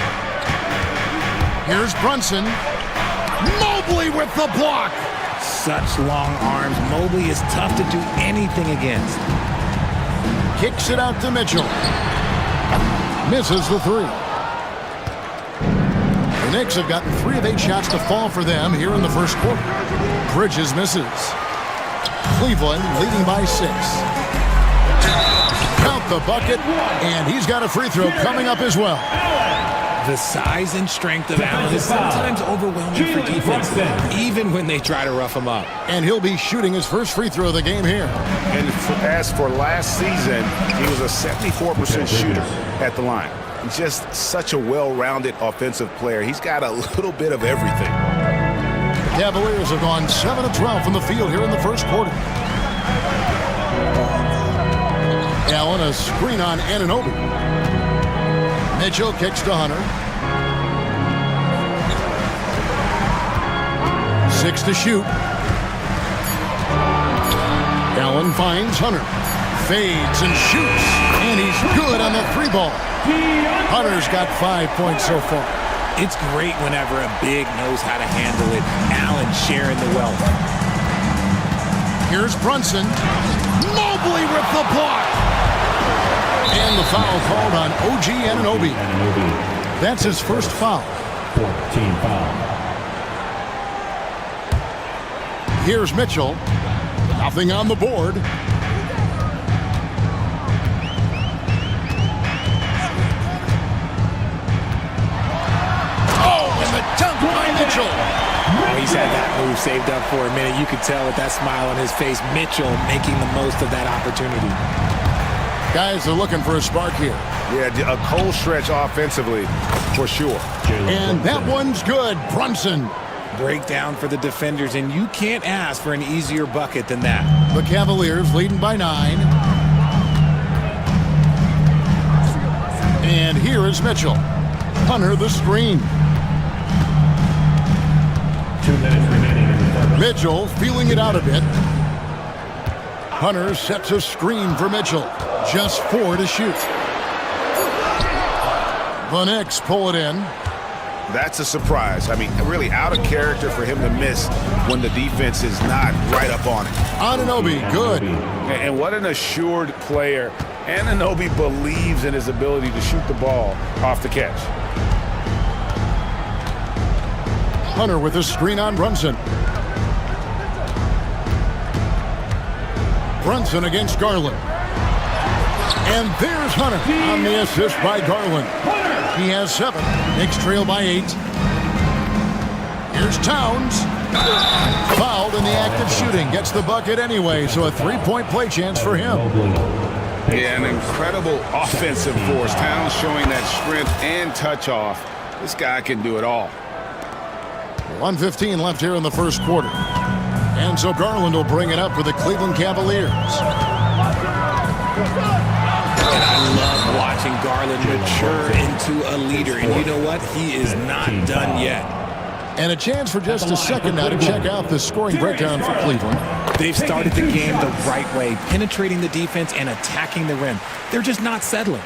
Here's Brunson. Mobley with the block. Such long arms. Mobley is tough to do anything against. Kicks it out to Mitchell. Misses the 3. The Knicks have gotten 3 of 8 shots to fall for them here in the first quarter. Bridges misses. Cleveland leading by 6. Count the bucket, and he's got a free throw coming up as well. The size and strength of Allen is sometimes overwhelming for defense, even when they try to rough him up. And he'll be shooting his first free throw of the game here. And as for last season, he was a 74% shooter at the line. Just such a well-rounded offensive player. He's got a little bit of everything. The Cavaliers have gone 7 of 12 from the field here in the first quarter. Allen, a screen on Anunoby. Mitchell kicks to Hunter. 6 to shoot. Allen finds Hunter. Fades and shoots. And he's good on the 3-ball. Hunter's got 5 points so far. It's great whenever a big knows how to handle it. Allen sharing the wealth. Here's Brunson. Mobley with the block. And the foul called on OG Anunoby. That's his first foul. 14 foul. Here's Mitchell. Nothing on the board. Mitchell. Oh, he's had that move saved up for a minute. You could tell with that smile on his face. Mitchell making the most of that opportunity. Guys are looking for a spark here. Yeah, a cold stretch offensively, for sure. And that one's good. Brunson. Breakdown for the defenders, and you can't ask for an easier bucket than that. The Cavaliers leading by 9. And here is Mitchell. Hunter the screen. 2 minutes remaining in the first. Mitchell feeling it out a bit. Hunter sets a screen for Mitchell. Just 4 to shoot. The Knicks pull it in. That's a surprise. I mean, really out of character for him to miss when the defense is not right up on it. Anunoby, good. And what an assured player. Anunoby believes in his ability to shoot the ball off the catch. Hunter with a screen on Brunson. Brunson against Garland. And there's Hunter on the assist by Garland. He has 7. Knicks trail by 8. Here's Towns. Fouled in the act of shooting. Gets the bucket anyway, so a 3-point play chance for him. Yeah, an incredible offensive force. Towns showing that strength and touch off. This guy can do it all. 1:15 left here in the first quarter. And so Garland will bring it up for the Cleveland Cavaliers. And I love watching Garland mature into a leader. And you know what? He is not done yet. And a chance for just a second now to check out the scoring breakdown for Cleveland. They've started the game the right way, penetrating the defense and attacking the rim. They're just not settling.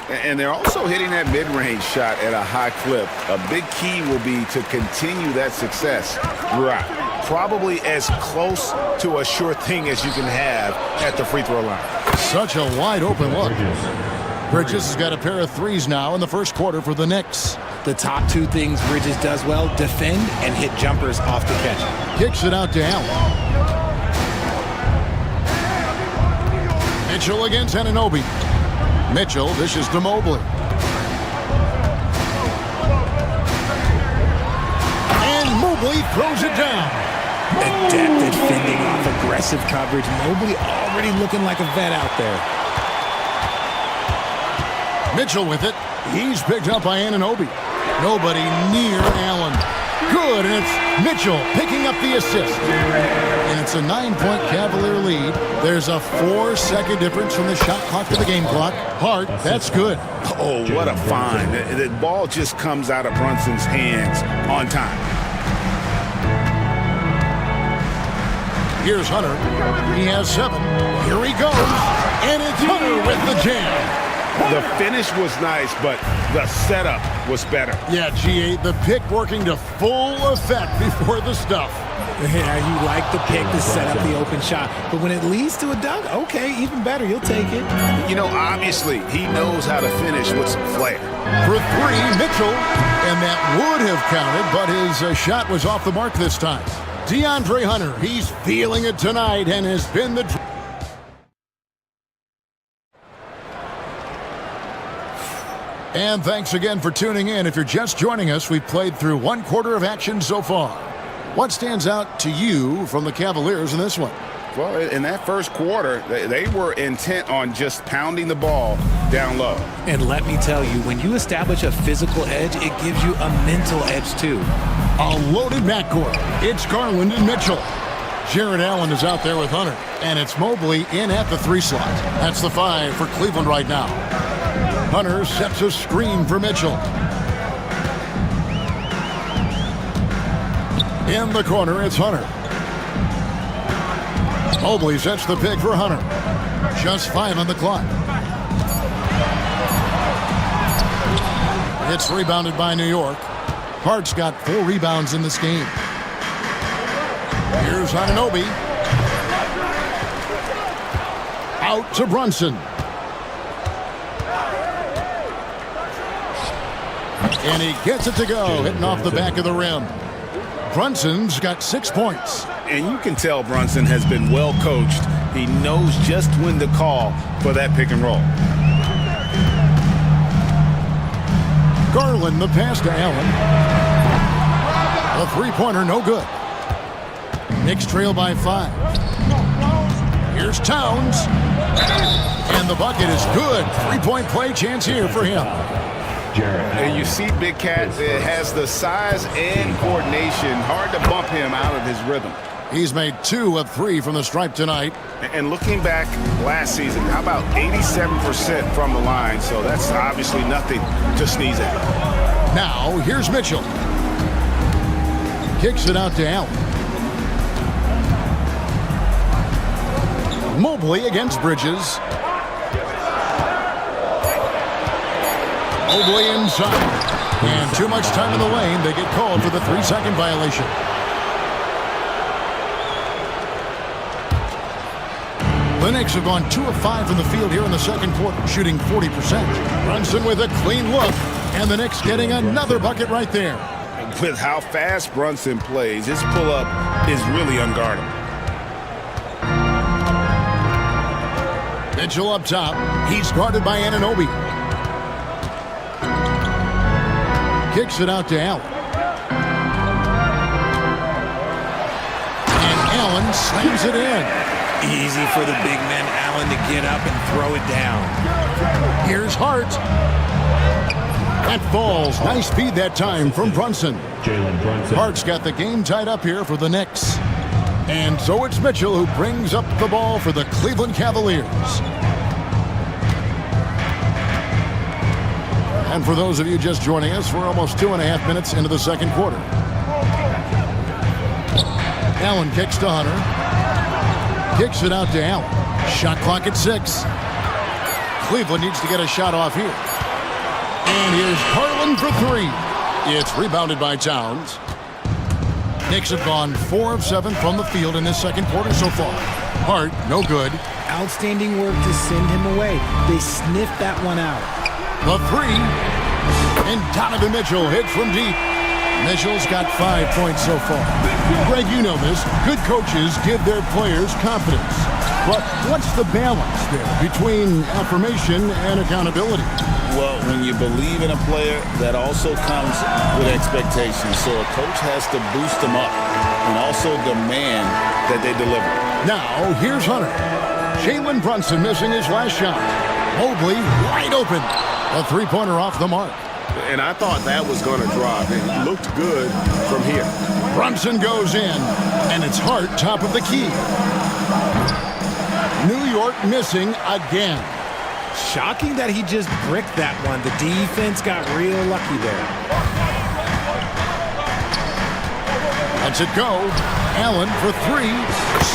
And they're also hitting that mid-range shot at a high clip. A big key will be to continue that success throughout. Probably as close to a sure thing as you can have at the free throw line. Such a wide open look. Bridges has got a pair of threes now in the first quarter for the Knicks. The top 2 things Bridges does well: defend and hit jumpers off the catch. Kicks it out to Allen. Mitchell against Anunoby. Mitchell dishes to Mobley. And Mobley throws it down. Adept at fending off aggressive coverage. Mobley already looking like a vet out there. Mitchell with it. He's picked up by Anunoby. Nobody near Allen. Good, and it's Mitchell picking up the assist. And it's a 9-point Cavalier lead. There's a 4-second difference from the shot clock to the game clock. Hart, that's good. Oh, what a find. The ball just comes out of Brunson's hands on time. Here's Hunter. He has 7. Here he goes. And it's Hunter with the jam. The finish was nice, but the setup was better. Yeah, G8, the pick working to full effect before the stuff. Yeah, you like the pick to set up the open shot. But when it leads to a dunk, okay, even better. You'll take it. You know, obviously, he knows how to finish with some flair. For three, Mitchell, and that would have counted, but his shot was off the mark this time. DeAndre Hunter, he's feeling it tonight and has been the... And thanks again for tuning in. If you're just joining us, we've played through one quarter of action so far. What stands out to you from the Cavaliers in this one? Well, in that first quarter, they were intent on just pounding the ball down low. And let me tell you, when you establish a physical edge, it gives you a mental edge too. A loaded backcourt. It's Garland and Mitchell. Jared Allen is out there with Hunter, and it's Mobley in at the 3 slot. That's the 5 for Cleveland right now. Hunter sets a screen for Mitchell. In the corner, it's Hunter. Mobley sets the pick for Hunter. Just 5 on the clock. It's rebounded by New York. Hart's got 4 rebounds in this game. Here's Anunoby. Out to Brunson. And he gets it to go, hitting off the back of the rim. Brunson's got 6 points. And you can tell Brunson has been well coached. He knows just when to call for that pick and roll. Garland, the pass to Allen. A 3-pointer, no good. Knicks trail by 5. Here's Towns. And the bucket is good. 3-point play chance here for him. And you see Big Cat has the size and coordination. Hard to bump him out of his rhythm. He's made 2 of 3 from the stripe tonight. And looking back last season, how about 87% from the line? So that's obviously nothing to sneeze at. Now, here's Mitchell. Kicks it out to Allen. Mobley against Bridges. Mobley inside. And too much time in the lane. They get called for the 3-second violation. The Knicks have gone 2 of 5 from the field here in the second quarter, shooting 40%. Brunson with a clean look, and the Knicks getting another bucket right there. With how fast Brunson plays, his pull-up is really unguardable. Mitchell up top. He's guarded by Anunoby. Kicks it out to Allen. And Allen slams it in. Easy for the big man Allen to get up and throw it down. Here's Hart. That falls. Nice feed that time from Brunson. Hart's got the game tied up here for the Knicks. And so it's Mitchell who brings up the ball for the Cleveland Cavaliers. And for those of you just joining us, we're almost 2.5 minutes into the second quarter. Allen kicks to Hunter. Kicks it out to Allen. Shot clock at 6. Cleveland needs to get a shot off here. And here's Garland for 3. It's rebounded by Towns. Knicks have gone 4 of 7 from the field in this second quarter so far. Hart, no good. Outstanding work to send him away. They sniffed that one out. The 3. And Donovan Mitchell hits from deep. Mitchell's got 5 points so far. Greg, you know this. Good coaches give their players confidence. But what's the balance there between affirmation and accountability? Well, when you believe in a player, that also comes with expectations. So a coach has to boost them up and also demand that they deliver. Now, here's Hunter. Jalen Brunson missing his last shot. Mobley wide open. A 3-pointer off the mark. And I thought that was going to drop. It looked good from here. Brunson goes in, and it's Hart top of the key. New York missing again. Shocking that he just bricked that one. The defense got real lucky there. Lets it go. Allen for 3.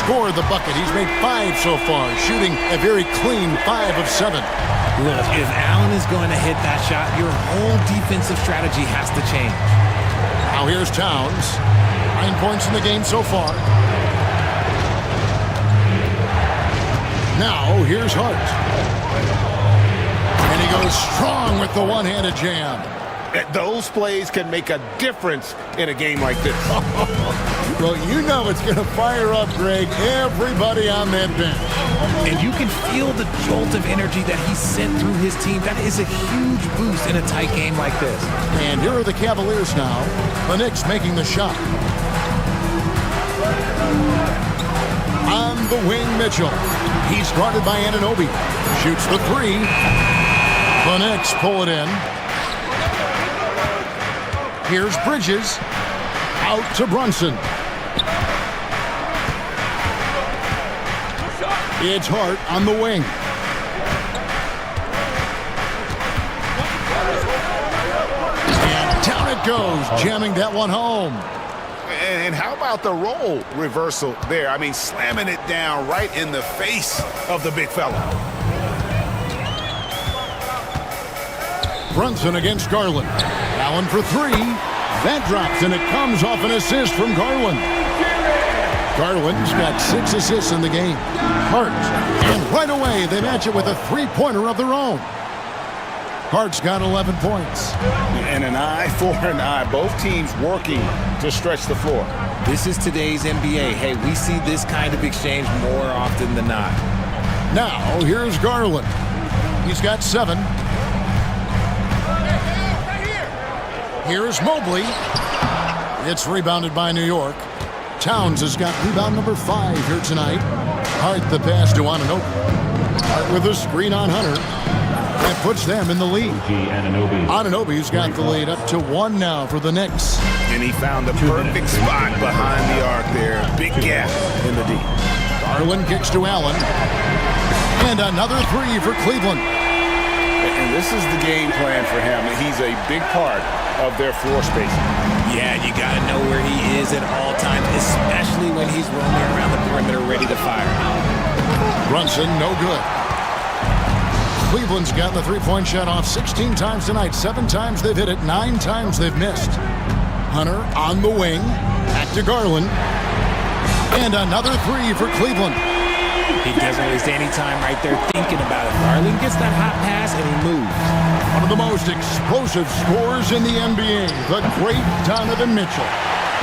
Scored the bucket. He's made 5 so far, shooting a very clean 5 of 7. Look, if Allen is going to hit that shot, your whole defensive strategy has to change. Now here's Towns. 9 points in the game so far. Now here's Hart. And he goes strong with the one-handed jam. Those plays can make a difference in a game like this. Well, you know it's going to fire up, Greg, everybody on that bench. And you can feel the jolt of energy that he sent through his team. That is a huge boost in a tight game like this. And here are the Cavaliers now. The Knicks making the shot. On the wing, Mitchell. He's guarded by Anunoby. Shoots the three. The Knicks pull it in. Here's Bridges. Out to Brunson. It's Hart on the wing. And down it goes, jamming that one home. And how about the role reversal there? I mean, slamming it down right in the face of the big fella. Brunson against Garland. Allen for three. That drops, and it comes off an assist from Garland. Garland's got 6 assists in the game. Hart. And right away, they match it with a three-pointer of their own. Hart's got 11 points. And an eye for an eye. Both teams working to stretch the floor. This is today's NBA. Hey, we see this kind of exchange more often than not. Now, here's Garland. He's got 7. Here's Mobley. It's rebounded by New York. Towns has got rebound number 5 here tonight. Hart the pass to Anunoby. Hart with a screen on Hunter. That puts them in the lead. Anunoby's got the lead up to 1 now for the Knicks. And he found the perfect spot behind the arc there. Big gap in the D. Garland kicks to Allen. And another 3 for Cleveland. And this is the game plan for him. He's a big part of their floor spacing. Yeah, you got to know where he is at all times, especially when he's roaming around the perimeter ready to fire. Brunson, no good. Cleveland's gotten the three-point shot off 16 times tonight. 7 times they've hit it, 9 times they've missed. Hunter on the wing. Back to Garland. And another 3 for Cleveland. He doesn't waste any time right there thinking about it. Garland gets that hot pass and he moves. One of the most explosive scorers in the NBA, the great Donovan Mitchell.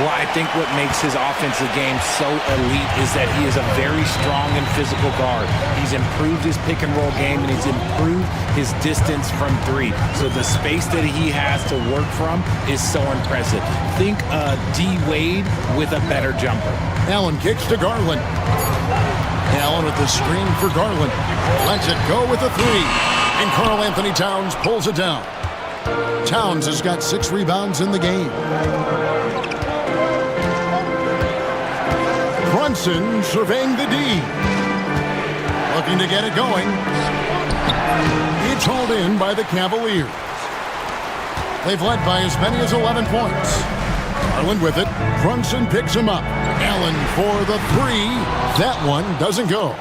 Well, I think what makes his offensive game so elite is that he is a very strong and physical guard. He's improved his pick and roll game and he's improved his distance from 3. So the space that he has to work from is so impressive. Think D. Wade with a better jumper. Allen kicks to Garland. Allen with the screen for Garland. Lets it go with a 3. And Karl Anthony Towns pulls it down. Towns has got 6 rebounds in the game. Brunson surveying the D. Looking to get it going. It's hauled in by the Cavaliers. They've led by as many as 11 points. Garland with it. Brunson picks him up. Allen for the 3. That one doesn't go.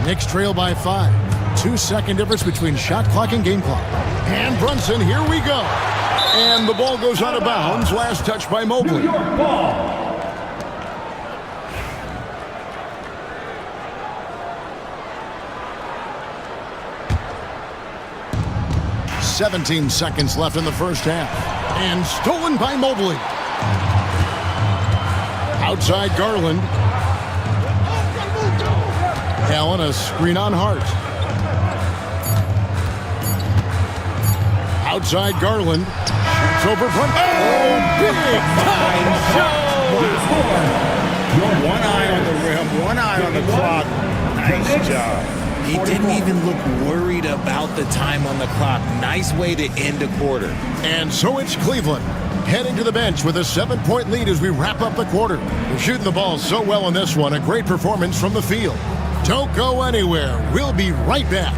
Knicks trail by 5. 2-second difference between shot clock and game clock. And Brunson, here we go. And the ball goes out of bounds. Last touch by Mobley. 17 seconds left in the first half. And stolen by Mobley. Outside Garland. Allen, a screen on Hart. Outside Garland. Shoots over front. Oh, big time shot. One eye on the rim, one eye on the clock. Nice job. He didn't even look worried about the time on the clock. Nice way to end a quarter. And so it's Cleveland heading to the bench with a 7-point lead as we wrap up the quarter. They're shooting the ball so well in this one. A great performance from the field. Don't go anywhere. We'll be right back.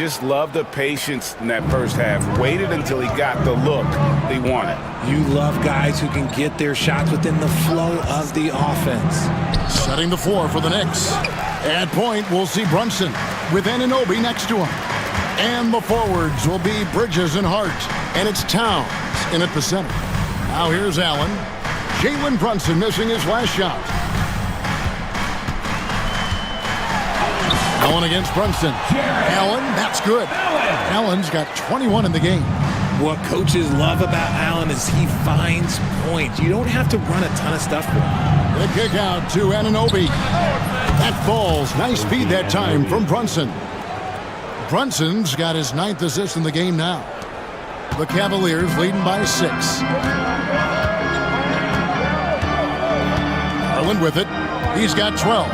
just love the patience in that first half. Waited until he got the look they wanted. You love guys who can get their shots within the flow of the offense. Setting the floor for the Knicks. At point, we'll see Brunson with Anunoby next to him. And the forwards will be Bridges and Hart. And it's Towns in at the center. Now here's Allen. Jalen Brunson missing his last shot. Allen against Brunson. Allen, that's good. Allen's got 21 in the game. What coaches love about Allen is he finds points. You don't have to run a ton of stuff for him. The kick out to Anunoby. That falls. Nice speed that time from Brunson. Brunson's got his 9th assist in the game now. The Cavaliers leading by 6. Garland with it. He's got 12.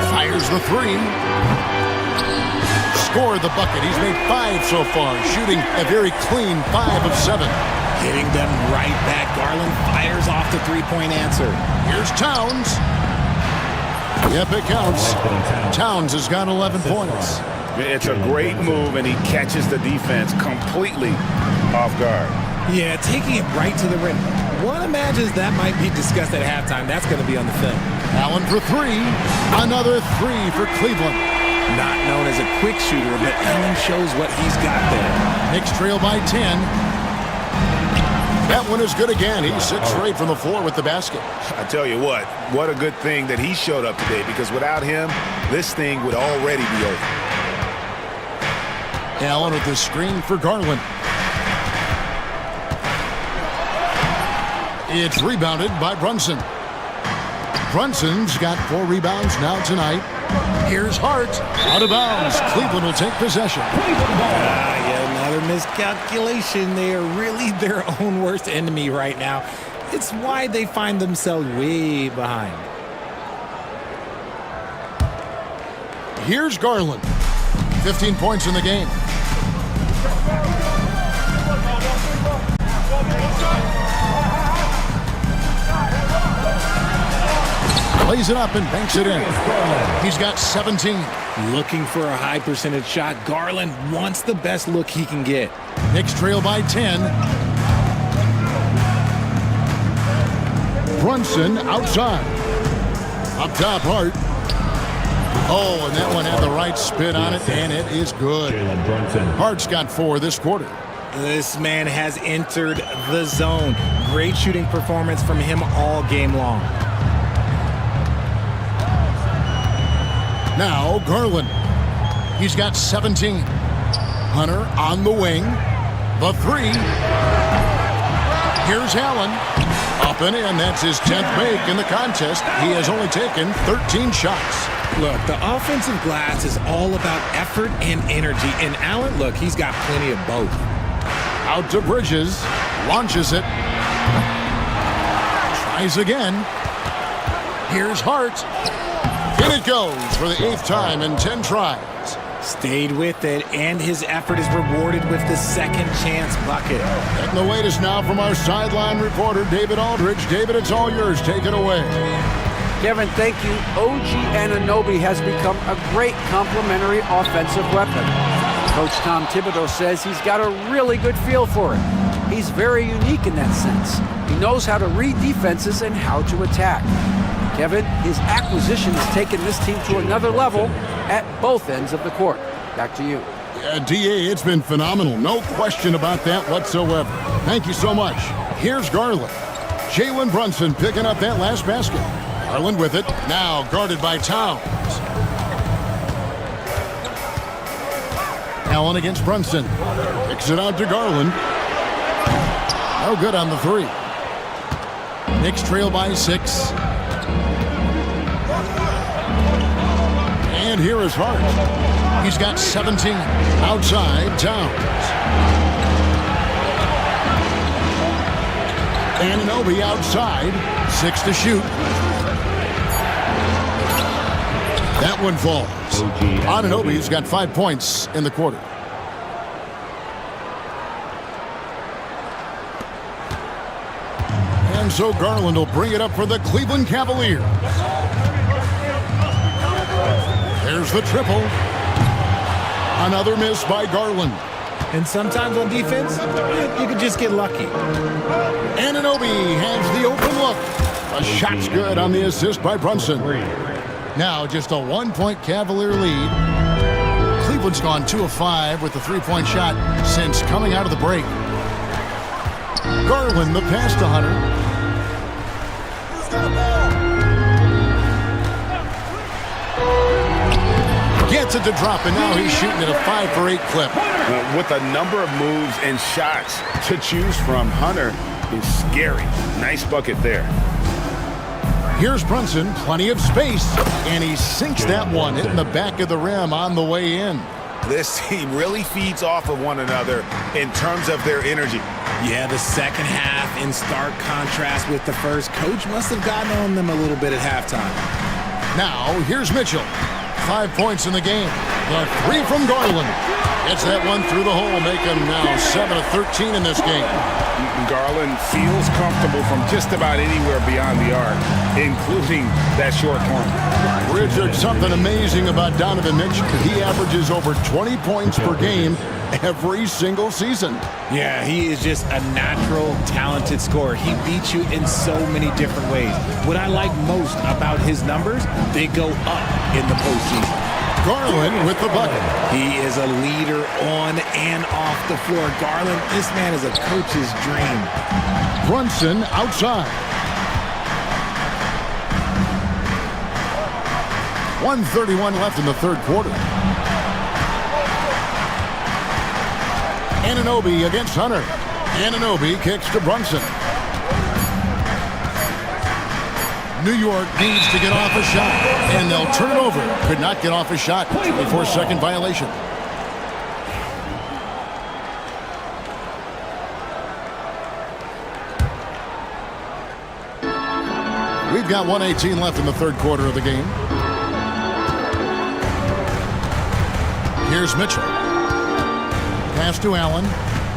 Fires the 3. Scored the bucket. He's made 5 so far, shooting a very clean 5 of 7. Hitting them right back. Garland fires off the three-point answer. Here's Towns. Yep, it counts. Towns has got 11 points. It's a great move, and he catches the defense completely off guard. Yeah, taking it right to the rim. One imagines that might be discussed at halftime. That's going to be on the film. Allen for 3. Another 3 for Cleveland. Not known as a quick shooter, but Allen shows what he's got there. Knicks trail by 10. That one is good again. He's 6 straight from the floor with the basket. I tell you what a good thing that he showed up today, because without him, this thing would already be over. Allen with the screen for Garland. It's rebounded by Brunson. Brunson's got 4 rebounds now tonight. Here's Hart. Out of bounds. Cleveland will take possession. Another miscalculation. They are really their own worst enemy right now. It's why they find themselves way behind. Here's Garland. 15 points in the game. Plays it up and banks it in. He's got 17. Looking for a high percentage shot. Garland wants the best look he can get. Knicks trail by 10. Brunson outside. Up top, Hart. Oh, and that one had the right spin on it, and it is good. Hart's got 4 this quarter. This man has entered the zone. Great shooting performance from him all game long. Now Garland. He's got 17. Hunter on the wing. The 3. Here's Allen. Up and in. That's his 10th make in the contest. He has only taken 13 shots. Look, the offensive glass is all about effort and energy. And Allen, look, he's got plenty of both. Out to Bridges. Launches it. Tries again. Here's Hart. In it goes for the 8th time in 10 tries. Stayed with it, and his effort is rewarded with the second chance bucket. And the latest now from our sideline reporter, David Aldridge. David, it's all yours. Take it away. Kevin, thank you. OG Anunoby has become a great complementary offensive weapon. Coach Tom Thibodeau says he's got a really good feel for it. He's very unique in that sense. He knows how to read defenses and how to attack. Kevin, his acquisition has taken this team to another level at both ends of the court. Back to you. D.A., it's been phenomenal. No question about that whatsoever. Thank you so much. Here's Garland. Jalen Brunson picking up that last basket. Garland with it. Now guarded by Towns. Allen against Brunson. Kicks it out to Garland. No good on the 3. Knicks trail by 6. And here is Hart. He's got 17. Outside, Towns. Anunoby outside. 6 to shoot. That one falls. Anunoby's got 5 points in the quarter. And so Garland will bring it up for the Cleveland Cavaliers. There's the triple. Another miss by Garland. And sometimes on defense, you can just get lucky. Anunoby has the open look. A shot's good on the assist by Brunson. Now just a 1-point Cavalier lead. Cleveland's gone 2 of 5 with the 3-point shot since coming out of the break. Garland the pass to Hunter. Gets it to drop, and now he's shooting at a 5 for 8 clip. With a number of moves and shots to choose from, Hunter is scary. Nice bucket there. Here's Brunson, plenty of space, and he sinks that one, hitting the back of the rim on the way in. This team really feeds off of one another in terms of their energy. Yeah, the second half in stark contrast with the first. Coach must have gotten on them a little bit at halftime. Now, here's Mitchell. 5 points in the game. The 3 from Garland. Gets that one through the hole, make him now 7 of 13 in this game. Garland feels comfortable from just about anywhere beyond the arc, including that short corner. Richard, something amazing about Donovan Mitchell. He averages over 20 points per game every single season. Yeah, he is just a natural, talented scorer. He beats you in so many different ways. What I like most about his numbers, they go up in the postseason. Garland with the bucket. He is a leader on and off the floor. Garland, this man is a coach's dream. Brunson outside. 1:31 left in the third quarter. Anunoby against Hunter. Anunoby kicks to Brunson. New York needs to get off a shot, and they'll turn it over. Could not get off a shot before second violation. We've got 1:18 left in the third quarter of the game. Here's Mitchell. Pass to Allen.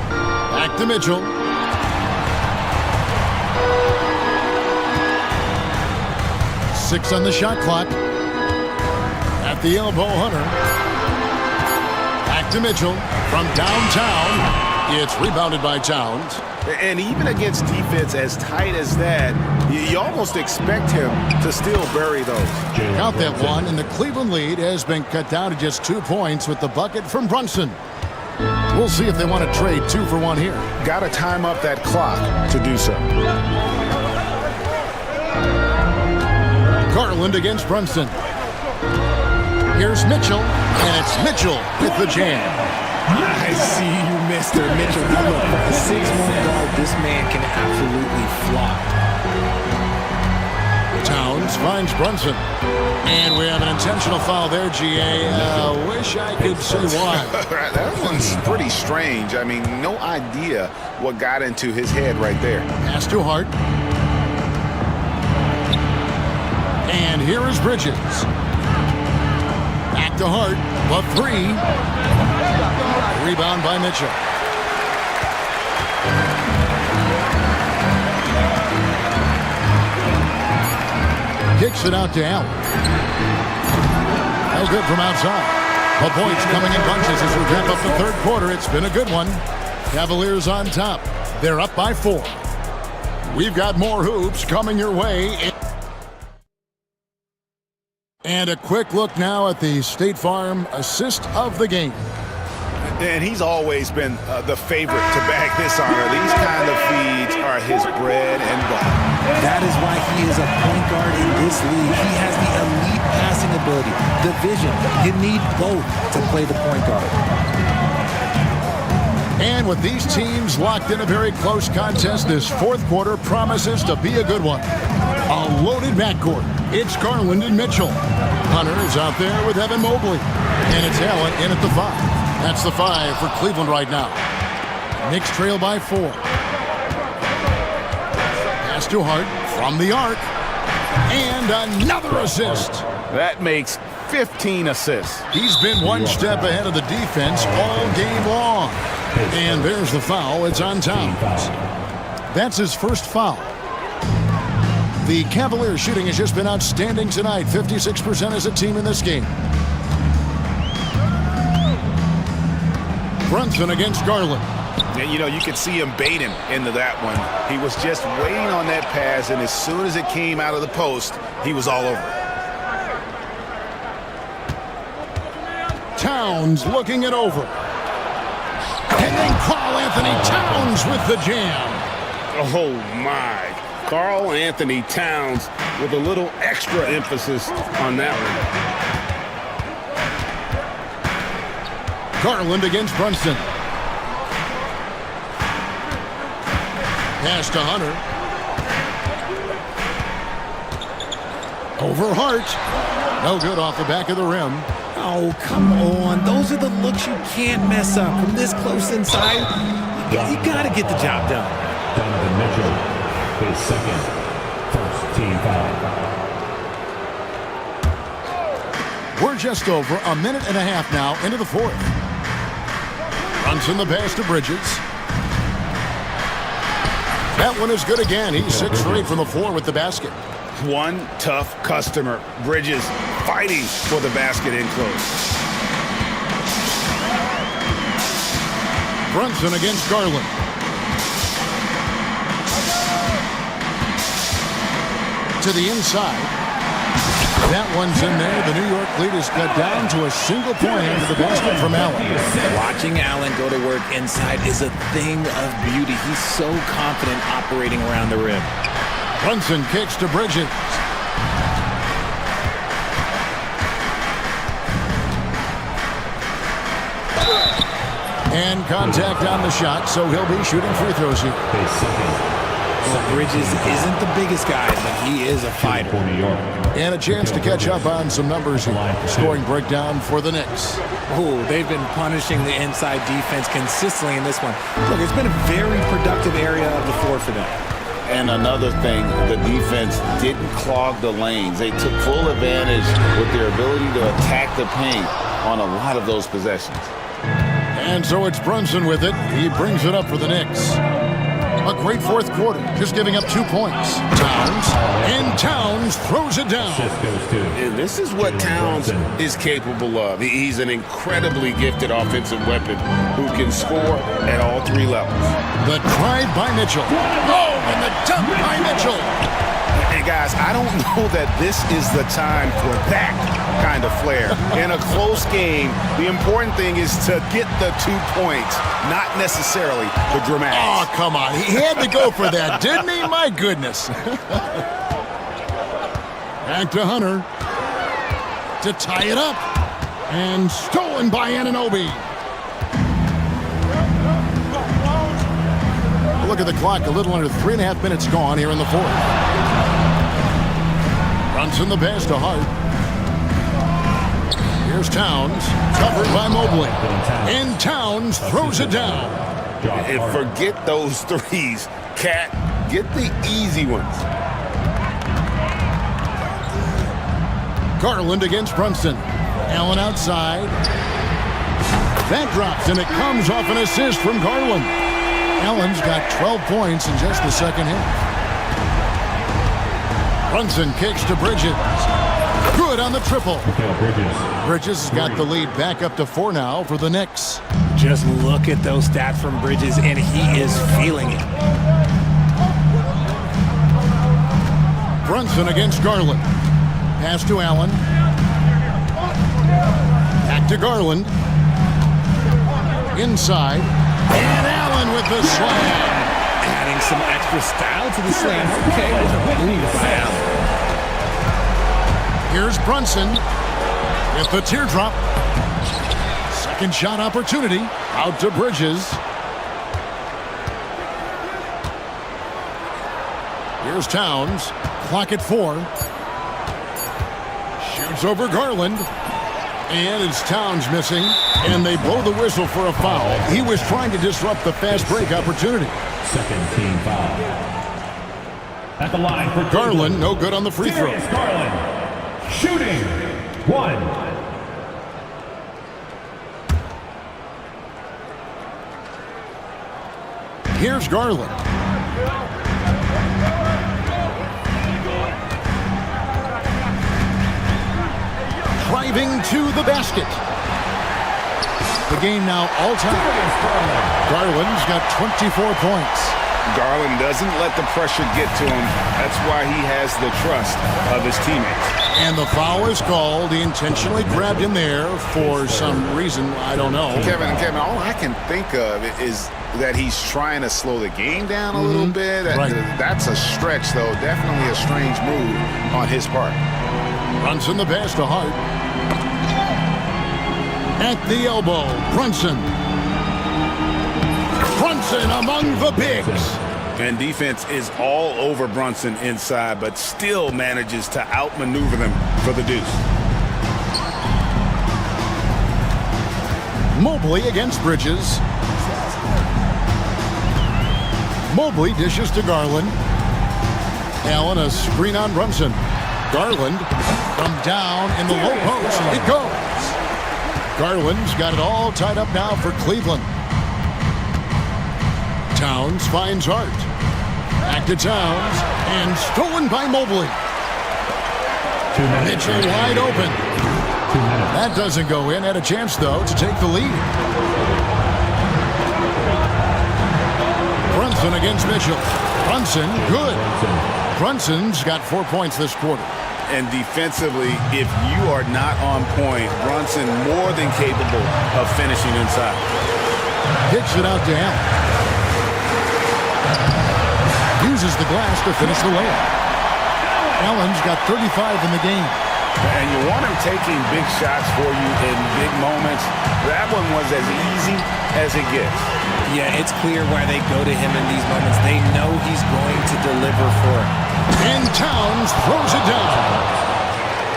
Back to Mitchell. Six on the shot clock. At the elbow, Hunter. Back to Mitchell. From downtown. It's rebounded by Towns. And even against defense as tight as that, you almost expect him to still bury those. Count that one, and the Cleveland lead has been cut down to just 2 points with the bucket from Brunson. We'll see if they want to trade 2 for 1 here. Got to time up that clock to do so. Garland against Brunson. Here's Mitchell, and it's Mitchell with the jam. I see you, Mr. Mitchell. Now look, for a 6'1" guard, this man can absolutely fly. Towns finds Brunson. And we have an intentional foul there, GA. Wish I could say why. That one's pretty strange. I mean, no idea what got into his head right there. Pass to Hart. And here is Bridges. Back to Hart. The 3. Rebound by Mitchell. Kicks it out to Allen. No good from outside. The points coming in bunches as we wrap up the third quarter. It's been a good one. Cavaliers on top. They're up by 4. We've got more hoops coming your way. And a quick look now at the State Farm assist of the game. And he's always been the favorite to bag this honor. These kind of feeds are his bread and butter. That is why he is a point guard in this league. He has the elite passing ability, the vision. You need both to play the point guard. And with these teams locked in a very close contest, this fourth quarter promises to be a good one. A loaded backcourt. It's Garland and Mitchell. Hunter is out there with Evan Mobley. And it's Allen in at the 5. That's the 5 for Cleveland right now. Knicks trail by 4. Pass to Hart from the arc. And another assist. That makes 15 assists. He's been one step ahead of the defense all game long. And there's the foul. It's on Towns. That's his first foul. The Cavaliers shooting has just been outstanding tonight. 56% as a team in this game. Brunson against Garland. And, you know, you could see him baiting into that one. He was just waiting on that pass, and as soon as it came out of the post, he was all over it. Towns looking it over. And then Karl Anthony Towns with the jam. Oh, my. Karl Anthony Towns with a little extra emphasis on that one. Garland against Brunson. Pass to Hunter. Over Hart. No good off the back of the rim. Oh, come on. Those are the looks you can't mess up. From this close inside, you got to get the job done. Donovan Mitchell, his second, first team foul. We're just over a minute and a half now into the fourth. Brunson the pass to Bridges. That one is good again. He's 6 for 8 from the floor with the basket. One tough customer. Bridges fighting for the basket in close. Brunson against Garland. To the inside. That one's in there. The New York lead is cut down to a single point into the basket from Allen. Watching Allen go to work inside is a thing of beauty. He's so confident operating around the rim. Brunson kicks to Bridges. And contact on the shot, so he'll be shooting free throws here. Well, Bridges isn't the biggest guy, but he is a fighter. And a chance to catch up on some numbers here. Scoring breakdown for the Knicks. Oh, they've been punishing the inside defense consistently in this one. Look, it's been a very productive area of the floor for them. And another thing, the defense didn't clog the lanes. They took full advantage with their ability to attack the paint on a lot of those possessions. And so it's Brunson with it. He brings it up for the Knicks. A great fourth quarter, just giving up 2 points. Towns throws it down. And this is what Towns is capable of. He's an incredibly gifted offensive weapon who can score at all 3 levels. The drive by Mitchell. Oh, and the dunk by Mitchell. And guys, I don't know that this is the time for that kind of flair. In a close game, the important thing is to get the 2 points, not necessarily the dramatics. Oh, come on. He had to go for that, didn't he? My goodness. Back to Hunter to tie it up. And stolen by Anunoby. Look at the clock. A little under 3.5 minutes gone here in the fourth. Brunson the pass to Hart. Here's Towns, covered by Mobley. And Towns throws it down. And forget those threes. Cat, get the easy ones. Garland against Brunson. Allen outside. That drops, and it comes off an assist from Garland. Allen's got 12 points in just the second half. Brunson kicks to Bridges. Good on the triple. Bridges has got the lead back up to 4 now for the Knicks. Just look at those stats from Bridges, and he is feeling it. Brunson against Garland. Pass to Allen. Back to Garland. Inside. And Allen with the slam. Adding some extra style to the slam. Okay, with a move by Allen. Here's Brunson with the teardrop. Second shot opportunity. Out to Bridges. Here's Towns. Clock at 4. Shoots over Garland. And it's Towns missing. And they blow the whistle for a foul. He was trying to disrupt the fast break opportunity. Second team foul. At the line for Garland, no good on the free throw. Garland, shooting 1. Here's Garland. Driving to the basket. The game now all-time. Garland's got 24 points. Garland doesn't let the pressure get to him. That's why he has the trust of his teammates. And the foul is called. He intentionally grabbed him there for some reason. I don't know. Kevin, all I can think of is that he's trying to slow the game down a little bit. Right. That's a stretch, though. Definitely a strange move on his part. Brunson the pass to Hart. At the elbow, Brunson. Brunson among the bigs. And defense is all over Brunson inside, but still manages to outmaneuver them for the deuce. Mobley against Bridges. Mobley dishes to Garland. Allen a screen on Brunson. Garland from down in the low post. It goes. Garland's got it all tied up now for Cleveland. Towns finds Hart. Back to Towns. And stolen by Mobley. Mitchell wide open. That doesn't go in. Had a chance, though, to take the lead. Brunson against Mitchell. Brunson, good. Brunson's got 4 points this quarter. And defensively, if you are not on point, Brunson more than capable of finishing inside. Kicks it out to Allen. Uses the glass to finish the layup. Allen's got 35 in the game. And you want him taking big shots for you in big moments. That one was as easy as it gets. Yeah, it's clear why they go to him in these moments. They know he's going to deliver for it. And Towns throws it down.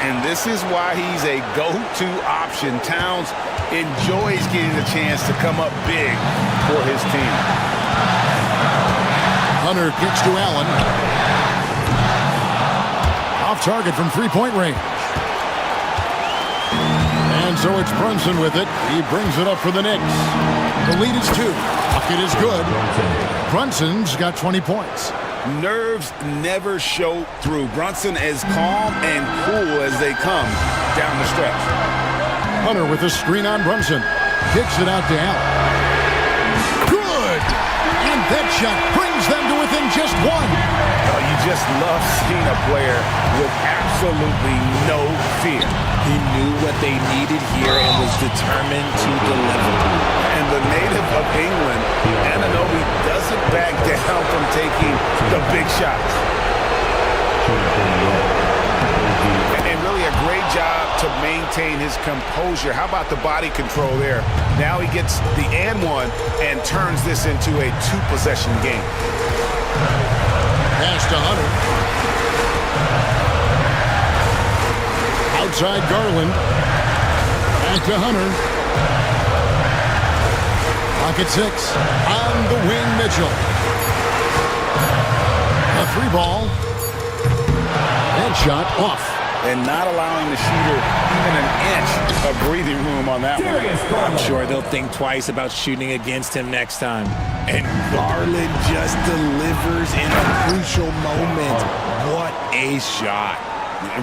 And this is why he's a go-to option. Towns enjoys getting the chance to come up big for his team. Hunter kicks to Allen. Off target from three-point range. And so it's Brunson with it. He brings it up for the Knicks. The lead is 2. Bucket is good. Brunson's got 20 points. Nerves never show through. Brunson as calm and cool as they come down the stretch. Hunter with a screen on Brunson. Kicks it out to Allen. Good! And that shot brings them to within just 1. Oh, you just love seeing a player with absolutely no fear. He knew what they needed here and was determined to deliver. And the native of England, Anunoby, doesn't back down from taking the big shots. And really a great job to maintain his composure. How about the body control there? Now he gets the and one and turns this into a 2-possession game. Pass to Hunter. Outside Garland. Back to Hunter. Pocket 6. On the wing, Mitchell. A 3-ball. And shot off. And not allowing the shooter even an inch of breathing room on that one. I'm sure they'll think twice about shooting against him next time. And Garland just delivers in a crucial moment. What a shot.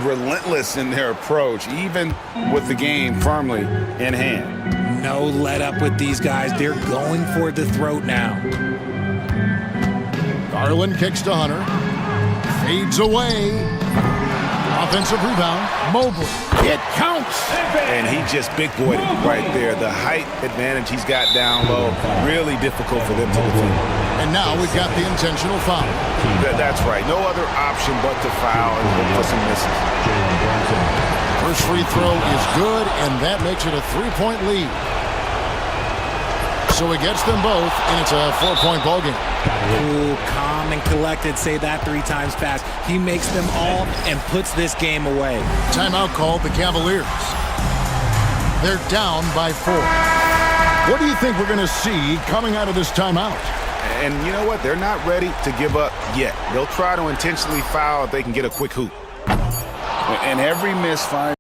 Relentless in their approach, even with the game firmly in hand. No let up with these guys. They're going for the throat now. Garland kicks to Hunter. Fades away. Offensive rebound. Mobley. It counts. And he just big-boyed it right there. The height advantage he's got down low, really difficult for them to defend. And now we've got the intentional foul. That's right. No other option but to foul and look for some misses. First free throw is good, and that makes it a 3-point lead. So he gets them both, and it's a 4-point ballgame. Cool, calm, and collected. Say that 3 times fast. He makes them all and puts this game away. Timeout called the Cavaliers. They're down by 4. What do you think we're going to see coming out of this timeout? And you know what? They're not ready to give up yet. They'll try to intentionally foul if they can get a quick hoop. And every miss finds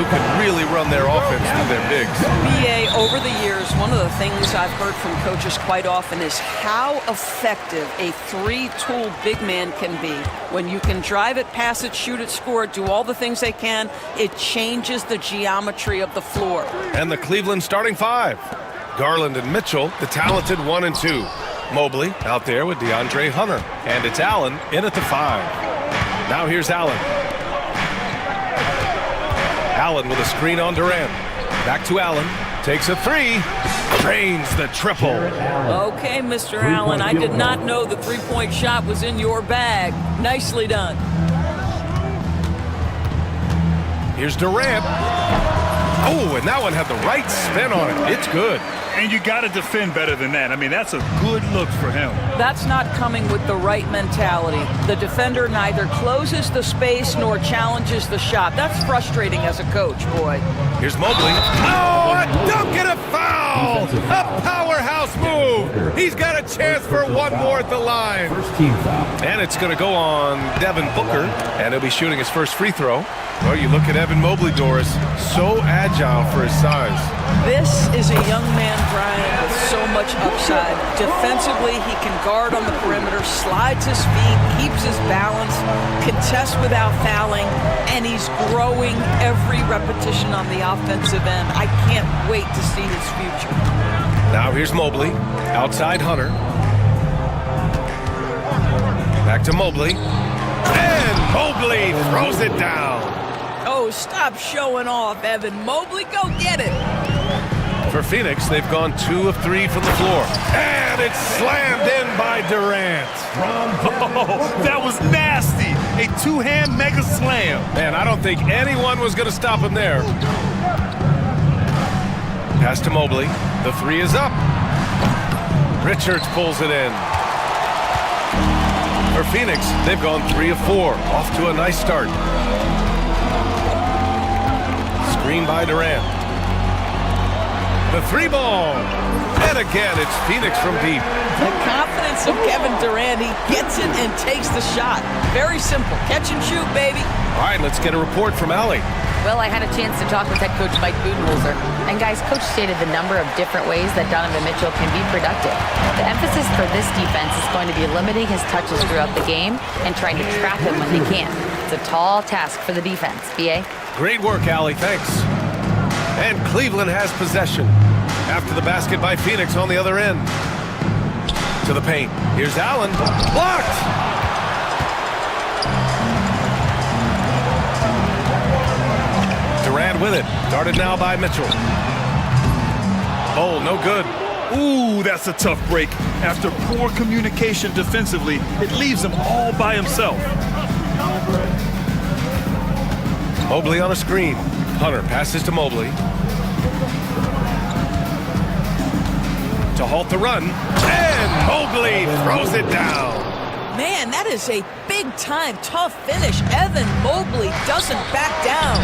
can really run their offense through their bigs. BA, over the years, one of the things I've heard from coaches quite often is how effective a three-tool big man can be. When you can drive it, pass it, shoot it, score it, do all the things they can, it changes the geometry of the floor. And the Cleveland starting five. Garland and Mitchell, the talented 1 and 2. Mobley out there with DeAndre Hunter. And it's Allen in at the 5. Now here's Allen. Allen with a screen on Durant. Back to Allen. Takes a 3. Drains the triple. Okay, Mr. Allen, I did not know the three-point shot was in your bag. Nicely done. Here's Durant. Oh, and that one had the right spin on it. It's good. And you got to defend better than that. I mean, that's a good look for him. That's not coming with the right mentality. The defender neither closes the space nor challenges the shot. That's frustrating as a coach, boy. Here's Mobley. Oh, a dunk and a foul! A powerhouse move! He's got a chance for one more at the line. And it's going to go on Devin Booker, and he'll be shooting his first free throw. Well, you look at Evan Mobley, Doris, so agile for his size. This is a young man, Brian, with so much upside. Defensively, he can guard on the perimeter, slides his feet, keeps his balance, contests without fouling, and he's growing every repetition on the offensive end. I can't wait to see his future. Now here's Mobley, outside Hunter. Back to Mobley. And Mobley throws it down. Oh, stop showing off, Evan Mobley. Go get it. For Phoenix, they've gone 2 of 3 from the floor. And it's slammed in by Durant. Oh, that was nasty. A two-hand mega slam. Man, I don't think anyone was going to stop him there. Pass to Mobley. The 3 is up. Richards pulls it in. For Phoenix, they've gone 3 of 4. Off to a nice start. Screen by Durant. The 3 ball. And again, it's Phoenix from deep. The confidence of Kevin Durant. He gets it and takes the shot. Very simple. Catch and shoot, baby. All right, let's get a report from Allie. Well, I had a chance to talk with head coach Mike Budenholzer. And guys, coach stated the number of different ways that Donovan Mitchell can be productive. The emphasis for this defense is going to be limiting his touches throughout the game and trying to trap him when they can. It's a tall task for the defense. BA? Great work, Allie. Thanks. And Cleveland has possession. After the basket by Phoenix on the other end. To the paint. Here's Allen. Blocked! Durant with it. Guarded now by Mitchell. Oh, no good. Ooh, that's a tough break. After poor communication defensively, it leaves him all by himself. Mobley on a screen. Hunter passes to Mobley. To halt the run. And Mobley throws it down. Man, that is a big-time tough finish. Evan Mobley doesn't back down.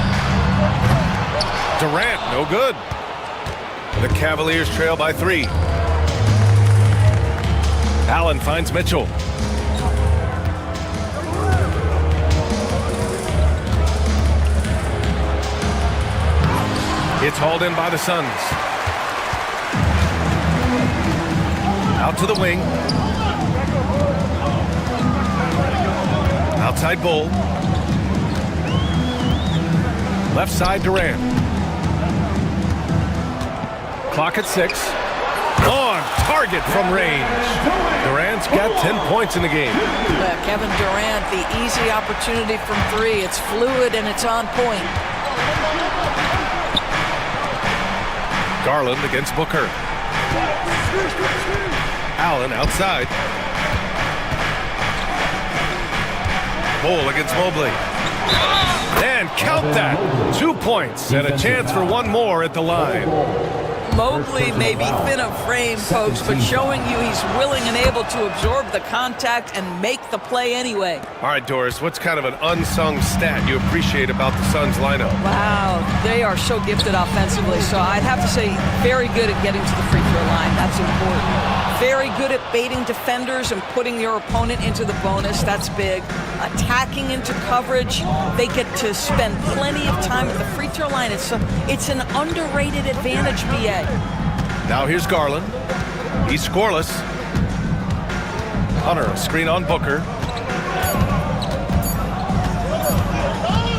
Durant, no good. The Cavaliers trail by 3. Allen finds Mitchell. It's hauled in by the Suns. Out to the wing. Outside Bull. Left side Durant. Clock at 6. On target from range. Durant's got 10 points in the game. Kevin Durant, the easy opportunity from 3. It's fluid and it's on point. Garland against Booker. Allen outside. Bull against Mobley. And count that. 2 points and a chance for one more at the line. Mobley may be thin of frame, folks, but showing you he's willing and able to absorb the contact and make the play anyway. All right, Doris, what's kind of an unsung stat you appreciate about the Suns lineup? Wow, they are so gifted offensively. So I'd have to say very good at getting to the free throw line. That's important. Very good at baiting defenders and putting your opponent into the bonus. That's big. Attacking into coverage. They get to spend plenty of time at the free throw line. It's an underrated advantage, BA. Now here's Garland. He's scoreless. Hunter, a screen on Booker.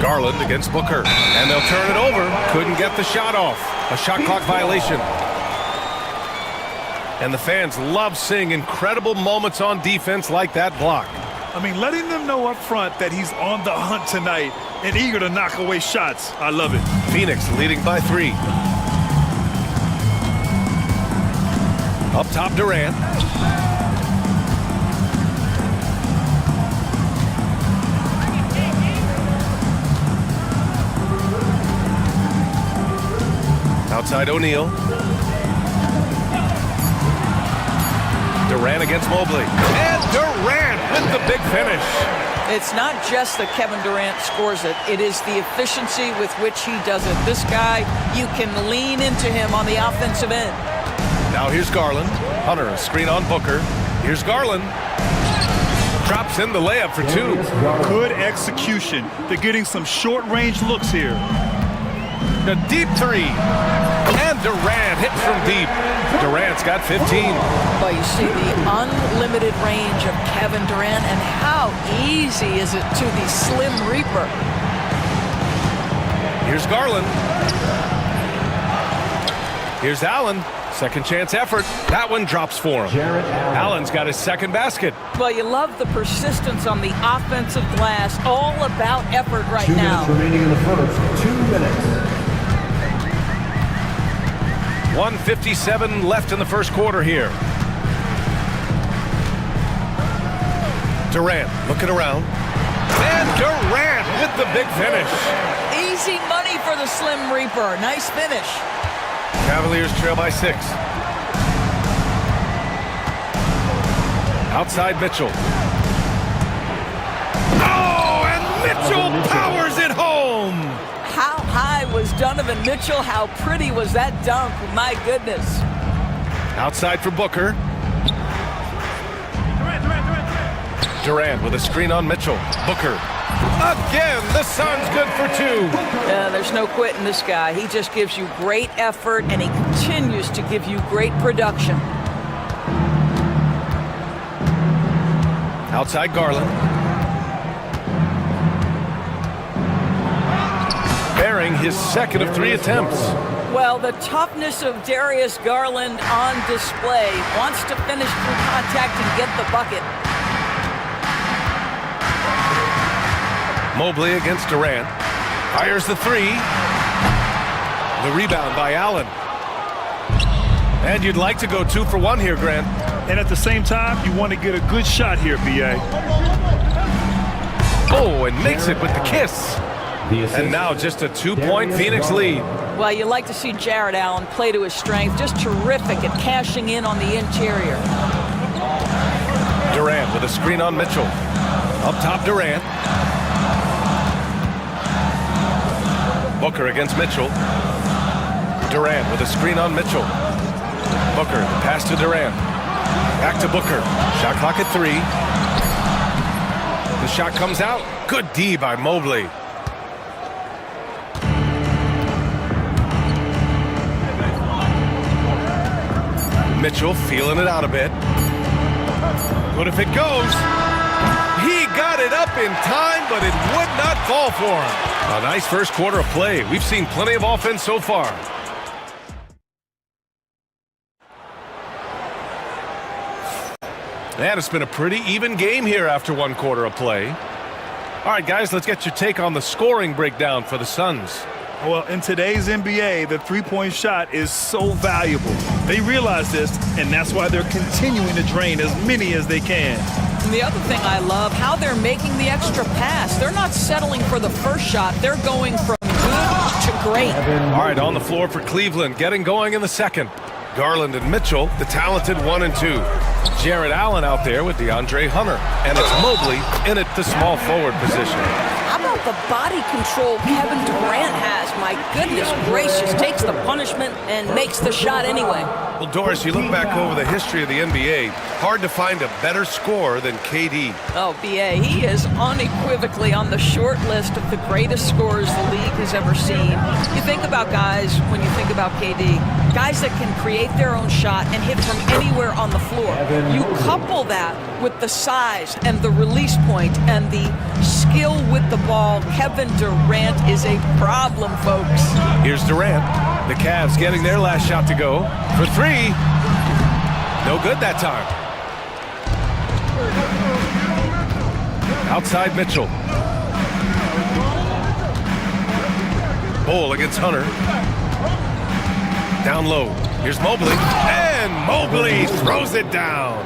Garland against Booker. And they'll turn it over. Couldn't get the shot off. A shot clock violation. And the fans love seeing incredible moments on defense like that block. I mean, letting them know up front that he's on the hunt tonight and eager to knock away shots. I love it. Phoenix leading by 3. Up top, Durant. Outside O'Neal. Durant against Mobley. And Durant with the big finish. It's not just that Kevin Durant scores it. It is the efficiency with which he does it. This guy, you can lean into him on the offensive end. Now here's Garland. Hunter, a screen on Booker. Here's Garland. Drops in the layup for 2. Good execution. They're getting some short-range looks here. A deep 3. And Durant hits from deep. Durant's got 15. Well, you see the unlimited range of Kevin Durant, and how easy is it to the Slim Reaper? Here's Garland. Here's Allen. Second chance effort. That one drops for him. Allen's got his second basket. Well, you love the persistence on the offensive glass. All about effort right now. 2 minutes remaining in the first. 2 minutes. 1:57 left in the first quarter here. Durant looking around. And Durant with the big finish. Easy money for the Slim Reaper. Nice finish. Cavaliers trail by 6. Outside Mitchell. Oh, and Mitchell powers it home. How high was Donovan Mitchell? How pretty was that dunk? My goodness. Outside for Booker. Durant with a screen on Mitchell. Booker. Again, the Suns good for 2. There's no quitting this guy. He just gives you great effort, and he continues to give you great production. Outside Garland. Bearing his second of 3 attempts. Well, the toughness of Darius Garland on display. Wants to finish through contact and get the bucket. Mobley against Durant. Fires the 3. The rebound by Allen. And you'd like to go 2 for 1 here, Grant. And at the same time, you want to get a good shot here, B.A. Oh, and makes it with the kiss. And now just a 2-point Phoenix lead. Well, you like to see Jared Allen play to his strength. Just terrific at cashing in on the interior. Durant with a screen on Mitchell. Up top, Durant. Booker against Mitchell. Durant with a screen on Mitchell. Booker, the pass to Durant. Back to Booker. Shot clock at 3. The shot comes out. Good D by Mobley. Mitchell feeling it out a bit. But if it goes, he got it up in time, but it would not fall for him. A nice first quarter of play. We've seen plenty of offense so far. And it's been a pretty even game here after 1 quarter of play. All right, guys, let's get your take on the scoring breakdown for the Suns. Well, in today's NBA, the three-point shot is so valuable. They realize this, and that's why they're continuing to drain as many as they can. And the other thing I love, how they're making the extra pass. They're not settling for the first shot. They're going from good picture great. All right, on the floor for Cleveland, getting going in the second. Garland and Mitchell, the talented 1 and 2. Jared Allen out there with DeAndre Hunter. And it's Mobley in at the small forward position. How about the body control Kevin Durant has? My goodness gracious, takes the punishment and makes the shot anyway. Well, Doris, you look back over the history of the NBA, hard to find a better scorer than KD. Oh, B.A., he is unequivocally on the short list of the greatest scorers the league has ever seen. You think about guys, when you think about KD, guys that can create their own shot and hit from anywhere on the floor. You couple that with the size and the release point and the skill with the ball. Kevin Durant is a problem, folks. Here's Durant. The Cavs getting their last shot to go for 3. No good that time. Outside Mitchell. Bull against Hunter. Down low. Here's Mobley. And Mobley throws it down.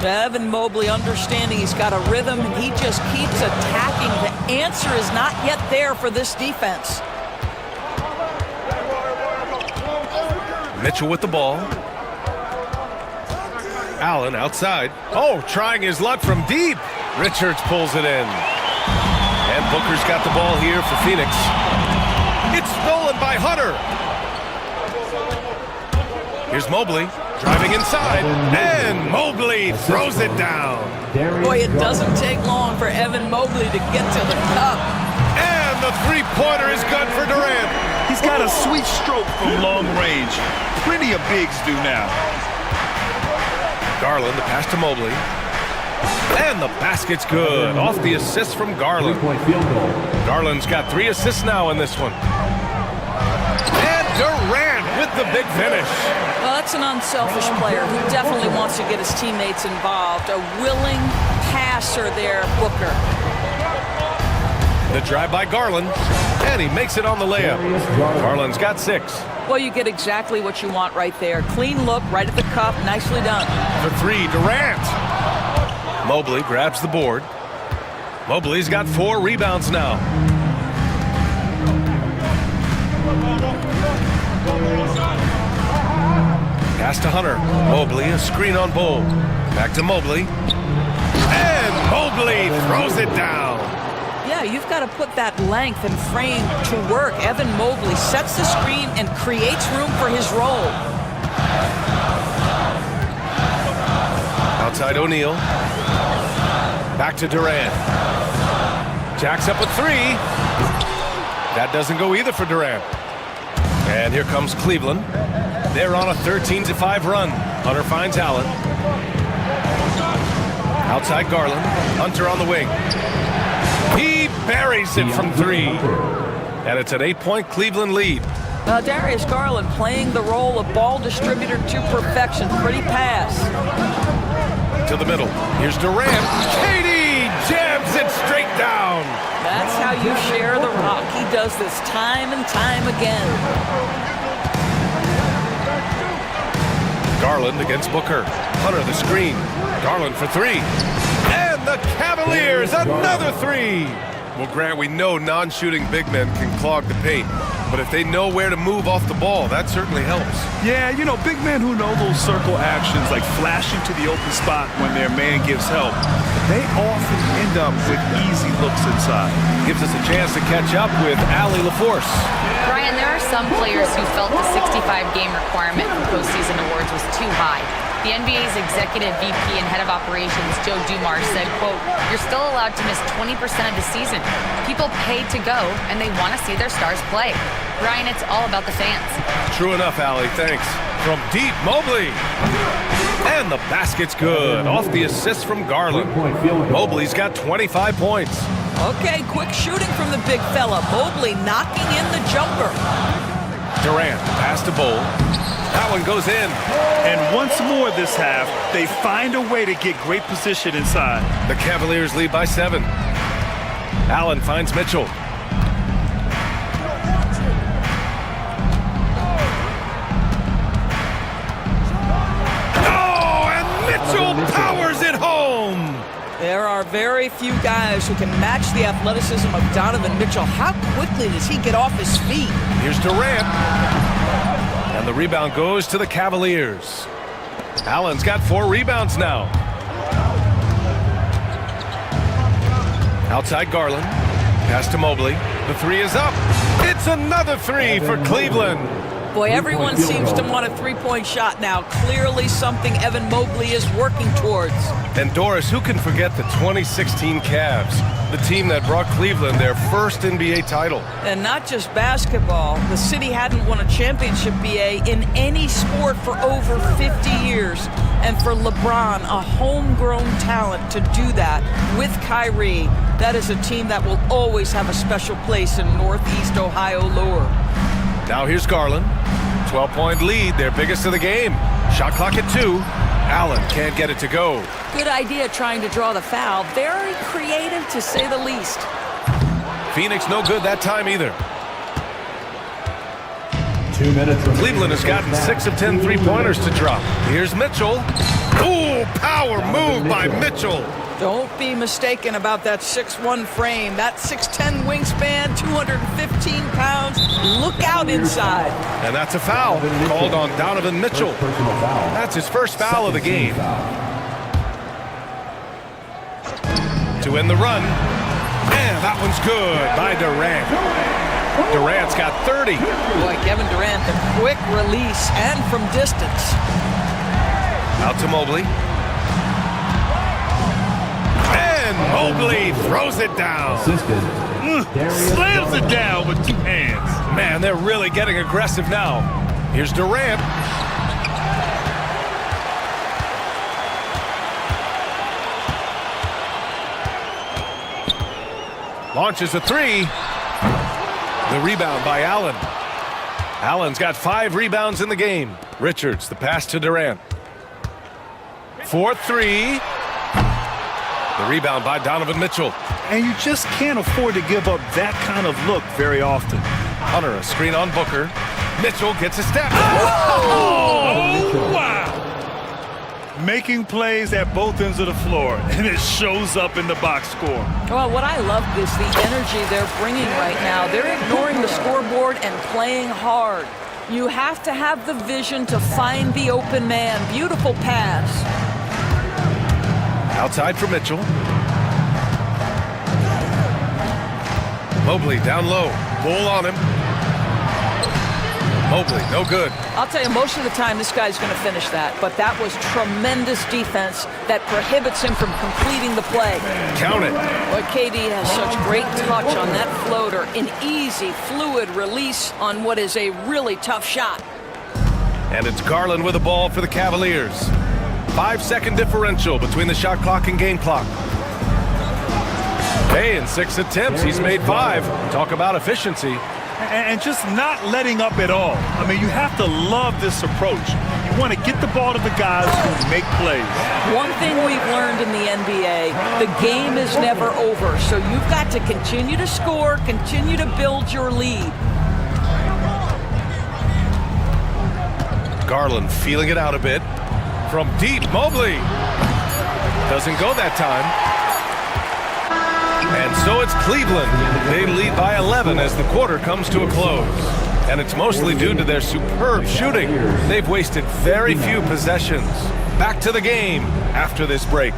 Evan Mobley understanding he's got a rhythm and he just keeps attacking. The answer is not yet there for this defense. Mitchell with the ball. Allen outside. Oh, trying his luck from deep. Richards pulls it in. And Booker's got the ball here for Phoenix. It's stolen by Hunter. Here's Mobley driving inside. And Mobley throws it down. Boy, it doesn't take long for Evan Mobley to get to the cup. And the three-pointer is good for Durant. He's got a sweet stroke from long range. Plenty of bigs do now. Garland, the pass to Mobley. And the basket's good. Off the assist from Garland. Garland's got 3 assists now in this one. And Durant with the big finish. Well, that's an unselfish player who definitely wants to get his teammates involved. A willing passer there, Booker. The drive by Garland, and he makes it on the layup. Garland's got 6. Well, you get exactly what you want right there. Clean look, right at the cup, nicely done. For 3, Durant. Mobley grabs the board. Mobley's got 4 rebounds now. Pass to Hunter. Mobley, a screen on Bull. Back to Mobley. And Mobley throws it down. Yeah, you've got to put that length and frame to work. Evan Mobley sets the screen and creates room for his role. Outside O'Neal. Back to Durant. Jacks up with 3. That doesn't go either for Durant. And here comes Cleveland. They're on a 13-5 run. Hunter finds Allen. Outside Garland. Hunter on the wing. He buries it from 3. And it's an 8-point Cleveland lead. Darius Garland playing the role of ball distributor to perfection. Pretty pass. To the middle. Here's Durant. KD jams it straight down. That's how you share the rock. He does this time and time again. Garland against Booker. Hunter the screen. Garland for 3. And the Cavaliers, another 3. Well, Grant, we know non-shooting big men can clog the paint. But if they know where to move off the ball, that certainly helps. Yeah, you know, big men who know those circle actions, like flashing to the open spot when their man gives help, they often end up with easy looks inside. Gives us a chance to catch up with Allie LaForce. Brian, there are some players who felt the 65-game requirement for postseason awards was too high. The NBA's executive VP and head of operations, Joe Dumars, said, quote, "You're still allowed to miss 20% of the season. People pay to go, and they want to see their stars play." Brian, it's all about the fans. True enough, Allie, thanks. From deep, Mobley. And the basket's good. Off the assist from Garland. Mobley's got 25 points. Okay, quick shooting from the big fella. Mobley knocking in the jumper. Durant, pass to Bull. That one goes in. And once more this half, they find a way to get great position inside. The Cavaliers lead by 7. Allen finds Mitchell. Oh, and Mitchell powers it home. There are are very few guys who can match the athleticism of Donovan Mitchell. How quickly does he get off his feet? Here's Durant. And the rebound goes to the Cavaliers. Allen's got 4 rebounds now. Outside Garland. Pass to Mobley. The 3 is up. It's another 3 for Cleveland. Boy, everyone seems to want a three-point shot now. Clearly something Evan Mobley is working towards. And Doris, who can forget the 2016 Cavs, the team that brought Cleveland their first NBA title? And not just basketball. The city hadn't won a championship, BA, in any sport for over 50 years. And for LeBron, a homegrown talent, to do that with Kyrie, that is a team that will always have a special place in Northeast Ohio lore. Now here's Garland. 12-point lead, their biggest of the game. Shot clock at 2. Allen can't get it to go. Good idea trying to draw the foul. Very creative, to say the least. Phoenix no good that time either. 2 minutes. Cleveland has gotten 6 of 10 three-pointers to drop. Here's Mitchell. Ooh, power move by Mitchell. Don't be mistaken about that 6'1" frame. That 6'10" wingspan, 215 pounds. Look out inside. And that's a foul called on Donovan Mitchell. That's his first foul of the game. To end the run. And that one's good by Durant. Durant's got 30. Boy, Kevin Durant, the quick release and from distance. Out to Mobley. And Mobley throws it down. Slams it down with 2 hands. Man, they're really getting aggressive now. Here's Durant. Launches a 3. The rebound by Allen. Allen's got 5 rebounds in the game. Richards, the pass to Durant. 4-3. The rebound by Donovan Mitchell. And you just can't afford to give up that kind of look very often. Hunter, a screen on Booker. Mitchell gets a step. Oh, wow! Making plays at both ends of the floor, and it shows up in the box score. Well, what I love is the energy they're bringing right now. They're ignoring the scoreboard and playing hard. You have to have the vision to find the open man. Beautiful pass. Outside for Mitchell. Mobley down low. Bull on him. Mobley, no good. I'll tell you, most of the time this guy's going to finish that, but that was tremendous defense that prohibits him from completing the play. Count it. But KD has such great touch on that floater. An easy, fluid release on what is a really tough shot. And it's Garland with the ball for the Cavaliers. 5-second differential between the shot clock and game clock. Hey, in 6 attempts, he's made 5. Talk about efficiency. And just not letting up at all. I mean, you have to love this approach. You want to get the ball to the guys who make plays. One thing we've learned in the NBA, the game is never over. So you've got to continue to score, continue to build your lead. Garland feeling it out a bit. From deep, Mobley. Doesn't go that time. And so it's Cleveland. They lead by 11 as the quarter comes to a close. And it's mostly due to their superb shooting. They've wasted very few possessions. Back to the game after this break.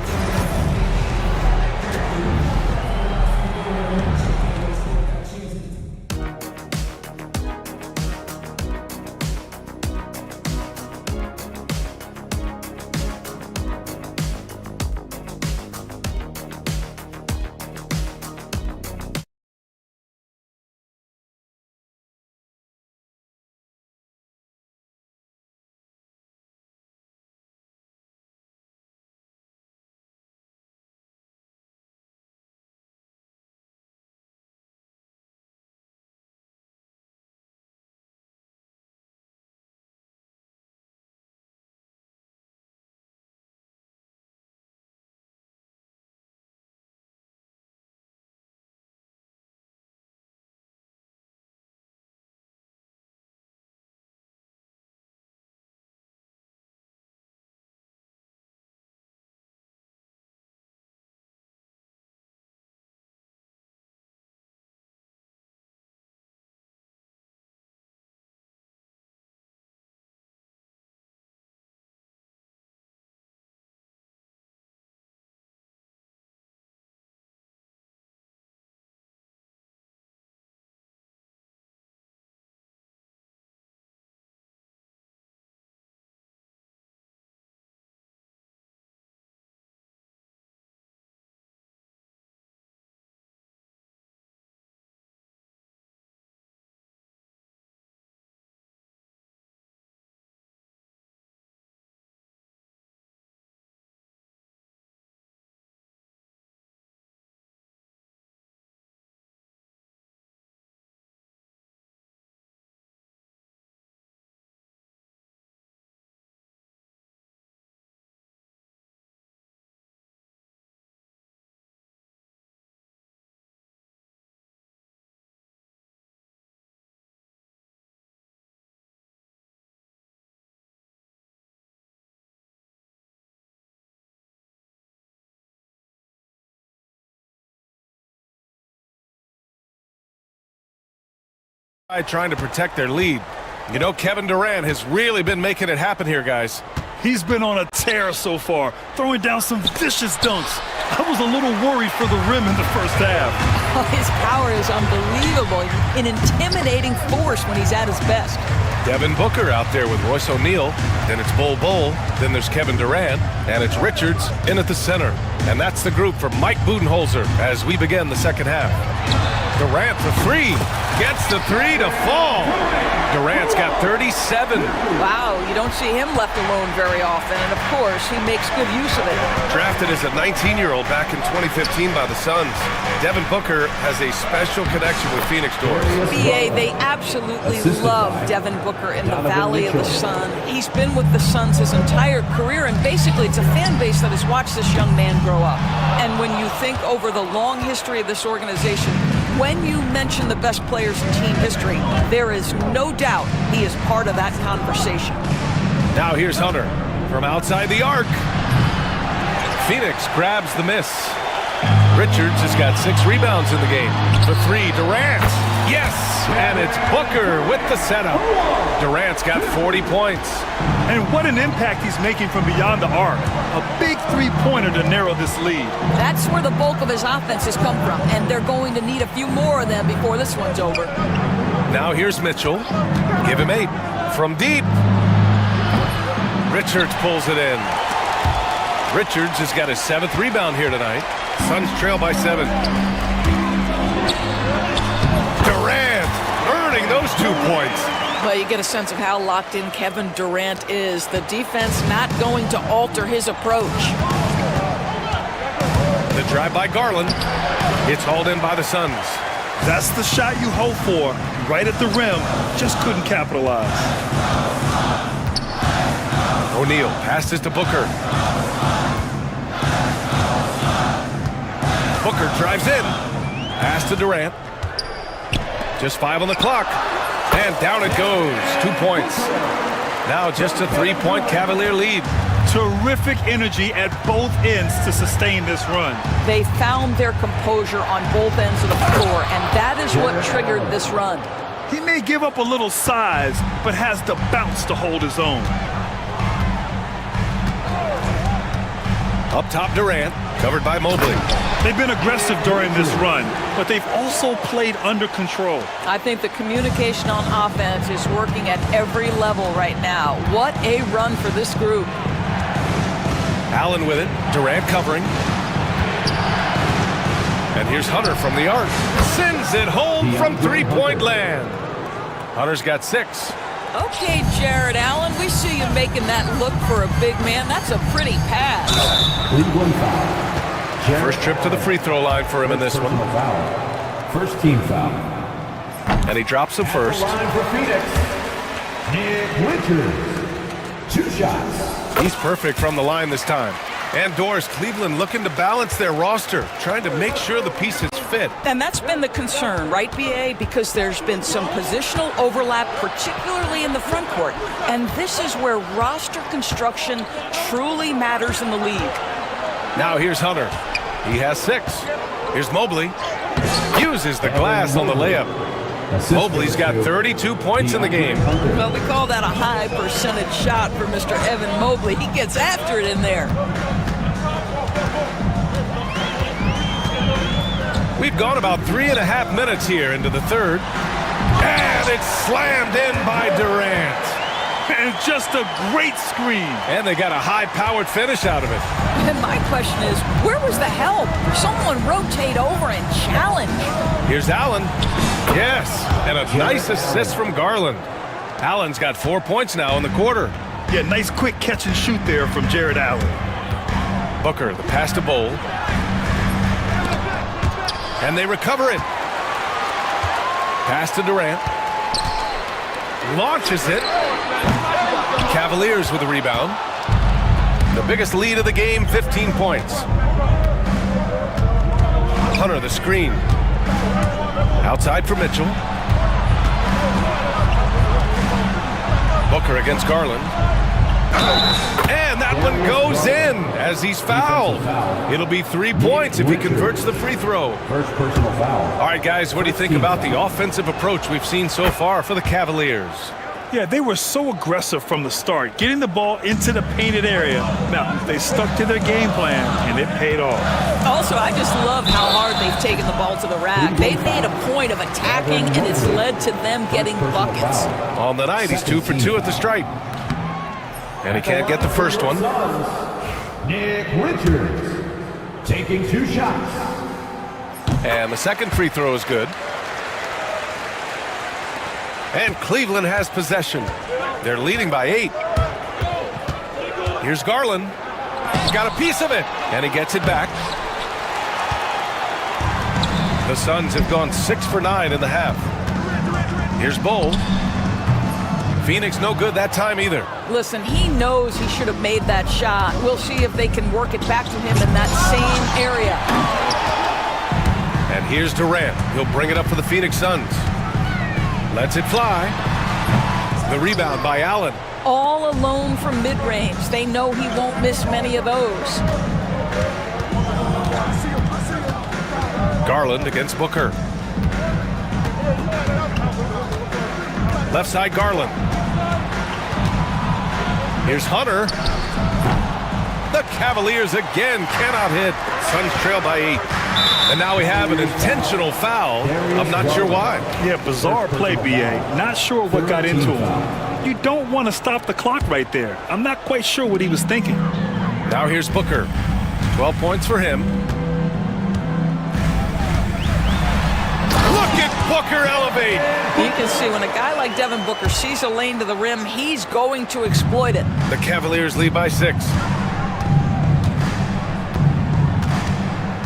Trying to protect their lead. You know, Kevin Durant has really been making it happen here, guys. He's been on a tear so far, throwing down some vicious dunks. I was a little worried for the rim in the first half. Oh, his power is unbelievable. An intimidating force when he's at his best. Devin Booker out there with Royce O'Neal. Then it's Bol Bol. Then there's Kevin Durant. And it's Richards in at the center. And that's the group for Mike Budenholzer as we begin the second half. Durant for three. Gets the three to fall. Durant's got 37. Wow, you don't see him left alone very often. And of course, he makes good use of it. Drafted as a 19-year-old back in 2015 by the Suns, Devin Booker has a special connection with Phoenix Doors. BA, they absolutely love Devin Booker in the Valley of the Sun. He's been with the Suns his entire career, and basically it's a fan base that has watched this young man grow up. And when you think over the long history of this organization, when you mention the best players in team history, there is no doubt he is part of that conversation. Now here's Hunter from outside the arc. Phoenix grabs the miss. Richards has got 6 rebounds in the game. For three, Durant. Yes! And it's Booker with the setup. Durant's got 40 points. And what an impact he's making from beyond the arc. A big three-pointer to narrow this lead. That's where the bulk of his offense has come from, and they're going to need a few more of them before this one's over. Now here's Mitchell. Give him 8. From deep. Richards pulls it in. Richards has got his 7th rebound here tonight. Suns trail by 7. Durant earning those 2 points. Well, you get a sense of how locked in Kevin Durant is. The defense not going to alter his approach. The drive by Garland. It's hauled in by the Suns. That's the shot you hope for. Right at the rim. Just couldn't capitalize. O'Neal passes to Booker. Booker drives in. Pass to Durant. Just 5 on the clock. And down it goes. 2 points. Now just a 3-point Cavalier lead. Terrific energy at both ends to sustain this run. They found their composure on both ends of the floor, and that is what triggered this run. He may give up a little size, but has the bounce to hold his own. Up top, Durant, covered by Mobley. They've been aggressive during this run, but they've also played under control. I think the communication on offense is working at every level right now. What a run for this group. Allen with it, Durant covering. And here's Hunter from the arc. Sends it home from three-point land. Hunter's got 6. Okay, Jared Allen, we see you making that look for a big man. That's a pretty pass. First trip to the free throw line for him in this one. First team foul. And he drops him first. For Phoenix, Nick Richards. 2 shots. He's perfect from the line this time. And Doors, Cleveland looking to balance their roster, trying to make sure the pieces fit. And that's been the concern, right, BA? Because there's been some positional overlap, particularly in the front court. And this is where roster construction truly matters in the league. Now here's Hunter. He has 6. Here's Mobley. Uses the glass on the layup. Mobley's got 32 points in the game. Well, we call that a high percentage shot for Mr. Evan Mobley. He gets after it in there. We've gone about 3.5 minutes here into the third. And it's slammed in by Durant. And just a great screen. And they got a high-powered finish out of it. And my question is, where was the help? Someone rotate over and challenge. Here's Allen. Yes, and a nice assist from Garland. Allen's got 4 points now in the quarter. Yeah, nice quick catch and shoot there from Jared Allen. Booker, the pass to Bol. And they recover it. Pass to Durant. Launches it. Cavaliers with a rebound. The biggest lead of the game, 15 points. Hunter, the screen. Outside for Mitchell. Booker against Garland. And that one goes in as he's fouled. It'll be 3 points if he converts the free throw. First personal foul. All right, guys, what do you think about the offensive approach we've seen so far for the Cavaliers? Yeah, they were so aggressive from the start, getting the ball into the painted area. Now, they stuck to their game plan, and it paid off. Also, I just love how hard they've taken the ball to the rack. They've made a point of attacking, and it's led to them getting buckets. On the night, he's 2 for 2 at the stripe. And he can't get the first one. Nick Richards taking 2 shots. And the second free throw is good. And Cleveland has possession. They're leading by 8. Here's Garland. He's got a piece of it. And he gets it back. The Suns have gone 6 for 9 in the half. Here's Bull. Phoenix no good that time either. Listen, he knows he should have made that shot. We'll see if they can work it back to him in that same area. And here's Durant. He'll bring it up for the Phoenix Suns. Lets it fly. The rebound by Allen. All alone from mid-range. They know he won't miss many of those. Garland against Booker. Left side Garland. Here's Hunter. The Cavaliers again cannot hit. Suns trail by 8. And now we have an intentional foul. I'm not sure why. Yeah, bizarre play, B.A. Not sure what got into him. You don't want to stop the clock right there. I'm not quite sure what he was thinking. Now here's Booker. 12 points for him. Look at Booker elevate. You can see when a guy like Devin Booker sees a lane to the rim, he's going to exploit it. The Cavaliers lead by 6.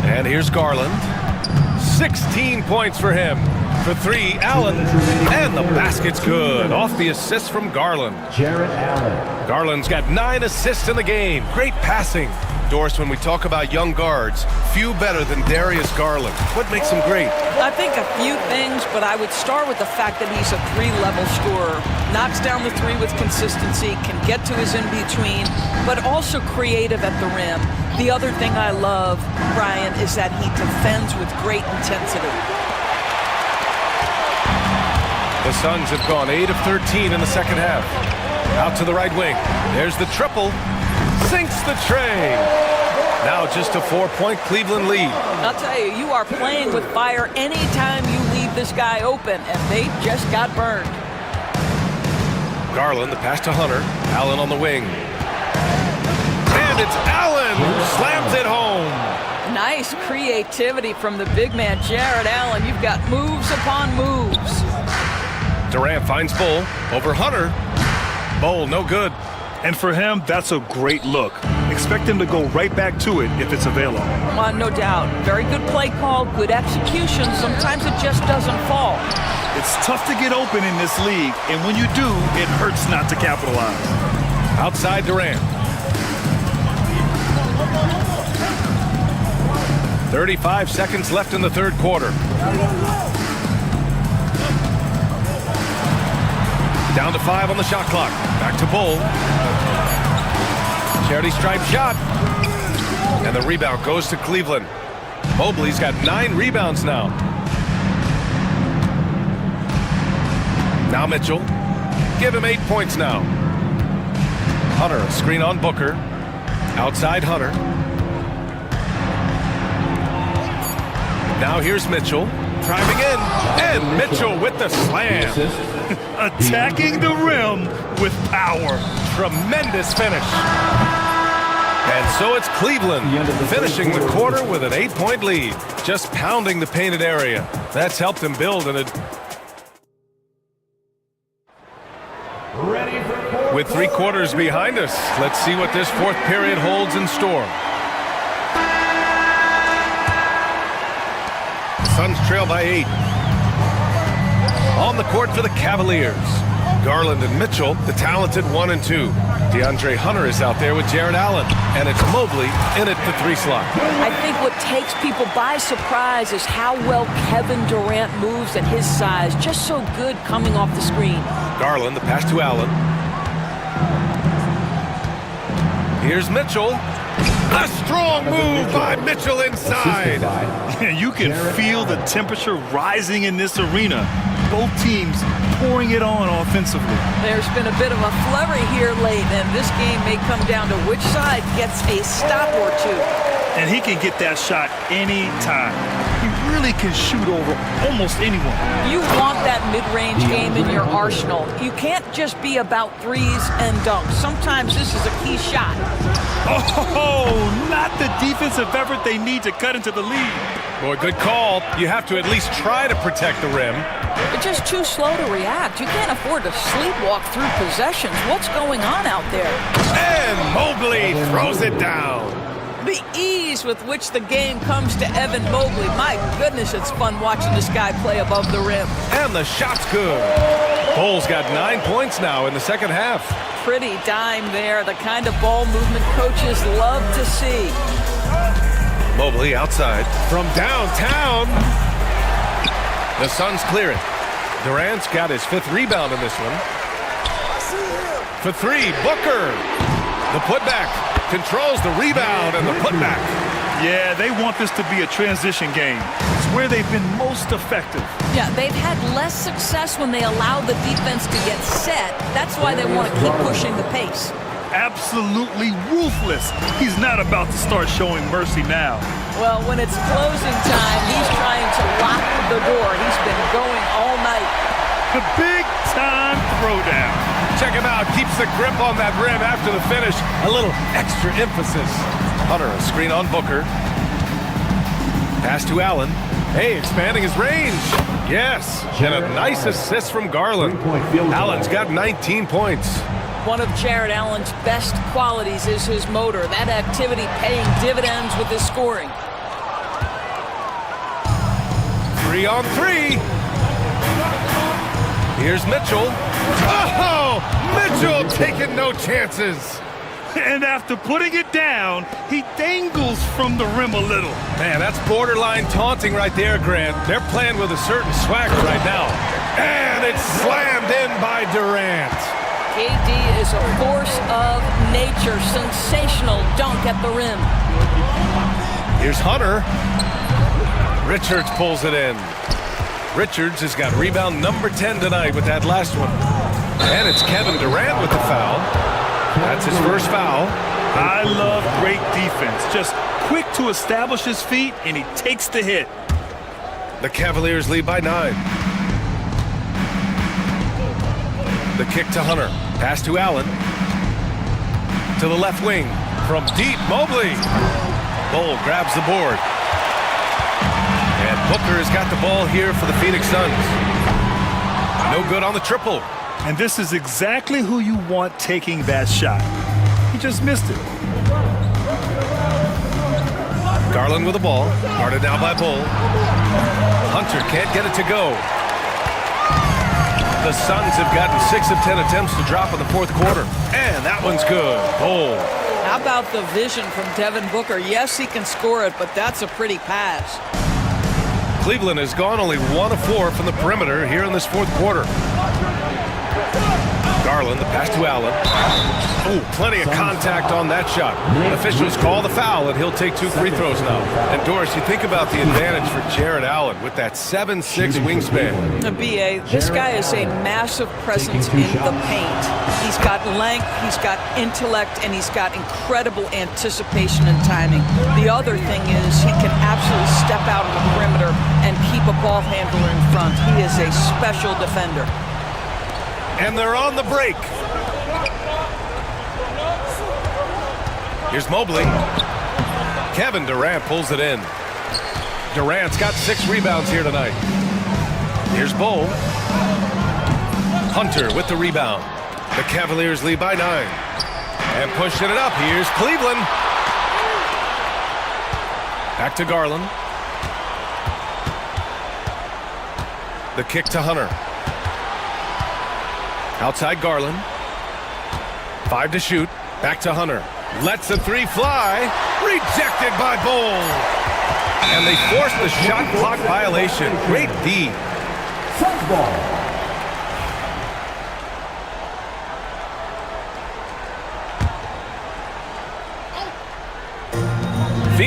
And here's Garland. 16 points for him. For 3, Allen. And the basket's good. Off the assist from Garland. Jarrett Allen. Garland's got 9 assists in the game. Great passing. Doris, when we talk about young guards, few better than Darius Garland. What makes him great? I think a few things, but I would start with the fact that he's a 3-level scorer. Knocks down the 3 with consistency, can get to his in-between, but also creative at the rim. The other thing I love, Brian, is that he defends with great intensity. The Suns have gone 8 of 13 in the second half. Out to the right wing. There's the triple. Sinks the tray. Now just a 4-point Cleveland lead. I'll tell you, you are playing with fire anytime you leave this guy open, and they just got burned. Garland, the pass to Hunter. Allen on the wing. And it's Allen who slams it home. Nice creativity from the big man, Jarrett Allen. You've got moves upon moves. Durant finds Bull over Hunter. Bull, no good. And for him, that's a great look. Expect him to go right back to it if it's available. No doubt. Very good play call, good execution. Sometimes it just doesn't fall. It's tough to get open in this league, and when you do, it hurts not to capitalize. Outside Durant. 35 seconds left in the third quarter. Down to 5 on the shot clock. Back to Bull. Charity stripe shot. And the rebound goes to Cleveland. Mobley's got 9 rebounds now. Now Mitchell. Give him 8 points now. Hunter, a screen on Booker. Outside Hunter. Now here's Mitchell. Driving in. And Mitchell with the slam. Attacking the rim with power. Tremendous finish. And so it's Cleveland finishing the quarter with an 8-point lead. Just pounding the painted area. That's helped them build an With 3 quarters behind us, let's see what this fourth period holds in store. Suns trail by 8. On the court for the Cavaliers. Garland and Mitchell, the talented 1 and 2. DeAndre Hunter is out there with Jarrett Allen. And it's Mobley in at the 3 slot. I think what takes people by surprise is how well Kevin Durant moves at his size. Just so good coming off the screen. Garland, the pass to Allen. Here's Mitchell. A strong move by Mitchell inside. You can feel the temperature rising in this arena. Both teams pouring it on offensively. There's been a bit of a flurry here late, and this game may come down to which side gets a stop or two. And he can get that shot anytime. He really can shoot over almost anyone. You want that mid-range game in your arsenal. You can't just be about threes and dunks. Sometimes this is a key shot. Oh, not the defensive effort they need to cut into the lead. Boy, good call. You have to at least try to protect the rim. They're just too slow to react. You can't afford to sleepwalk through possessions. What's going on out there? And Mobley throws it down. The ease with which the game comes to Evan Mobley. My goodness, it's fun watching this guy play above the rim. And the shot's good. Bull's got 9 points now in the second half. Pretty dime there. The kind of ball movement coaches love to see. Mobley outside from downtown. The Suns clear it. Durant's got his 5th rebound in this one. For 3, Booker. The putback. Controls the rebound and the putback. Yeah, they want this to be a transition game. It's where they've been most effective. Yeah, they've had less success when they allow the defense to get set. That's why they want to keep pushing the pace. Absolutely ruthless. He's not about to start showing mercy now. Well, when it's closing time, he's trying to lock the door. He's been going all night. The big-time throwdown. Check him out. Keeps the grip on that rim after the finish. A little extra emphasis. Hunter, a screen on Booker. Pass to Allen. Hey, expanding his range. Yes. And a nice assist from Garland. Allen's got 19 points. One of Jared Allen's best qualities is his motor. That activity paying dividends with his scoring. 3 on 3. Here's Mitchell. Oh, Mitchell taking no chances. And after putting it down, he dangles from the rim a little. Man, that's borderline taunting right there, Grant. They're playing with a certain swagger right now. And it's slammed in by Durant. KD is a force of nature. Sensational dunk at the rim. Here's Hunter. Richards pulls it in. Richards has got rebound number 10 tonight with that last one. And it's Kevin Durant with the foul. That's his first foul. I love great defense. Just quick to establish his feet, and he takes the hit. The Cavaliers lead by 9. The kick to Hunter. Pass to Allen. To the left wing. From deep, Mobley. Bull grabs the board. And Booker has got the ball here for the Phoenix Suns. No good on the triple. And this is exactly who you want taking that shot. He just missed it. Garland with the ball. Guarded now by Bull. Hunter can't get it to go. The Suns have gotten 6 of 10 attempts to drop in the fourth quarter. And that one's good. Bull. How about the vision from Devin Booker? Yes, he can score it, but that's a pretty pass. Cleveland has gone only 1 of 4 from the perimeter here in this fourth quarter. Garland, the pass to Allen. Oh, plenty of contact on that shot. Officials call the foul, and he'll take 2 free throws now. And Doris, you think about the advantage for Jared Allen with that 7'6" wingspan. BA, this guy is a massive presence in the paint. He's got length, he's got intellect, and he's got incredible anticipation and timing. The other thing is he can absolutely step out on the perimeter and keep a ball handler in front. He is a special defender. And they're on the break. Here's Mobley. Kevin Durant pulls it in. Durant's got 6 rebounds here tonight. Here's Bull. Hunter with the rebound. The Cavaliers lead by 9. And pushing it up, here's Cleveland. Back to Garland. The kick to Hunter. Outside Garland. 5 to shoot. Back to Hunter. Lets the 3 fly. Rejected by Bull. And they force the shot clock violation. Great D.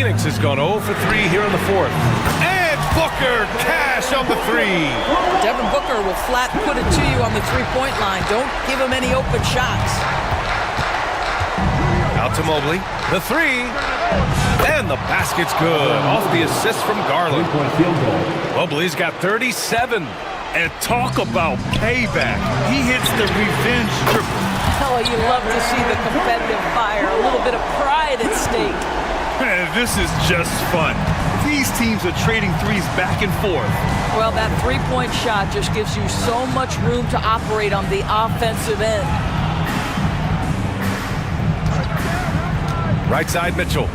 Phoenix has gone 0 for 3 here in the fourth. And Booker cash on the three. Devin Booker will flat put it to you on the three-point line. Don't give him any open shots. Out to Mobley. The three. And the basket's good. Off the assist from Garland. Mobley's got 37. And talk about payback. He hits the revenge triple. Oh, you love to see the competitive fire. A little bit of pride at stake. Man, this is just fun. These teams are trading threes back and forth. Well, that three-point shot just gives you so much room to operate on the offensive end. Right side, Mitchell.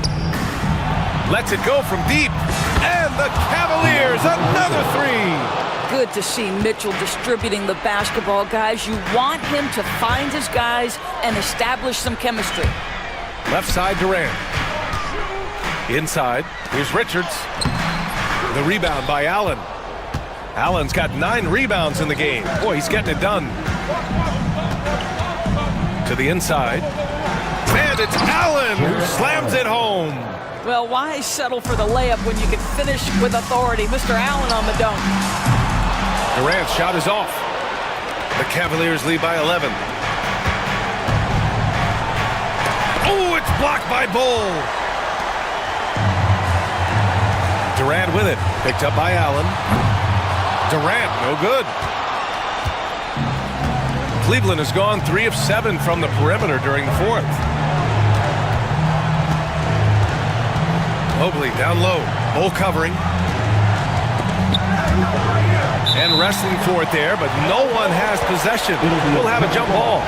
Lets it go from deep. And the Cavaliers, another three. Good to see Mitchell distributing the basketball, guys. You want him to find his guys and establish some chemistry. Left side, Durant. Inside, here's Richards. The rebound by Allen. Allen's got 9 rebounds in the game. Boy, he's getting it done. To the inside. And it's Allen who slams it home. Well, why settle for the layup when you can finish with authority? Mr. Allen on the dunk. Durant's shot is off. The Cavaliers lead by 11. Oh, it's blocked by Bull. Durant with it. Picked up by Allen. Durant, no good. Cleveland has gone 3 of 7 from the perimeter during the fourth. Mobley down low. Bull covering. And wrestling for it there, but no one has possession. We'll have a jump ball.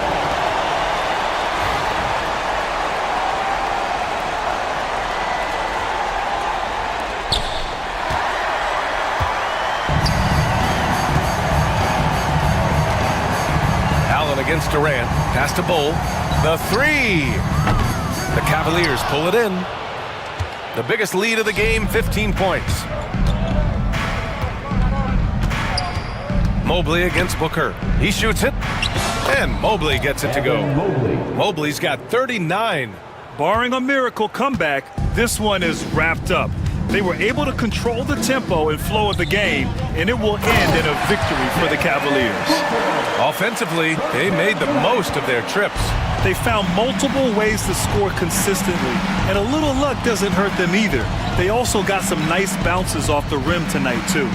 Allen against Durant. Pass to Bull. The three. The Cavaliers pull it in. The biggest lead of the game, 15 points. Mobley against Booker. He shoots it, and Mobley gets it to go. Mobley's got 39. Barring a miracle comeback, this one is wrapped up. They were able to control the tempo and flow of the game, and it will end in a victory for the Cavaliers. Offensively, they made the most of their trips. They found multiple ways to score consistently, and a little luck doesn't hurt them either. They also got some nice bounces off the rim tonight, too.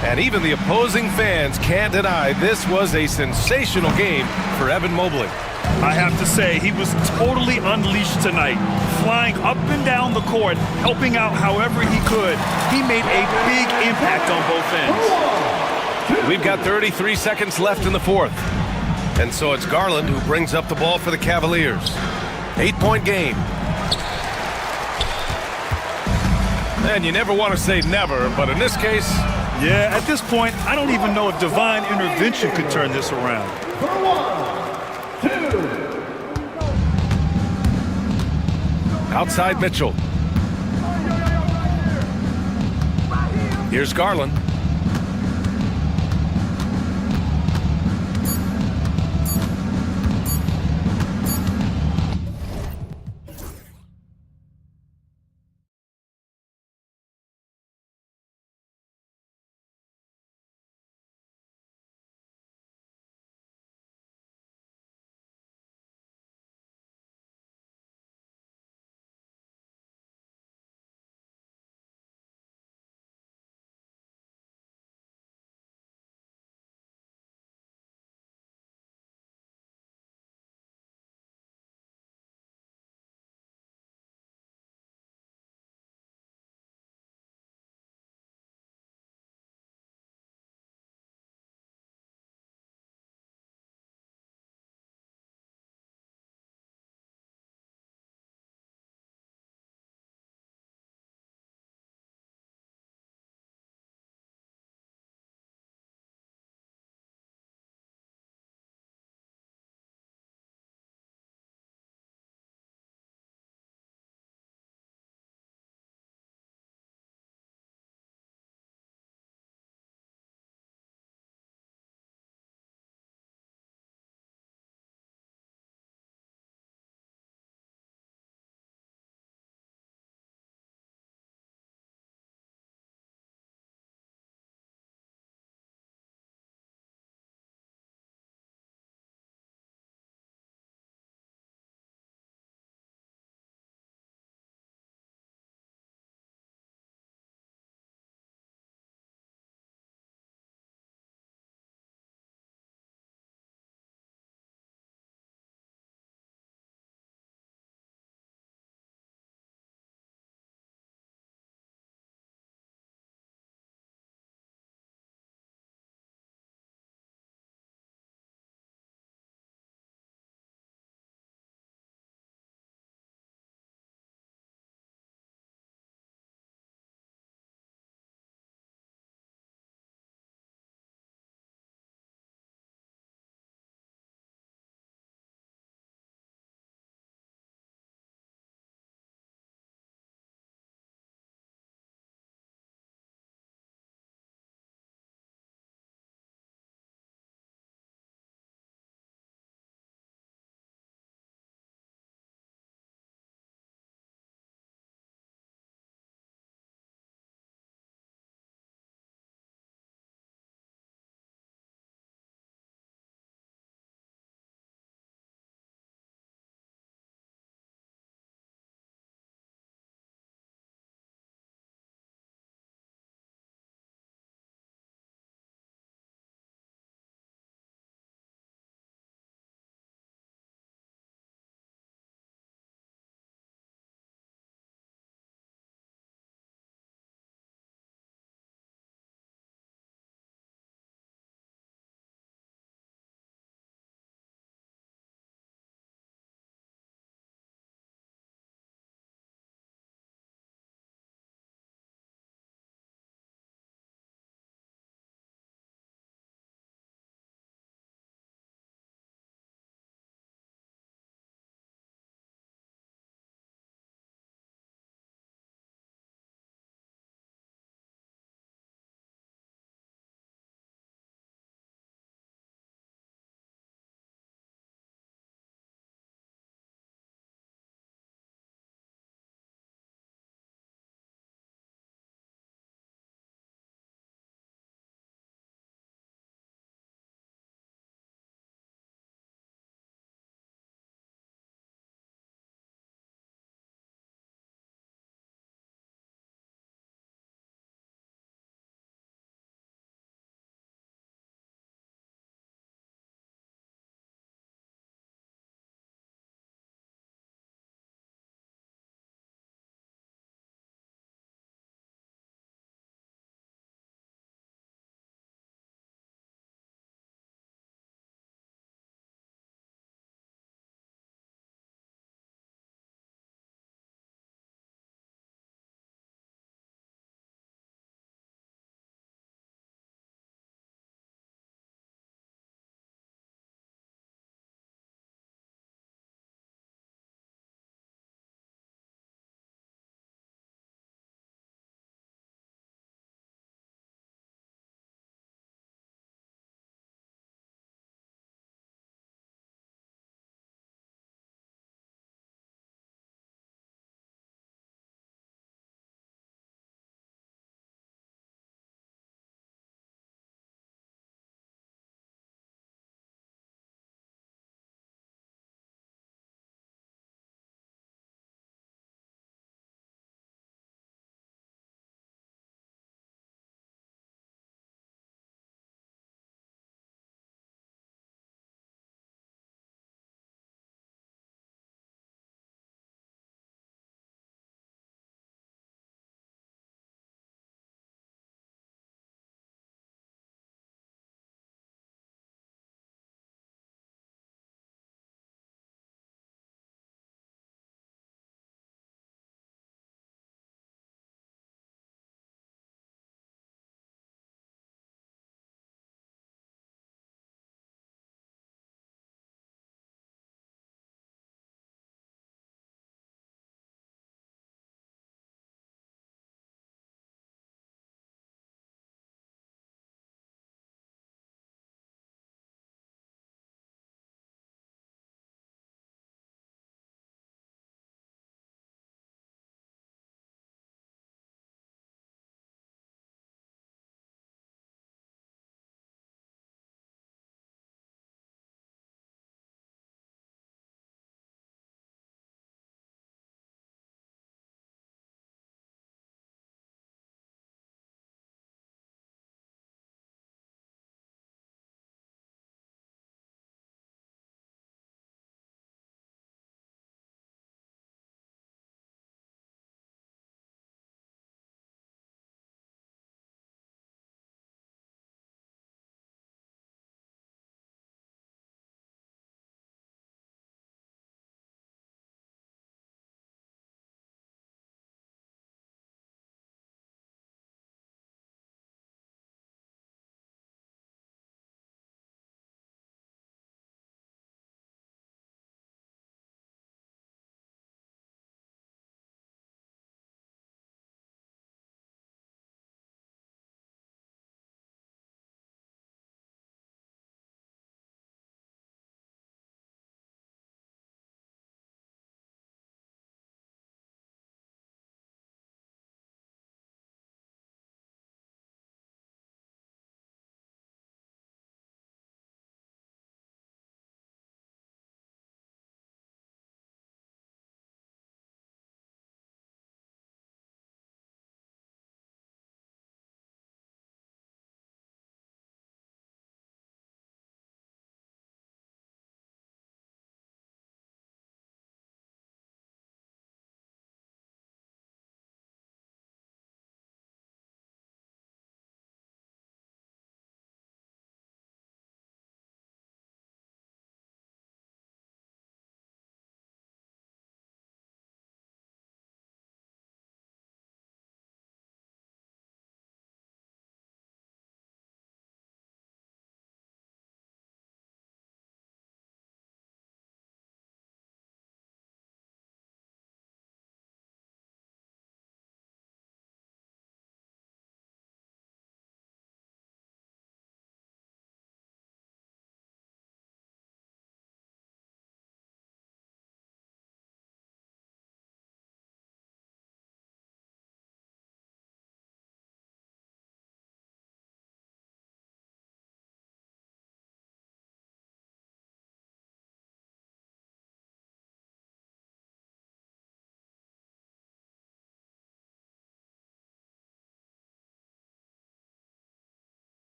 And even the opposing fans can't deny this was a sensational game for Evan Mobley. I have to say, he was totally unleashed tonight, flying up and down the court, helping out however he could. He made a big impact on both ends. We've got 33 seconds left in the fourth. And so it's Garland who brings up the ball for the Cavaliers. 8-point game. And you never want to say never, but in this case... Yeah, at this point, I don't even know if divine intervention could turn this around. For 1, 2. Outside Mitchell. Here's Garland.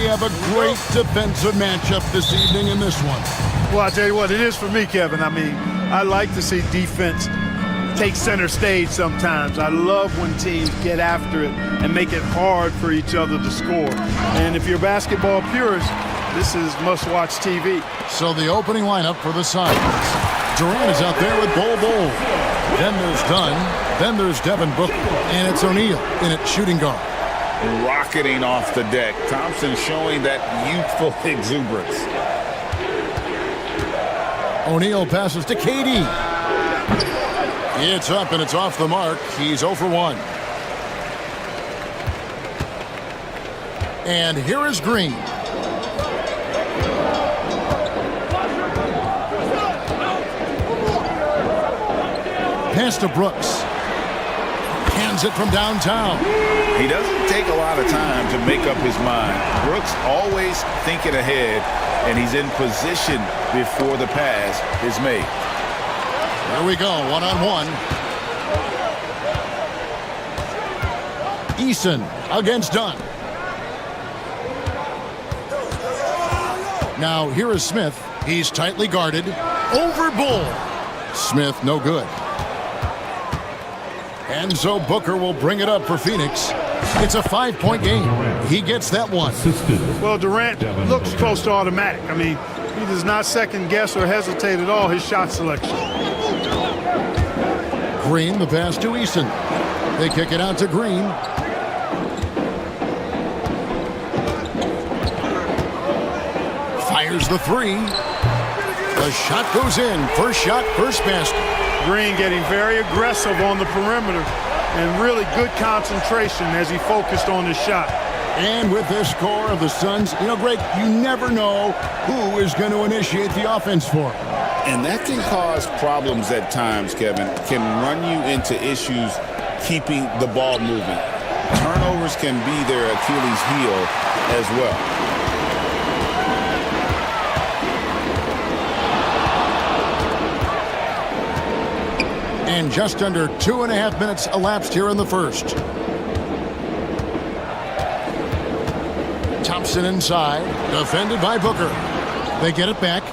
have a great defensive matchup this evening in this one. Well, I tell you what, it is for me, Kevin. I mean, I like to see defense take center stage sometimes. I love when teams get after it and make it hard for each other to score. And if you're a basketball purist, this is must-watch TV. So the opening lineup for the Suns. Durant is out there with Bol. Then there's Dunn. Then there's Devin Booker. And it's O'Neal in at shooting guard. Rocketing off the deck. Thompson showing that youthful exuberance. O'Neal passes to KD. It's up and it's off the mark. He's 0 for 1. And here is Green. Pass to Brooks. Hands it from downtown. He doesn't take a lot of time to make up his mind. Brooks always thinking ahead, and he's in position before the pass is made. Here we go, one-on-one. Eason against Dunn. Now here is Smith. He's tightly guarded. Over Bull. Smith no good. And so Booker will bring it up for Phoenix. It's a 5-point game. He gets that one. Well, Durant looks close to automatic. I mean, he does not second guess or hesitate at all his shot selection. Green, the pass to Eason. They kick it out to Green. Fires the three. The shot goes in. First shot, first basket. Green getting very aggressive on the perimeter and really good concentration as he focused on his shot. And with this score of the Suns, Greg, you never know who is going to initiate the offense for him. And that can cause problems at times, Kevin. Can run you into issues keeping the ball moving. Turnovers can be their Achilles heel as well. And just under 2.5 minutes elapsed here in the first. Thompson inside, defended by Booker. They get it back,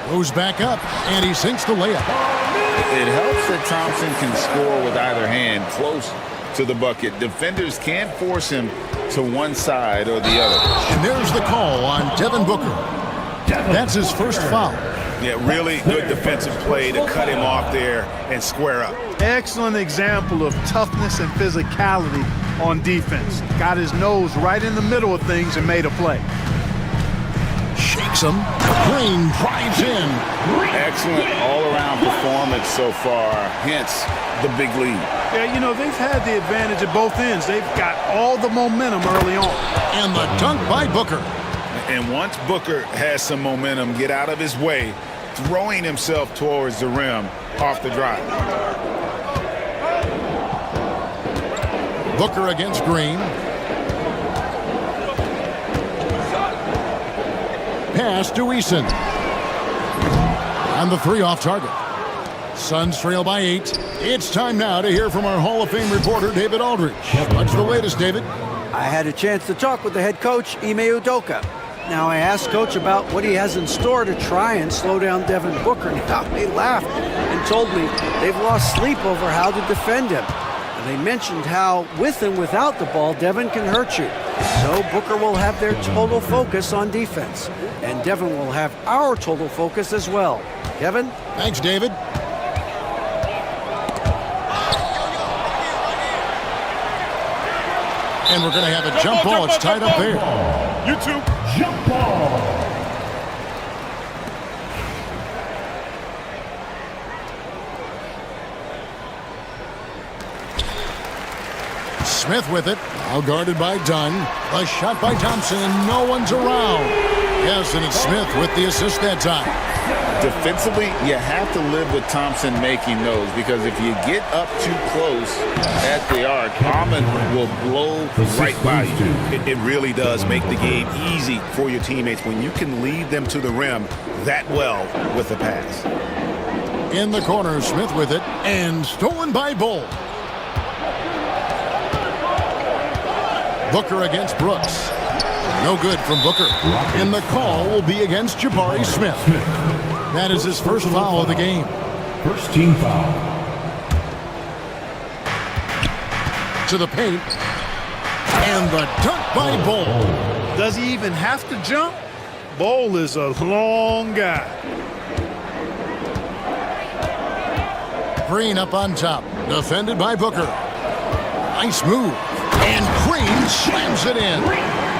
goes back up, and he sinks the layup. It helps that Thompson can score with either hand close to the bucket. Defenders can't force him to one side or the other. And there's the call on Devin Booker. That's his first foul. Yeah, really good defensive play to cut him off there and square up. Excellent example of toughness and physicality on defense. Got his nose right in the middle of things and made a play. Shakes him. Green drives in. Excellent all-around performance so far, hence the big lead. Yeah, they've had the advantage at both ends. They've got all the momentum early on. And the dunk by Booker. And once Booker has some momentum, get out of his way, throwing himself towards the rim off the drive. Booker against Green. Pass to Eason. And the three off target. Suns trail by 8. It's time now to hear from our Hall of Fame reporter, David Aldridge. What's the latest, David? I had a chance to talk with the head coach, Ime Udoka. Now, I asked Coach about what he has in store to try and slow down Devin Booker. Now, he laughed and told me they've lost sleep over how to defend him. And they mentioned how, with and without the ball, Devin can hurt you. So Booker will have their total focus on defense. And Devin will have our total focus as well. Kevin? Thanks, David. And we're going to have a jump ball. It's tied up there. YouTube jump ball. Smith with it, now guarded by Dunn. A shot by Thompson, and no one's around. Yes, and it's Smith with the assist that time. Defensively, you have to live with Thompson making those, because if you get up too close at the arc, Almond will blow right by you. It really does make the game easy for your teammates when you can lead them to the rim that well with a pass. In the corner, Smith with it, and stolen by Bull. Booker against Brooks. No good from Booker. And the call will be against Jabari Smith. That is his first foul of the game. First team foul. To the paint. And the dunk by Bol. Does he even have to jump? Bol is a long guy. Green up on top. Defended by Booker. Nice move. And Green slams it in.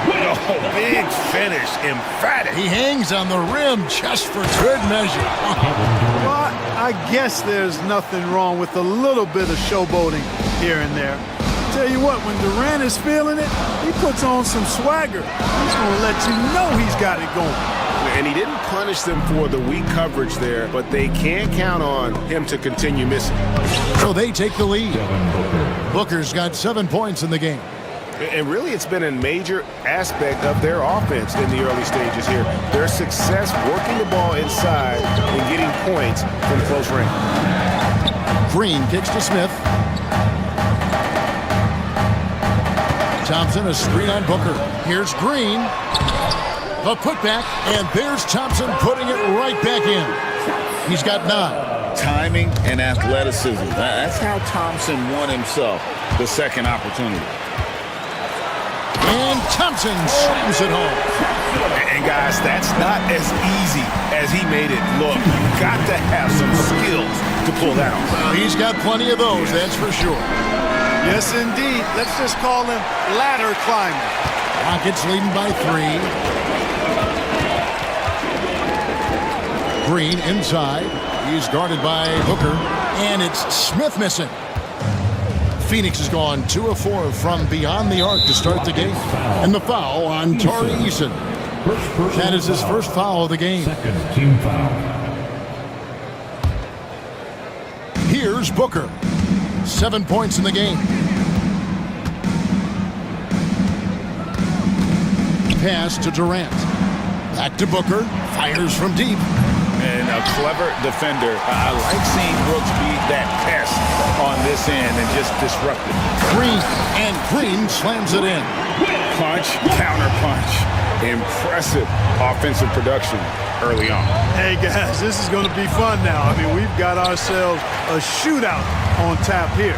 Oh, big finish. Emphatic. He hangs on the rim just for good measure. Well, I guess there's nothing wrong with a little bit of showboating here and there. Tell you what, when Durant is feeling it, he puts on some swagger. He's going to let you know he's got it going. And he didn't punish them for the weak coverage there, but they can't count on him to continue missing. So they take the lead. Booker's got 7 points in the game. And really, it's been a major aspect of their offense in the early stages here. Their success working the ball inside and getting points from close range. Green kicks to Smith. Thompson, a screen on Booker. Here's Green. The putback, and there's Thompson putting it right back in. He's got 9. Timing and athleticism. That's how Thompson won himself the second opportunity. And Thompson slams it home. And guys, that's not as easy as he made it look. You've got to have some skills to pull that off. Well, he's got plenty of those, that's for sure. Yes, indeed. Let's just call him ladder climbing. Rockets leading by 3. Green inside. He's guarded by Booker. And it's Smith missing. Phoenix has gone 2 of 4 from beyond the arc to start the game. And the foul on Tari Eason. That is his first foul of the game. Second team foul. Here's Booker. 7 points in the game. Pass to Durant. Back to Booker. Fires from deep. And a clever defender. I like seeing Brooks beat that pest on this end and just disrupt it. Green, and Green slams it in. Punch, counter punch. Impressive offensive production early on. Hey, guys, this is going to be fun now. I mean, we've got ourselves a shootout on tap here.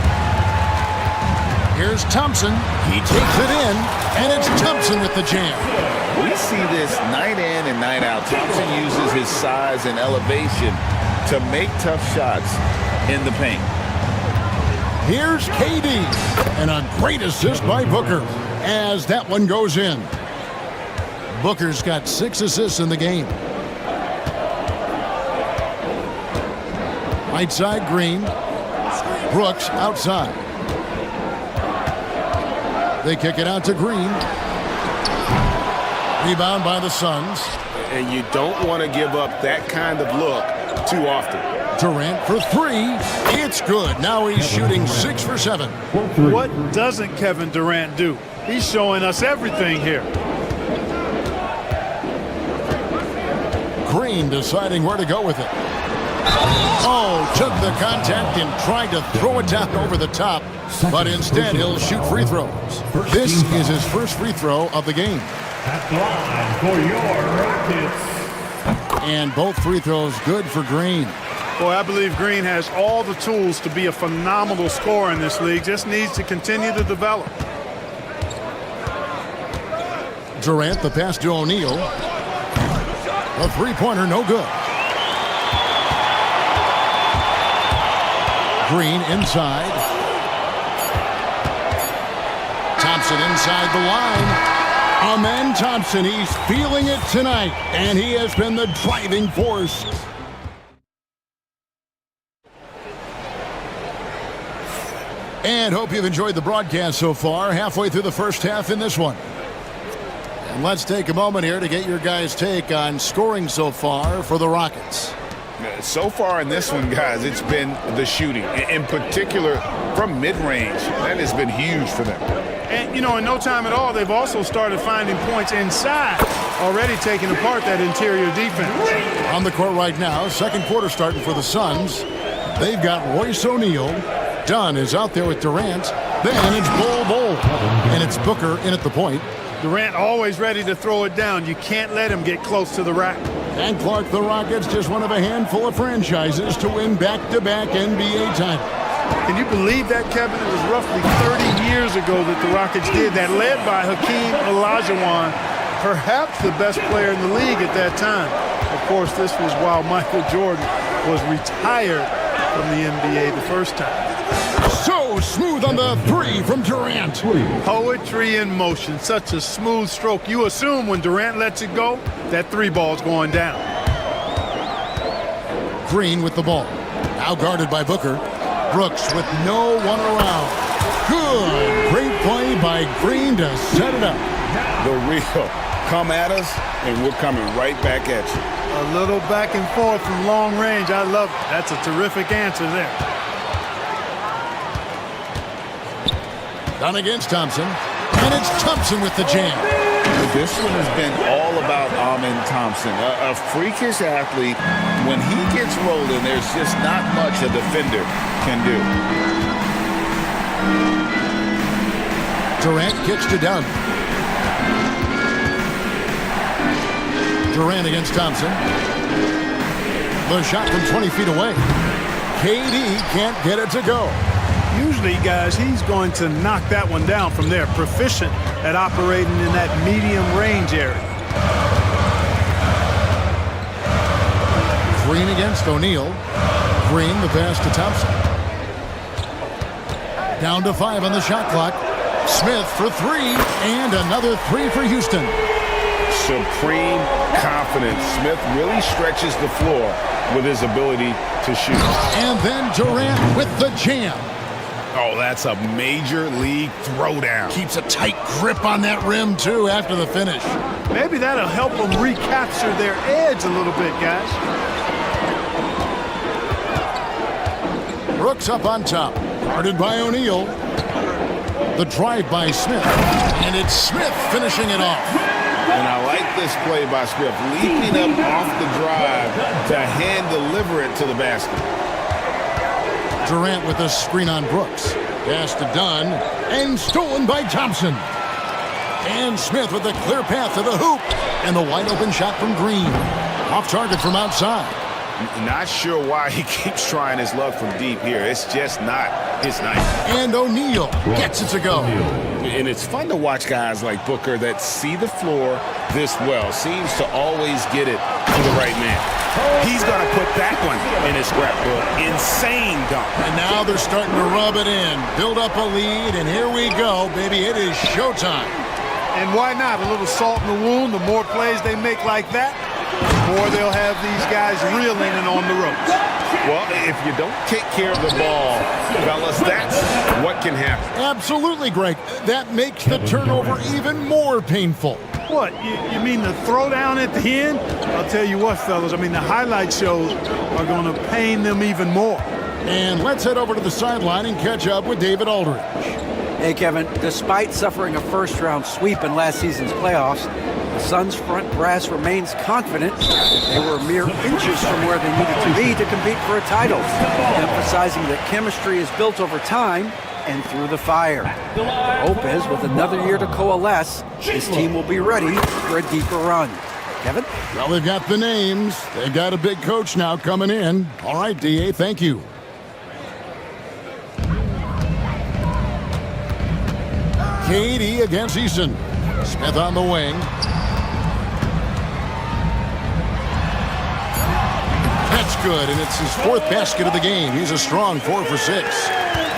Here's Thompson. He takes it in, and it's Thompson with the jam. We see this night in and night out. Thompson uses his size and elevation to make tough shots in the paint. Here's KD, and a great assist by Booker as that one goes in. Booker's got 6 assists in the game. Right side, Green. Brooks outside. They kick it out to Green. Rebound by the Suns. And you don't want to give up that kind of look too often. Durant for 3. It's good. Now he's shooting 6 for 7. What doesn't Kevin Durant do? He's showing us everything here. Green deciding where to go with it. Oh, took the contact and tried to throw it down over the top, but instead he'll shoot free throws. This is his first free throw of the game. At the line for your Rockets. And both free throws good for Green. Boy, I believe Green has all the tools to be a phenomenal scorer in this league. Just needs to continue to develop. Durant, the pass to O'Neal. A three-pointer, no good. Green inside. Thompson inside the line. Amen Thompson, he's feeling it tonight, and he has been the driving force. And hope you've enjoyed the broadcast so far, halfway through the first half in this one. And let's take a moment here to get your guys' take on scoring so far for the Rockets. So far in this one, guys, it's been the shooting. In particular, from mid-range. That has been huge for them. And, you know, in no time at all, they've also started finding points inside, already taking apart that interior defense. On the court right now, second quarter starting for the Suns. They've got Royce O'Neal. Dunn is out there with Durant. Then it's Bol, and it's Booker in at the point. Durant always ready to throw it down. You can't let him get close to the rack. And Clark, the Rockets, just one of a handful of franchises to win back-to-back NBA titles. Can you believe that, Kevin? It was roughly 30 years ago that the Rockets did that, led by Hakeem Olajuwon, perhaps the best player in the league at that time. Of course, this was while Michael Jordan was retired from the NBA the first time. So smooth on the three from Durant. Poetry in motion, such a smooth stroke. You assume when Durant lets it go, that three ball's going down. Green with the ball. Now guarded by Booker. Brooks with no one around. Good. Great play by Green to set it up. The real. Come at us, and we're coming right back at you. A little back and forth from long range. I love it. That's a terrific answer there. Done against Thompson. And it's Thompson with the jam. This one has been all about Amen Thompson. A freakish athlete. When he gets rolling, there's just not much a defender can do. Durant kicks to Dunn. Durant against Thompson. The shot from 20 feet away. KD can't get it to go. Usually, guys, he's going to knock that one down from there. Proficient at operating in that medium range area. Green against O'Neal. Green the pass to Thompson. Down to 5 on the shot clock. Smith for 3, and another 3 for Houston. Supreme confidence. Smith really stretches the floor with his ability to shoot. And then Durant with the jam. Oh, that's a major league throwdown. Keeps a tight grip on that rim, too, after the finish. Maybe that'll help them recapture their edge a little bit, guys. Brooks up on top. Guarded by O'Neal. The drive by Smith. And it's Smith finishing it off. And I like this play by Smith. Leaping up off the drive to hand-deliver it to the basket. Durant with a screen on Brooks. Pass to Dunn. And stolen by Thompson. And Smith with a clear path to the hoop. And the wide-open shot from Green. Off target from outside. Not sure why he keeps trying his luck from deep here. It's just not his night. And O'Neal gets it to go. And it's fun to watch guys like Booker that see the floor this well. Seems to always get it to the right man. He's going to put that one in his scrapbook. Insane dunk. And now they're starting to rub it in. Build up a lead, and here we go, baby. It is showtime. And why not? A little salt in the wound. The more plays they make like that, the more they'll have these guys reeling and on the ropes. Well, if you don't take care of the ball, fellas, that's what can happen. Absolutely, Greg. That makes the turnover even more painful. What? You mean the throwdown at the end? I'll tell you what, fellas. I mean, the highlight shows are going to pain them even more. And let's head over to the sideline and catch up with David Aldridge. Hey, Kevin, despite suffering a first-round sweep in last season's playoffs, the Suns' front brass remains confident they were mere inches from where they needed to be to compete for a title, emphasizing that chemistry is built over time and through the fire. Hope is, with another year to coalesce, this team will be ready for a deeper run. Kevin? Well, they've got the names. They've got a big coach now coming in. All right, D.A., thank you. KD against Easton. Smith on the wing. That's good, and it's his 4th basket of the game. He's a strong 4 for 6.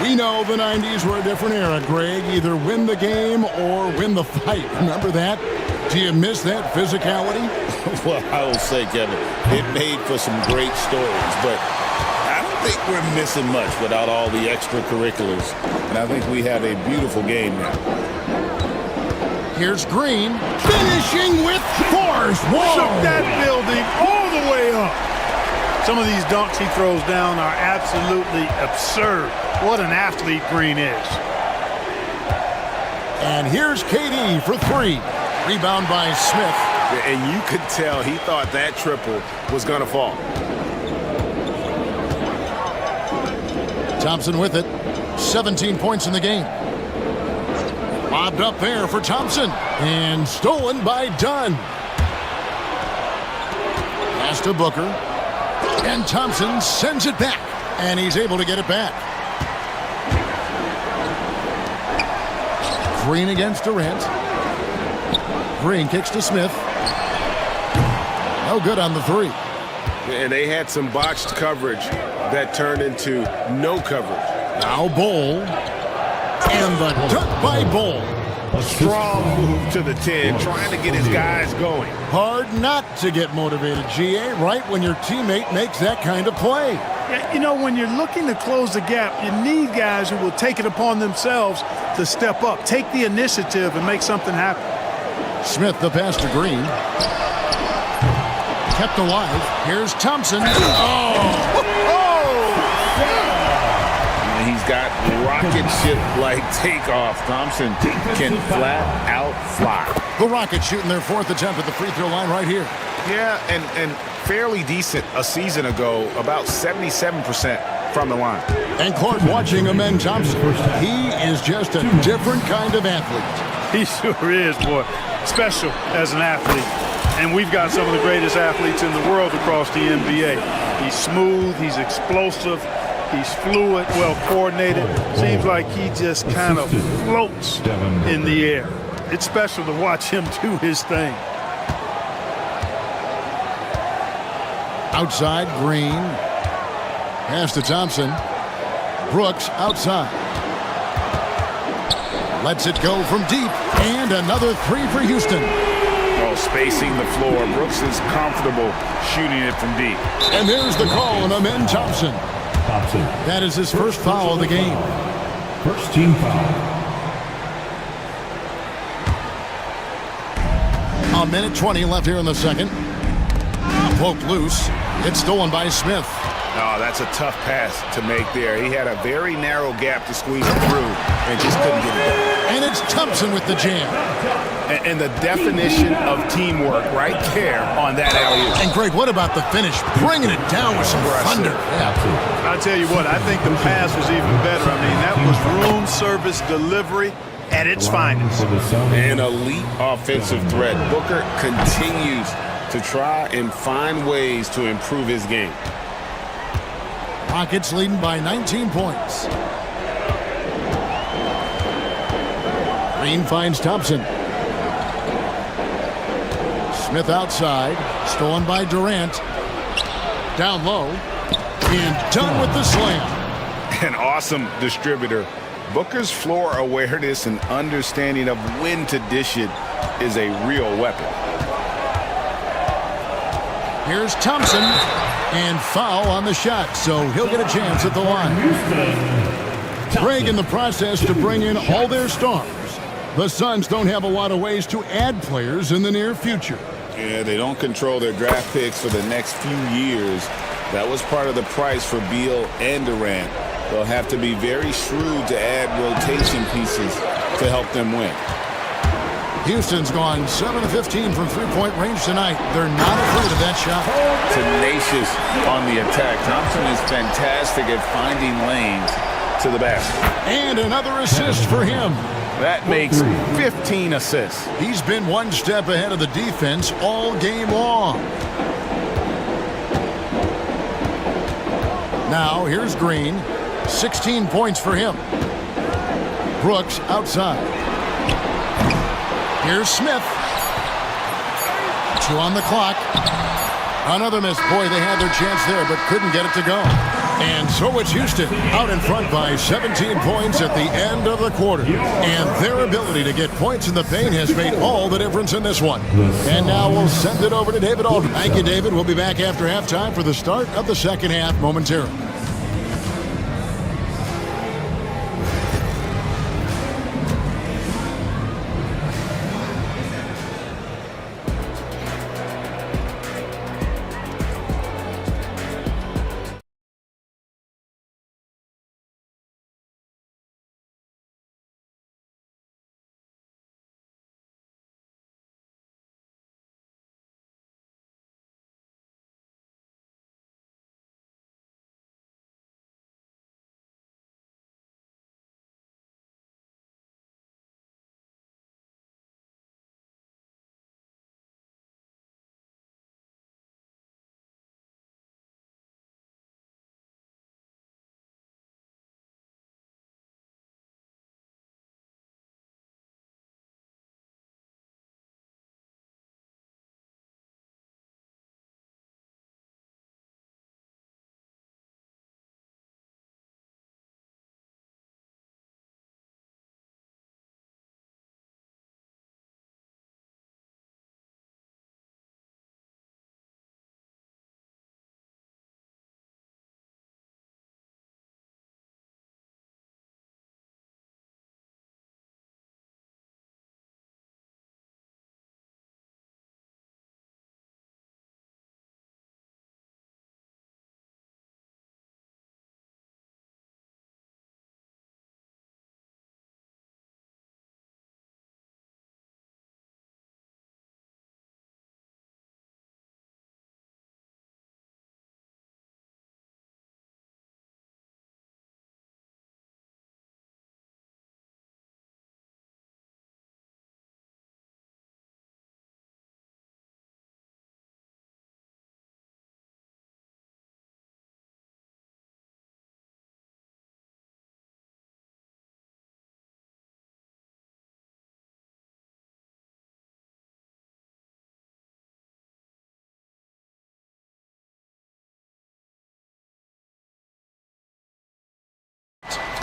We know the 90s were a different era, Greg. Either win the game or win the fight. Remember that? Do you miss that physicality? Well, I will say, Kevin, it made for some great stories, but I don't think we're missing much without all the extracurriculars. And I think we have a beautiful game now. Here's Green, finishing with force. Whoa! Shook that building all the way up. Some of these dunks he throws down are absolutely absurd. What an athlete Green is. And here's KD for 3. Rebound by Smith. And you could tell he thought that triple was going to fall. Thompson with it. 17 points in the game. Lobbed up there for Thompson. And stolen by Dunn. Pass to Booker. And Thompson sends it back. And he's able to get it back. Green against Durant. Green kicks to Smith. No good on the three. And they had some botched coverage that turned into no coverage. Now Bol. And the dunk by Bol. A strong move to the 10, trying to get his guys going. Hard not to get motivated, GA, right when your teammate makes that kind of play. Yeah, you know, when you're looking to close the gap, you need guys who will take it upon themselves to step up, take the initiative, and make something happen. Smith, the pass to Green. Kept alive. Here's Thompson. Oh! He's got rocket ship-like takeoff. Thompson can flat out fly. The Rockets shooting their fourth attempt at the free throw line right here. Yeah, and fairly decent a season ago, about 77% from the line. And Clark watching Amen Thompson. He is just a different kind of athlete. He sure is, boy. Special as an athlete. And we've got some of the greatest athletes in the world across the NBA. He's smooth, he's explosive, he's fluid, well coordinated. Seems like he just kind of floats in the air. It's special to watch him do his thing. Outside, Green. Pass to Thompson. Brooks outside. Lets it go from deep. And another three for Houston. Oh, spacing the floor. Brooks is comfortable shooting it from deep. And there's the call on Amen Thompson. That is his first foul of the game. First team foul. A minute 20 left here in the second. Poked loose. It's stolen by Smith. Oh, that's a tough pass to make there. He had a very narrow gap to squeeze it through and just couldn't get it done. And it's Thompson with the jam. And the definition of teamwork right there on that alley-oop. And Greg, what about the finish? Bringing it down with some thunder. Yeah. I'll tell you what, I think the pass was even better. I mean, that was room service delivery at its finest. An elite offensive threat. Booker continues to try and find ways to improve his game. Rockets leading by 19 points. Green finds Thompson. Smith outside. Stolen by Durant. Down low. And done with the slam. An awesome distributor. Booker's floor awareness and understanding of when to dish it is a real weapon. Here's Thompson. And foul on the shot, so he'll get a chance at the line. Greg in the process to bring in all their stars. The Suns don't have a lot of ways to add players in the near future. Yeah, they don't control their draft picks for the next few years. That was part of the price for Beal and Durant. They'll have to be very shrewd to add rotation pieces to help them win. Houston's gone 7 of 15 from three-point range tonight. They're not afraid of that shot. Tenacious on the attack. Thompson is fantastic at finding lanes to the basket. And another assist for him. That makes 15 assists. He's been one step ahead of the defense all game long. Now here's Green. 16 points for him. Brooks outside. Here's Smith. 2 on the clock. Another miss. Boy, they had their chance there, but couldn't get it to go. And so it's Houston out in front by 17 points at the end of the quarter. And their ability to get points in the paint has made all the difference in this one. And now we'll send it over to David Aldridge. Thank you, David. We'll be back after halftime for the start of the second half momentarily.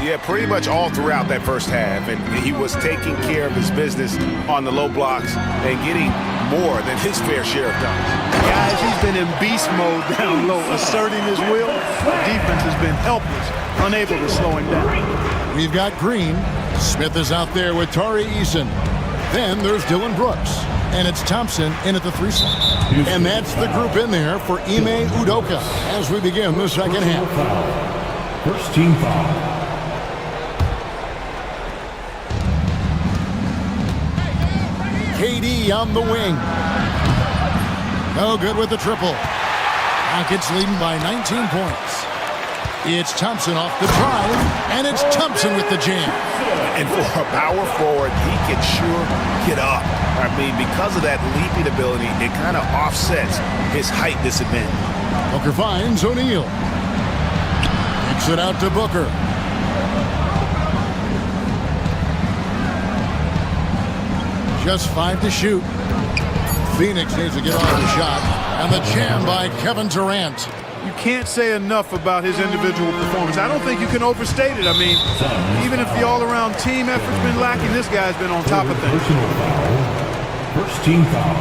Yeah, pretty much all throughout that first half. And he was taking care of his business on the low blocks and getting more than his fair share of dunks. Guys, he's been in beast mode down low, asserting his will. The defense has been helpless, unable to slow him down. We've got Green. Smith is out there with Tari Eason. Then there's Dylan Brooks. And it's Thompson in at the 3 slot. And that's the group in there for Ime Udoka as we begin the second half. First team foul. KD on the wing. No good with the triple. Rockets leading by 19 points. It's Thompson off the drive, and it's Thompson with the jam. And for a power forward, he can sure get up. I mean, because of that leaping ability, it kind of offsets his height disadvantage. Booker finds O'Neal. Kicks it out to Booker. Just 5 to shoot. Phoenix needs to get off the shot. And the jam by Kevin Durant. You can't say enough about his individual performance. I don't think you can overstate it. I mean, even if the all-around team effort's been lacking, this guy's been on top of things. First team foul.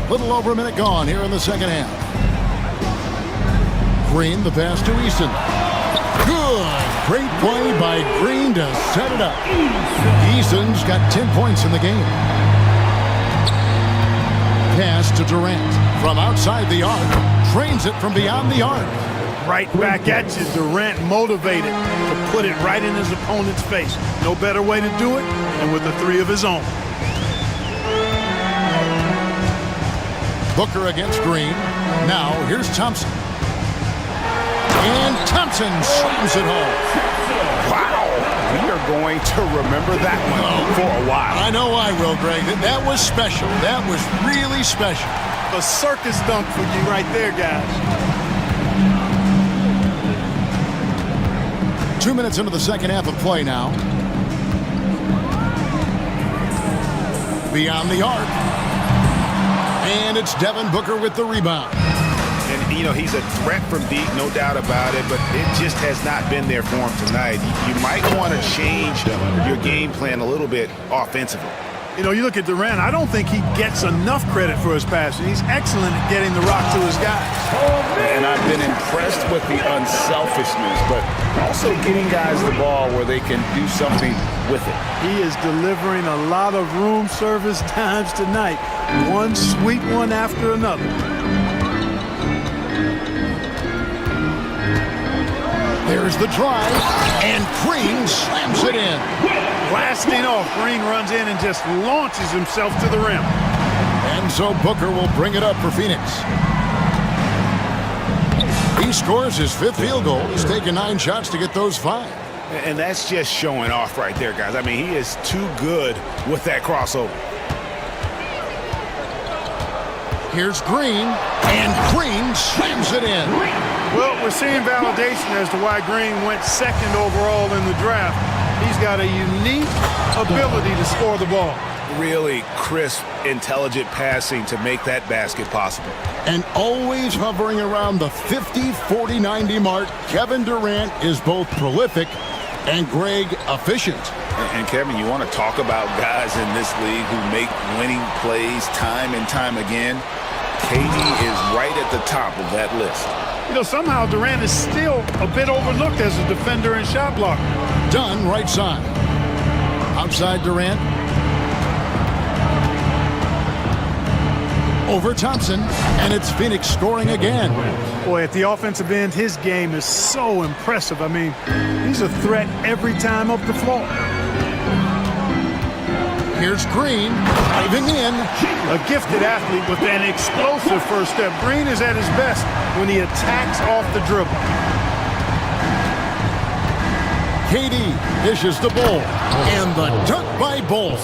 Little over a minute gone here in the second half. Green, the pass to Eason. Good. Great play by Green to set it up. Eason's got 10 points in the game. Pass to Durant from outside the arc. Trains it from beyond the arc. Right back at you. Durant motivated to put it right in his opponent's face. No better way to do it than with a 3 of his own. Booker against Green. Now here's Thompson. And Thompson slams it home. Wow. We are going to remember that one for a while. I know I will, Greg. That was special. That was really special. A circus dunk for you right there, guys. 2 minutes into the second half of play now. Beyond the arc. And it's Devin Booker with the rebound. And, you know, he's a threat from deep, no doubt about it, but it just has not been there for him tonight. You might want to change your game plan a little bit offensively. You know, you look at Durant, I don't think he gets enough credit for his passing. He's excellent at getting the rock to his guys. And I've been impressed with the unselfishness, but also getting guys the ball where they can do something with it. He is delivering a lot of room service times tonight. One sweet one after another. There's the drive, and Green slams it in. Blasting off, Green runs in and just launches himself to the rim. And so Booker will bring it up for Phoenix. He scores his 5th field goal. He's taken 9 shots to get those 5. And that's just showing off right there, guys. I mean, he is too good with that crossover. Here's Green, and Green slams it in. Well, we're seeing validation as to why Green went 2nd overall in the draft. He's got a unique ability to score the ball. Really crisp, intelligent passing to make that basket possible. And always hovering around the 50, 40, 90 mark, Kevin Durant is both prolific and, Greg, efficient. And Kevin, you want to talk about guys in this league who make winning plays time and time again? KD is right at the top of that list. You know, somehow Durant is still a bit overlooked as a defender and shot blocker. Dunn, right side. Outside Durant. Over Thompson, and it's Phoenix scoring again. Boy, at the offensive end, his game is so impressive. I mean, he's a threat every time up the floor. Here's Green, diving in. A gifted athlete with an explosive first step. Green is at his best when he attacks off the dribble. KD dishes the Bull, and the dunk by Bull.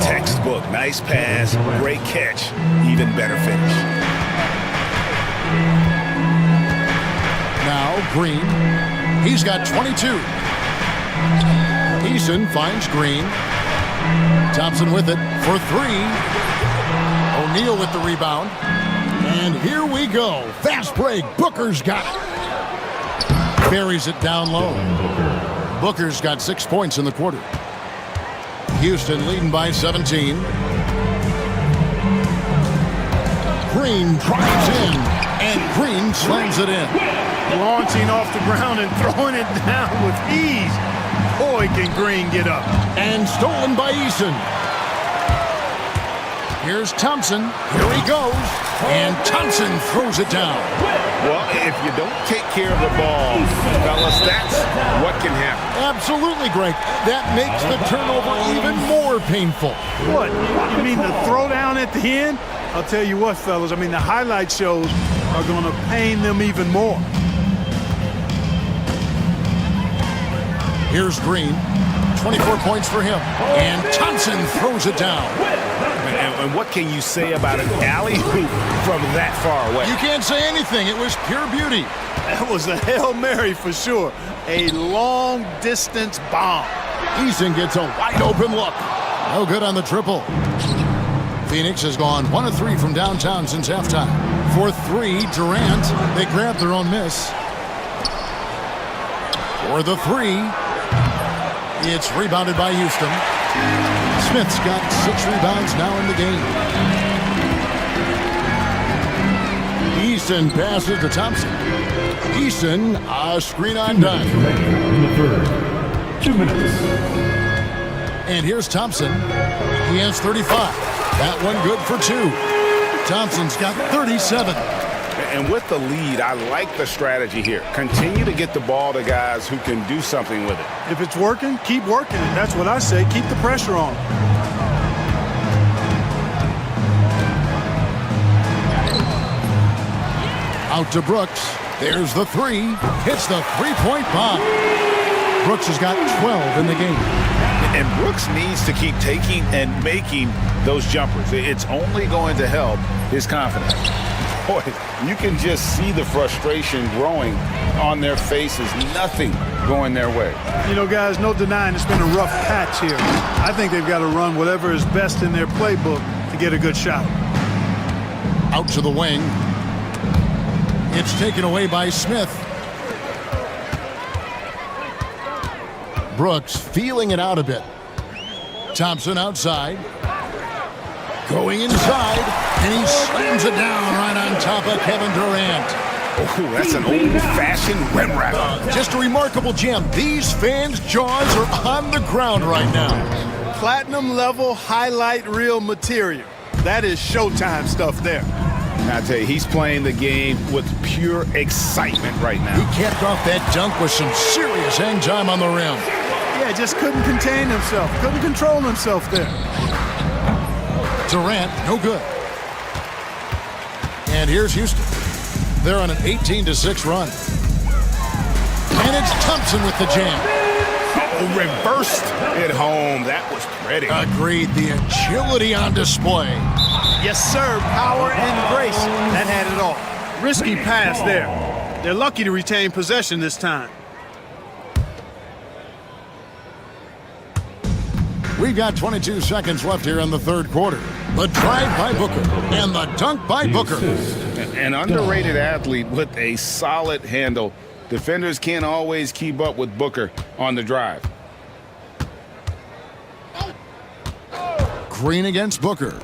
Textbook, nice pass, great catch, even better finish. Now Green, he's got 22. Eason finds Green. Thompson with it for 3. O'Neal with the rebound. And here we go. Fast break. Booker's got it. Buries it down low. Booker's got 6 points in the quarter. Houston leading by 17. Green drives in, and Green slams it in. Launching off the ground and throwing it down with ease. Boy, can Green get up. And stolen by Eason. Here's Thompson. Here he goes. And Thompson throws it down. Well, if you don't take care of the ball, fellas, that's what can happen. Absolutely, Greg. That makes the turnover even more painful. What? You mean the throwdown at the end? I'll tell you what, fellas. I mean, the highlight shows are going to pain them even more. Here's Green. 24 points for him. And Thompson throws it down. And what can you say about an alley-oop from that far away? You can't say anything. It was pure beauty. That was a Hail Mary for sure. A long-distance bomb. Eason gets a wide-open look. No good on the triple. Phoenix has gone 1 of 3 from downtown since halftime. For 3, Durant. They grab their own miss. For the 3, it's rebounded by Houston. Smith's got 6 rebounds now in the game. Eason passes to Thompson. Eason, a screen on dime. In the third. 2 minutes. And here's Thompson. He has 35. That one good for 2. Thompson's got 37. And with the lead, I like the strategy here. Continue to get the ball to guys who can do something with it. If it's working, keep working. And that's what I say. Keep the pressure on. Out to Brooks. There's the 3. Hits the three-point bomb. Brooks has got 12 in the game. And Brooks needs to keep taking and making those jumpers. It's only going to help his confidence. Boy, you can just see the frustration growing on their faces. Nothing going their way. You know, guys, no denying it's been a rough patch here. I think they've got to run whatever is best in their playbook to get a good shot. Out to the wing. It's taken away by Smith. Brooks feeling it out a bit. Thompson outside. Going inside, and he slams it down right on top of Kevin Durant. Oh, that's an old-fashioned rim wrap. Just a remarkable jam. These fans' jaws are on the ground right now. Platinum-level highlight reel material. That is Showtime stuff there. I tell you, he's playing the game with pure excitement right now. He capped off that dunk with some serious hang time on the rim. Yeah, just couldn't contain himself. Couldn't control himself there. Durant, no good. And here's Houston. They're on an 18-6 run. And it's Thompson with the jam. Oh, reversed at home. That was pretty. Agreed. The agility on display. Yes, sir. Power and grace. That had it all. Risky pass there. They're lucky to retain possession this time. We've got 22 seconds left here in the third quarter. The drive by Booker and the dunk by Booker. An underrated athlete with a solid handle. Defenders can't always keep up with Booker on the drive. Green against Booker.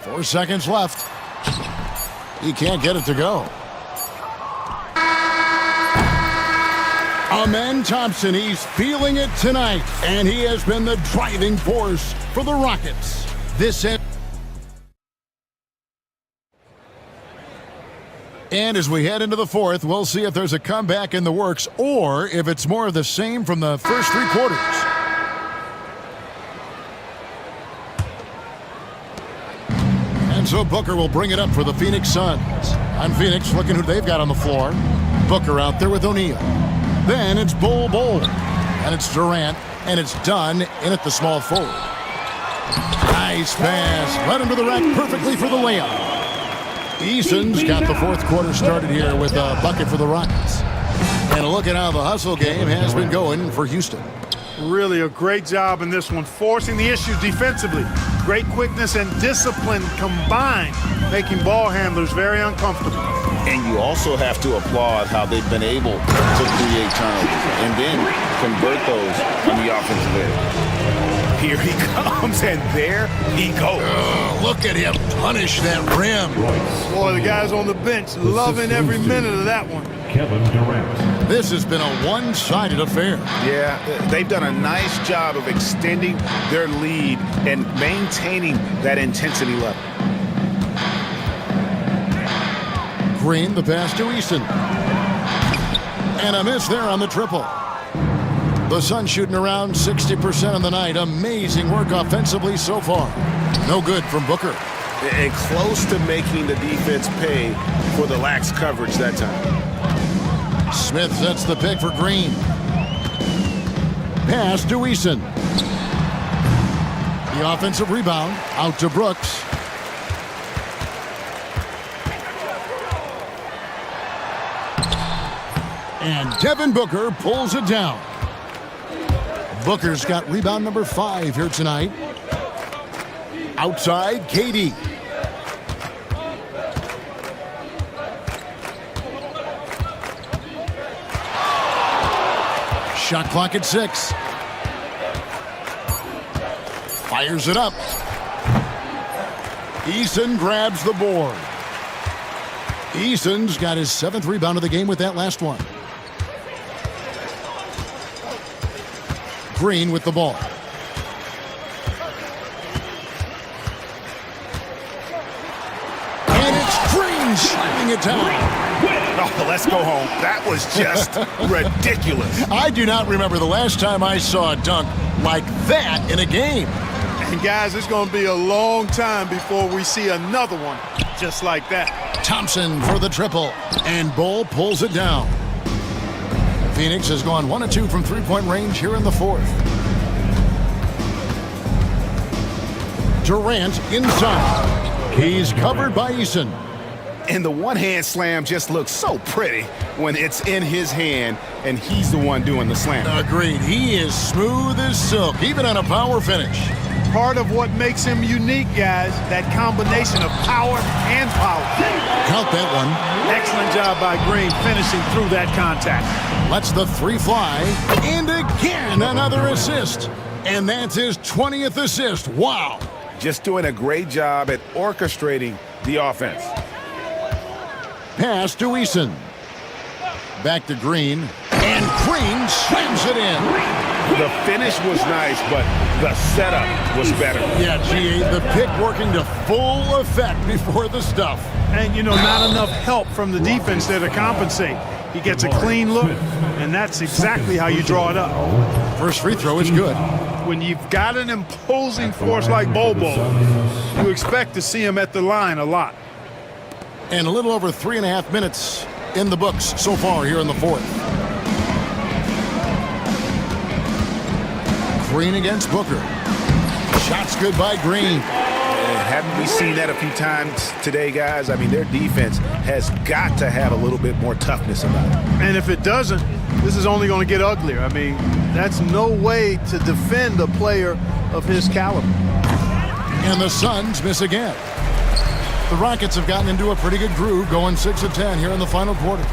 4 seconds left. He can't get it to go. Amen Thompson, he's feeling it tonight, and he has been the driving force for the Rockets. And as we head into the fourth, we'll see if there's a comeback in the works or if it's more of the same from the first 3 quarters. And so Booker will bring it up for the Phoenix Suns. On Phoenix, looking who they've got on the floor. Booker out there with O'Neal. Then it's Bol, and it's Durant, and it's done in at the small forward. Nice pass, led him to the rack perfectly for the layup. Eason's got the fourth quarter started here with a bucket for the Rockets. And look at how the hustle game has been going for Houston. Really a great job in this one, forcing the issue defensively. Great quickness and discipline combined, making ball handlers very uncomfortable. And you also have to applaud how they've been able to create turnovers and then convert those on the offensive end. Here he comes, and there he goes. Look at him punish that rim. Boy, the guys on the bench loving every minute of that one. Kevin Durant. This has been a one-sided affair. Yeah, they've done a nice job of extending their lead and maintaining that intensity level. Green, the pass to Eason. And a miss there on the triple. The Suns shooting around 60% on the night. Amazing work offensively so far. No good from Booker. And close to making the defense pay for the lax coverage that time. Smith sets the pick for Green. Pass to Eason. The offensive rebound out to Brooks. And Devin Booker pulls it down. Booker's got rebound number 5 here tonight. Outside, KD. Shot clock at 6. Fires it up. Eason grabs the board. Eason's got his 7th rebound of the game with that last one. Green with the ball. And it's Green slamming it down. Oh, let's go home. That was just ridiculous. I do not remember the last time I saw a dunk like that in a game. And guys, it's going to be a long time before we see another one just like that. Thompson for the triple, and Bull pulls it down. Phoenix has gone 1 of 2 from three-point range here in the 4th. Durant inside. He's covered by Eason. And the one-hand slam just looks so pretty when it's in his hand and he's the one doing the slam. Agreed. He is smooth as silk, even on a power finish. Part of what makes him unique, guys, that combination of power and power. Count that one. Excellent job by Green finishing through that contact. Lets the 3 fly. And again, another assist. And that's his 20th assist. Wow. Just doing a great job at orchestrating the offense. Pass to Eason. Back to Green. And Green slams it in. The finish was nice, but the setup was better. Yeah, GA, the pick working to full effect before the stuff. And, you know, not enough help from the defense there to compensate. He gets a clean look, and that's exactly how you draw it up. First free throw is good. When you've got an imposing force like Bobo, you expect to see him at the line a lot. And a little over 3.5 minutes in the books so far here in the 4th. Green against Booker. Shots good by Green. Haven't we seen that a few times today, guys? I mean, their defense has got to have a little bit more toughness about it. And if it doesn't, this is only going to get uglier. I mean, that's no way to defend a player of his caliber. And the Suns miss again. The Rockets have gotten into a pretty good groove, going 6 of 10 here in the final quarter.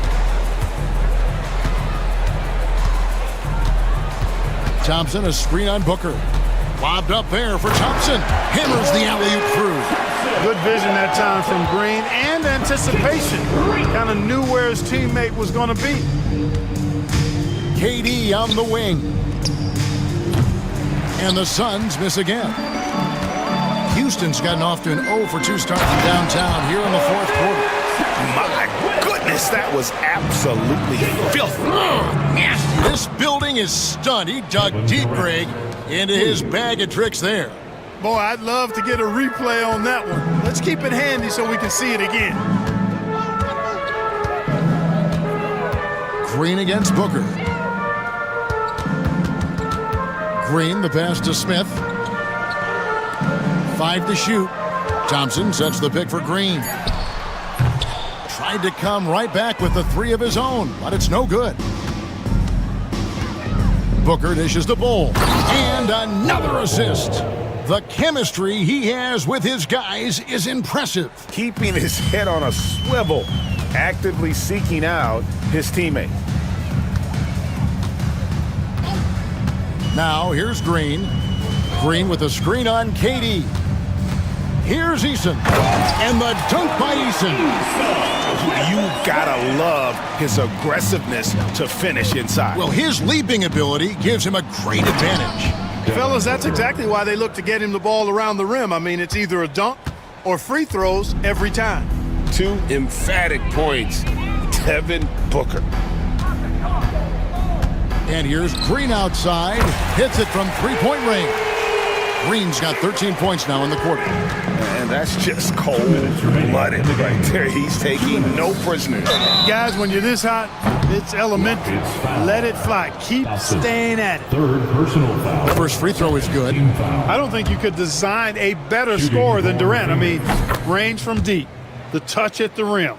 Thompson, a screen on Booker. Lobbed up there for Thompson. Hammers the alley-oop through. Good vision that time from Green and anticipation. Kind of knew where his teammate was going to be. KD on the wing. And the Suns miss again. Houston's gotten off to an 0 for 2 start from downtown here in the 4th quarter. My goodness, that was absolutely filthy. Nasty. This building is stunned. He dug deep, Greg, into his bag of tricks there. Boy, I'd love to get a replay on that one. Let's keep it handy so we can see it again. Green against Booker. Green, the pass to Smith. 5 to shoot. Thompson sets the pick for Green. Tried to come right back with the 3 of his own, but it's no good. Booker dishes the Bull. And another assist. The chemistry he has with his guys is impressive. Keeping his head on a swivel actively seeking out his teammate. Now here's Green. Green with a screen on KD. Here's Eason. And the dunk by Eason. You gotta love his aggressiveness to finish inside. Well, his leaping ability gives him a great advantage. Fellas, that's exactly why they look to get him the ball around the rim. I mean, it's either a dunk or free throws every time. 2 emphatic points. Devin Booker. And here's Green outside. Hits it from three-point range. Green's got 13 points now in the quarter. And that's just cold-blooded right there. He's taking no prisoners. Guys, when you're this hot, it's elementary. Let it fly. Keep staying at it. Third personal foul. The first free throw is good. I don't think you could design a better scorer than Durant. I mean, range from deep, the touch at the rim,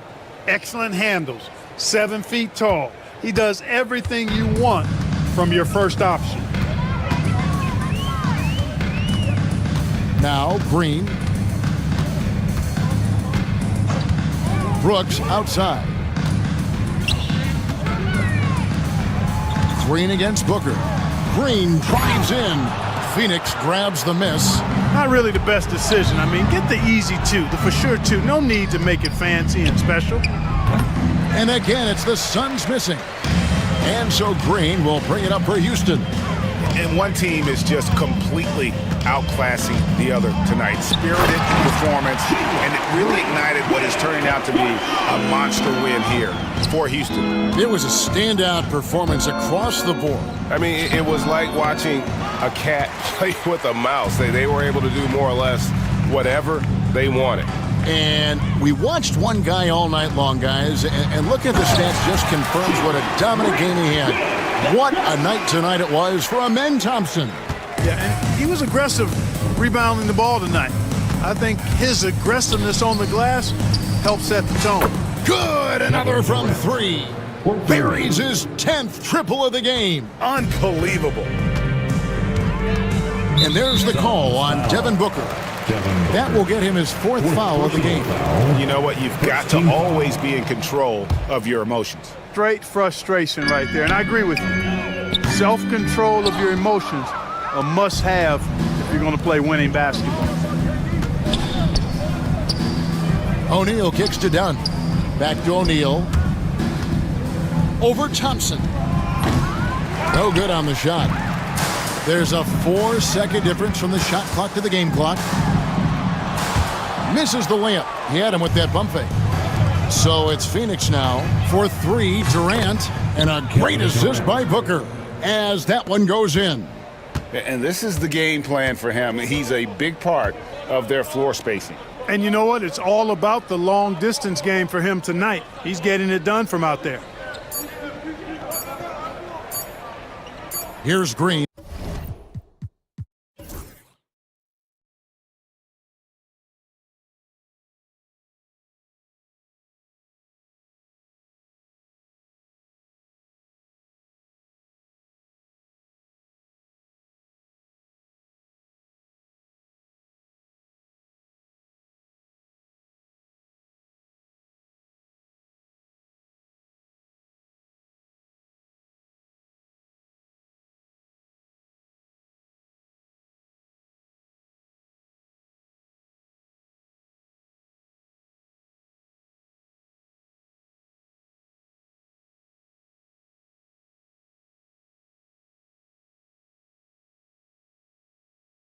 excellent handles, 7 feet tall. He does everything you want from your first option. Now Green. Brooks outside. Green against Booker. Green drives in. Phoenix grabs the miss. Not really the best decision. I mean, get the easy 2, the for sure 2. No need to make it fancy and special. And again, it's the Suns missing. And so Green will bring it up for Houston. And one team is just completely outclassing the other tonight. Spirited performance, and it really ignited what is turning out to be a monster win here for Houston. It was a standout performance across the board. I mean, it was like watching a cat play with a mouse. They were able to do more or less whatever they wanted. And we watched one guy all night long, guys, and look at the stats just confirms what a dominant game he had. What a night tonight it was for Amen Thompson. Yeah, and he was aggressive rebounding the ball tonight. I think his aggressiveness on the glass helped set the tone. Good, another from 3. Buries his 10th triple of the game. Unbelievable. And there's the call on Devin Booker. That will get him his 4th foul of the game. You know what? You've got to always be in control of your emotions. Straight frustration right there, and I agree with you. Self-control of your emotions, a must-have if you're going to play winning basketball. O'Neal kicks to Dunn. Back to O'Neal. Over Thompson. No good on the shot. There's a 4-second difference from the shot clock to the game clock. Misses the layup. He had him with that bump fake. So it's Phoenix now for 3, Durant, and a great assist by Booker as that one goes in. And this is the game plan for him. He's a big part of their floor spacing. And you know what? It's all about the long distance game for him tonight. He's getting it done from out there. Here's Green.